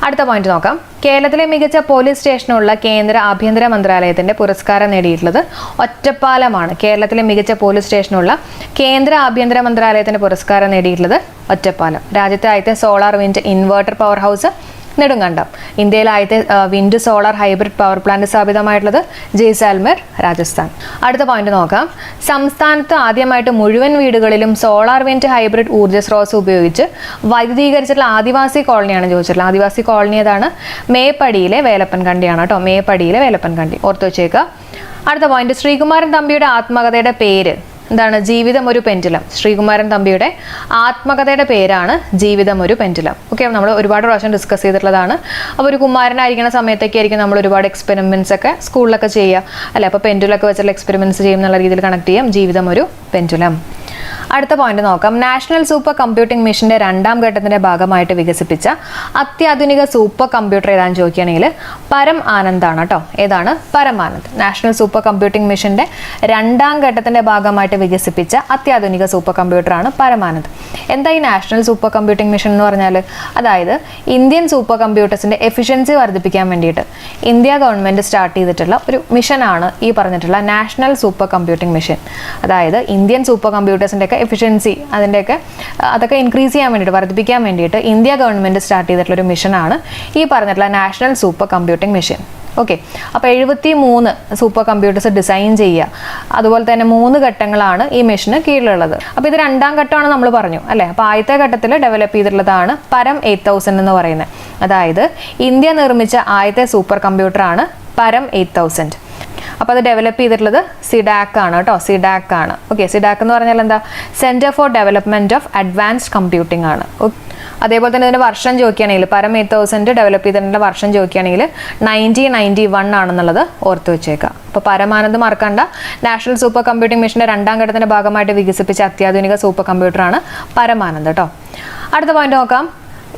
അടുത്ത പോയിന്റ് നോക്കാം. കേരളത്തിലെ മികച്ച പോലീസ് സ്റ്റേഷനുള്ള കേന്ദ്ര ആഭ്യന്തര മന്ത്രാലയത്തിന്റെ പുരസ്കാരം നേടിയിട്ടുള്ളത് ഒറ്റപ്പാലമാണ്. കേരളത്തിലെ മികച്ച പോലീസ് സ്റ്റേഷനുള്ള കേന്ദ്ര ആഭ്യന്തര മന്ത്രാലയത്തിന്റെ പുരസ്കാരം നേടിയിട്ടുള്ളത് ഒറ്റപ്പാലം. രാജ്യത്തെ ആദ്യത്തെ solar wind inverter power house Nedumkandam. ഇന്ത്യയിലെ ആദ്യത്തെ wind solar hybrid power plant സ്ഥാപിതമായിട്ടുള്ളത് ജയ്സാൽമീർ, രാജസ്ഥാൻ. അടുത്ത പോയിന്റ് നോക്കാം. സംസ്ഥാനത്ത് ആദ്യമായിട്ട് മുഴുവൻ വീടുകളിലും സോളാർ വിൻഡ് ഹൈബ്രിഡ് ഊർജ്ജ സ്രോതസ് ഉപയോഗിച്ച് വൈദ്യുതീകരിച്ചിട്ടുള്ള ആദിവാസി കോളനിയാണ് ചോദിച്ചിട്ടുള്ളത്. ആദിവാസി കോളനി ഏതാണ്? മേപ്പടിയിലെ വേലപ്പൻകണ്ടിയാണ് കേട്ടോ. മേപ്പടിയിലെ വേലപ്പൻകണ്ടി ഓർത്ത് വെച്ചേക്കുക. അടുത്ത പോയിന്റ്, ശ്രീകുമാരൻ തമ്പിയുടെ ആത്മകഥയുടെ പേര് എന്താണ്? ജീവിതം ഒരു പെൻഡുലം. ശ്രീകുമാരൻ തമ്പിയുടെ ആത്മകഥയുടെ പേരാണ് ജീവിതം ഒരു പെൻഡുലം. ഓക്കെ, നമ്മൾ ഒരുപാട് പ്രാവശ്യം ഡിസ്കസ് ചെയ്തിട്ടുള്ളതാണ്. അപ്പോൾ ഒരു കുമാരനായിരിക്കുന്ന സമയത്തൊക്കെ ആയിരിക്കും നമ്മൾ ഒരുപാട് എക്സ്പെരിമെന്റ്സ് ഒക്കെ സ്കൂളിലൊക്കെ ചെയ്യുക അല്ലെ. അപ്പോൾ പെൻഡുലൊക്കെ വെച്ചുള്ള എക്സ്പെരിമെന്റ്സ് ചെയ്യും എന്നുള്ള രീതിയിൽ കണക്ട് ചെയ്യാം. ജീവിതം ഒരു പെൻഡുലം. അടുത്ത പോയിന്റ് നോക്കാം. നാഷണൽ സൂപ്പർ കമ്പ്യൂട്ടിംഗ് മിഷന്റെ 2ാം ഘട്ടത്തിന്റെ ഭാഗമായിട്ട് വികസിപ്പിച്ച അത്യാധുനിക സൂപ്പർ കമ്പ്യൂട്ടർ ഏതാണെന്ന് ചോദിക്കുകയാണെങ്കിൽ പരം ആനന്ദ് ആണ് കേട്ടോ. ഏതാണ്? പരമാനന്ദ്. നാഷണൽ സൂപ്പർ കമ്പ്യൂട്ടിംഗ് മിഷന്റെ 2ാം ഘട്ടത്തിന്റെ ഭാഗമായിട്ട് വികസിപ്പിച്ച അത്യാധുനിക സൂപ്പർ കമ്പ്യൂട്ടറാണ് പരമാനന്ദ്. എന്താ ഈ നാഷണൽ സൂപ്പർ കമ്പ്യൂട്ടിംഗ് മിഷൻ എന്ന് പറഞ്ഞാൽ? അതായത് ഇന്ത്യൻ സൂപ്പർ കമ്പ്യൂട്ടേഴ്സിന്റെ എഫിഷ്യൻസി വർദ്ധിപ്പിക്കാൻ വേണ്ടിയിട്ട് ഇന്ത്യ ഗവൺമെന്റ് സ്റ്റാർട്ട് ചെയ്തിട്ടുള്ള ഒരു മിഷനാണ് ഈ പറഞ്ഞിട്ടുള്ള നാഷണൽ സൂപ്പർ കമ്പ്യൂട്ടിംഗ് മിഷൻ. അതായത് ഇന്ത്യൻ സൂപ്പർ കമ്പ്യൂട്ടേഴ്സിന്റെ ഒക്കെ എഫിഷ്യൻസി അതൊക്കെ ഇൻക്രീസ് ചെയ്യാൻ വേണ്ടിയിട്ട്, വർദ്ധിപ്പിക്കാൻ വേണ്ടിയിട്ട് ഇന്ത്യ ഗവൺമെന്റ് സ്റ്റാർട്ട് ചെയ്തിട്ടുള്ള ഒരു മിഷനാണ് ഈ പറഞ്ഞിട്ടുള്ള national super computing mission. Okay, അപ്പോൾ 73 സൂപ്പർ കമ്പ്യൂട്ടേഴ്സ് ഡിസൈൻ ചെയ്യുക. അതുപോലെ തന്നെ 3 ഘട്ടങ്ങളാണ് ഈ മിഷന് കീഴിലുള്ളത്. അപ്പോൾ ഇത് 2ാം ഘട്ടമാണ് നമ്മൾ പറഞ്ഞു അല്ലേ. അപ്പോൾ ആദ്യത്തെ ഘട്ടത്തിൽ ഡെവലപ്പ് ചെയ്തിട്ടുള്ളതാണ് പരം 8000 എന്ന് പറയുന്നത്. അതായത് ഇന്ത്യ നിർമ്മിച്ച ആദ്യത്തെ സൂപ്പർ കമ്പ്യൂട്ടറാണ് പരം 8000. അപ്പോൾ അത് ഡെവലപ്പ് ചെയ്തിട്ടുള്ളത് സിഡാക് ആണ് കേട്ടോ. സിഡാക് ആണ്. ഓക്കെ, സിഡാക് എന്ന് പറഞ്ഞാൽ എന്താ? Centre for development of advanced computing ആണ്. അതേപോലെ തന്നെ ഇതിന്റെ വർഷം ചോദിക്കുകയാണെങ്കിൽ പരം 8000 ഡെവലപ്പ് ചെയ്തിട്ടുള്ള വർഷം ചോദിക്കുകയാണെങ്കിൽ 1991 ആണെന്നുള്ളത് ഓർത്ത് വെച്ചേക്കാം. അപ്പോൾ പരമാനന്ദ് മറക്കണ്ട. നാഷണൽ സൂപ്പർ കമ്പ്യൂട്ടിംഗ് മിഷന്റെ 2ാം ഘട്ടത്തിന്റെ ഭാഗമായിട്ട് വികസിപ്പിച്ച അത്യാധുനിക സൂപ്പർ കമ്പ്യൂട്ടറാണ് പരമാനന്ദ് കേട്ടോ. അടുത്ത പോയിന്റ് നോക്കാം.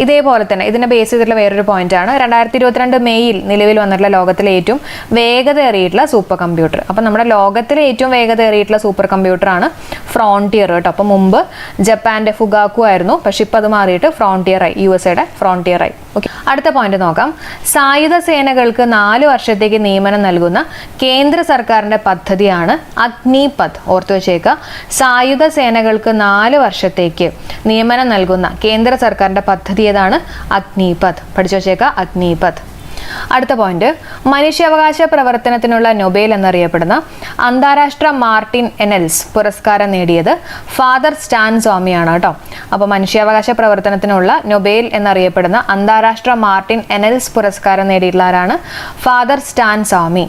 ഇതേപോലെ തന്നെ ഇതിനെ ബേസ് ചെയ്തിട്ടുള്ള വേറൊരു പോയിന്റാണ് 2022 മെയ്യിൽ നിലവിൽ വന്നിട്ടുള്ള ലോകത്തിലെ ഏറ്റവും വേഗതയേറിയിട്ടുള്ള സൂപ്പർ കമ്പ്യൂട്ടർ. അപ്പം നമ്മുടെ ലോകത്തിലെ ഏറ്റവും വേഗതയേറിയിട്ടുള്ള സൂപ്പർ കമ്പ്യൂട്ടറാണ് ഫ്രോണ്ടിയർ കേട്ടോ. അപ്പം മുമ്പ് ജപ്പാന്റെ ഫുഗാക്കു ആയിരുന്നു, പക്ഷെ ഇപ്പം അത് മാറിയിട്ട് ഫ്രോണ്ടിയർ ആയി, USA ഫ്രോണ്ടിയർ ആയി. ഓക്കെ, അടുത്ത പോയിന്റ് നോക്കാം. സായുധ സേനകൾക്ക് 4 വർഷത്തേക്ക് നിയമനം നൽകുന്ന കേന്ദ്ര സർക്കാരിന്റെ പദ്ധതിയാണ് അഗ്നിപഥ്. ഓർത്തു വെച്ചേക്കുക, സായുധ സേനകൾക്ക് 4 വർഷത്തേക്ക് നിയമനം നൽകുന്ന കേന്ദ്ര സർക്കാരിന്റെ പദ്ധതി ഏതാണ്? അഗ്നിപഥ്. പഠിച്ചു വെച്ചേക്കുക, അഗ്നിപഥ്. അടുത്ത പോയിന്റ്, മനുഷ്യാവകാശ പ്രവർത്തനത്തിനുള്ള നൊബേൽ എന്നറിയപ്പെടുന്ന അന്താരാഷ്ട്ര മാർട്ടിൻ എനൽസ് പുരസ്കാരം നേടിയത് ഫാദർ സ്റ്റാൻ സ്വാമിയാണ് കേട്ടോ. അപ്പോൾ മനുഷ്യാവകാശ പ്രവർത്തനത്തിനുള്ള നൊബേൽ എന്നറിയപ്പെടുന്ന അന്താരാഷ്ട്ര മാർട്ടിൻ എനൽസ് പുരസ്കാരം നേടിയിട്ടുള്ള ആരാണ്? ഫാദർ സ്റ്റാൻ സ്വാമി.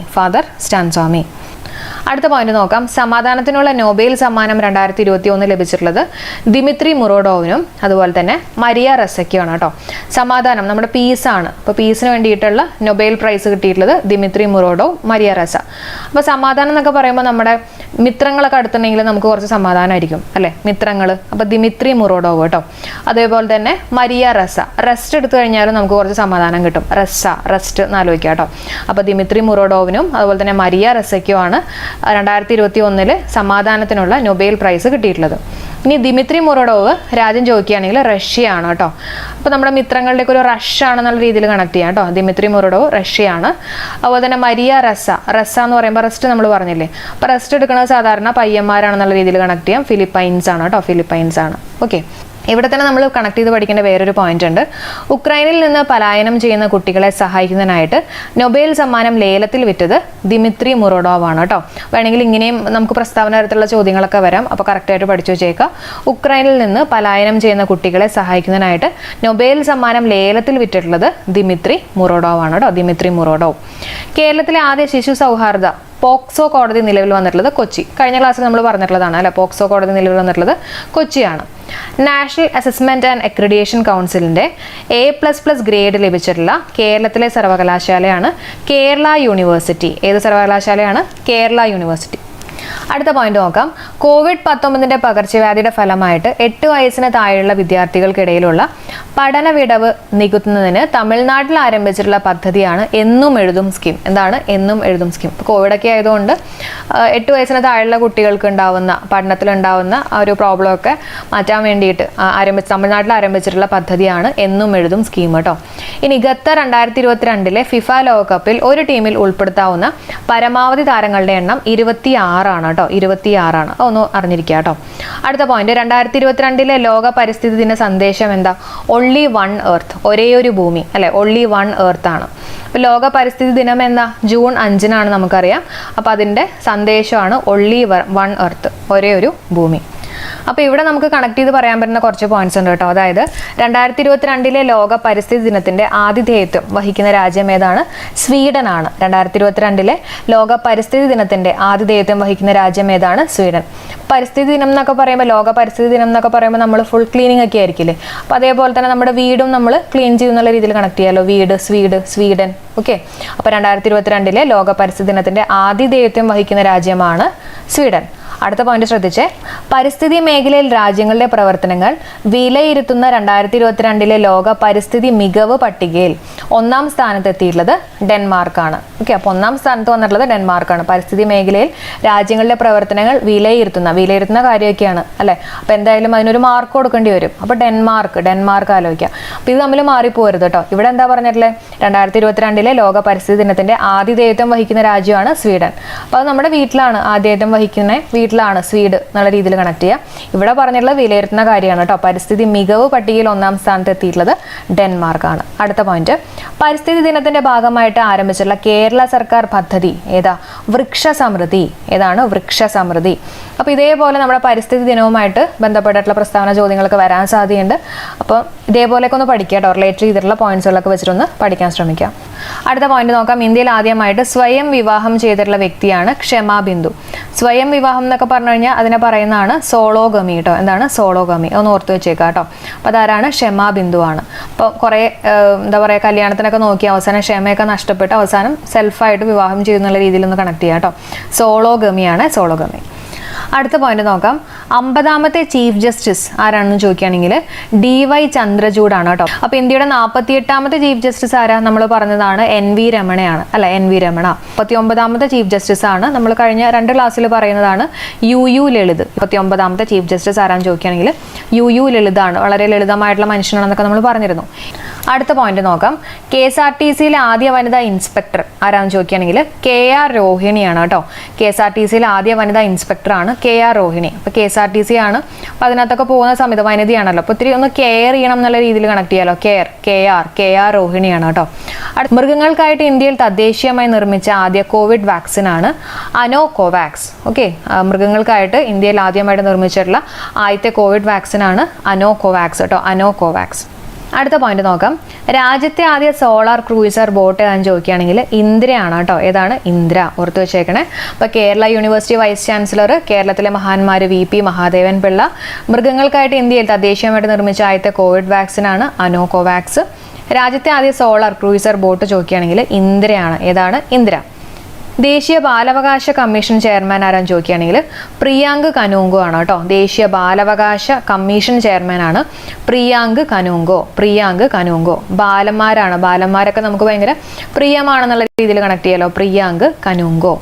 അടുത്ത പോയിന്റ് നോക്കാം. സമാധാനത്തിനുള്ള നൊബേൽ സമ്മാനം 2021 ലഭിച്ചിട്ടുള്ളത് ദിമിത്രി മുറോഡോവിനും അതുപോലെ തന്നെ മരിയ റസയ്ക്കുമാണ് കേട്ടോ. സമാധാനം നമ്മുടെ പീസാണ്. അപ്പോൾ പീസിന് വേണ്ടിയിട്ടുള്ള നൊബേൽ പ്രൈസ് കിട്ടിയിട്ടുള്ളത് ദിമിത്രി മുറോഡോവ്, മരിയ റസ. അപ്പോൾ സമാധാനം എന്നൊക്കെ പറയുമ്പോൾ നമ്മുടെ മിത്രങ്ങളൊക്കെ അടുത്തുണ്ടെങ്കിൽ നമുക്ക് കുറച്ച് സമാധാനമായിരിക്കും അല്ലേ, മിത്രങ്ങൾ. അപ്പോൾ ദിമിത്രി മുറോഡോവ് കേട്ടോ. അതേപോലെ തന്നെ മരിയ റസ, റെസ്റ്റ് എടുത്തു കഴിഞ്ഞാലും നമുക്ക് കുറച്ച് സമാധാനം കിട്ടും. റെസ്റ്റ് എന്ന് ആലോചിക്കുക കേട്ടോ. അപ്പോൾ ദിമിത്രി മുറോഡോവിനും അതുപോലെ തന്നെ മരിയ റസയ്ക്കുമാണ് 2021 സമാധാനത്തിനുള്ള നൊബേൽ പ്രൈസ് കിട്ടിയിട്ടുള്ളത്. ഇനി ദിമിത്രി മുറോഡോവ് രാജ്യം ചോദിക്കുകയാണെങ്കിൽ റഷ്യയാണ് കേട്ടോ. അപ്പോൾ നമ്മുടെ മിത്രങ്ങളിലേക്ക് ഒരു റഷ് ആണെന്നുള്ള രീതിയിൽ കണക്ട് ചെയ്യാം കേട്ടോ. ദിമിത്രി മുറോഡോവ് റഷ്യയാണ്. അതുപോലെ തന്നെ മരിയ റസ എന്ന് പറയുമ്പോൾ റെസ്റ്റ് നമ്മൾ പറഞ്ഞില്ലേ, അപ്പോൾ റെസ്റ്റ് എടുക്കുന്നത് സാധാരണ പയ്യന്മാരാണെന്നുള്ള രീതിയിൽ കണക്ട് ചെയ്യാം. ഫിലിപ്പൈൻസ് ആണ് കേട്ടോ, ഫിലിപ്പൈൻസ് ആണ്. ഓക്കെ, ഇവിടെ തന്നെ നമ്മൾ കണക്ട് ചെയ്ത് പഠിക്കേണ്ട വേറൊരു പോയിന്റ് ഉണ്ട്. ഉക്രൈനിൽ നിന്ന് പലായനം ചെയ്യുന്ന കുട്ടികളെ സഹായിക്കുന്നതിനായിട്ട് നൊബേൽ സമ്മാനം ലേലത്തിൽ വിറ്റത് ദിമിത്രി മുറോഡോവ് ആണ് കേട്ടോ. വേണമെങ്കിൽ ഇങ്ങനെയും നമുക്ക് പ്രസ്താവന തരത്തിലുള്ള ചോദ്യങ്ങളൊക്കെ വരാം. അപ്പോൾ കറക്റ്റായിട്ട് പഠിച്ചു വെച്ചേക്കാം. ഉക്രൈനിൽ നിന്ന് പലായനം ചെയ്യുന്ന കുട്ടികളെ സഹായിക്കുന്നതിനായിട്ട് നൊബേൽ സമ്മാനം ലേലത്തിൽ വിറ്റിട്ടുള്ളത് ദിമിത്രി മുറോഡോവ് ആണ് കേട്ടോ. ദിമിത്രി മുറോഡോവ്. കേരളത്തിലെ ആദ്യ ശിശു സൗഹാർദ്ദ പോക്സോ കോടതി നിലവിൽ വന്നിട്ടുള്ളത് കൊച്ചി. കഴിഞ്ഞ ക്ലാസ്സിൽ നമ്മൾ പറഞ്ഞിട്ടുള്ളതാണ് അല്ലെ, പോക്സോ കോടതി നിലവിൽ വന്നിട്ടുള്ളത് കൊച്ചിയാണ്. നാഷണൽ അസസ്മെന്റ് ആൻഡ് അക്രഡിറ്റേഷൻ കൗൺസിലിന്റെ A++ ഗ്രേഡ് ലഭിച്ചിട്ടുള്ള കേരളത്തിലെ സർവകലാശാലയാണ് കേരള യൂണിവേഴ്സിറ്റി. ഏത് സർവകലാശാലയാണ്? കേരള യൂണിവേഴ്സിറ്റി. അടുത്ത പോയിന്റ് നോക്കാം. COVID-19 പകർച്ചവ്യാധിയുടെ ഫലമായിട്ട് 8 വയസ്സിന് താഴെയുള്ള വിദ്യാർത്ഥികൾക്കിടയിലുള്ള പഠന വിടവ് നികത്തുന്നതിന് തമിഴ്നാട്ടിൽ ആരംഭിച്ചിട്ടുള്ള പദ്ധതിയാണ് എന്നും എഴുതും സ്കീം. എന്താണ് എന്നും എഴുതും സ്കീം? കോവിഡൊക്കെ ആയതുകൊണ്ട് 8 വയസ്സിന് താഴെയുള്ള കുട്ടികൾക്ക് ഉണ്ടാവുന്ന പഠനത്തിലുണ്ടാവുന്ന ഒരു പ്രോബ്ലം ഒക്കെ മാറ്റാൻ വേണ്ടിയിട്ട് തമിഴ്നാട്ടിൽ ആരംഭിച്ചിട്ടുള്ള പദ്ധതിയാണ് എന്നും എഴുതും സ്കീം കേട്ടോ. ഇനി ഗത്ത 2022 ഫിഫ ലോകകപ്പിൽ ഒരു ടീമിൽ ഉൾപ്പെടുത്താവുന്ന പരമാവധി താരങ്ങളുടെ എണ്ണം 26 ആണ് കേട്ടോ. 26 ആണ്. ഒന്ന് അറിഞ്ഞിരിക്കുക കേട്ടോ. അടുത്ത പോയിന്റ്, 2022 ലോക പരിസ്ഥിതി ദിന സന്ദേശം എന്താ? only one earth, ഒരേ ഒരു ഭൂമി അല്ലെ, only one earth ആണ്. അപ്പോൾ ലോക പരിസ്ഥിതി ദിനം എന്ന ജൂൺ 5-നാണ് നമുക്കറിയാം. അപ്പോൾ അതിൻ്റെ സന്ദേശമാണ് only one earth, ഒരേ ഒരു ഭൂമി. അപ്പോൾ ഇവിടെ നമുക്ക് കണക്ട് ചെയ്ത് പറയാൻ പറ്റുന്ന കുറച്ച് പോയിന്റ്സ് ഉണ്ട് കേട്ടോ. അതായത് 2022 ലോക പരിസ്ഥിതി ദിനത്തിന്റെ ആതിഥേയത്വം വഹിക്കുന്ന രാജ്യം ഏതാണ്? സ്വീഡൻ ആണ്. 2022 ലോക പരിസ്ഥിതി ദിനത്തിന്റെ ആതിഥേയത്വം വഹിക്കുന്ന രാജ്യം ഏതാണ്? സ്വീഡൻ. പരിസ്ഥിതി ദിനം എന്നൊക്കെ പറയുമ്പോൾ, ലോക പരിസ്ഥിതി ദിനം എന്നൊക്കെ പറയുമ്പോൾ നമ്മൾ ഫുൾ ക്ലീനിങ് ഒക്കെ ആയിരിക്കില്ലേ. അപ്പോൾ അതേപോലെ തന്നെ നമ്മുടെ വീടും നമ്മൾ ക്ലീൻ ചെയ്യുന്നുള്ള രീതിയിൽ കണക്ട് ചെയ്യാമല്ലോ. വീട്, സ്വീഡൻ. ഓക്കെ, അപ്പോൾ 2022 ലോക പരിസ്ഥിതി ദിനത്തിന്റെ ആതിഥേയത്വം വഹിക്കുന്ന രാജ്യമാണ് സ്വീഡൻ. അടുത്ത പോയിന്റ് ശ്രദ്ധിച്ചേ. പരിസ്ഥിതി മേഖലയിൽ രാജ്യങ്ങളുടെ പ്രവർത്തനങ്ങൾ വിലയിരുത്തുന്ന 2022 ലോക പരിസ്ഥിതി മികവ് പട്ടികയിൽ 1-ാം സ്ഥാനത്തെത്തിയിട്ടുള്ളത് ഡെൻമാർക്കാണ്. ഓക്കെ, അപ്പോൾ 1-ാം സ്ഥാനത്ത് വന്നിട്ടുള്ളത് ഡെൻമാർക്കാണ്. പരിസ്ഥിതി മേഖലയിൽ രാജ്യങ്ങളുടെ പ്രവർത്തനങ്ങൾ വിലയിരുത്തുന്ന കാര്യമൊക്കെയാണ് അല്ലെ. അപ്പോൾ എന്തായാലും അതിനൊരു മാർക്ക് കൊടുക്കേണ്ടി വരും. അപ്പോൾ ഡെൻമാർക്ക് ആലോചിക്കാം. അപ്പോൾ ഇത് തമ്മിൽ മാറിപ്പോരുത് കേട്ടോ. ഇവിടെ എന്താ പറഞ്ഞിട്ടുള്ളത്? 2022 ലോക പരിസ്ഥിതി ദിനത്തിന്റെ ആതിഥേയത്വം വഹിക്കുന്ന രാജ്യമാണ് സ്വീഡൻ. അപ്പോൾ അത് നമ്മുടെ വീട്ടിലാണ് ആതിഥേയത്വം വഹിക്കുന്ന വീട്ടിലാണ് സ്വീഡ് എന്നുള്ള രീതിയിൽ കണക്ട് ചെയ്യുക. ഇവിടെ പറഞ്ഞിട്ടുള്ളത് വിലയിരുത്തുന്ന കാര്യമാണ് കേട്ടോ. പരിസ്ഥിതി മികവ് പട്ടികയിൽ 1-ാം സ്ഥാനത്ത് എത്തിയിട്ടുള്ളത് ഡെൻമാർക്കാണ്. അടുത്ത പോയിന്റ്, പരിസ്ഥിതി ദിനത്തിന്റെ ഭാഗമായിട്ട് ആരംഭിച്ചിട്ടുള്ള കേരള സർക്കാർ പദ്ധതി ഏതാ? വൃക്ഷസമൃദ്ധി. ഏതാണ്? വൃക്ഷസമൃദ്ധി. അപ്പോൾ ഇതേപോലെ നമ്മുടെ പരിസ്ഥിതി ദിനവുമായിട്ട് ബന്ധപ്പെട്ടിട്ടുള്ള പ്രസ്താവന ചോദ്യങ്ങളൊക്കെ വരാൻ സാധ്യതയുണ്ട്. അപ്പോൾ ഇതേപോലെയൊക്കെ ഒന്ന് പഠിക്കുക കേട്ടോ. റിലേറ്റ് ചെയ്തിട്ടുള്ള പോയിന്റ്സുകളൊക്കെ വെച്ചിട്ടൊന്ന് പഠിക്കാൻ ശ്രമിക്കാം. അടുത്ത പോയിന്റ് നോക്കാം. ഇന്ത്യയിൽ ആദ്യമായിട്ട് സ്വയം വിവാഹം ചെയ്തിട്ടുള്ള വ്യക്തിയാണ് ക്ഷമ ബിന്ദു. സ്വയം വിവാഹം എന്നൊക്കെ പറഞ്ഞു കഴിഞ്ഞാൽ അതിനെ പറയുന്നതാണ് സോളോഗമി കേട്ടോ. എന്താണ്? സോളോഗമി. ഒന്ന് ഓർത്ത് വെച്ചേക്കാം കേട്ടോ. അപ്പോൾ അതാരാണ്? ക്ഷമ ബിന്ദു ആണ്. അപ്പോൾ കുറേ എന്താ പറയുക, കല്യാണത്തിനൊക്കെ നോക്കി അവസാനം ക്ഷമയൊക്കെ നഷ്ടപ്പെട്ട് അവസാനം സെൽഫായിട്ട് വിവാഹം ചെയ്യുന്നുള്ള രീതിയിലൊന്ന് കണക്ട് ചെയ്യാം കേട്ടോ. സോളോഗമിയാണ് സോളോഗമി. അടുത്ത പോയിന്റ് നോക്കാം. 50ാമത്തെ ചീഫ് ജസ്റ്റിസ് ആരാണെന്ന് ചോദിക്കുകയാണെങ്കിൽ DY ചന്ദ്രചൂഡാണ് കേട്ടോ. അപ്പോൾ ഇന്ത്യയുടെ 48ാമത്തെ ചീഫ് ജസ്റ്റിസ് ആരാ? നമ്മൾ പറഞ്ഞതാണ് NV രമണയാണ് അല്ല, NV രമണ. 49ാമത്തെ ചീഫ് ജസ്റ്റിസ് ആണ് നമ്മൾ കഴിഞ്ഞ 2 ക്ലാസ്സിൽ പറയുന്നതാണ് UU ലളിത്. 49ാമത്തെ ചീഫ് ജസ്റ്റിസ് ആരാന്ന് ചോദിക്കുകയാണെങ്കിൽ UU ലളിതാണ്. വളരെ ലളിതമായിട്ടുള്ള മനുഷ്യനാണെന്നൊക്കെ നമ്മൾ പറഞ്ഞിരുന്നു. അടുത്ത പോയിന്റ് നോക്കാം. KSRTCയിലെ ആദ്യ വനിതാ ഇൻസ്പെക്ടർ ആരാന്ന് ചോദിക്കുകയാണെങ്കിൽ KR രോഹിണിയാണ് കേട്ടോ. KSRTCയിലെ ആദ്യ വനിതാ ഇൻസ്പെക്ടറാണ് KR രോഹിണി. അപ്പോൾ KSRTC ആണ്. അപ്പോൾ അതിനകത്തൊക്കെ പോകുന്ന സമയത്ത് വനിതയാണല്ലോ, അപ്പോൾ ഇത്തിരി ഒന്ന് കെയർ ചെയ്യണം എന്നുള്ള രീതിയിൽ കണക്ട് ചെയ്യാലോ. KR രോഹിണിയാണ് കേട്ടോ. മൃഗങ്ങൾക്കായിട്ട് ഇന്ത്യയിൽ തദ്ദേശീയമായി നിർമ്മിച്ച ആദ്യ കോവിഡ് വാക്സിൻ ആണ് അനോകോവാക്സ്. ഓക്കെ, മൃഗങ്ങൾക്കായിട്ട് ഇന്ത്യയിൽ ആദ്യമായിട്ട് നിർമ്മിച്ചിട്ടുള്ള ആദ്യത്തെ കോവിഡ് വാക്സിൻ ആണ് അനോകോവാക്സ് കേട്ടോ, അനോകോവാക്സ്. അടുത്ത പോയിന്റ് നോക്കാം. രാജ്യത്തെ ആദ്യ സോളാർ ക്രൂയിസർ ബോട്ട് ഏതാണെന്ന് ചോദിക്കുകയാണെങ്കിൽ ഇന്ദ്രയാണ് കേട്ടോ. ഏതാണ്? ഇന്ദ്ര. ഓർത്ത് വെച്ചേക്കണേ. അപ്പോൾ കേരള യൂണിവേഴ്സിറ്റി വൈസ് ചാൻസലർ, കേരളത്തിലെ മഹാന്മാർ VP മഹാദേവൻ പിള്ള. മൃഗങ്ങൾക്കായിട്ട് ഇന്ത്യയിൽ തദ്ദേശീയമായിട്ട് നിർമ്മിച്ച ആദ്യത്തെ കോവിഡ് വാക്സിനാണ് അനോകോവാക്സ്. രാജ്യത്തെ ആദ്യ സോളാർ ക്രൂയിസർ ബോട്ട് ചോദിക്കുകയാണെങ്കിൽ ഇന്ദ്രയാണ്. ഏതാണ്? ഇന്ദ്ര. ദേശീയ ബാലാവകാശ കമ്മീഷൻ ചെയർമാൻ ആരാന്ന് ചോദിക്കുകയാണെങ്കിൽ പ്രിയാങ്ക് കനൂങ്കോ ആണ് കേട്ടോ. ദേശീയ ബാലാവകാശ കമ്മീഷൻ ചെയർമാൻ ആണ് പ്രിയാങ്ക് കനൂങ്കോ. ബാലന്മാരാണ്, ബാലന്മാരൊക്കെ നമുക്ക് ഭയങ്കര പ്രിയമാണെന്നുള്ള രീതിയിൽ കണക്ട് ചെയ്യാലോ. പ്രിയാങ്ക് കനൂങ്കോ.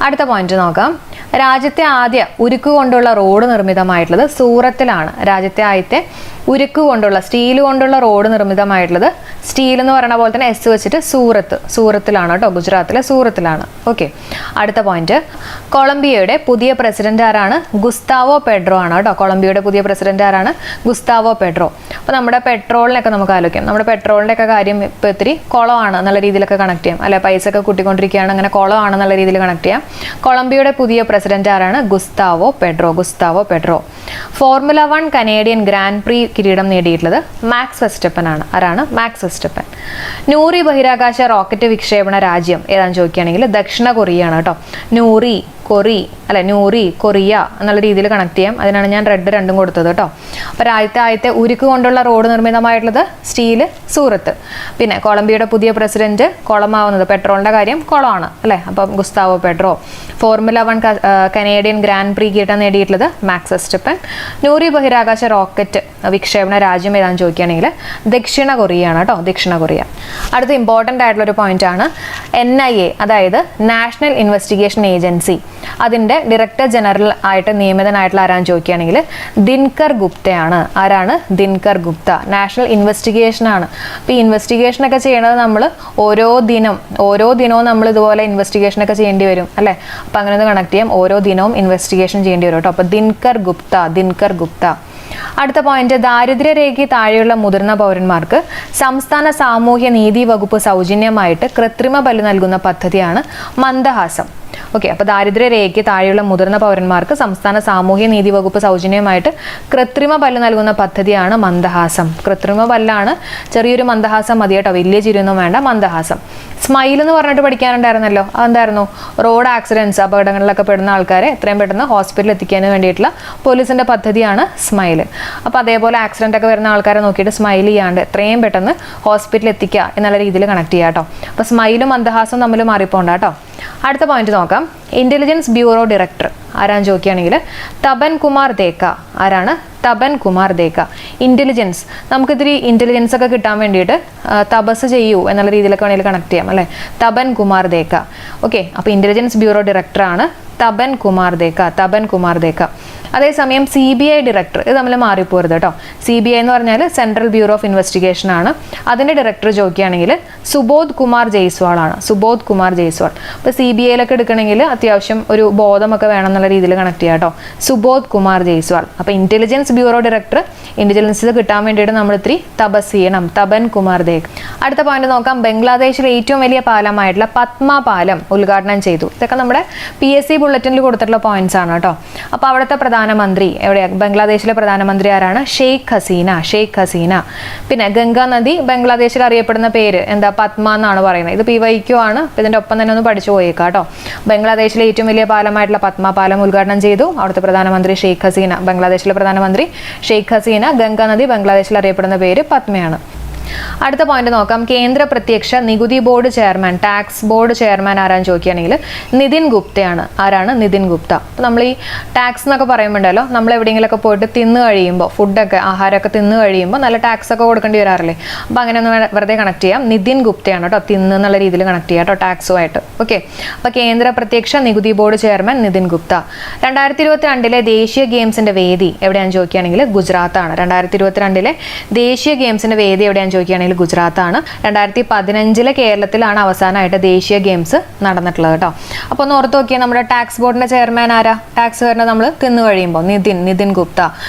അടുത്ത പോയിന്റ് നോക്കാം. രാജ്യത്തെ ആദ്യ ഉരുക്ക് കൊണ്ടുള്ള റോഡ് നിർമ്മിതമായിട്ടുള്ളത് സൂറത്തിലാണ്. രാജ്യത്തെ ആദ്യത്തെ ഉരുക്ക് കൊണ്ടുള്ള, സ്റ്റീൽ കൊണ്ടുള്ള റോഡ് നിർമ്മിതമായിട്ടുള്ളത്, സ്റ്റീൽ എന്ന് പറയുന്ന പോലെ തന്നെ S വെച്ചിട്ട് സൂറത്തിലാണ് കേട്ടോ. ഗുജറാത്തിലെ സൂറത്തിലാണ്. ഓക്കെ, അടുത്ത പോയിന്റ്. കൊളംബിയയുടെ പുതിയ പ്രസിഡന്റ് ആരാണ്? ഗുസ്താവോ പെഡ്രോ ആണ് കേട്ടോ. കൊളംബിയയുടെ പുതിയ പ്രസിഡന്റ് ആരാണ്? Gustavo Pedro. അപ്പോൾ നമ്മുടെ പെട്രോളിനൊക്കെ നമുക്ക് ആലോചിക്കാം. നമ്മുടെ പെട്രോളിൻ്റെ ഒക്കെ കാര്യം ഇപ്പോൾ ഇത്തിരി കുളമാണ് എന്നുള്ള രീതിയിലൊക്കെ കണക്ട് ചെയ്യാം അല്ലെ. പൈസ ഒക്കെ കൂട്ടിക്കൊണ്ടിരിക്കുകയാണ്, അങ്ങനെ കുളമാണെന്നുള്ള രീതിയിൽ കണക്ട് ചെയ്യാം. കൊളംബിയയുടെ പുതിയ പ്രസിഡന്റ് ആരാണ്? Gustavo Pedro. Formula 1 Canadian grand pre കിരീടം നേടിയിട്ടുള്ളത് മാക്സ് വെസ്റ്റപ്പൻ ആണ്. ആരാണ്? Max Verstappen. നൂറി ബഹിരാകാശ റോക്കറ്റ് വിക്ഷേപണ രാജ്യം ഏതാണെന്ന് ചോദിക്കുകയാണെങ്കിൽ ദക്ഷിണ കൊറിയ ആണ് കേട്ടോ. നൂറി കൊറിയ എന്നുള്ള രീതിയിൽ കണക്ട് ചെയ്യാം. അതിനാണ് ഞാൻ റെഡ് രണ്ടും കൊടുത്തത് കേട്ടോ. അപ്പോൾ ആദ്യത്തെ ഉരുക്ക് കൊണ്ടുള്ള റോഡ് നിർമ്മിതമായിട്ടുള്ളത് സ്റ്റീല്, സൂറത്ത്. പിന്നെ കൊളംബിയയുടെ പുതിയ പ്രസിഡന്റ് കുളമാവുന്നത്, പെട്രോളിന്റെ കാര്യം കുളമാണ് അല്ലേ. അപ്പം Gustavo Pedro. Formula 1 Canadian grand pre കിരീടം നേടിയിട്ടുള്ളത് മാക്സ് വെസ്റ്റപ്പൻ. നൂറി ബഹിരാകാശ റോക്കറ്റ് വിക്ഷേപണ രാജ്യം ഏതാണെന്ന് ചോദിക്കുകയാണെങ്കിൽ ദക്ഷിണ കൊറിയ ആണ് കേട്ടോ. ദക്ഷിണ കൊറിയ. അടുത്ത ഇമ്പോർട്ടൻ്റ് ആയിട്ടുള്ള ഒരു പോയിന്റ് ആണ് NIA, അതായത് നാഷണൽ ഇൻവെസ്റ്റിഗേഷൻ ഏജൻസി. അതിൻ്റെ ഡയറക്ടർ ജനറൽ ആയിട്ട് നിയമിതനായിട്ടുള്ള ആരാന്ന് ചോദിക്കുകയാണെങ്കിൽ ദിൻകർ ഗുപ്തയാണ്. ആരാണ്? ദിൻകർ ഗുപ്ത. നാഷണൽ ഇൻവെസ്റ്റിഗേഷൻ ആണ്. അപ്പോൾ ഈ ഇൻവെസ്റ്റിഗേഷൻ ഒക്കെ ചെയ്യണത് നമ്മൾ ഓരോ ദിനവും നമ്മൾ ഇതുപോലെ ഇൻവെസ്റ്റിഗേഷൻ ഒക്കെ ചെയ്യേണ്ടി വരും അല്ലേ. അപ്പോൾ അങ്ങനെ ഒന്ന് കണക്ട് ചെയ്യാം. ഓരോ ദിനവും ഇൻവെസ്റ്റിഗേഷൻ ചെയ്യേണ്ടി വരും കേട്ടോ. അപ്പോൾ ദിൻകർ ഗുപ്ത. അടുത്ത പോയിന്റ്. ദാരിദ്ര്യരേഖയ്ക്ക് താഴെയുള്ള മുതിർന്ന പൗരന്മാർക്ക് സംസ്ഥാന സാമൂഹ്യ നീതി വകുപ്പ് സൗജന്യമായിട്ട് കൃത്രിമ ബലി നൽകുന്ന പദ്ധതിയാണ് മന്ദഹാസം. ഓക്കെ, അപ്പോൾ ദാരിദ്ര്യരേഖയ്ക്ക് താഴെയുള്ള മുതിർന്ന പൗരന്മാർക്ക് സംസ്ഥാന സാമൂഹ്യ നീതി വകുപ്പ് സൗജന്യമായിട്ട് കൃത്രിമ പല്ല് നൽകുന്ന പദ്ധതിയാണ് മന്ദഹാസം. കൃത്രിമ പല്ലാണ്, ചെറിയൊരു മന്ദഹാസം മതി കേട്ടോ, വലിയ ചിരിയൊന്നും വേണ്ട. മന്ദഹാസം. സ്മൈൽ എന്ന് പറഞ്ഞിട്ട് പഠിക്കാനുണ്ടായിരുന്നല്ലോ, അതെന്തായിരുന്നു? റോഡ് ആക്സിഡൻസ്, അപകടങ്ങളിലൊക്കെ പെടുന്ന ആൾക്കാരെ എത്രയും പെട്ടെന്ന് ഹോസ്പിറ്റലിൽ എത്തിക്കാൻ വേണ്ടിയിട്ടുള്ള പോലീസിന്റെ പദ്ധതിയാണ് സ്മൈൽ. അപ്പോൾ അതേപോലെ ആക്സിഡന്റ് ഒക്കെ വരുന്ന ആൾക്കാരെ നോക്കിയിട്ട് സ്മൈൽ ചെയ്യാണ്ട് എത്രയും പെട്ടെന്ന് ഹോസ്പിറ്റലിൽ എത്തിക്കുക എന്നുള്ള രീതിയിൽ കണക്ട് ചെയ്യാം കേട്ടോ. അപ്പോൾ സ്മൈലും മന്ദഹാസവും തമ്മിൽ മാറിപ്പോണ്ട കേട്ടോ. അടുത്ത പോയിന്റ് നോക്കാം. ഇന്റലിജൻസ് ബ്യൂറോ ഡയറക്ടർ ആരാന്ന് ചോദിക്കുകയാണെങ്കിൽ തപൻ കുമാർ ദേക്ക. ആരാണ്? തപൻ കുമാർ ദേക്ക. ഇന്റലിജൻസ്, നമുക്കിത്തിരി ഇന്റലിജൻസ് ഒക്കെ കിട്ടാൻ വേണ്ടിയിട്ട് തപസ് ചെയ്യൂ എന്നുള്ള രീതിയിലൊക്കെ വേണമെങ്കിൽ കണക്ട് ചെയ്യാം അല്ലേ. തപൻ കുമാർ ദേക്ക. ഓക്കെ, അപ്പോൾ ഇന്റലിജൻസ് ബ്യൂറോ ഡയറക്ടറാണ് തപൻ കുമാർ ദേക്ക. അതേസമയം CBI ഡയറക്ടർ, ഇത് നമ്മൾ മാറിപ്പോരുത് കേട്ടോ. CBI എന്ന് പറഞ്ഞാൽ സെൻട്രൽ ബ്യൂറോ ഓഫ് ഇൻവെസ്റ്റിഗേഷൻ ആണ്. അതിൻ്റെ ഡയറക്ടർ ചോദിക്കുകയാണെങ്കിൽ സുബോധ് കുമാർ ജയ്സ്വാൾ ആണ്. അപ്പോൾ CBIയിലൊക്കെ എടുക്കണമെങ്കിൽ അത്യാവശ്യം ഒരു ബോധമൊക്കെ വേണം എന്നുള്ള രീതിയിൽ കണക്ട് ചെയ്യാം കേട്ടോ. സുബോധ് കുമാർ ജയ്സ്വാൾ. അപ്പോൾ ഇന്റലിജൻസ് ബ്യൂറോ ഡയറക്ടർ, ഇന്റലിജൻസ് കിട്ടാൻ വേണ്ടിയിട്ട് നമ്മൾ ഇത്തിരി തപസ് ചെയ്യണം. തപൻ കുമാർ ദേക്. അടുത്ത പോയിന്റ് നോക്കാം. ബംഗ്ലാദേശിലെ ഏറ്റവും വലിയ പാലമായിട്ടുള്ള പത്മ പാലം ഉദ്ഘാടനം ചെയ്തു. ഇതൊക്കെ നമ്മുടെ PSC ബുള്ളറ്റിനിൽ കൊടുത്തിട്ടുള്ള പോയിന്റ്സ് ആണ് കേട്ടോ. അപ്പോൾ അവിടുത്തെ പ്രധാനമന്ത്രി എവിടെയാണ്? ബംഗ്ലാദേശിലെ പ്രധാനമന്ത്രി ആരാണ്? ഷെയ്ഖ് ഹസീന. പിന്നെ ഗംഗാ നദി ബംഗ്ലാദേശിൽ അറിയപ്പെടുന്ന പേര് എന്താ? പത്മ എന്നാണ് പറയുന്നത്. ഇത് PYQ ആണ്. ഇതിന്റെ ഒപ്പം തന്നെ ഒന്ന് പഠിച്ചു പോയേക്കാം കേട്ടോ. ബംഗ്ലാദേശിലെ ഏറ്റവും വലിയ പാലമായിട്ടുള്ള പത്മ പാലം ഉദ്ഘാടനം ചെയ്തു അവിടുത്തെ പ്രധാനമന്ത്രി ഷെയ്ഖ് ഹസീന. ബംഗ്ലാദേശിലെ പ്രധാനമന്ത്രി ഷെയ്ഖ് ഹസീന. ഗംഗാ നദി ബംഗ്ലാദേശിൽ അറിയപ്പെടുന്ന പേര് പത്മയാണ്. അടുത്ത പോയിന്റ് നോക്കാം. കേന്ദ്ര പ്രത്യക്ഷ നികുതി board chairman, tax board chairman ആരാന്ന് ചോദിക്കുകയാണെങ്കിൽ നിതിൻ ഗുപ്തയാണ്. ആരാണ്? നിതിൻ ഗുപ്ത. അപ്പോൾ നമ്മൾ ഈ ടാക്സ് എന്നൊക്കെ പറയുമ്പോണ്ടല്ലോ, നമ്മൾ എവിടെയെങ്കിലുമൊക്കെ പോയിട്ട് തിന്നു കഴിയുമ്പോൾ, ആഹാരമൊക്കെ തിന്നു കഴിയുമ്പോൾ നല്ല ടാക്സ് ഒക്കെ കൊടുക്കേണ്ടി വരാറില്ലേ. അപ്പോൾ അങ്ങനെ ഒന്ന് വെറുതെ കണക്ട് ചെയ്യാം. നിതിൻ ഗുപ്തയാണ് കേട്ടോ. തിന്ന് എന്നുള്ള രീതിയിൽ കണക്ട് ചെയ്യാം കേട്ടോ, ടാക്സുമായിട്ട്. ഓക്കെ, അപ്പോൾ കേന്ദ്ര പ്രത്യക്ഷ നികുതി ബോർഡ് ചെയർമാൻ നിതിൻ ഗുപ്ത. 2022 ദേശീയ ഗെയിംസിന്റെ വേദി എവിടെയാണെന്ന് ചോദിക്കുകയാണെങ്കിൽ ഗുജറാത്താണ്. 2022 ദേശീയ ഗെയിംസിന്റെ വേദി എവിടെയാണെന്ന് ചോദിക്കുകയാണെങ്കിൽ ഗുജറാത്താണ്. 2015 കേരളത്തിലാണ് അവസാനമായിട്ട് ദേശീയ ഗെയിംസ് നടന്നിട്ടുള്ളത് കേട്ടോ. അപ്പോൾ ഒന്ന് ഓർത്ത് നോക്കിയാൽ നമ്മുടെ ടാക്സ് ബോർഡിന്റെ ചെയർമാൻ ആരാ? ടാക്സ് കാരനെ നമ്മൾ തിന്നു കഴിയുമ്പോൾ നിതിൻ ഗുപ്ത.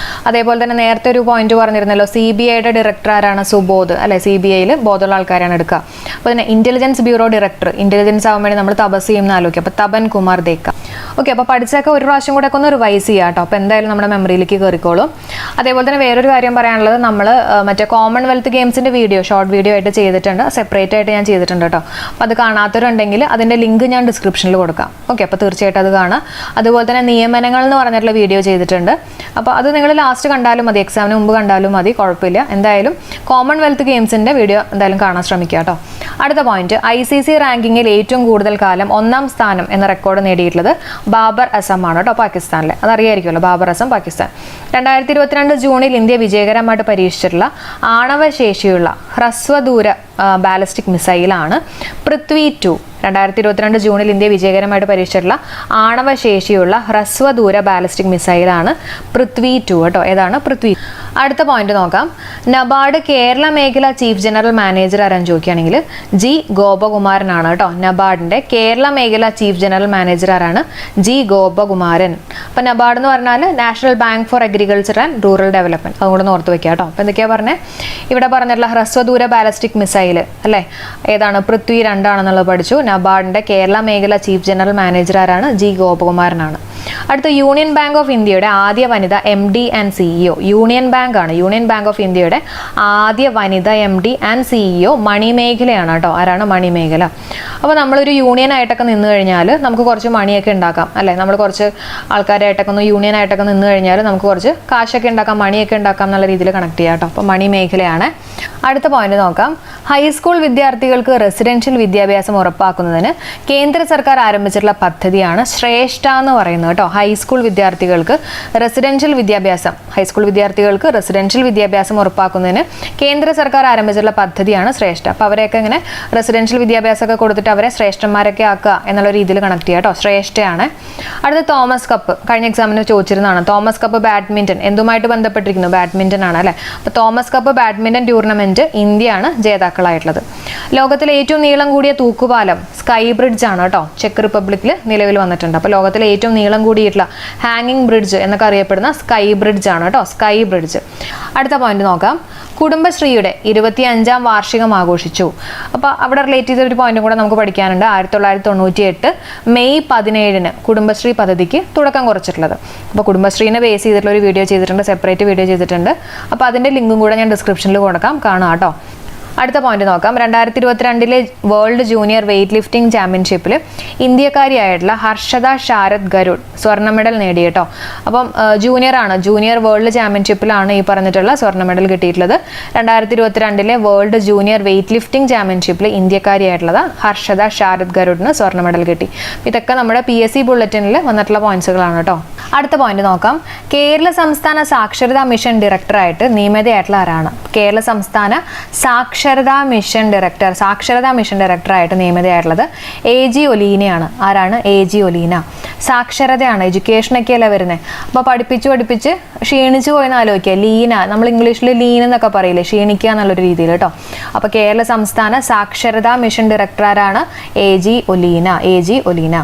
അതേപോലെ തന്നെ നേരത്തെ ഒരു പോയിന്റ് പറഞ്ഞിരുന്നല്ലോ, CBIയുടെ ഡയറക്ടർ ആരാണ്? സുബോധ് അല്ലെ. CBIയിൽ ബോധമുള്ള ആൾക്കാരാണ് എടുക്കുക. അപ്പോൾ തന്നെ ഇന്റലിജൻസ് ബ്യൂറോ ഡയറക്ടർ, ഇന്റലിജൻസ് ആവാൻ വേണ്ടി നമ്മൾ തപസ് ചെയ്യുന്ന ആലോചിക്കുക. അപ്പോൾ തപൻ കുമാർ ദേക്ക. ഓക്കെ, അപ്പോൾ പഠിച്ചൊക്കെ ഒരു പ്രാവശ്യം കൂടെ ഒക്കെ ഒന്ന് റിവൈസ് ചെയ്യാം കേട്ടോ. അപ്പോൾ എന്തായാലും നമ്മുടെ മെമ്മറിയിലേക്ക് കയറിക്കോളും. അതേപോലെ തന്നെ വേറൊരു കാര്യം പറയാനുള്ളത്, നമ്മൾ മറ്റേ കോമൺവെൽത്ത് ഗെയിംസിന്റെ വീഡിയോ ഷോർട്ട് വീഡിയോ ആയിട്ട് ചെയ്തിട്ടുണ്ട്, സെപ്പറേറ്റ് ആയിട്ട് ഞാൻ ചെയ്തിട്ടുണ്ട് കേട്ടോ. അപ്പോൾ അത് കാണാത്തവരുണ്ടെങ്കിൽ അതിന്റെ ലിങ്ക് ഞാൻ ഡിസ്ക്രിപ്ഷനിൽ കൊടുക്കാം. ഓക്കെ, അപ്പോൾ തീർച്ചയായിട്ടും അത് കാണാം. അതുപോലെ തന്നെ നിയമനങ്ങൾ എന്ന് പറഞ്ഞിട്ടുള്ള വീഡിയോ ചെയ്തിട്ടുണ്ട്. അപ്പോൾ അത് നിങ്ങൾ ലാസ്റ്റ് കണ്ടാലും മതി, എക്സാമിന് മുമ്പ് കണ്ടാലും മതി, കുഴപ്പമില്ല. എന്തായാലും കോമൺവെൽത്ത് ഗെയിംസിന്റെ വീഡിയോ എന്തായാലും കാണാൻ ശ്രമിക്കുക കേട്ടോ. അടുത്ത പോയിന്റ്, ICC റാങ്കിങ്ങിൽ ഏറ്റവും കൂടുതൽ കാലം 1ാം സ്ഥാനം എന്ന റെക്കോർഡ് നേടിയിട്ടുള്ളത് ബാബർ അസം ആണ് കേട്ടോ, പാകിസ്ഥാനിലെ. അതറിയായിരിക്കുമല്ലോ, ബാബർ അസം പാകിസ്ഥാൻ. 2022 ജൂണിൽ ഇന്ത്യ വിജയകരമായിട്ട് പരീക്ഷിച്ചിട്ടുള്ള ആണവശേഷിയുള്ള ഹ്രസ്വദൂര ബാലിസ്റ്റിക് മിസൈലാണ് പൃഥ്വി 2. 2022 ജൂണിൽ ഇന്ത്യ വിജയകരമായിട്ട് പരീക്ഷിച്ചിട്ടുള്ള ആണവശേഷിയുള്ള ഹ്രസ്വദൂര ബാലിസ്റ്റിക് മിസൈലാണ് പൃഥ്വി 2 കേട്ടോ. ഏതാണ്? പൃഥ്വി. അടുത്ത പോയിന്റ് നോക്കാം. നബാർഡ് കേരള മേഖല ചീഫ് ജനറൽ മാനേജർ ആരാന്ന് ചോദിക്കുകയാണെങ്കിൽ G. ഗോപകുമാരനാണ് കേട്ടോ. നബാർഡിന്റെ കേരള മേഖല ചീഫ് ജനറൽ മാനേജർ ആരാണ്? G. ഗോപകുമാരൻ. അപ്പൊ നബാർഡ് എന്ന് പറഞ്ഞാൽ national bank for agriculture and rural development. അതുകൊണ്ട് ഓർത്ത് വെക്കുക കേട്ടോ. അപ്പൊ എന്തൊക്കെയാ പറഞ്ഞത്? ഇവിടെ പറഞ്ഞിട്ടുള്ള ഹ്രസ്വദൂര ബാലിസ്റ്റിക് മിസൈൽ അല്ലെ, ഏതാണ്? പൃഥ്വി 2 ആണെന്നുള്ളത് പഠിച്ചു. നബാർഡിന്റെ കേരള മേഖല ചീഫ് ജനറൽ മാനേജർ ആരാണ്? G. ഗോപകുമാരനാണ്. അടുത്ത, യൂണിയൻ ബാങ്ക് ഓഫ് ഇന്ത്യയുടെ ആദ്യ വനിത MD and CEO. Union bank ആണ്. യൂണിയൻ ബാങ്ക് ഓഫ് ഇന്ത്യയുടെ ആദ്യ വനിത MD ആൻഡ് CEO മണിമേഖലയാണ് കേട്ടോ. ആരാണ്? മണിമേഖല. അപ്പോൾ നമ്മളൊരു യൂണിയൻ ആയിട്ടൊക്കെ നിന്ന് കഴിഞ്ഞാൽ നമുക്ക് കുറച്ച് മണിയൊക്കെ ഉണ്ടാക്കാം അല്ലേ. നമ്മൾ കുറച്ച് ആൾക്കാരായിട്ടൊക്കെ ഒന്ന് യൂണിയൻ ആയിട്ടൊക്കെ നിന്ന് കഴിഞ്ഞാൽ നമുക്ക് കുറച്ച് കാശൊക്കെ ഉണ്ടാക്കാം, മണിയൊക്കെ ഉണ്ടാക്കാം എന്നുള്ള രീതിയിൽ കണക്ട് ചെയ്യാം കേട്ടോ. അപ്പോൾ മണിമേഖലയാണ്. അടുത്ത പോയിന്റ് നോക്കാം. ഹൈസ്കൂൾ വിദ്യാർത്ഥികൾക്ക് റെസിഡൻഷ്യൽ വിദ്യാഭ്യാസം ഉറപ്പാക്കുന്നതിന് കേന്ദ്ര സർക്കാർ ആരംഭിച്ചിട്ടുള്ള പദ്ധതിയാണ് ശ്രേഷ്ഠ എന്ന് പറയുന്നത് കേട്ടോ. ഹൈസ്കൂൾ വിദ്യാർത്ഥികൾക്ക് റെസിഡൻഷ്യൽ വിദ്യാഭ്യാസം ഉറപ്പാക്കുന്നതിന് കേന്ദ്ര സർക്കാർ ആരംഭിച്ചിട്ടുള്ള പദ്ധതിയാണ് ശ്രേഷ്ഠ. അപ്പോൾ അവരെയൊക്കെ ഇങ്ങനെ റെസിഡൻഷ്യൽ വിദ്യാഭ്യാസമൊക്കെ കൊടുത്തിട്ട് അവരെ ശ്രേഷ്ഠന്മാരൊക്കെ ആക്കുക എന്നുള്ള രീതിയിൽ കണക്ട് ചെയ്യുക കേട്ടോ. ശ്രേഷ്ഠയാണ്. അടുത്ത, തോമസ് കപ്പ്. കഴിഞ്ഞ എക്സാമിന് ചോദിച്ചിരുന്നതാണ്. തോമസ് കപ്പ് ബാഡ്മിന്റൺ എന്തുമായിട്ട് ബന്ധപ്പെട്ടിരിക്കുന്നു? ബാഡ്മിന്റൺ ആണ് അല്ലെ. അപ്പോൾ തോമസ് കപ്പ് ബാഡ്മിന്റൺ ടൂർണമെന്റ് ഇന്ത്യയാണ് ജേതാക്കളായിട്ടുള്ളത്. ലോകത്തിലെ ഏറ്റവും നീളം കൂടിയ തൂക്കുപാലം സ്കൈ ബ്രിഡ്ജ് ആണ് കേട്ടോ. ചെക്ക് റിപ്പബ്ലിക്കിൽ നിലവിൽ വന്നിട്ടുണ്ട്. അപ്പോൾ ലോകത്തിലെ ഏറ്റവും നീളം കൂടിയിട്ടുള്ള ഹാങ്ങിങ് ബ്രിഡ്ജ് എന്നൊക്കെ അറിയപ്പെടുന്ന സ്കൈ ബ്രിഡ്ജ് ആണ് കേട്ടോ. Sky bridge. അടുത്ത പോയിന്റ് നോക്കാം. കുടുംബശ്രീയുടെ 25ാം വാർഷികം ആഘോഷിച്ചു. അപ്പോൾ അവിടെ റിലേറ്റ് ചെയ്ത ഒരു പോയിന്റും കൂടെ നമുക്ക് പഠിക്കാനുണ്ട്. 1998 മെയ് 17 കുടുംബശ്രീ പദ്ധതിക്ക് തുടക്കം കുറിച്ചിട്ടുള്ളത്. അപ്പോൾ കുടുംബശ്രീനെ ബേസ് ചെയ്തിട്ടുള്ള ഒരു വീഡിയോ ചെയ്തിട്ടുണ്ട്, സെപ്പറേറ്റ് വീഡിയോ ചെയ്തിട്ടുണ്ട്. അപ്പോൾ അതിൻ്റെ ലിങ്കും കൂടെ ഞാൻ ഡിസ്ക്രിപ്ഷനിൽ കൊടുക്കാം, കാണാം കേട്ടോ. അടുത്ത പോയിന്റ് നോക്കാം. 2022 വേൾഡ് ജൂനിയർ വെയ്റ്റ് ലിഫ്റ്റിംഗ് ചാമ്പ്യൻഷിപ്പിൽ ഇന്ത്യക്കാരിയായിട്ടുള്ള ഹർഷദ ശാരദ് ഗരുഡ് സ്വർണ്ണ മെഡൽ നേടി കേട്ടോ. അപ്പം ജൂനിയർ ആണ്, ജൂനിയർ വേൾഡ് ചാമ്പ്യൻഷിപ്പിലാണ് ഈ പറഞ്ഞിട്ടുള്ള സ്വർണ്ണ മെഡൽ കിട്ടിയിട്ടുള്ളത്. 2022 വേൾഡ് ജൂനിയർ വെയ്റ്റ് ലിഫ്റ്റിംഗ് ചാമ്പ്യൻഷിപ്പിൽ ഇന്ത്യക്കാരിയായിട്ടുള്ളത് ഹർഷദ ശാരദ് ഗരുഡിന് സ്വർണ്ണ മെഡൽ കിട്ടി. ഇതൊക്കെ നമ്മുടെ PSC ബുള്ളറ്റിനിൽ വന്നിട്ടുള്ള പോയിന്റ്സുകളാണ് കേട്ടോ. അടുത്ത പോയിന്റ് നോക്കാം. കേരള സംസ്ഥാന സാക്ഷരതാ മിഷൻ ഡയറക്ടറായിട്ട് നിയമിതയായിട്ടുള്ള ആരാണ്? കേരള സംസ്ഥാന സാക്ഷരതാ മിഷൻ ഡയറക്ടറായിട്ട് നിയമിതയായിട്ടുള്ളത് AG ഒലീനയാണ്. ആരാണ്? AG ഒലീന. സാക്ഷരതയാണ്, എഡ്യൂക്കേഷനൊക്കെ അല്ല വരുന്നത്. അപ്പോൾ പഠിപ്പിച്ച് ക്ഷീണിച്ചു പോയെന്ന് ആലോചിക്കുക. ലീന, നമ്മൾ ഇംഗ്ലീഷിൽ ലീൻ എന്നൊക്കെ പറയില്ലേ, ക്ഷീണിക്കുക എന്നുള്ളൊരു രീതിയിൽ കേട്ടോ. അപ്പോൾ കേരള സംസ്ഥാന സാക്ഷരതാ മിഷൻ ഡയറക്ടർ ആരാണ്? AG ഒലീന.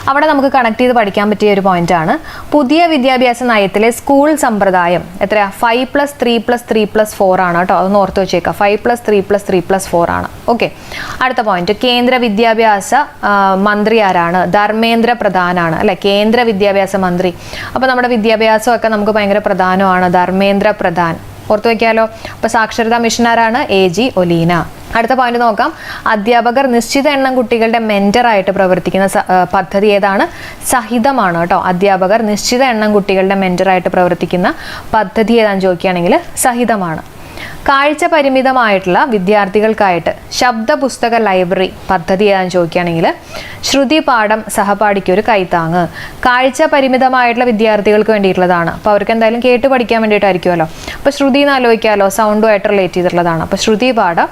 അവിടെ നമുക്ക് കണക്ട് ചെയ്ത് പഠിക്കാൻ പറ്റിയ ഒരു പോയിന്റ് ആണ്. പുതിയ വിദ്യാഭ്യാസ നയത്തിലെ സ്കൂൾ സമ്പ്രദായം എത്രയാ? 5+3+3+4 ആണ് കേട്ടോ. അതൊന്ന് ഓർത്ത് വെച്ചേക്കാം. 5+3+3+4 ആണ്. ഓക്കെ. അടുത്ത പോയിന്റ്, കേന്ദ്ര വിദ്യാഭ്യാസ മന്ത്രി ആരാണ്? ധർമ്മേന്ദ്ര പ്രധാനാണ് അല്ലെ. കേന്ദ്ര വിദ്യാഭ്യാസ മന്ത്രി. അപ്പോൾ നമ്മുടെ വിദ്യാഭ്യാസമൊക്കെ നമുക്ക് ഭയങ്കര പ്രധാനമാണ്. ധർമ്മേന്ദ്ര പ്രധാൻ ഓർത്ത് വെക്കാലോ. അപ്പോൾ സാക്ഷരതാ മിഷൻ ആരാണ്? AG ഒലീന. അടുത്ത പോയിന്റ് നോക്കാം. അധ്യാപകർ നിശ്ചിത എണ്ണം കുട്ടികളുടെ മെന്ററായിട്ട് പ്രവർത്തിക്കുന്ന പദ്ധതി ഏതാണ്? സഹിതമാണ് കേട്ടോ. അധ്യാപകർ നിശ്ചിത എണ്ണം കുട്ടികളുടെ മെന്ററായിട്ട് പ്രവർത്തിക്കുന്ന പദ്ധതി ഏതാണെന്ന് ചോദിക്കുകയാണെങ്കിൽ സഹിതമാണ്. കാഴ്ച പരിമിതമായിട്ടുള്ള വിദ്യാർത്ഥികൾക്കായിട്ട് ശബ്ദ പുസ്തക ലൈബ്രറി പദ്ധതി ഏതാണെന്ന് ചോദിക്കുകയാണെങ്കിൽ ശ്രുതി പാഠം സഹപാഠിക്ക് ഒരു കൈത്താങ്ങ്. കാഴ്ച പരിമിതമായിട്ടുള്ള വിദ്യാർത്ഥികൾക്ക് വേണ്ടിയിട്ടുള്ളതാണ്. അപ്പോൾ അവർക്ക് എന്തായാലും കേട്ട് പഠിക്കാൻ വേണ്ടിയിട്ടായിരിക്കുമല്ലോ. അപ്പോൾ ശ്രുതി എന്ന് ആലോചിക്കാമല്ലോ, സൗണ്ടുമായിട്ട് റിലേറ്റ് ചെയ്തിട്ടുള്ളതാണ്. അപ്പോൾ ശ്രുതി പാഠം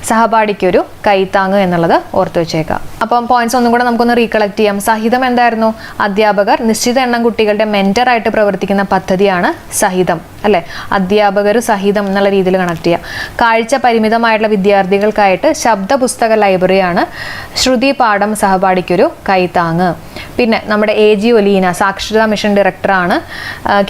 സഹപാഠിക്ക് ഒരു കൈത്താങ്ങ് എന്നുള്ളത് ഓർത്ത് വെച്ചേക്കാം. അപ്പം പോയിന്റ്സ് ഒന്നും കൂടെ നമുക്കൊന്ന് റീകളക്ട് ചെയ്യാം. സഹിതം എന്തായിരുന്നു? അധ്യാപകർ നിശ്ചിത എണ്ണം കുട്ടികളുടെ മെന്ററായിട്ട് പ്രവർത്തിക്കുന്ന പദ്ധതിയാണ് സഹിതം അല്ലെ. അധ്യാപകർ സഹിതം എന്നുള്ള രീതിയിൽ കണക്ട് കണക്ട് ചെയ്യുക. കാഴ്ച പരിമിതമായിട്ടുള്ള വിദ്യാർത്ഥികൾക്കായിട്ട് ശബ്ദ പുസ്തക ലൈബ്രറിയാണ് ശ്രുതി പാഠം സഹപാഠിക്കൊരു കൈത്താങ്ങ്. പിന്നെ നമ്മുടെ AG ഒലീന സാക്ഷരതാ മിഷൻ ഡയറക്ടറാണ്.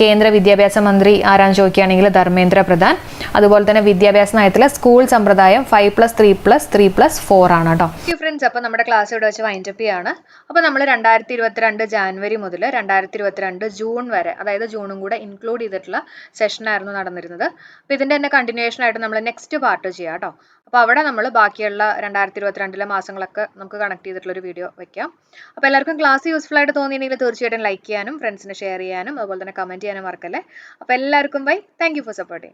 കേന്ദ്ര വിദ്യാഭ്യാസ മന്ത്രി ആരാന്ന് ചോദിക്കുകയാണെങ്കിൽ ധർമ്മേന്ദ്ര പ്രധാൻ. അതുപോലെ തന്നെ വിദ്യാഭ്യാസ നയത്തിലെ സ്കൂൾ സമ്പ്രദായം 5+3+3+4 ആണ് കേട്ടോ. ഫ്രണ്ട്സ്, അപ്പോൾ നമ്മുടെ ക്ലാസ് ഇവിടെ വെച്ച് വൈൻഡപ്പ് ചെയ്യാണ്. അപ്പോൾ നമ്മൾ 2022 ജാനുവരി മുതൽ 2022 ജൂൺ വരെ, അതായത് ജൂണും കൂടെ ഇൻക്ലൂഡ് ചെയ്തിട്ടുള്ള സെഷനായിരുന്നു നടന്നിരുന്നത്. അപ്പോൾ ഇതിൻ്റെ തന്നെ കണ്ടിന്യൂഷൻ ആയിട്ട് നമ്മൾ നെക്സ്റ്റ് പാർട്ട് ചെയ്യാം കേട്ടോ. അപ്പോൾ അവിടെ നമ്മൾ ബാക്കിയുള്ള 2022 മാസങ്ങളൊക്കെ നമുക്ക് കണക്ട് ചെയ്തിട്ടുള്ള ഒരു വീഡിയോ വെക്കാം. അപ്പോൾ എല്ലാവർക്കും ക്ലാസ് യൂസ്ഫുൾ ആയിട്ട് തോന്നിയിട്ടുണ്ടെങ്കിൽ തീർച്ചയായിട്ടും ലൈക്ക് ചെയ്യാനും ഫ്രണ്ട്സിന് ഷെയർ ചെയ്യാനും അതുപോലെ തന്നെ കമൻറ്റ് ചെയ്യാനും മറക്കല്ലേ. അപ്പോൾ എല്ലാവർക്കും bye. Thank you for supporting.